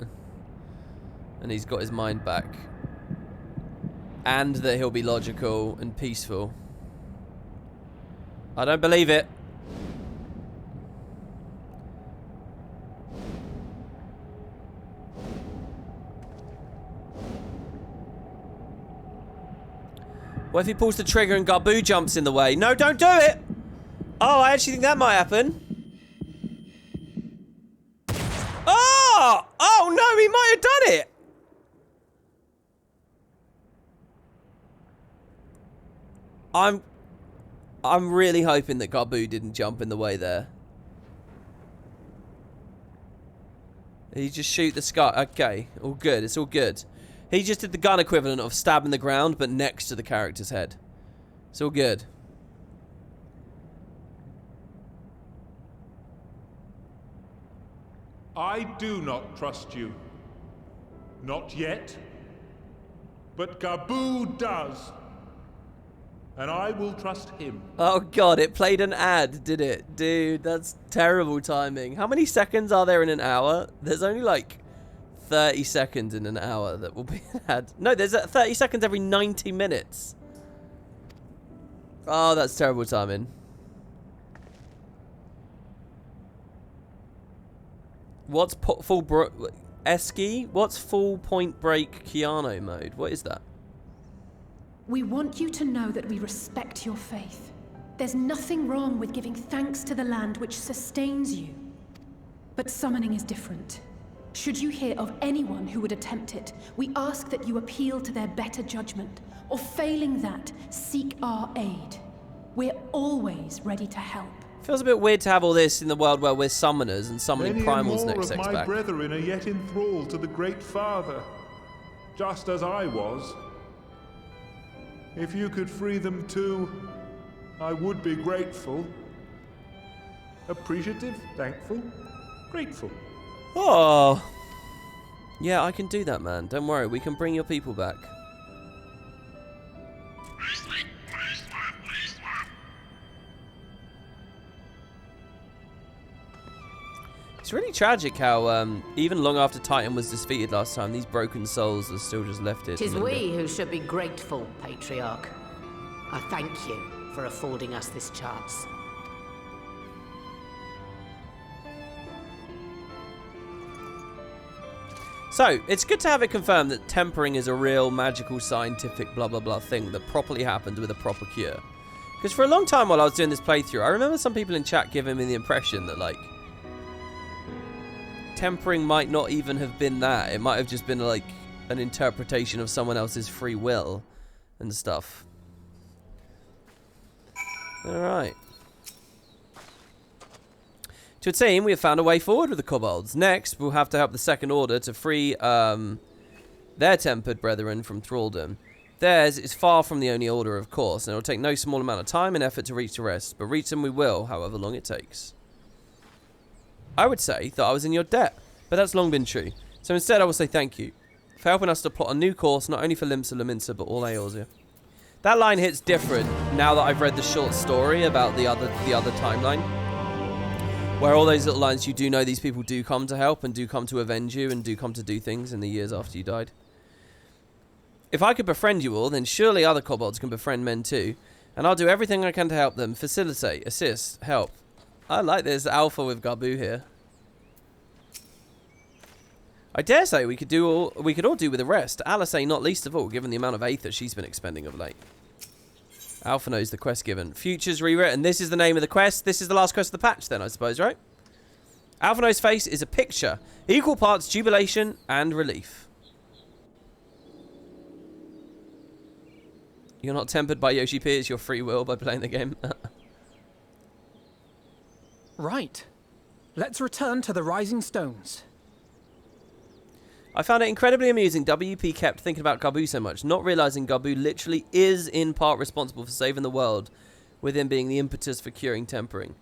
And he's got his mind back. And that he'll be logical and peaceful. I don't believe it. What if he pulls the trigger and Garboo jumps in the way? No, don't do it! Oh, I actually think that might happen. Oh! Oh no, he might have done it! I'm really hoping that Garboo didn't jump in the way there. He just shoot the sky. Okay, all good. It's all good. He just did the gun equivalent of stabbing the ground, but next to the character's head. It's all good. I do not trust you. Not yet. But Garboo does. And I will trust him. Oh god, it played an ad, did it? Dude, that's terrible timing. How many seconds are there in an hour? There's only like 30 seconds in an hour that will be an ad. No, there's 30 seconds every 90 minutes. Oh, that's terrible timing. What's Esky? What's full point break Keanu mode? What is that? We want you to know that we respect your faith. There's nothing wrong with giving thanks to the land which sustains you. But summoning is different. Should you hear of anyone who would attempt it, we ask that you appeal to their better judgment, or failing that, seek our aid. We're always ready to help. Feels a bit weird to have all this in the world where we're summoners and summoning primals next Many sex of my back. brethren are yet enthralled to the Great Father, just as I was. If you could free them too, I would be grateful. Appreciative, thankful, grateful. Oh. Yeah, I can do that, man. Don't worry, we can bring your people back. It's really tragic how, even long after Titan was defeated last time, these broken souls are still just left here. 'Tis we who should be grateful, Patriarch. I thank you for affording us this chance. So, it's good to have it confirmed that tempering is a real magical, scientific, blah blah blah thing that properly happens with a proper cure. Because for a long time while I was doing this playthrough, I remember some people in chat giving me the impression that, like, tempering might not even have been that. It might have just been, like, an interpretation of someone else's free will and stuff. Alright. To a team, we have found a way forward with the kobolds. Next, we'll have to help the Second Order to free their tempered brethren from thraldom. Theirs is far from the only order, of course, and it will take no small amount of time and effort to reach the rest, but reach them we will, however long it takes. I would say that I was in your debt, but that's long been true. So instead, I will say thank you for helping us to plot a new course, not only for Limsa Lominsa, but all Eorzea. That line hits different now that I've read the short story about the other timeline. Where all those little lines, you do know these people do come to help and do come to avenge you and do come to do things in the years after you died. If I could befriend you all, then surely other kobolds can befriend men too. And I'll do everything I can to help them, facilitate, assist, help. I like this alpha with Gabu here. I dare say we could all do with the rest. Alisay not least of all, given the amount of aether she's been expending of late. Alpha knows the quest given. Futures rewritten. This is the name of the quest. This is the last quest of the patch then, I suppose, right? Alpha knows face is a picture. Equal parts jubilation and relief. You're not tempered by Yoshi P. It's your free will by playing the game. Right. Let's return to the Rising Stones. I found it incredibly amusing WP kept thinking about Gabu so much, not realizing Gabu literally is in part responsible for saving the world, with him being the impetus for curing tempering.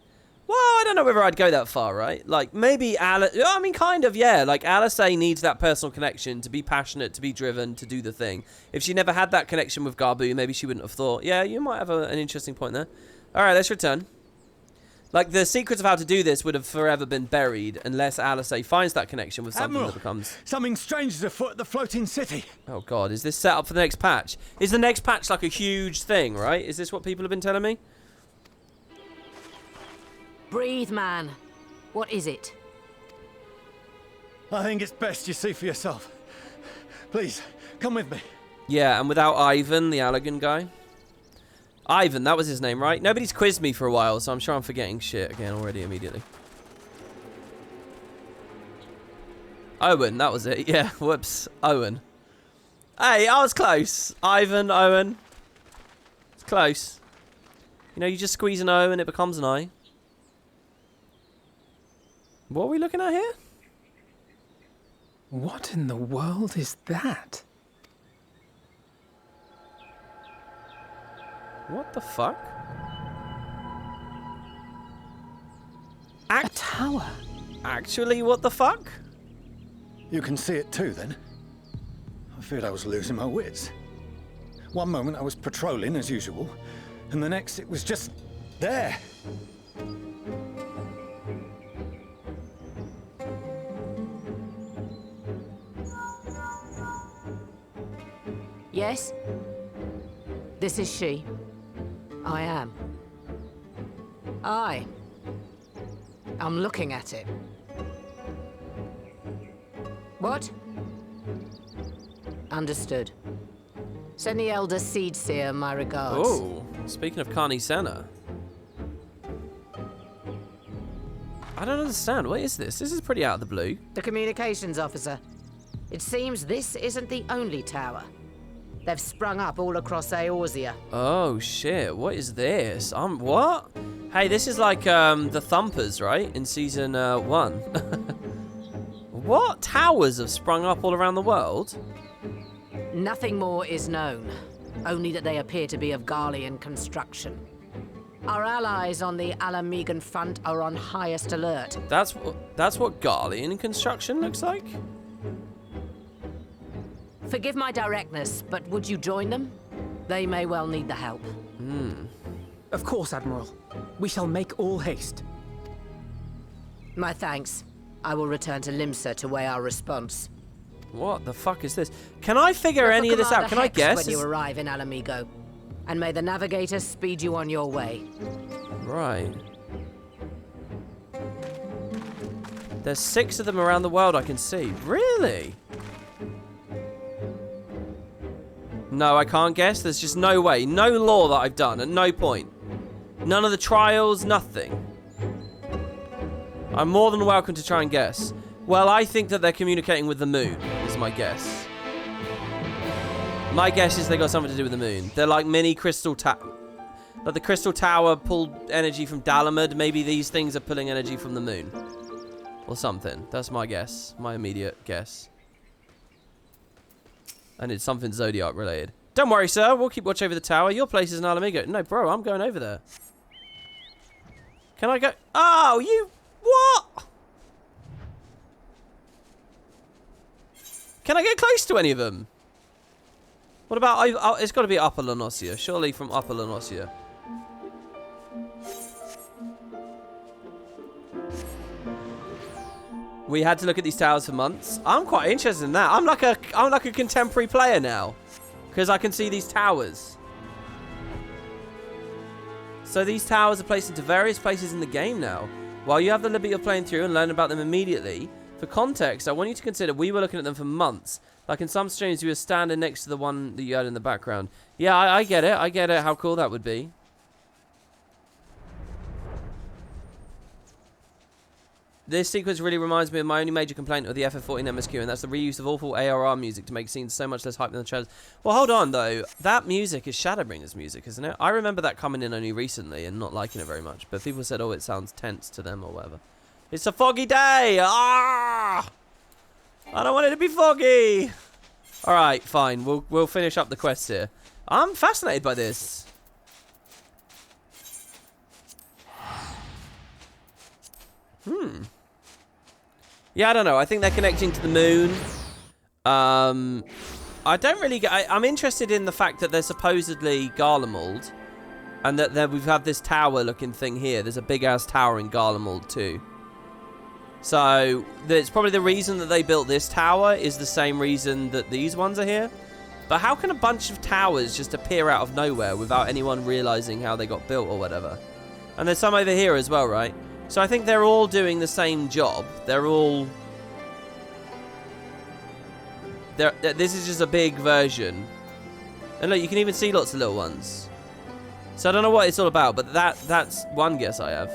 Well, I don't know whether I'd go that far, right? Like, maybe I mean, kind of, yeah. Like, Alisay needs that personal connection to be passionate, to be driven, to do the thing. If she never had that connection with Gabu, maybe she wouldn't have thought, yeah, you might have an interesting point there. Alright, let's return. Like, the secrets of how to do this would have forever been buried unless Alisay finds that connection with something that becomes... Something strange is afoot at the floating city. Oh, God. Is this set up for the next patch? Is the next patch like a huge thing, right? Is this what people have been telling me? Breathe, man. What is it? I think it's best you see for yourself. Please, come with me. Yeah, and without Ivan, the Allegan guy. Ivan, that was his name, right? Nobody's quizzed me for a while, so I'm sure I'm forgetting shit again already immediately. Owen, that was it. Yeah, whoops. Owen. Hey, I was close. Ivan, Owen. It's close. You know, you just squeeze an O and it becomes an I. What are we looking at here? What in the world is that? What the fuck? A tower. Actually, what the fuck? You can see it too, then? I feared I was losing my wits. One moment I was patrolling as usual, and the next it was just there. Yes? This is she. I am. I'm looking at it. What? Understood. Send the Elder Seedseer my regards. Oh, speaking of Carney Senna. I don't understand. What is this? This is pretty out of the blue. The communications officer. It seems this isn't the only tower. They've sprung up all across Eorzea. Oh, shit. What is this? What? Hey, this is like, the Thumpers, right? In Season 1. What? Towers have sprung up all around the world? Nothing more is known. Only that they appear to be of Garlean construction. Our allies on the Alamegan front are on highest alert. That's what Garlean construction looks like? Forgive my directness, but would you join them? They may well need the help. Of course, Admiral. We shall make all haste. My thanks. I will return to Limsa to weigh our response. What the fuck is this? Can I figure any of this out? Can I guess? When you arrive in Alamigo. And may the navigator speed you on your way. Right. There's 6 of them around the world I can see. Really? No, I can't guess. There's just no way. No law that I've done. At no point. None of the trials. Nothing. I'm more than welcome to try and guess. Well, I think that they're communicating with the moon, is my guess. My guess is they got something to do with the moon. They're like mini crystal tower. Like the crystal tower pulled energy from Dalamud. Maybe these things are pulling energy from the moon. Or something. That's my guess. My immediate guess. And it's something Zodiac related. Don't worry, sir. We'll keep watch over the tower. Your place is in Alamigo. No, bro, I'm going over there. Can I go? Oh, you... What? Can I get close to any of them? What about... it's got to be Upper Lanosia. Surely from Upper Lanosia. We had to look at these towers for months. I'm quite interested in that. I'm like a contemporary player now, because I can see these towers. So these towers are placed into various places in the game now. While you have the liberty of playing through and learn about them immediately, for context, I want you to consider we were looking at them for months. Like in some streams, you were standing next to the one that you had in the background. Yeah, I get it. I get it. How cool that would be. This sequence really reminds me of my only major complaint with the FF14 MSQ, and that's the reuse of awful ARR music to make scenes so much less hype than the trailers. Well, hold on, though. That music is Shadowbringers music, isn't it? I remember that coming in only recently and not liking it very much. But people said, oh, it sounds tense to them or whatever. It's a foggy day! Ah! I don't want it to be foggy! Alright, fine. We'll finish up the quest here. I'm fascinated by this. Yeah, I don't know. I think they're connecting to the moon. I don't really get... I'm interested in the fact that they're supposedly Garlemald. And that we've had this tower-looking thing here. There's a big-ass tower in Garlemald, too. So, it's probably the reason that they built this tower is the same reason that these ones are here. But how can a bunch of towers just appear out of nowhere without anyone realizing how they got built or whatever? And there's some over here as well, right? So I think they're all doing the same job. They're all... This is just a big version. And look, you can even see lots of little ones. So I don't know what it's all about, but that's one guess I have.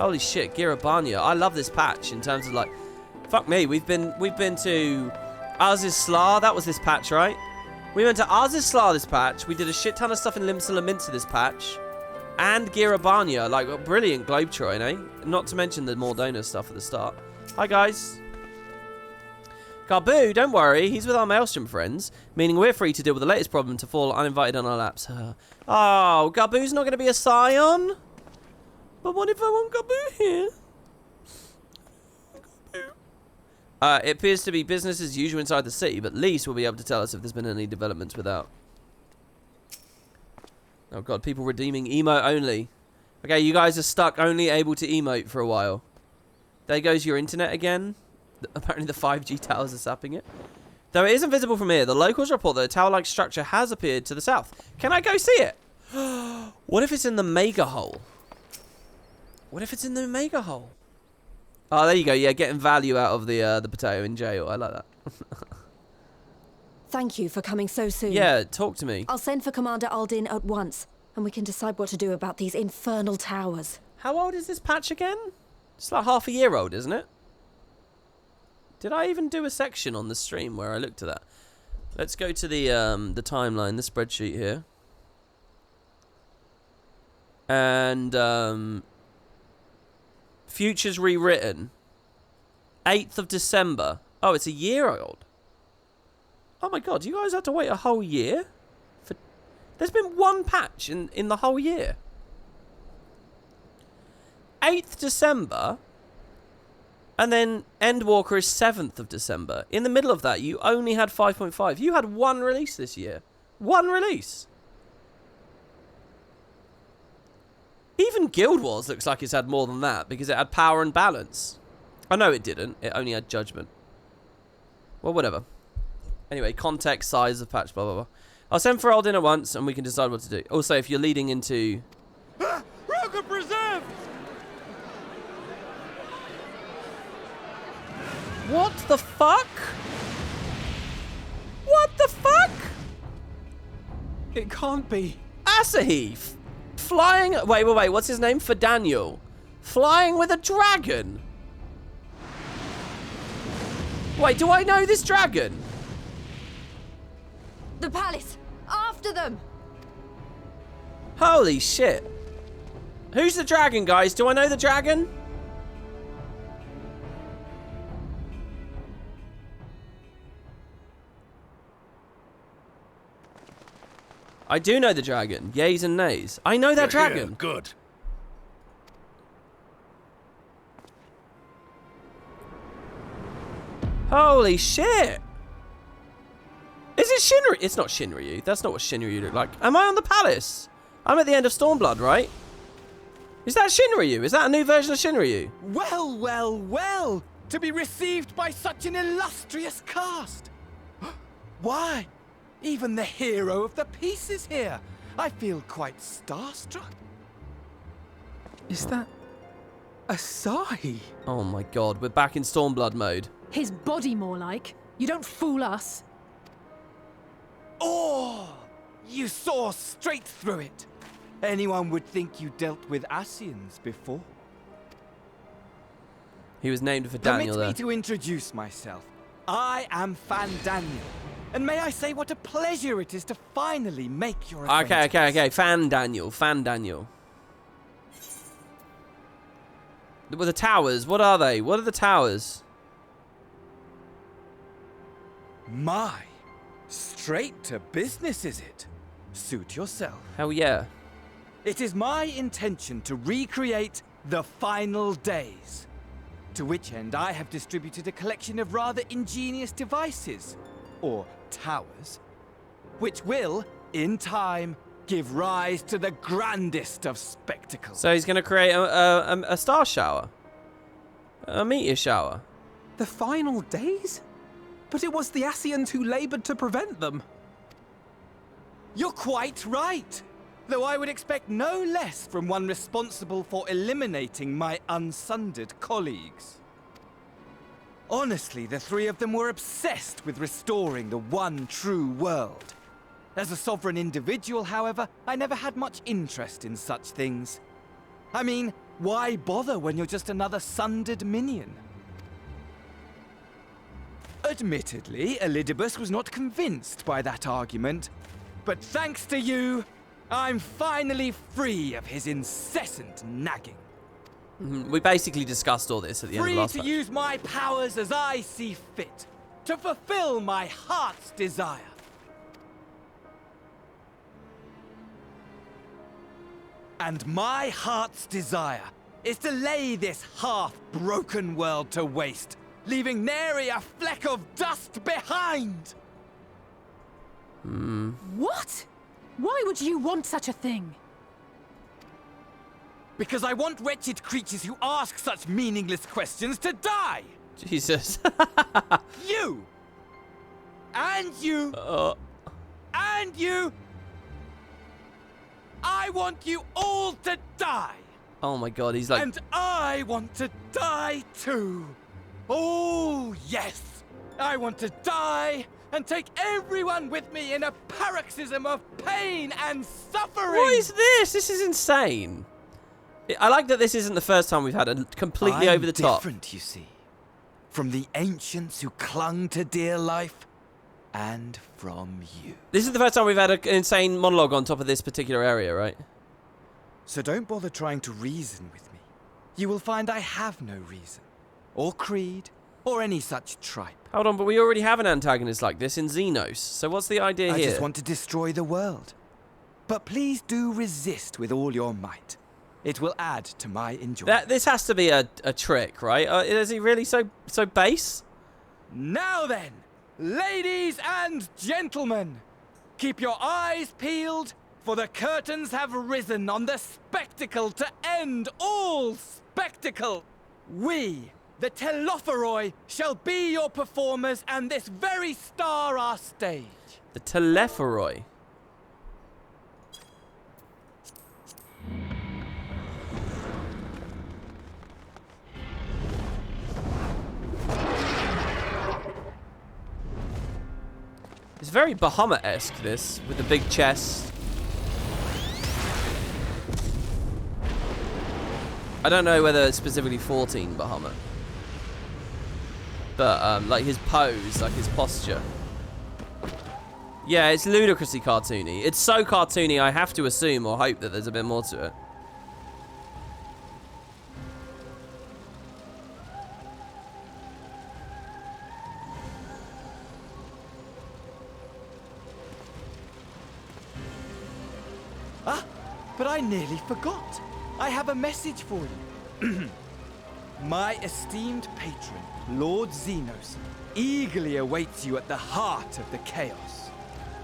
Holy shit, Girabania. I love this patch in terms of like... Fuck me, we've been to Azizsla. That was this patch, right? We went to Azizsla this patch. We did a shit ton of stuff in Limsa Lominsa this patch. And Girabania, like a brilliant globetrotting, eh? Not to mention the Mordona stuff at the start. Hi, guys. Garboo, don't worry. He's with our Maelstrom friends, meaning we're free to deal with the latest problem to fall uninvited on our laps. Oh, Garboo's not going to be a scion? But what if I want Garboo here? It appears to be business as usual inside the city, but Lise will be able to tell us if there's been any developments without. Oh god, people redeeming emote only. Okay, you guys are stuck only able to emote for a while. There goes your internet again. Apparently the 5G towers are sapping it. Though it isn't visible from here, the locals report that a tower-like structure has appeared to the south. Can I go see it? What if it's in the mega hole? What if it's in the mega hole? Oh, there you go. Yeah, getting value out of the potato in jail. I like that. Thank you for coming so soon. Yeah, talk to me. I'll send for Commander Aldin at once, and we can decide what to do about these infernal towers. How old is this patch again? It's like half a year old, isn't it? Did I even do a section on the stream where I looked at that? Let's go to the timeline, the spreadsheet here. And Futures Rewritten. 8th of December. Oh, it's a year old. Oh my god, you guys had to wait a whole year? There's been one patch in the whole year. 8th December. And then Endwalker is 7th of December. In the middle of that, you only had 5.5. You had one release this year. One release. Even Guild Wars looks like it's had more than that because it had Power and Balance. Oh, no, it didn't. It only had Judgment. Well, whatever. Anyway, context, size of patch, blah, blah, blah. I'll send for Aldin at once and we can decide what to do. Also, if you're leading into... Roca preserved! What the fuck? What the fuck? It can't be. Asahi! Flying... Wait, what's his name? For Daniel. Flying with a dragon? Wait, do I know this dragon? The palace! After them! Holy shit. Who's the dragon, guys? Do I know the dragon? I do know the dragon. Yays and nays. I know that dragon. Good. Holy shit. Is it Shinryu? It's not Shinryu. That's not what Shinryu looked like. Am I on the palace? I'm at the end of Stormblood, right? Is that Shinryu? Is that a new version of Shinryu? Well, well, well. to be received by such an illustrious cast. Why, even the hero of the piece is here. I feel quite starstruck. Is that Asahi? Oh my god, we're back in Stormblood mode. His body, more like. You don't fool us. Oh, you saw straight through it. Anyone would think you dealt with Asians before. He was named for Daniel there. Permit me to introduce myself. I am Fan Daniel. And may I say what a pleasure it is to finally make your acquaintance. Okay. Fan Daniel. Well, the towers, what are they? What are the towers? My, straight to business is it? Suit yourself. Hell yeah. It is my intention to recreate the final days. To which end I have distributed a collection of rather ingenious devices, or towers, which will, in time, give rise to the grandest of spectacles. So he's going to create a star shower? A meteor shower? The final days? But it was the Asians who labored to prevent them. You're quite right. Though I would expect no less from one responsible for eliminating my unsundered colleagues. Honestly, the three of them were obsessed with restoring the one true world. As a sovereign individual, however, I never had much interest in such things. I mean, why bother when you're just another sundered minion? Admittedly, Elidibus was not convinced by that argument, but thanks to you, I'm finally free of his incessant nagging. We basically discussed all this at the end of the last Free to match. use my powers as I see fit, to fulfill my heart's desire. And my heart's desire is to lay this half-broken world to waste, leaving nary a fleck of dust behind! What? Why would you want such a thing? Because I want wretched creatures who ask such meaningless questions to die! Jesus. You! And you! And you! I want you all to die! Oh my god, he's like... And I want to die too! Oh, yes! I want to die and take everyone with me in a paroxysm of pain and suffering! What is this? This is insane. I like that this isn't the first time we've had a completely over the top. Different, you see. From the ancients who clung to dear life, and from you. This is the first time we've had an insane monologue on top of this particular area, right? So don't bother trying to reason with me. You will find I have no reason, or creed, or any such tripe. Hold on, but we already have an antagonist like this in Xenos, so what's the idea here? I just want to destroy the world. But please do resist with all your might. It will add to my enjoyment. This has to be a trick, right? Is he really so base? Now then, ladies and gentlemen, keep your eyes peeled, for the curtains have risen on the spectacle to end all spectacle. We, the Telepharoi, shall be your performers, and this very star our stage. The Telepharoi. It's very Bahamut-esque, this, with the big chest. I don't know whether it's specifically 14 Bahamut. But, like, his pose, like, his posture. Yeah, it's ludicrously cartoony. It's so cartoony, I have to assume or hope that there's a bit more to it. Ah, but I nearly forgot. I have a message for you. My esteemed patron, Lord Xenos, eagerly awaits you at the heart of the chaos.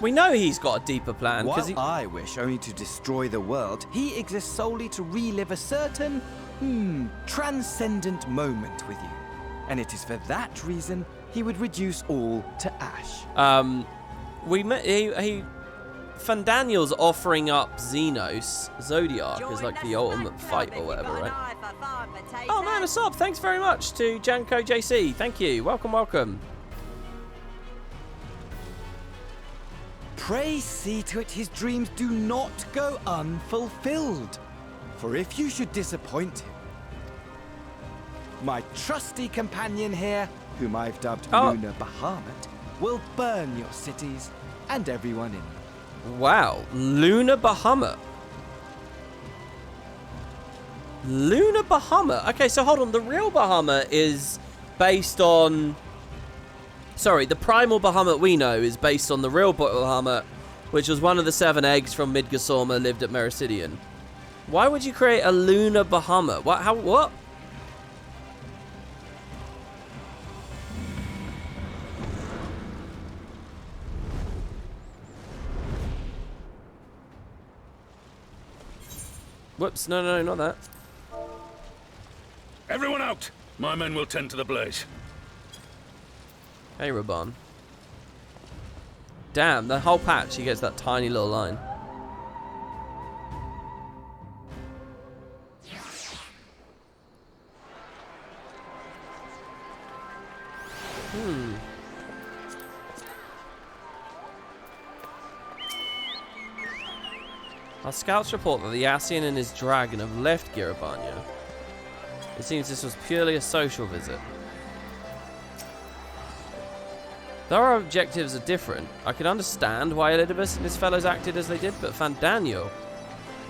We know he's got a deeper plan. While I wish only to destroy the world, he exists solely to relive a certain, transcendent moment with you. and it is for that reason he would reduce all to ash. Fandaniel's offering up Xenos Zodiac as like the ultimate fight or whatever, right? Oh man, a sub! Thanks very much to Janko JC. Thank you. Welcome, welcome. Pray see to it his dreams do not go unfulfilled. For if you should disappoint him, my trusty companion here, whom I've dubbed Luna Bahamut, will burn your cities and everyone in them. Wow, Luna Bahamut. Luna Bahamut. Okay, so hold on. The real Bahamut is based on... Sorry, the primal Bahamut we know is based on the real Bahamut, which was one of the 7 eggs from Midgårdsama lived at Meridian. Why would you create a Luna Bahamut? What? How? What? Whoops, no, not that. Everyone out! My men will tend to the blaze. Hey, Raban. Damn, the whole patch, he gets that tiny little line. Our scouts report that the Ascian and his dragon have left Girabanya. It seems this was purely a social visit. Though our objectives are different, I can understand why Elidibus and his fellows acted as they did, but Fandaniel...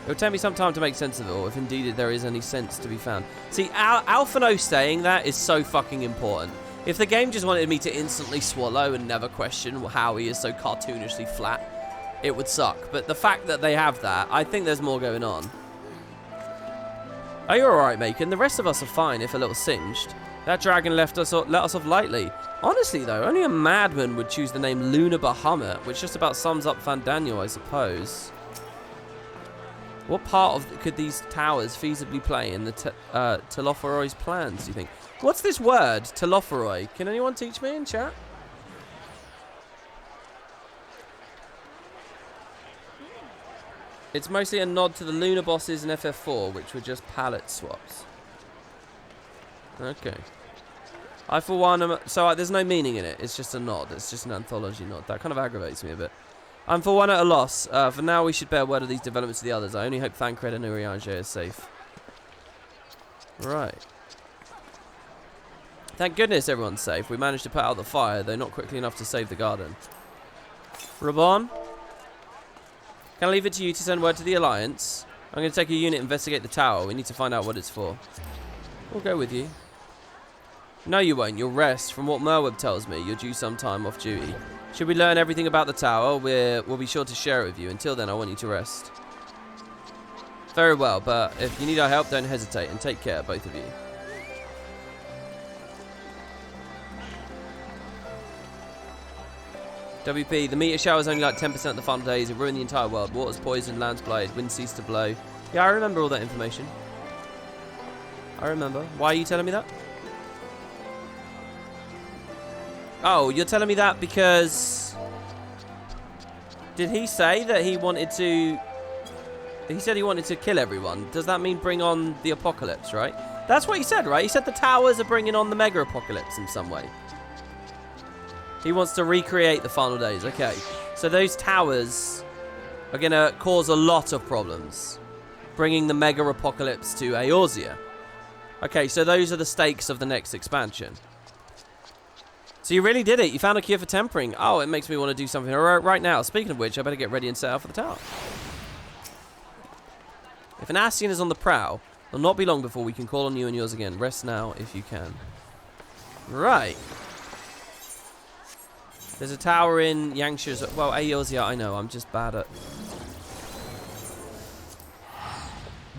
It will take me some time to make sense of it all, if indeed there is any sense to be found. See, Alphino saying that is so fucking important. If the game just wanted me to instantly swallow and never question how he is so cartoonishly flat, it would suck. But the fact that they have that, I think there's more going on. Oh, you're alright, Macon. The rest of us are fine, if a little singed. That dragon let us off lightly. Honestly, though, only a madman would choose the name Luna Bahamut, which just about sums up Fandaniel, I suppose. What part of could these towers feasibly play in the Telophoroi's plans, do you think? What's this word, Telophoroi? Can anyone teach me in chat? It's mostly a nod to the Luna bosses in FF4, which were just palette swaps. Okay. I, for one, so there's no meaning in it. It's just a nod. It's just an anthology nod. That kind of aggravates me a bit. I'm for one at a loss. For now, we should bear word of these developments to the others. I only hope Thancred and Urianger is safe. Right. Thank goodness everyone's safe. We managed to put out the fire, though not quickly enough to save the garden. Rabon? Can I leave it to you to send word to the Alliance? I'm going to take a unit and investigate the tower. We need to find out what it's for. We'll go with you. No, you won't. You'll rest. From what Merweb tells me, you're due some time off duty. Should we learn everything about the tower, we'll be sure to share it with you. Until then, I want you to rest. Very well, but if you need our help, don't hesitate. And take care, both of you. WP, the meteor shower is only like 10% of the final days. It ruined the entire world. Water's poisoned, land's blighted, wind ceased to blow. Yeah, I remember all that information. I remember. Why are you telling me that? Oh, you're telling me that because... Did he say that he wanted to... He said he wanted to kill everyone. Does that mean bring on the apocalypse, right? That's what he said, right? He said the towers are bringing on the mega apocalypse in some way. He wants to recreate the final days. Okay. So those towers are going to cause a lot of problems. Bringing the mega apocalypse to Eorzea. Okay, so those are the stakes of the next expansion. So you really did it. You found a cure for tempering. Oh, it makes me want to do something right now. Speaking of which, I better get ready and set out for the tower. If an Ascian is on the prowl, it'll not be long before we can call on you and yours again. Rest now if you can. Right. There's a tower in Yangshi's. Well, Eorzea, I know. I'm just bad at...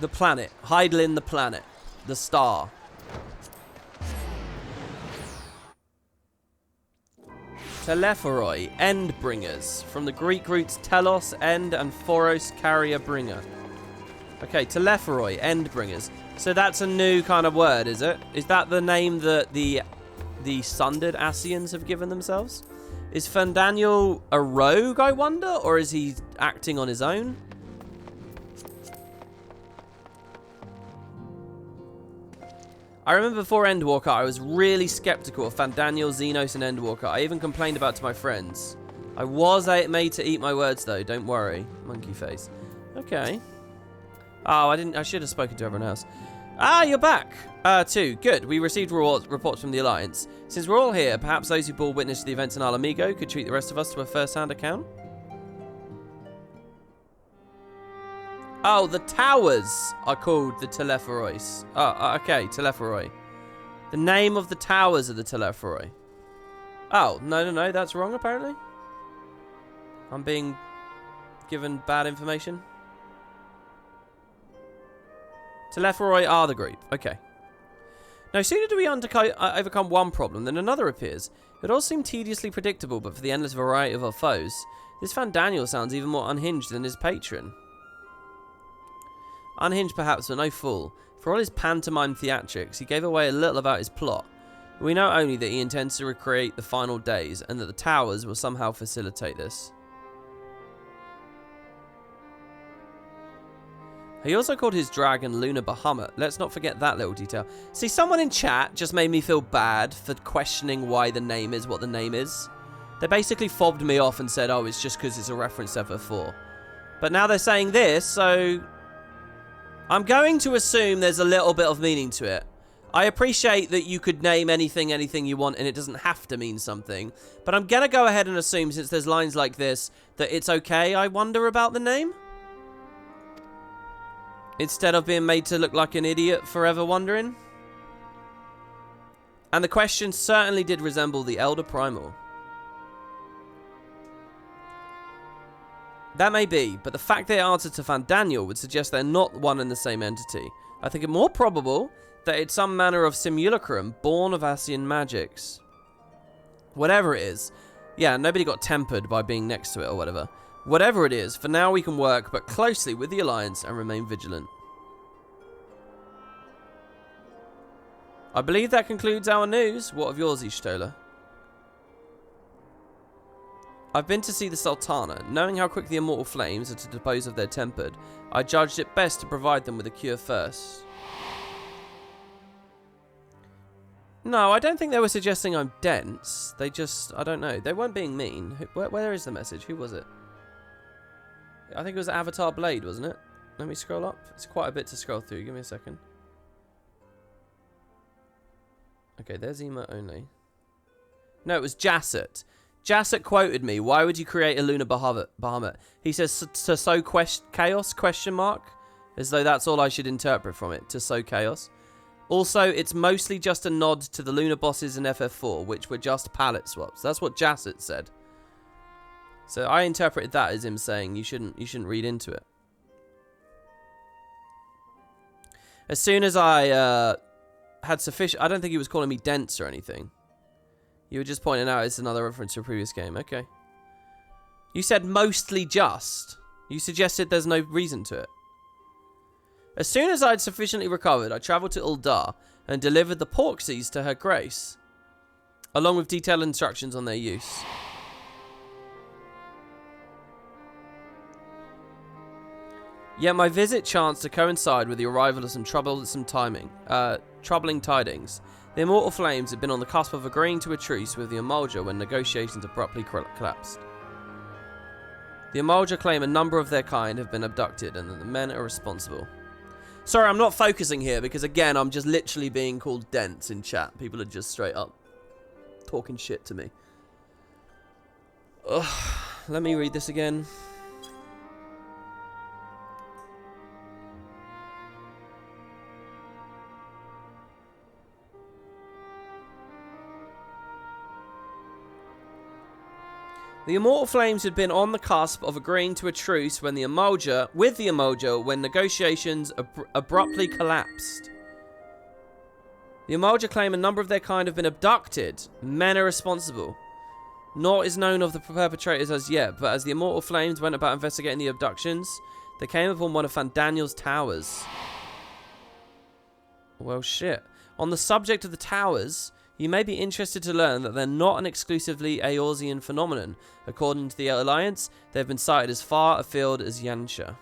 The planet. Heidelin the planet. The star. Telephoroi, Endbringers. From the Greek roots telos, end, and phoros, carrier, bringer. Okay, Telephoroi, Endbringers. So that's a new kind of word, is it? Is that the name that the the Sundered Ascians have given themselves. Is Fandaniel a rogue, I wonder? Or is he acting on his own? I remember before Endwalker, I was really skeptical of Fandaniel, Xenos, and Endwalker. I even complained about it to my friends. I was made to eat my words, though. Don't worry. Monkey face. Okay. Oh, I should have spoken to everyone else. Ah, you're back. Too. Good. We received reports from the Alliance. Since we're all here, perhaps those who bore witness to the events in Alamigo could treat the rest of us to a first-hand account? Oh, the towers are called the Telephoros. Oh, okay, Telepheroi. The name of the towers are the Telepheroi. Oh, no, that's wrong, apparently. I'm being given bad information. Telepheroi are the group. Okay. No sooner do we overcome one problem than another appears. It all seemed tediously predictable, but for the endless variety of our foes, this Fandaniel sounds even more unhinged than his patron. Unhinged perhaps, but no fool. For all his pantomime theatrics, he gave away a little about his plot. We know only that he intends to recreate the final days, and that the towers will somehow facilitate this. He also called his dragon Lunar Bahamut. Let's not forget that little detail. See, someone in chat just made me feel bad for questioning why the name is what the name is. They basically fobbed me off and said, oh, it's just because it's a reference to FF4. But now they're saying this, so I'm going to assume there's a little bit of meaning to it. I appreciate that you could name anything you want and it doesn't have to mean something. But I'm going to go ahead and assume, since there's lines like this, that it's okay, I wonder, about the name. Instead of being made to look like an idiot forever wondering. And the question certainly did resemble the Elder Primal. That may be, but the fact they answered to Fandaniel would suggest they're not one and the same entity. I think it more probable that it's some manner of simulacrum born of Ascian magics. Whatever it is. Yeah, nobody got tempered by being next to it or whatever. Whatever it is, for now we can work but closely with the Alliance and remain vigilant. I believe that concludes our news. What of yours, Ishtola? I've been to see the Sultana. Knowing how quick the immortal flames are to dispose of their tempered, I judged it best to provide them with a cure first. No, I don't think they were suggesting I'm dense. They just, I don't know. They weren't being mean. Where is the message? Who was it? I think it was Avatar Blade, wasn't it? Let me scroll up. It's quite a bit to scroll through. Give me a second. Okay, there's Ema only. No, it was Jassett. Jassett quoted me, why would you create a Lunar Bahamut? He says, to sow chaos, question mark? As though that's all I should interpret from it, to sow chaos. Also, it's mostly just a nod to the Lunar bosses in FF4, which were just palette swaps. That's what Jassett said. So I interpreted that as him saying you shouldn't read into it. As soon as I had sufficient, I don't think he was calling me dense or anything. You were just pointing out it's another reference to a previous game. Okay. You said mostly just. You suggested there's no reason to it. As soon as I had sufficiently recovered, I travelled to Uldar and delivered the Porksies to her grace, along with detailed instructions on their use. Yet my visit chanced to coincide with the arrival of some troubling tidings. The Immortal Flames had been on the cusp of agreeing to a truce with the Amalja when negotiations abruptly collapsed. The Amalja claim a number of their kind have been abducted and that the men are responsible. Sorry, I'm not focusing here because, again, I'm just literally being called dense in chat. People are just straight up talking shit to me. Ugh. Let me read this again. The Immortal Flames had been on the cusp of agreeing to a truce when when negotiations abruptly collapsed. The Amalja claim a number of their kind have been abducted. Men are responsible. Naught is known of the perpetrators as yet, but as the Immortal Flames went about investigating the abductions, they came upon one of Fandaniel's towers. Well, shit. On the subject of the towers, You may be interested to learn that they're not an exclusively Eorzean phenomenon. According to the Alliance, they've been sighted as far afield as Yansha.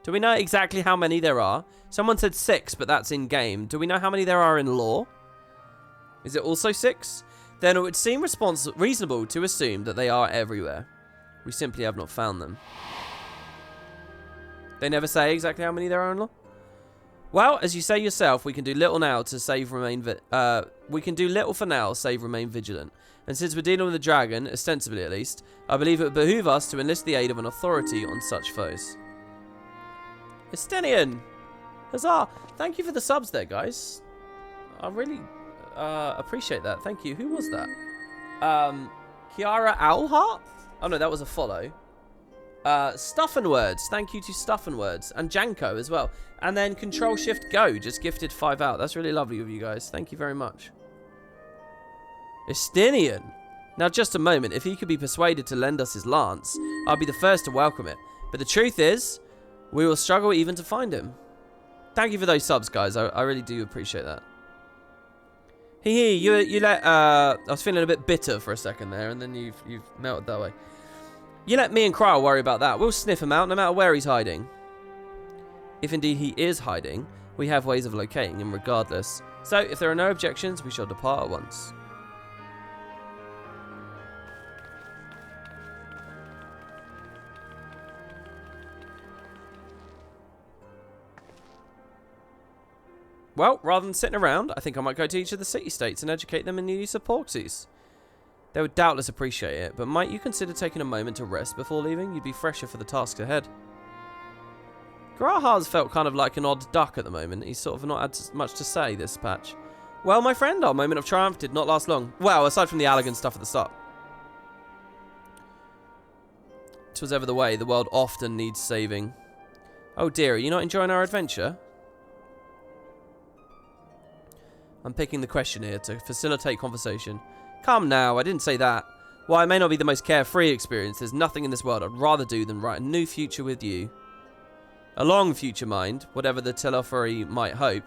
Do we know exactly how many there are? Someone said 6, but that's in-game. Do we know how many there are in lore? Is it also 6? Then it would seem reasonable to assume that they are everywhere. We simply have not found them. They never say exactly how many there are in lore? Well, as you say yourself, we can do little now to save remain we can do little for now, save remain vigilant. And since we're dealing with a dragon, ostensibly at least, I believe it would behoove us to enlist the aid of an authority on such foes. Estinian! Huzzah! Thank you for the subs there, guys. I really appreciate that. Thank you. Who was that? Kiara Owlheart? Oh no, that was a follow. Stuff and Words. Thank you to Stuff and Words. And Janko as well. And then Control Shift Go just gifted 5 out. That's really lovely of you guys. Thank you very much. Estinian. Now just a moment. If he could be persuaded to lend us his lance, I'd be the first to welcome it. But the truth is, we will struggle even to find him. Thank you for those subs, guys. I really do appreciate that. You let I was feeling a bit bitter for a second there, and then you've melted that way. You let me and Kryle worry about that. We'll sniff him out no matter where he's hiding. If indeed he is hiding, we have ways of locating him regardless. So if there are no objections, we shall depart at once. Well, rather than sitting around, I think I might go to each of the city-states and educate them in the use of porksies. They would doubtless appreciate it, but might you consider taking a moment to rest before leaving? You'd be fresher for the tasks ahead. Grahar's felt kind of like an odd duck at the moment. He's sort of not had much to say this patch. Well, my friend, our moment of triumph did not last long. Well, aside from the Allergan stuff at the start. 'Twas ever the way, the world often needs saving. Oh dear, are you not enjoying our adventure? I'm picking the question here to facilitate conversation. Come now, I didn't say that. While it may not be the most carefree experience, there's nothing in this world I'd rather do than write a new future with you. A long future, mind, whatever the Teleferi might hope.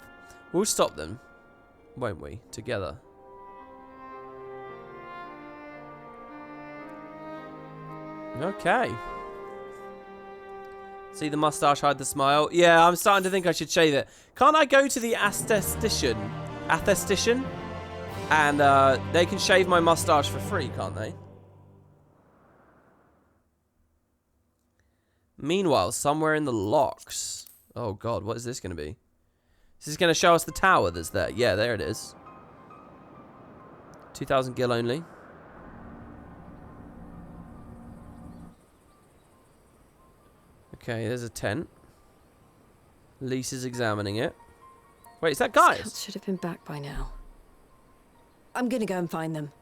We'll stop them, won't we, together? Okay. See the mustache hide the smile? Yeah, I'm starting to think I should shave it. Can't I go to the aesthetician? And they can shave my mustache for free, can't they? Meanwhile, somewhere in the locks. Oh god, what is this going to be? Is this going to show us the tower that's there? Yeah, there it is. 2,000 gil only. Okay, there's a tent. Lisa's examining it. Wait, is that Gaius? Scouts should have been back by now. I'm gonna go and find them.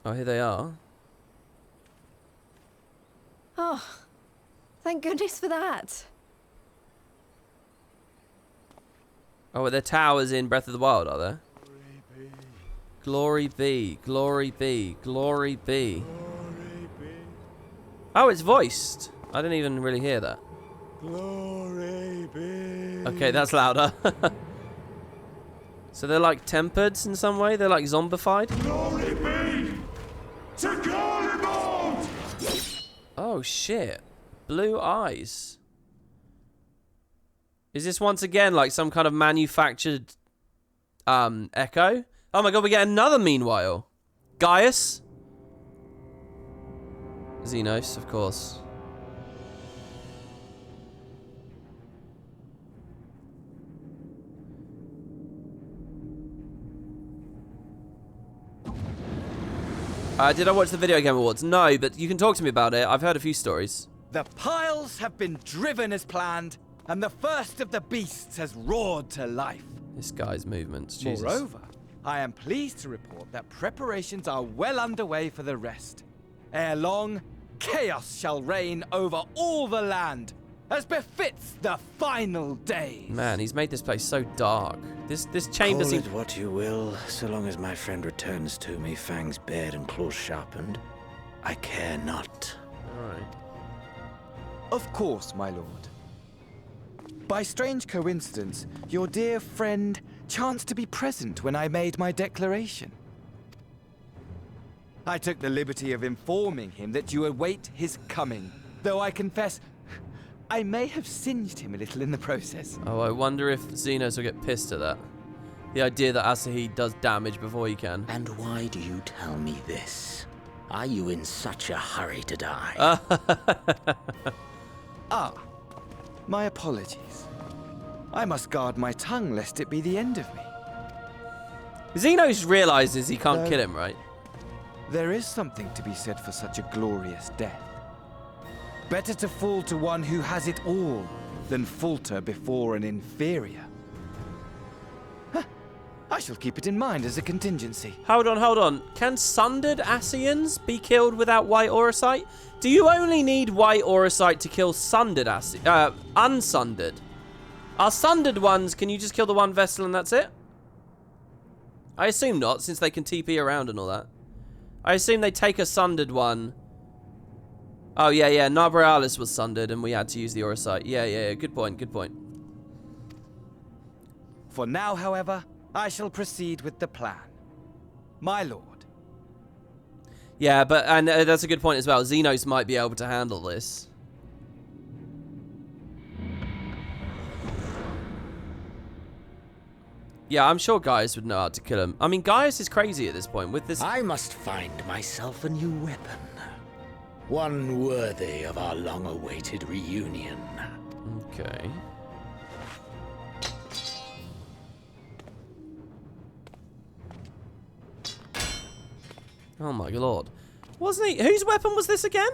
Oh, here they are. Oh, thank goodness for that. Oh, well, they're towers in Breath of the Wild, are there? Glory be, glory be, glory be. Oh, it's voiced. I didn't even really hear that. Glory be. Okay, that's louder. So they're like tempered in some way? They're like zombified? Glory be to Garlemald! Oh, shit. Blue eyes. Is this once again like some kind of manufactured echo? Oh my god, we get another meanwhile. Gaius? Xenos, of course. Did I watch the Video Game Awards? No, but you can talk to me about it. I've heard a few stories. The piles have been driven as planned, and the first of the beasts has roared to life. This guy's movements, Jesus. Moreover, I am pleased to report that preparations are well underway for the rest. Ere long, chaos shall reign over all the land, as befits the final days. Man, he's made this place so dark. This chamber Call seems... it what you will, so long as my friend returns to me, fangs bared and claws sharpened. I care not. Alright. Of course, my lord. By strange coincidence, your dear friend chanced to be present when I made my declaration. I took the liberty of informing him that you await his coming, though I confess I may have singed him a little in the process. Oh, I wonder if Xenos will get pissed at that. The idea that Asahi does damage before he can. And why do you tell me this? Are you in such a hurry to die? My apologies. I must guard my tongue lest it be the end of me. Xenos realizes he can't kill him, right? There is something to be said for such a glorious death. Better to fall to one who has it all than falter before an inferior. I shall keep it in mind as a contingency. Hold on. Can sundered Asians be killed without white auracite? Do you only need white auracite to kill sundered unsundered? Are sundered ones, can you just kill the one vessel and that's it? I assume not, since they can TP around and all that. I assume they take a sundered one. Oh, yeah. Narborealis was sundered and we had to use the auracite. Yeah. Good point. For now, however, I shall proceed with the plan. My lord. Yeah, and that's a good point as well. Xenos might be able to handle this. Yeah, I'm sure Gaius would know how to kill him. I mean, Gaius is crazy at this point with this. I must find myself a new weapon. One worthy of our long-awaited reunion. Okay. Oh my lord. Wasn't he? Whose weapon was this again?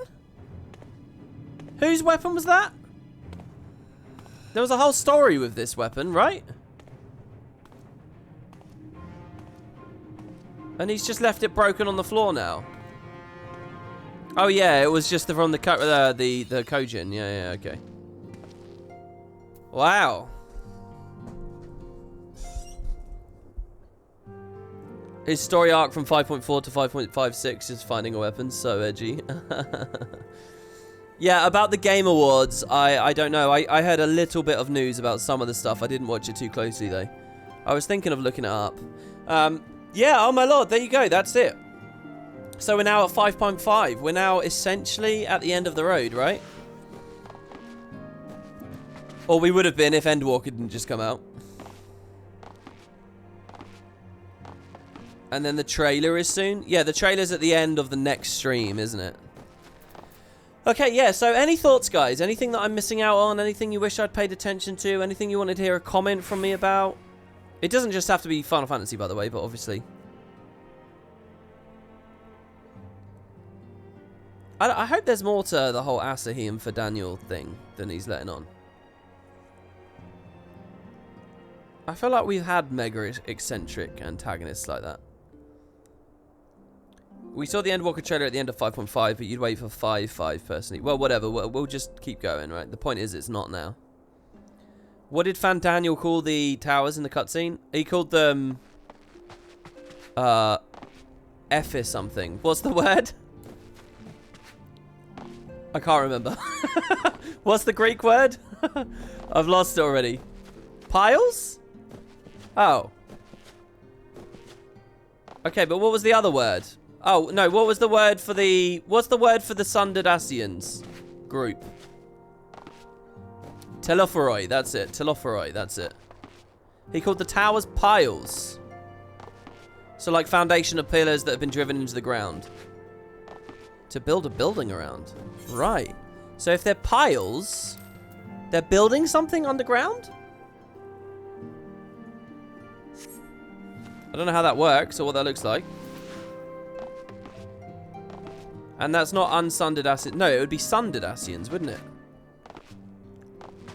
Whose weapon was that? There was a whole story with this weapon, right? And he's just left it broken on the floor now. Oh yeah, it was just from the Kojin. Yeah, okay. Wow. His story arc from 5.4 to 5.56 is finding a weapon. So edgy. Yeah, about the Game Awards, I don't know. I heard a little bit of news about some of the stuff. I didn't watch it too closely, though. I was thinking of looking it up. Yeah, oh my lord, there you go. That's it. So we're now at 5.5. We're now essentially at the end of the road, right? Or we would have been if Endwalker didn't just come out. And then the trailer is soon? Yeah, the trailer's at the end of the next stream, isn't it? Okay, yeah, so any thoughts, guys? Anything that I'm missing out on? Anything you wish I'd paid attention to? Anything you wanted to hear a comment from me about? It doesn't just have to be Final Fantasy, by the way, but obviously. I hope there's more to the whole Asahi and for Daniel thing than he's letting on. I feel like we've had mega eccentric antagonists like that. We saw the Endwalker trailer at the end of 5.5, but you'd wait for 5.5 personally. Well, whatever. We'll just keep going, right? The point is, it's not now. What did Fan Daniel call the towers in the cutscene? He called them... F is something. What's the word? I can't remember. What's the Greek word? I've lost it already. Piles? Oh. Okay, but what was the other word? Oh, no, what was the word for the... What's the word for the Sundered Asians group? Telophoroi, that's it. Telophoroi, that's it. He called the towers piles. So like foundation of pillars that have been driven into the ground. To build a building around. Right. So if they're piles, they're building something underground? I don't know how that works or what that looks like. And that's not unsundered Asians. No, it would be sundered Asians, wouldn't it?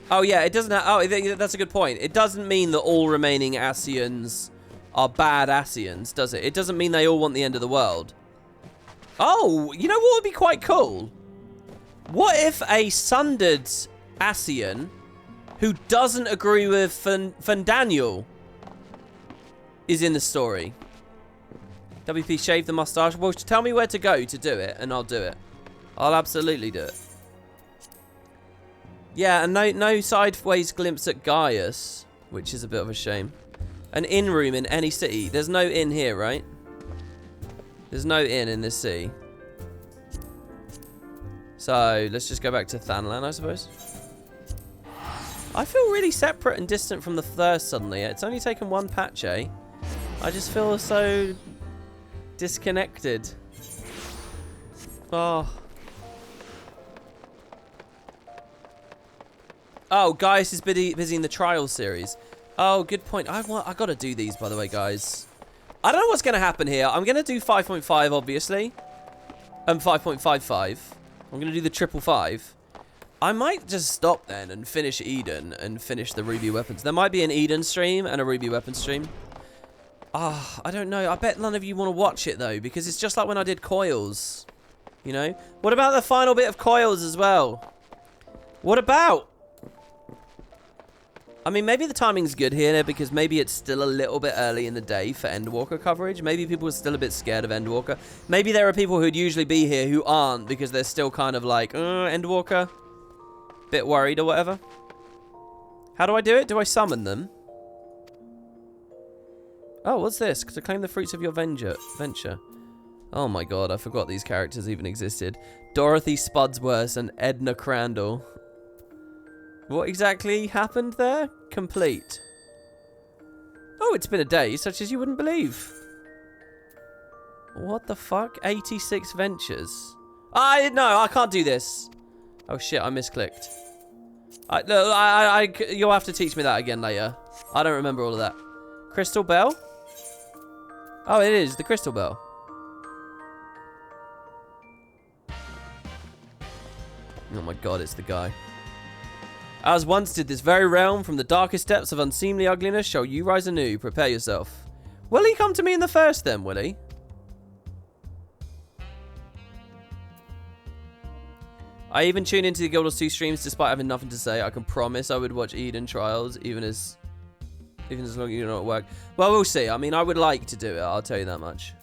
Oh, yeah, it doesn't have... Oh, that's a good point. It doesn't mean that all remaining Asians are bad Asians, does it? It doesn't mean they all want the end of the world. Oh, you know what would be quite cool? What if a sundered Asian who doesn't agree with Fandaniel is in the story? WP, shave the mustache. Well, tell me where to go to do it, and I'll do it. I'll absolutely do it. Yeah, and no sideways glimpse at Gaius, which is a bit of a shame. An inn room in any city. There's no inn here, right? There's no inn in this city. So, let's just go back to Thanlan, I suppose. I feel really separate and distant from the thirst suddenly. It's only taken one patch, eh? I just feel so disconnected. Oh. Oh, Gaius is busy in the Trials series. Oh, good point. I got to do these, by the way, guys. I don't know what's going to happen here. I'm going to do 5.5, obviously. 5.55. I'm going to do the 555. I might just stop then and finish Eden and finish the Ruby Weapons. There might be an Eden stream and a Ruby Weapons stream. Ah, I don't know. I bet none of you want to watch it, though, because it's just like when I did Coils. You know? What about the final bit of Coils as well? What about? I mean, maybe the timing's good here because maybe it's still a little bit early in the day for Endwalker coverage. Maybe people are still a bit scared of Endwalker. Maybe there are people who'd usually be here who aren't because they're still kind of like, Endwalker. Bit worried or whatever. How do I do it? Do I summon them? Oh, what's this? To claim the fruits of your venture. Oh my god, I forgot these characters even existed. Dorothy Spudsworth and Edna Crandall. What exactly happened there? Complete. Oh, it's been a day such as you wouldn't believe. What the fuck? 86 ventures. No, I can't do this. Oh shit, I misclicked. You'll have to teach me that again later. I don't remember all of that. Crystal Bell? Oh, it is the Crystal Bell. Oh my god, it's the guy. As once did this very realm, from the darkest depths of unseemly ugliness shall you rise anew. Prepare yourself. Will he come to me in the first then, will he? I even tune into the Guild Wars 2 streams despite having nothing to say. I can promise I would watch Eden Trials even as long as you're not at work. Well, we'll see. I mean, I would like to do it. I'll tell you that much.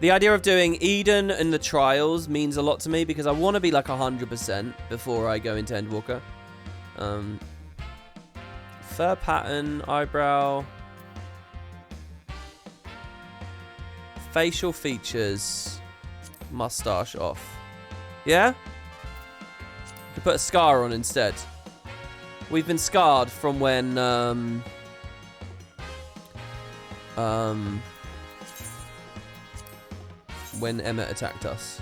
The idea of doing Eden and the Trials means a lot to me because I want to be like 100% before I go into Endwalker. Fur pattern, eyebrow, facial features, mustache off. Yeah? You can put a scar on instead. We've been scarred from when Emmett attacked us.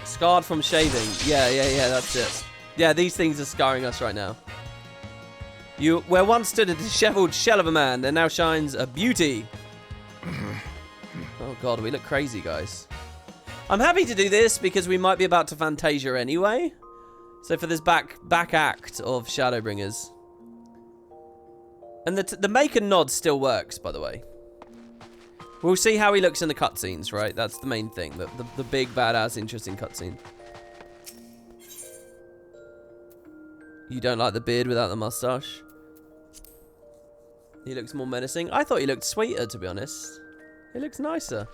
Scarred from shaving. Yeah, that's it. Yeah, these things are scarring us right now. Where once stood a disheveled shell of a man, there now shines a beauty. Oh god, we look crazy, guys. I'm happy to do this because we might be about to Fantasia anyway. So for this back act of Shadowbringers. And the make and nod still works, by the way. We'll see how he looks in the cutscenes, right? That's the main thing. The big, badass, interesting cutscene. You don't like the beard without the mustache? He looks more menacing. I thought he looked sweeter, to be honest. He looks nicer.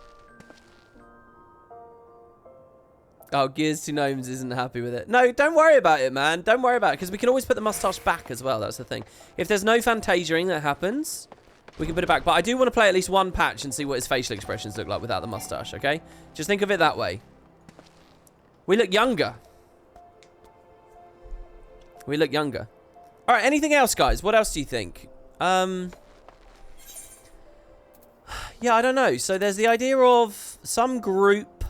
Oh, Gears to Gnomes isn't happy with it. No, don't worry about it, man. Don't worry about it, because we can always put the mustache back as well. That's the thing. If there's no Fantasiaing that happens, we can put it back. But I do want to play at least one patch and see what his facial expressions look like without the mustache, okay? Just think of it that way. We look younger. We look younger. All right, anything else, guys? What else do you think? Yeah, I don't know. So there's the idea of some group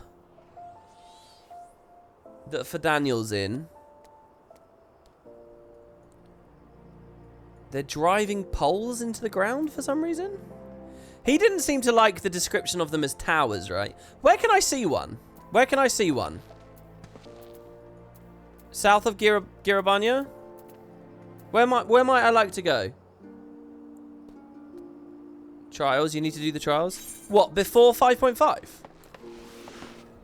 that for Daniel's in. They're driving poles into the ground for some reason. He didn't seem to like the description of them as towers, right? Where can I see one? Where can I see one? South of Girabanya? Where might I like to go? Trials, you need to do the trials? What, before 5.5?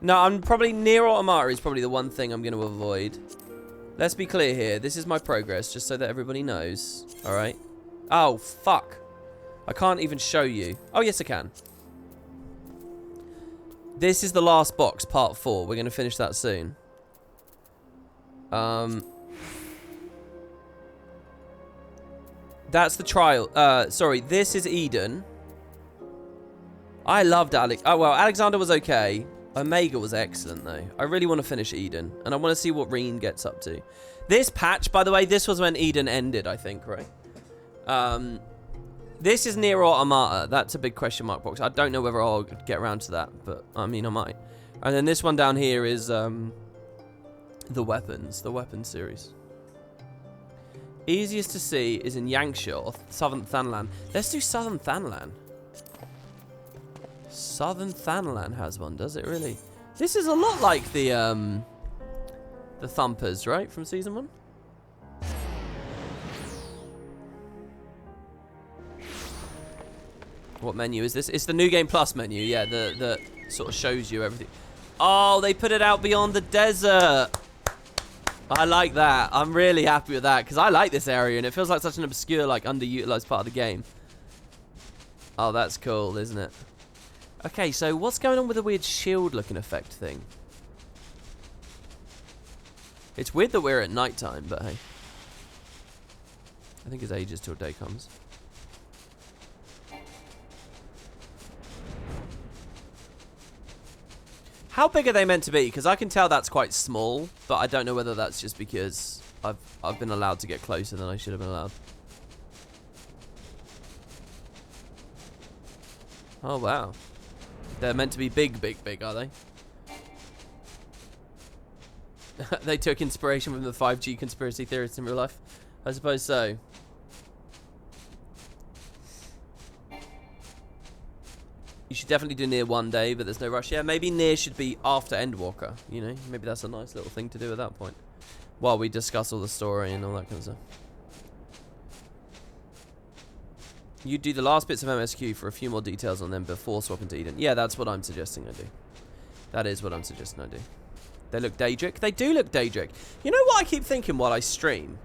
No, I'm probably near Automata is probably the one thing I'm going to avoid. Let's be clear here. This is my progress, just so that everybody knows. Alright. Oh, fuck. I can't even show you. Oh, yes, I can. This is the last box, part 4. We're going to finish that soon. That's the trial. Sorry, this is Eden. I loved Alex. Oh, well, Alexander was okay. Omega was excellent, though. I really want to finish Eden. And I want to see what Reen gets up to. This patch, by the way, this was when Eden ended, I think, right? This is Nier Automata. That's a big question mark box. I don't know whether I'll get around to that, but, I mean, I might. And then this one down here is the weapons series. Easiest to see is in Yangsha or Southern Thanlan. Let's do Southern Thanlan. Southern Thanlan has one, does it really? This is a lot like the Thumpers, right, from season 1? What menu is this? It's the New Game Plus menu, yeah, the sort of shows you everything. Oh, they put it out beyond the desert. I like that. I'm really happy with that because I like this area and it feels like such an obscure, like, underutilized part of the game. Oh, that's cool, isn't it? Okay, so what's going on with the weird shield-looking effect thing? It's weird that we're at nighttime, but hey. I think it's ages till day comes. How big are they meant to be? Because I can tell that's quite small, but I don't know whether that's just because I've been allowed to get closer than I should have been allowed. Oh, wow. They're meant to be big, big, big, are they? They took inspiration from the 5G conspiracy theorists in real life? I suppose so. You should definitely do Nier one day, but there's no rush. Yeah, maybe Nier should be after Endwalker, you know? Maybe that's a nice little thing to do at that point. While we discuss all the story and all that kind of stuff. You do the last bits of MSQ for a few more details on them before swapping to Eden. Yeah, that's what I'm suggesting I do. That is what I'm suggesting I do. They look Daedric. They do look Daedric. You know what I keep thinking while I stream?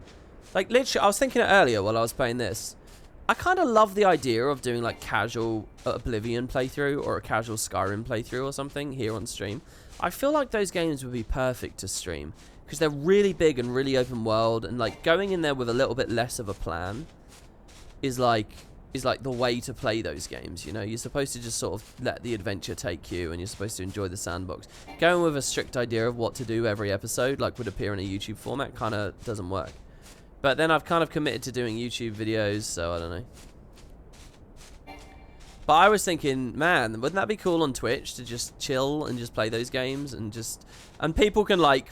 Like, literally, I was thinking it earlier while I was playing this. I kind of love the idea of doing like casual Oblivion playthrough or a casual Skyrim playthrough or something here on stream. I feel like those games would be perfect to stream because they're really big and really open world, and like going in there with a little bit less of a plan is like the way to play those games, you know? You're supposed to just sort of let the adventure take you and you're supposed to enjoy the sandbox. Going with a strict idea of what to do every episode, like would appear in a YouTube format, kind of doesn't work. But then I've kind of committed to doing YouTube videos, so I don't know. But I was thinking, man, wouldn't that be cool on Twitch to just chill and just play those games and people can like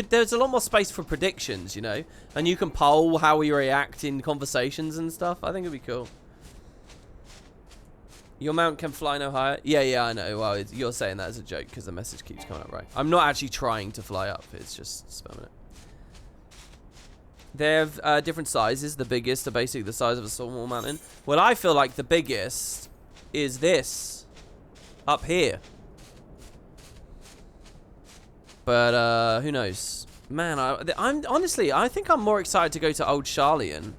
there's a lot more space for predictions, you know, and you can poll how we react in conversations and stuff. I think it'd be cool. Your mount can fly no higher. Yeah, I know. Well, you're saying that as a joke because the message keeps coming up, right? I'm not actually trying to fly up. It's just spamming it. They have different sizes. The biggest are basically the size of a small mountain. Well, I feel like the biggest is this up here. But who knows? Man, I'm honestly, I think I'm more excited to go to Old Sharlayan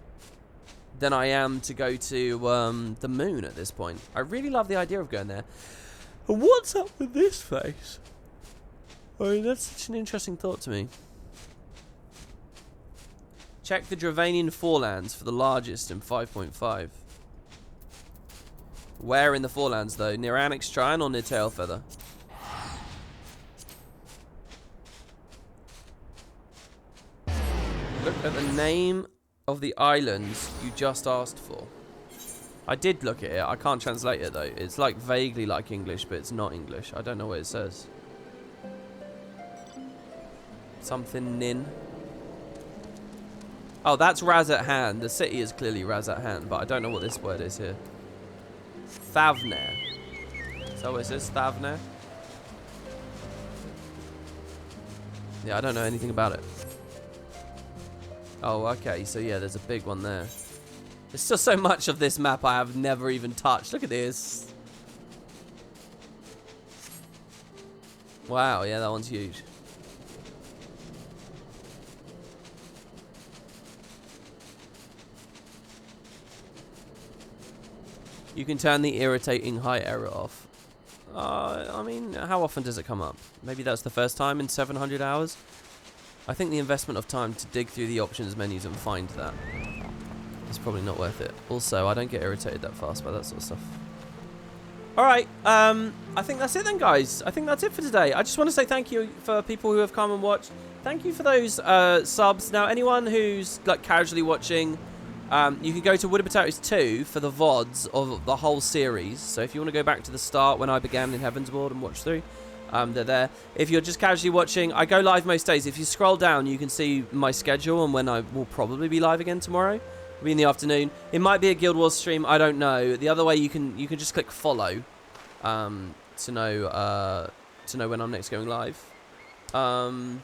than I am to go to the moon at this point. I really love the idea of going there. And what's up with this face? I mean, that's such an interesting thought to me. Check the Dravanian Forelands for the largest in 5.5. Where in the Forelands, though? Near Annex Shrine or near Tailfeather? Look at the name of the islands you just asked for. I did look at it. I can't translate it, though. It's like vaguely like English, but it's not English. I don't know what it says. Something Nin. Oh, that's Razat Han. The city is clearly Razat Han, but I don't know what this word is here. Thavner. Is that what it says? Thavner? Yeah, I don't know anything about it. Oh, okay. So, yeah, there's a big one there. There's still so much of this map I have never even touched. Look at this. Wow, yeah, that one's huge. You can turn the irritating high error off. I mean, how often does it come up? Maybe that's the first time in 700 hours. I think the investment of time to dig through the options menus and find that is probably not worth it. Also, I don't get irritated that fast by that sort of stuff. Alright, I think that's it then, guys. I think that's it for today. I just want to say thank you for people who have come and watched. Thank you for those subs. Now, anyone who's like casually watching, you can go to WoodenPotatoes 2 for the VODs of the whole series. So if you want to go back to the start when I began in Heavensward and watch through, they're there. If you're just casually watching, I go live most days. If you scroll down, you can see my schedule and when I will probably be live again tomorrow. It'll be in the afternoon. It might be a Guild Wars stream. I don't know. The other way, you can just click follow to know when I'm next going live. And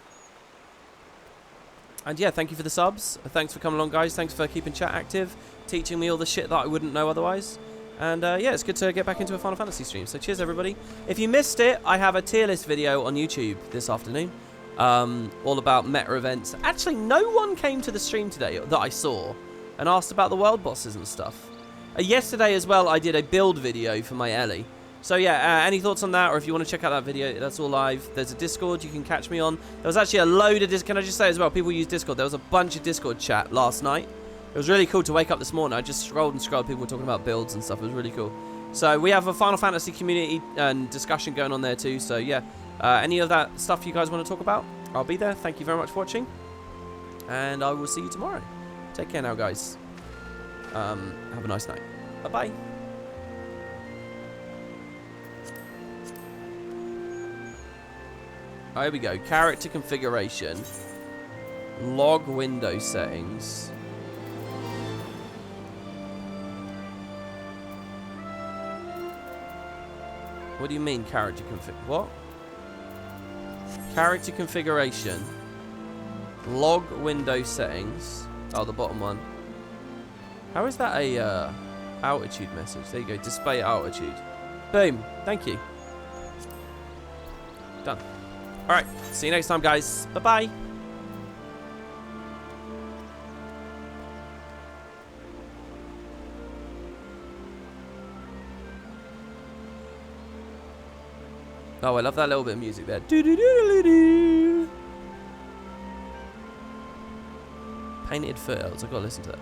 yeah, thank you for the subs. Thanks for coming along, guys. Thanks for keeping chat active, teaching me all the shit that I wouldn't know otherwise. And yeah, it's good to get back into a Final Fantasy stream. So cheers, everybody. If you missed it, I have a tier list video on YouTube this afternoon, all about meta events. Actually, no one came to the stream today that I saw and asked about the world bosses and stuff. Yesterday as well, I did a build video for my Ellie. So yeah, any thoughts on that, or if you want to check out that video, that's all live. There's a Discord you can catch me on. There was actually a load of can I just say as well, people use Discord. There was a bunch of Discord chat last night. It was really cool to wake up this morning. I just scrolled and scrolled. People were talking about builds and stuff. It was really cool. So we have a Final Fantasy community and discussion going on there too. So yeah, any of that stuff you guys want to talk about, I'll be there. Thank you very much for watching, and I will see you tomorrow. Take care now, guys. Have a nice night. Bye-bye. Here we go. Character configuration. Log window settings. What do you mean character config? What? Character configuration. Log window settings. Oh, the bottom one. How is that a altitude message? There you go. Display altitude. Boom. Thank you. Done. Alright. See you next time, guys. Bye-bye. Oh, I love that little bit of music there. Painted Foothills. I've got to listen to that.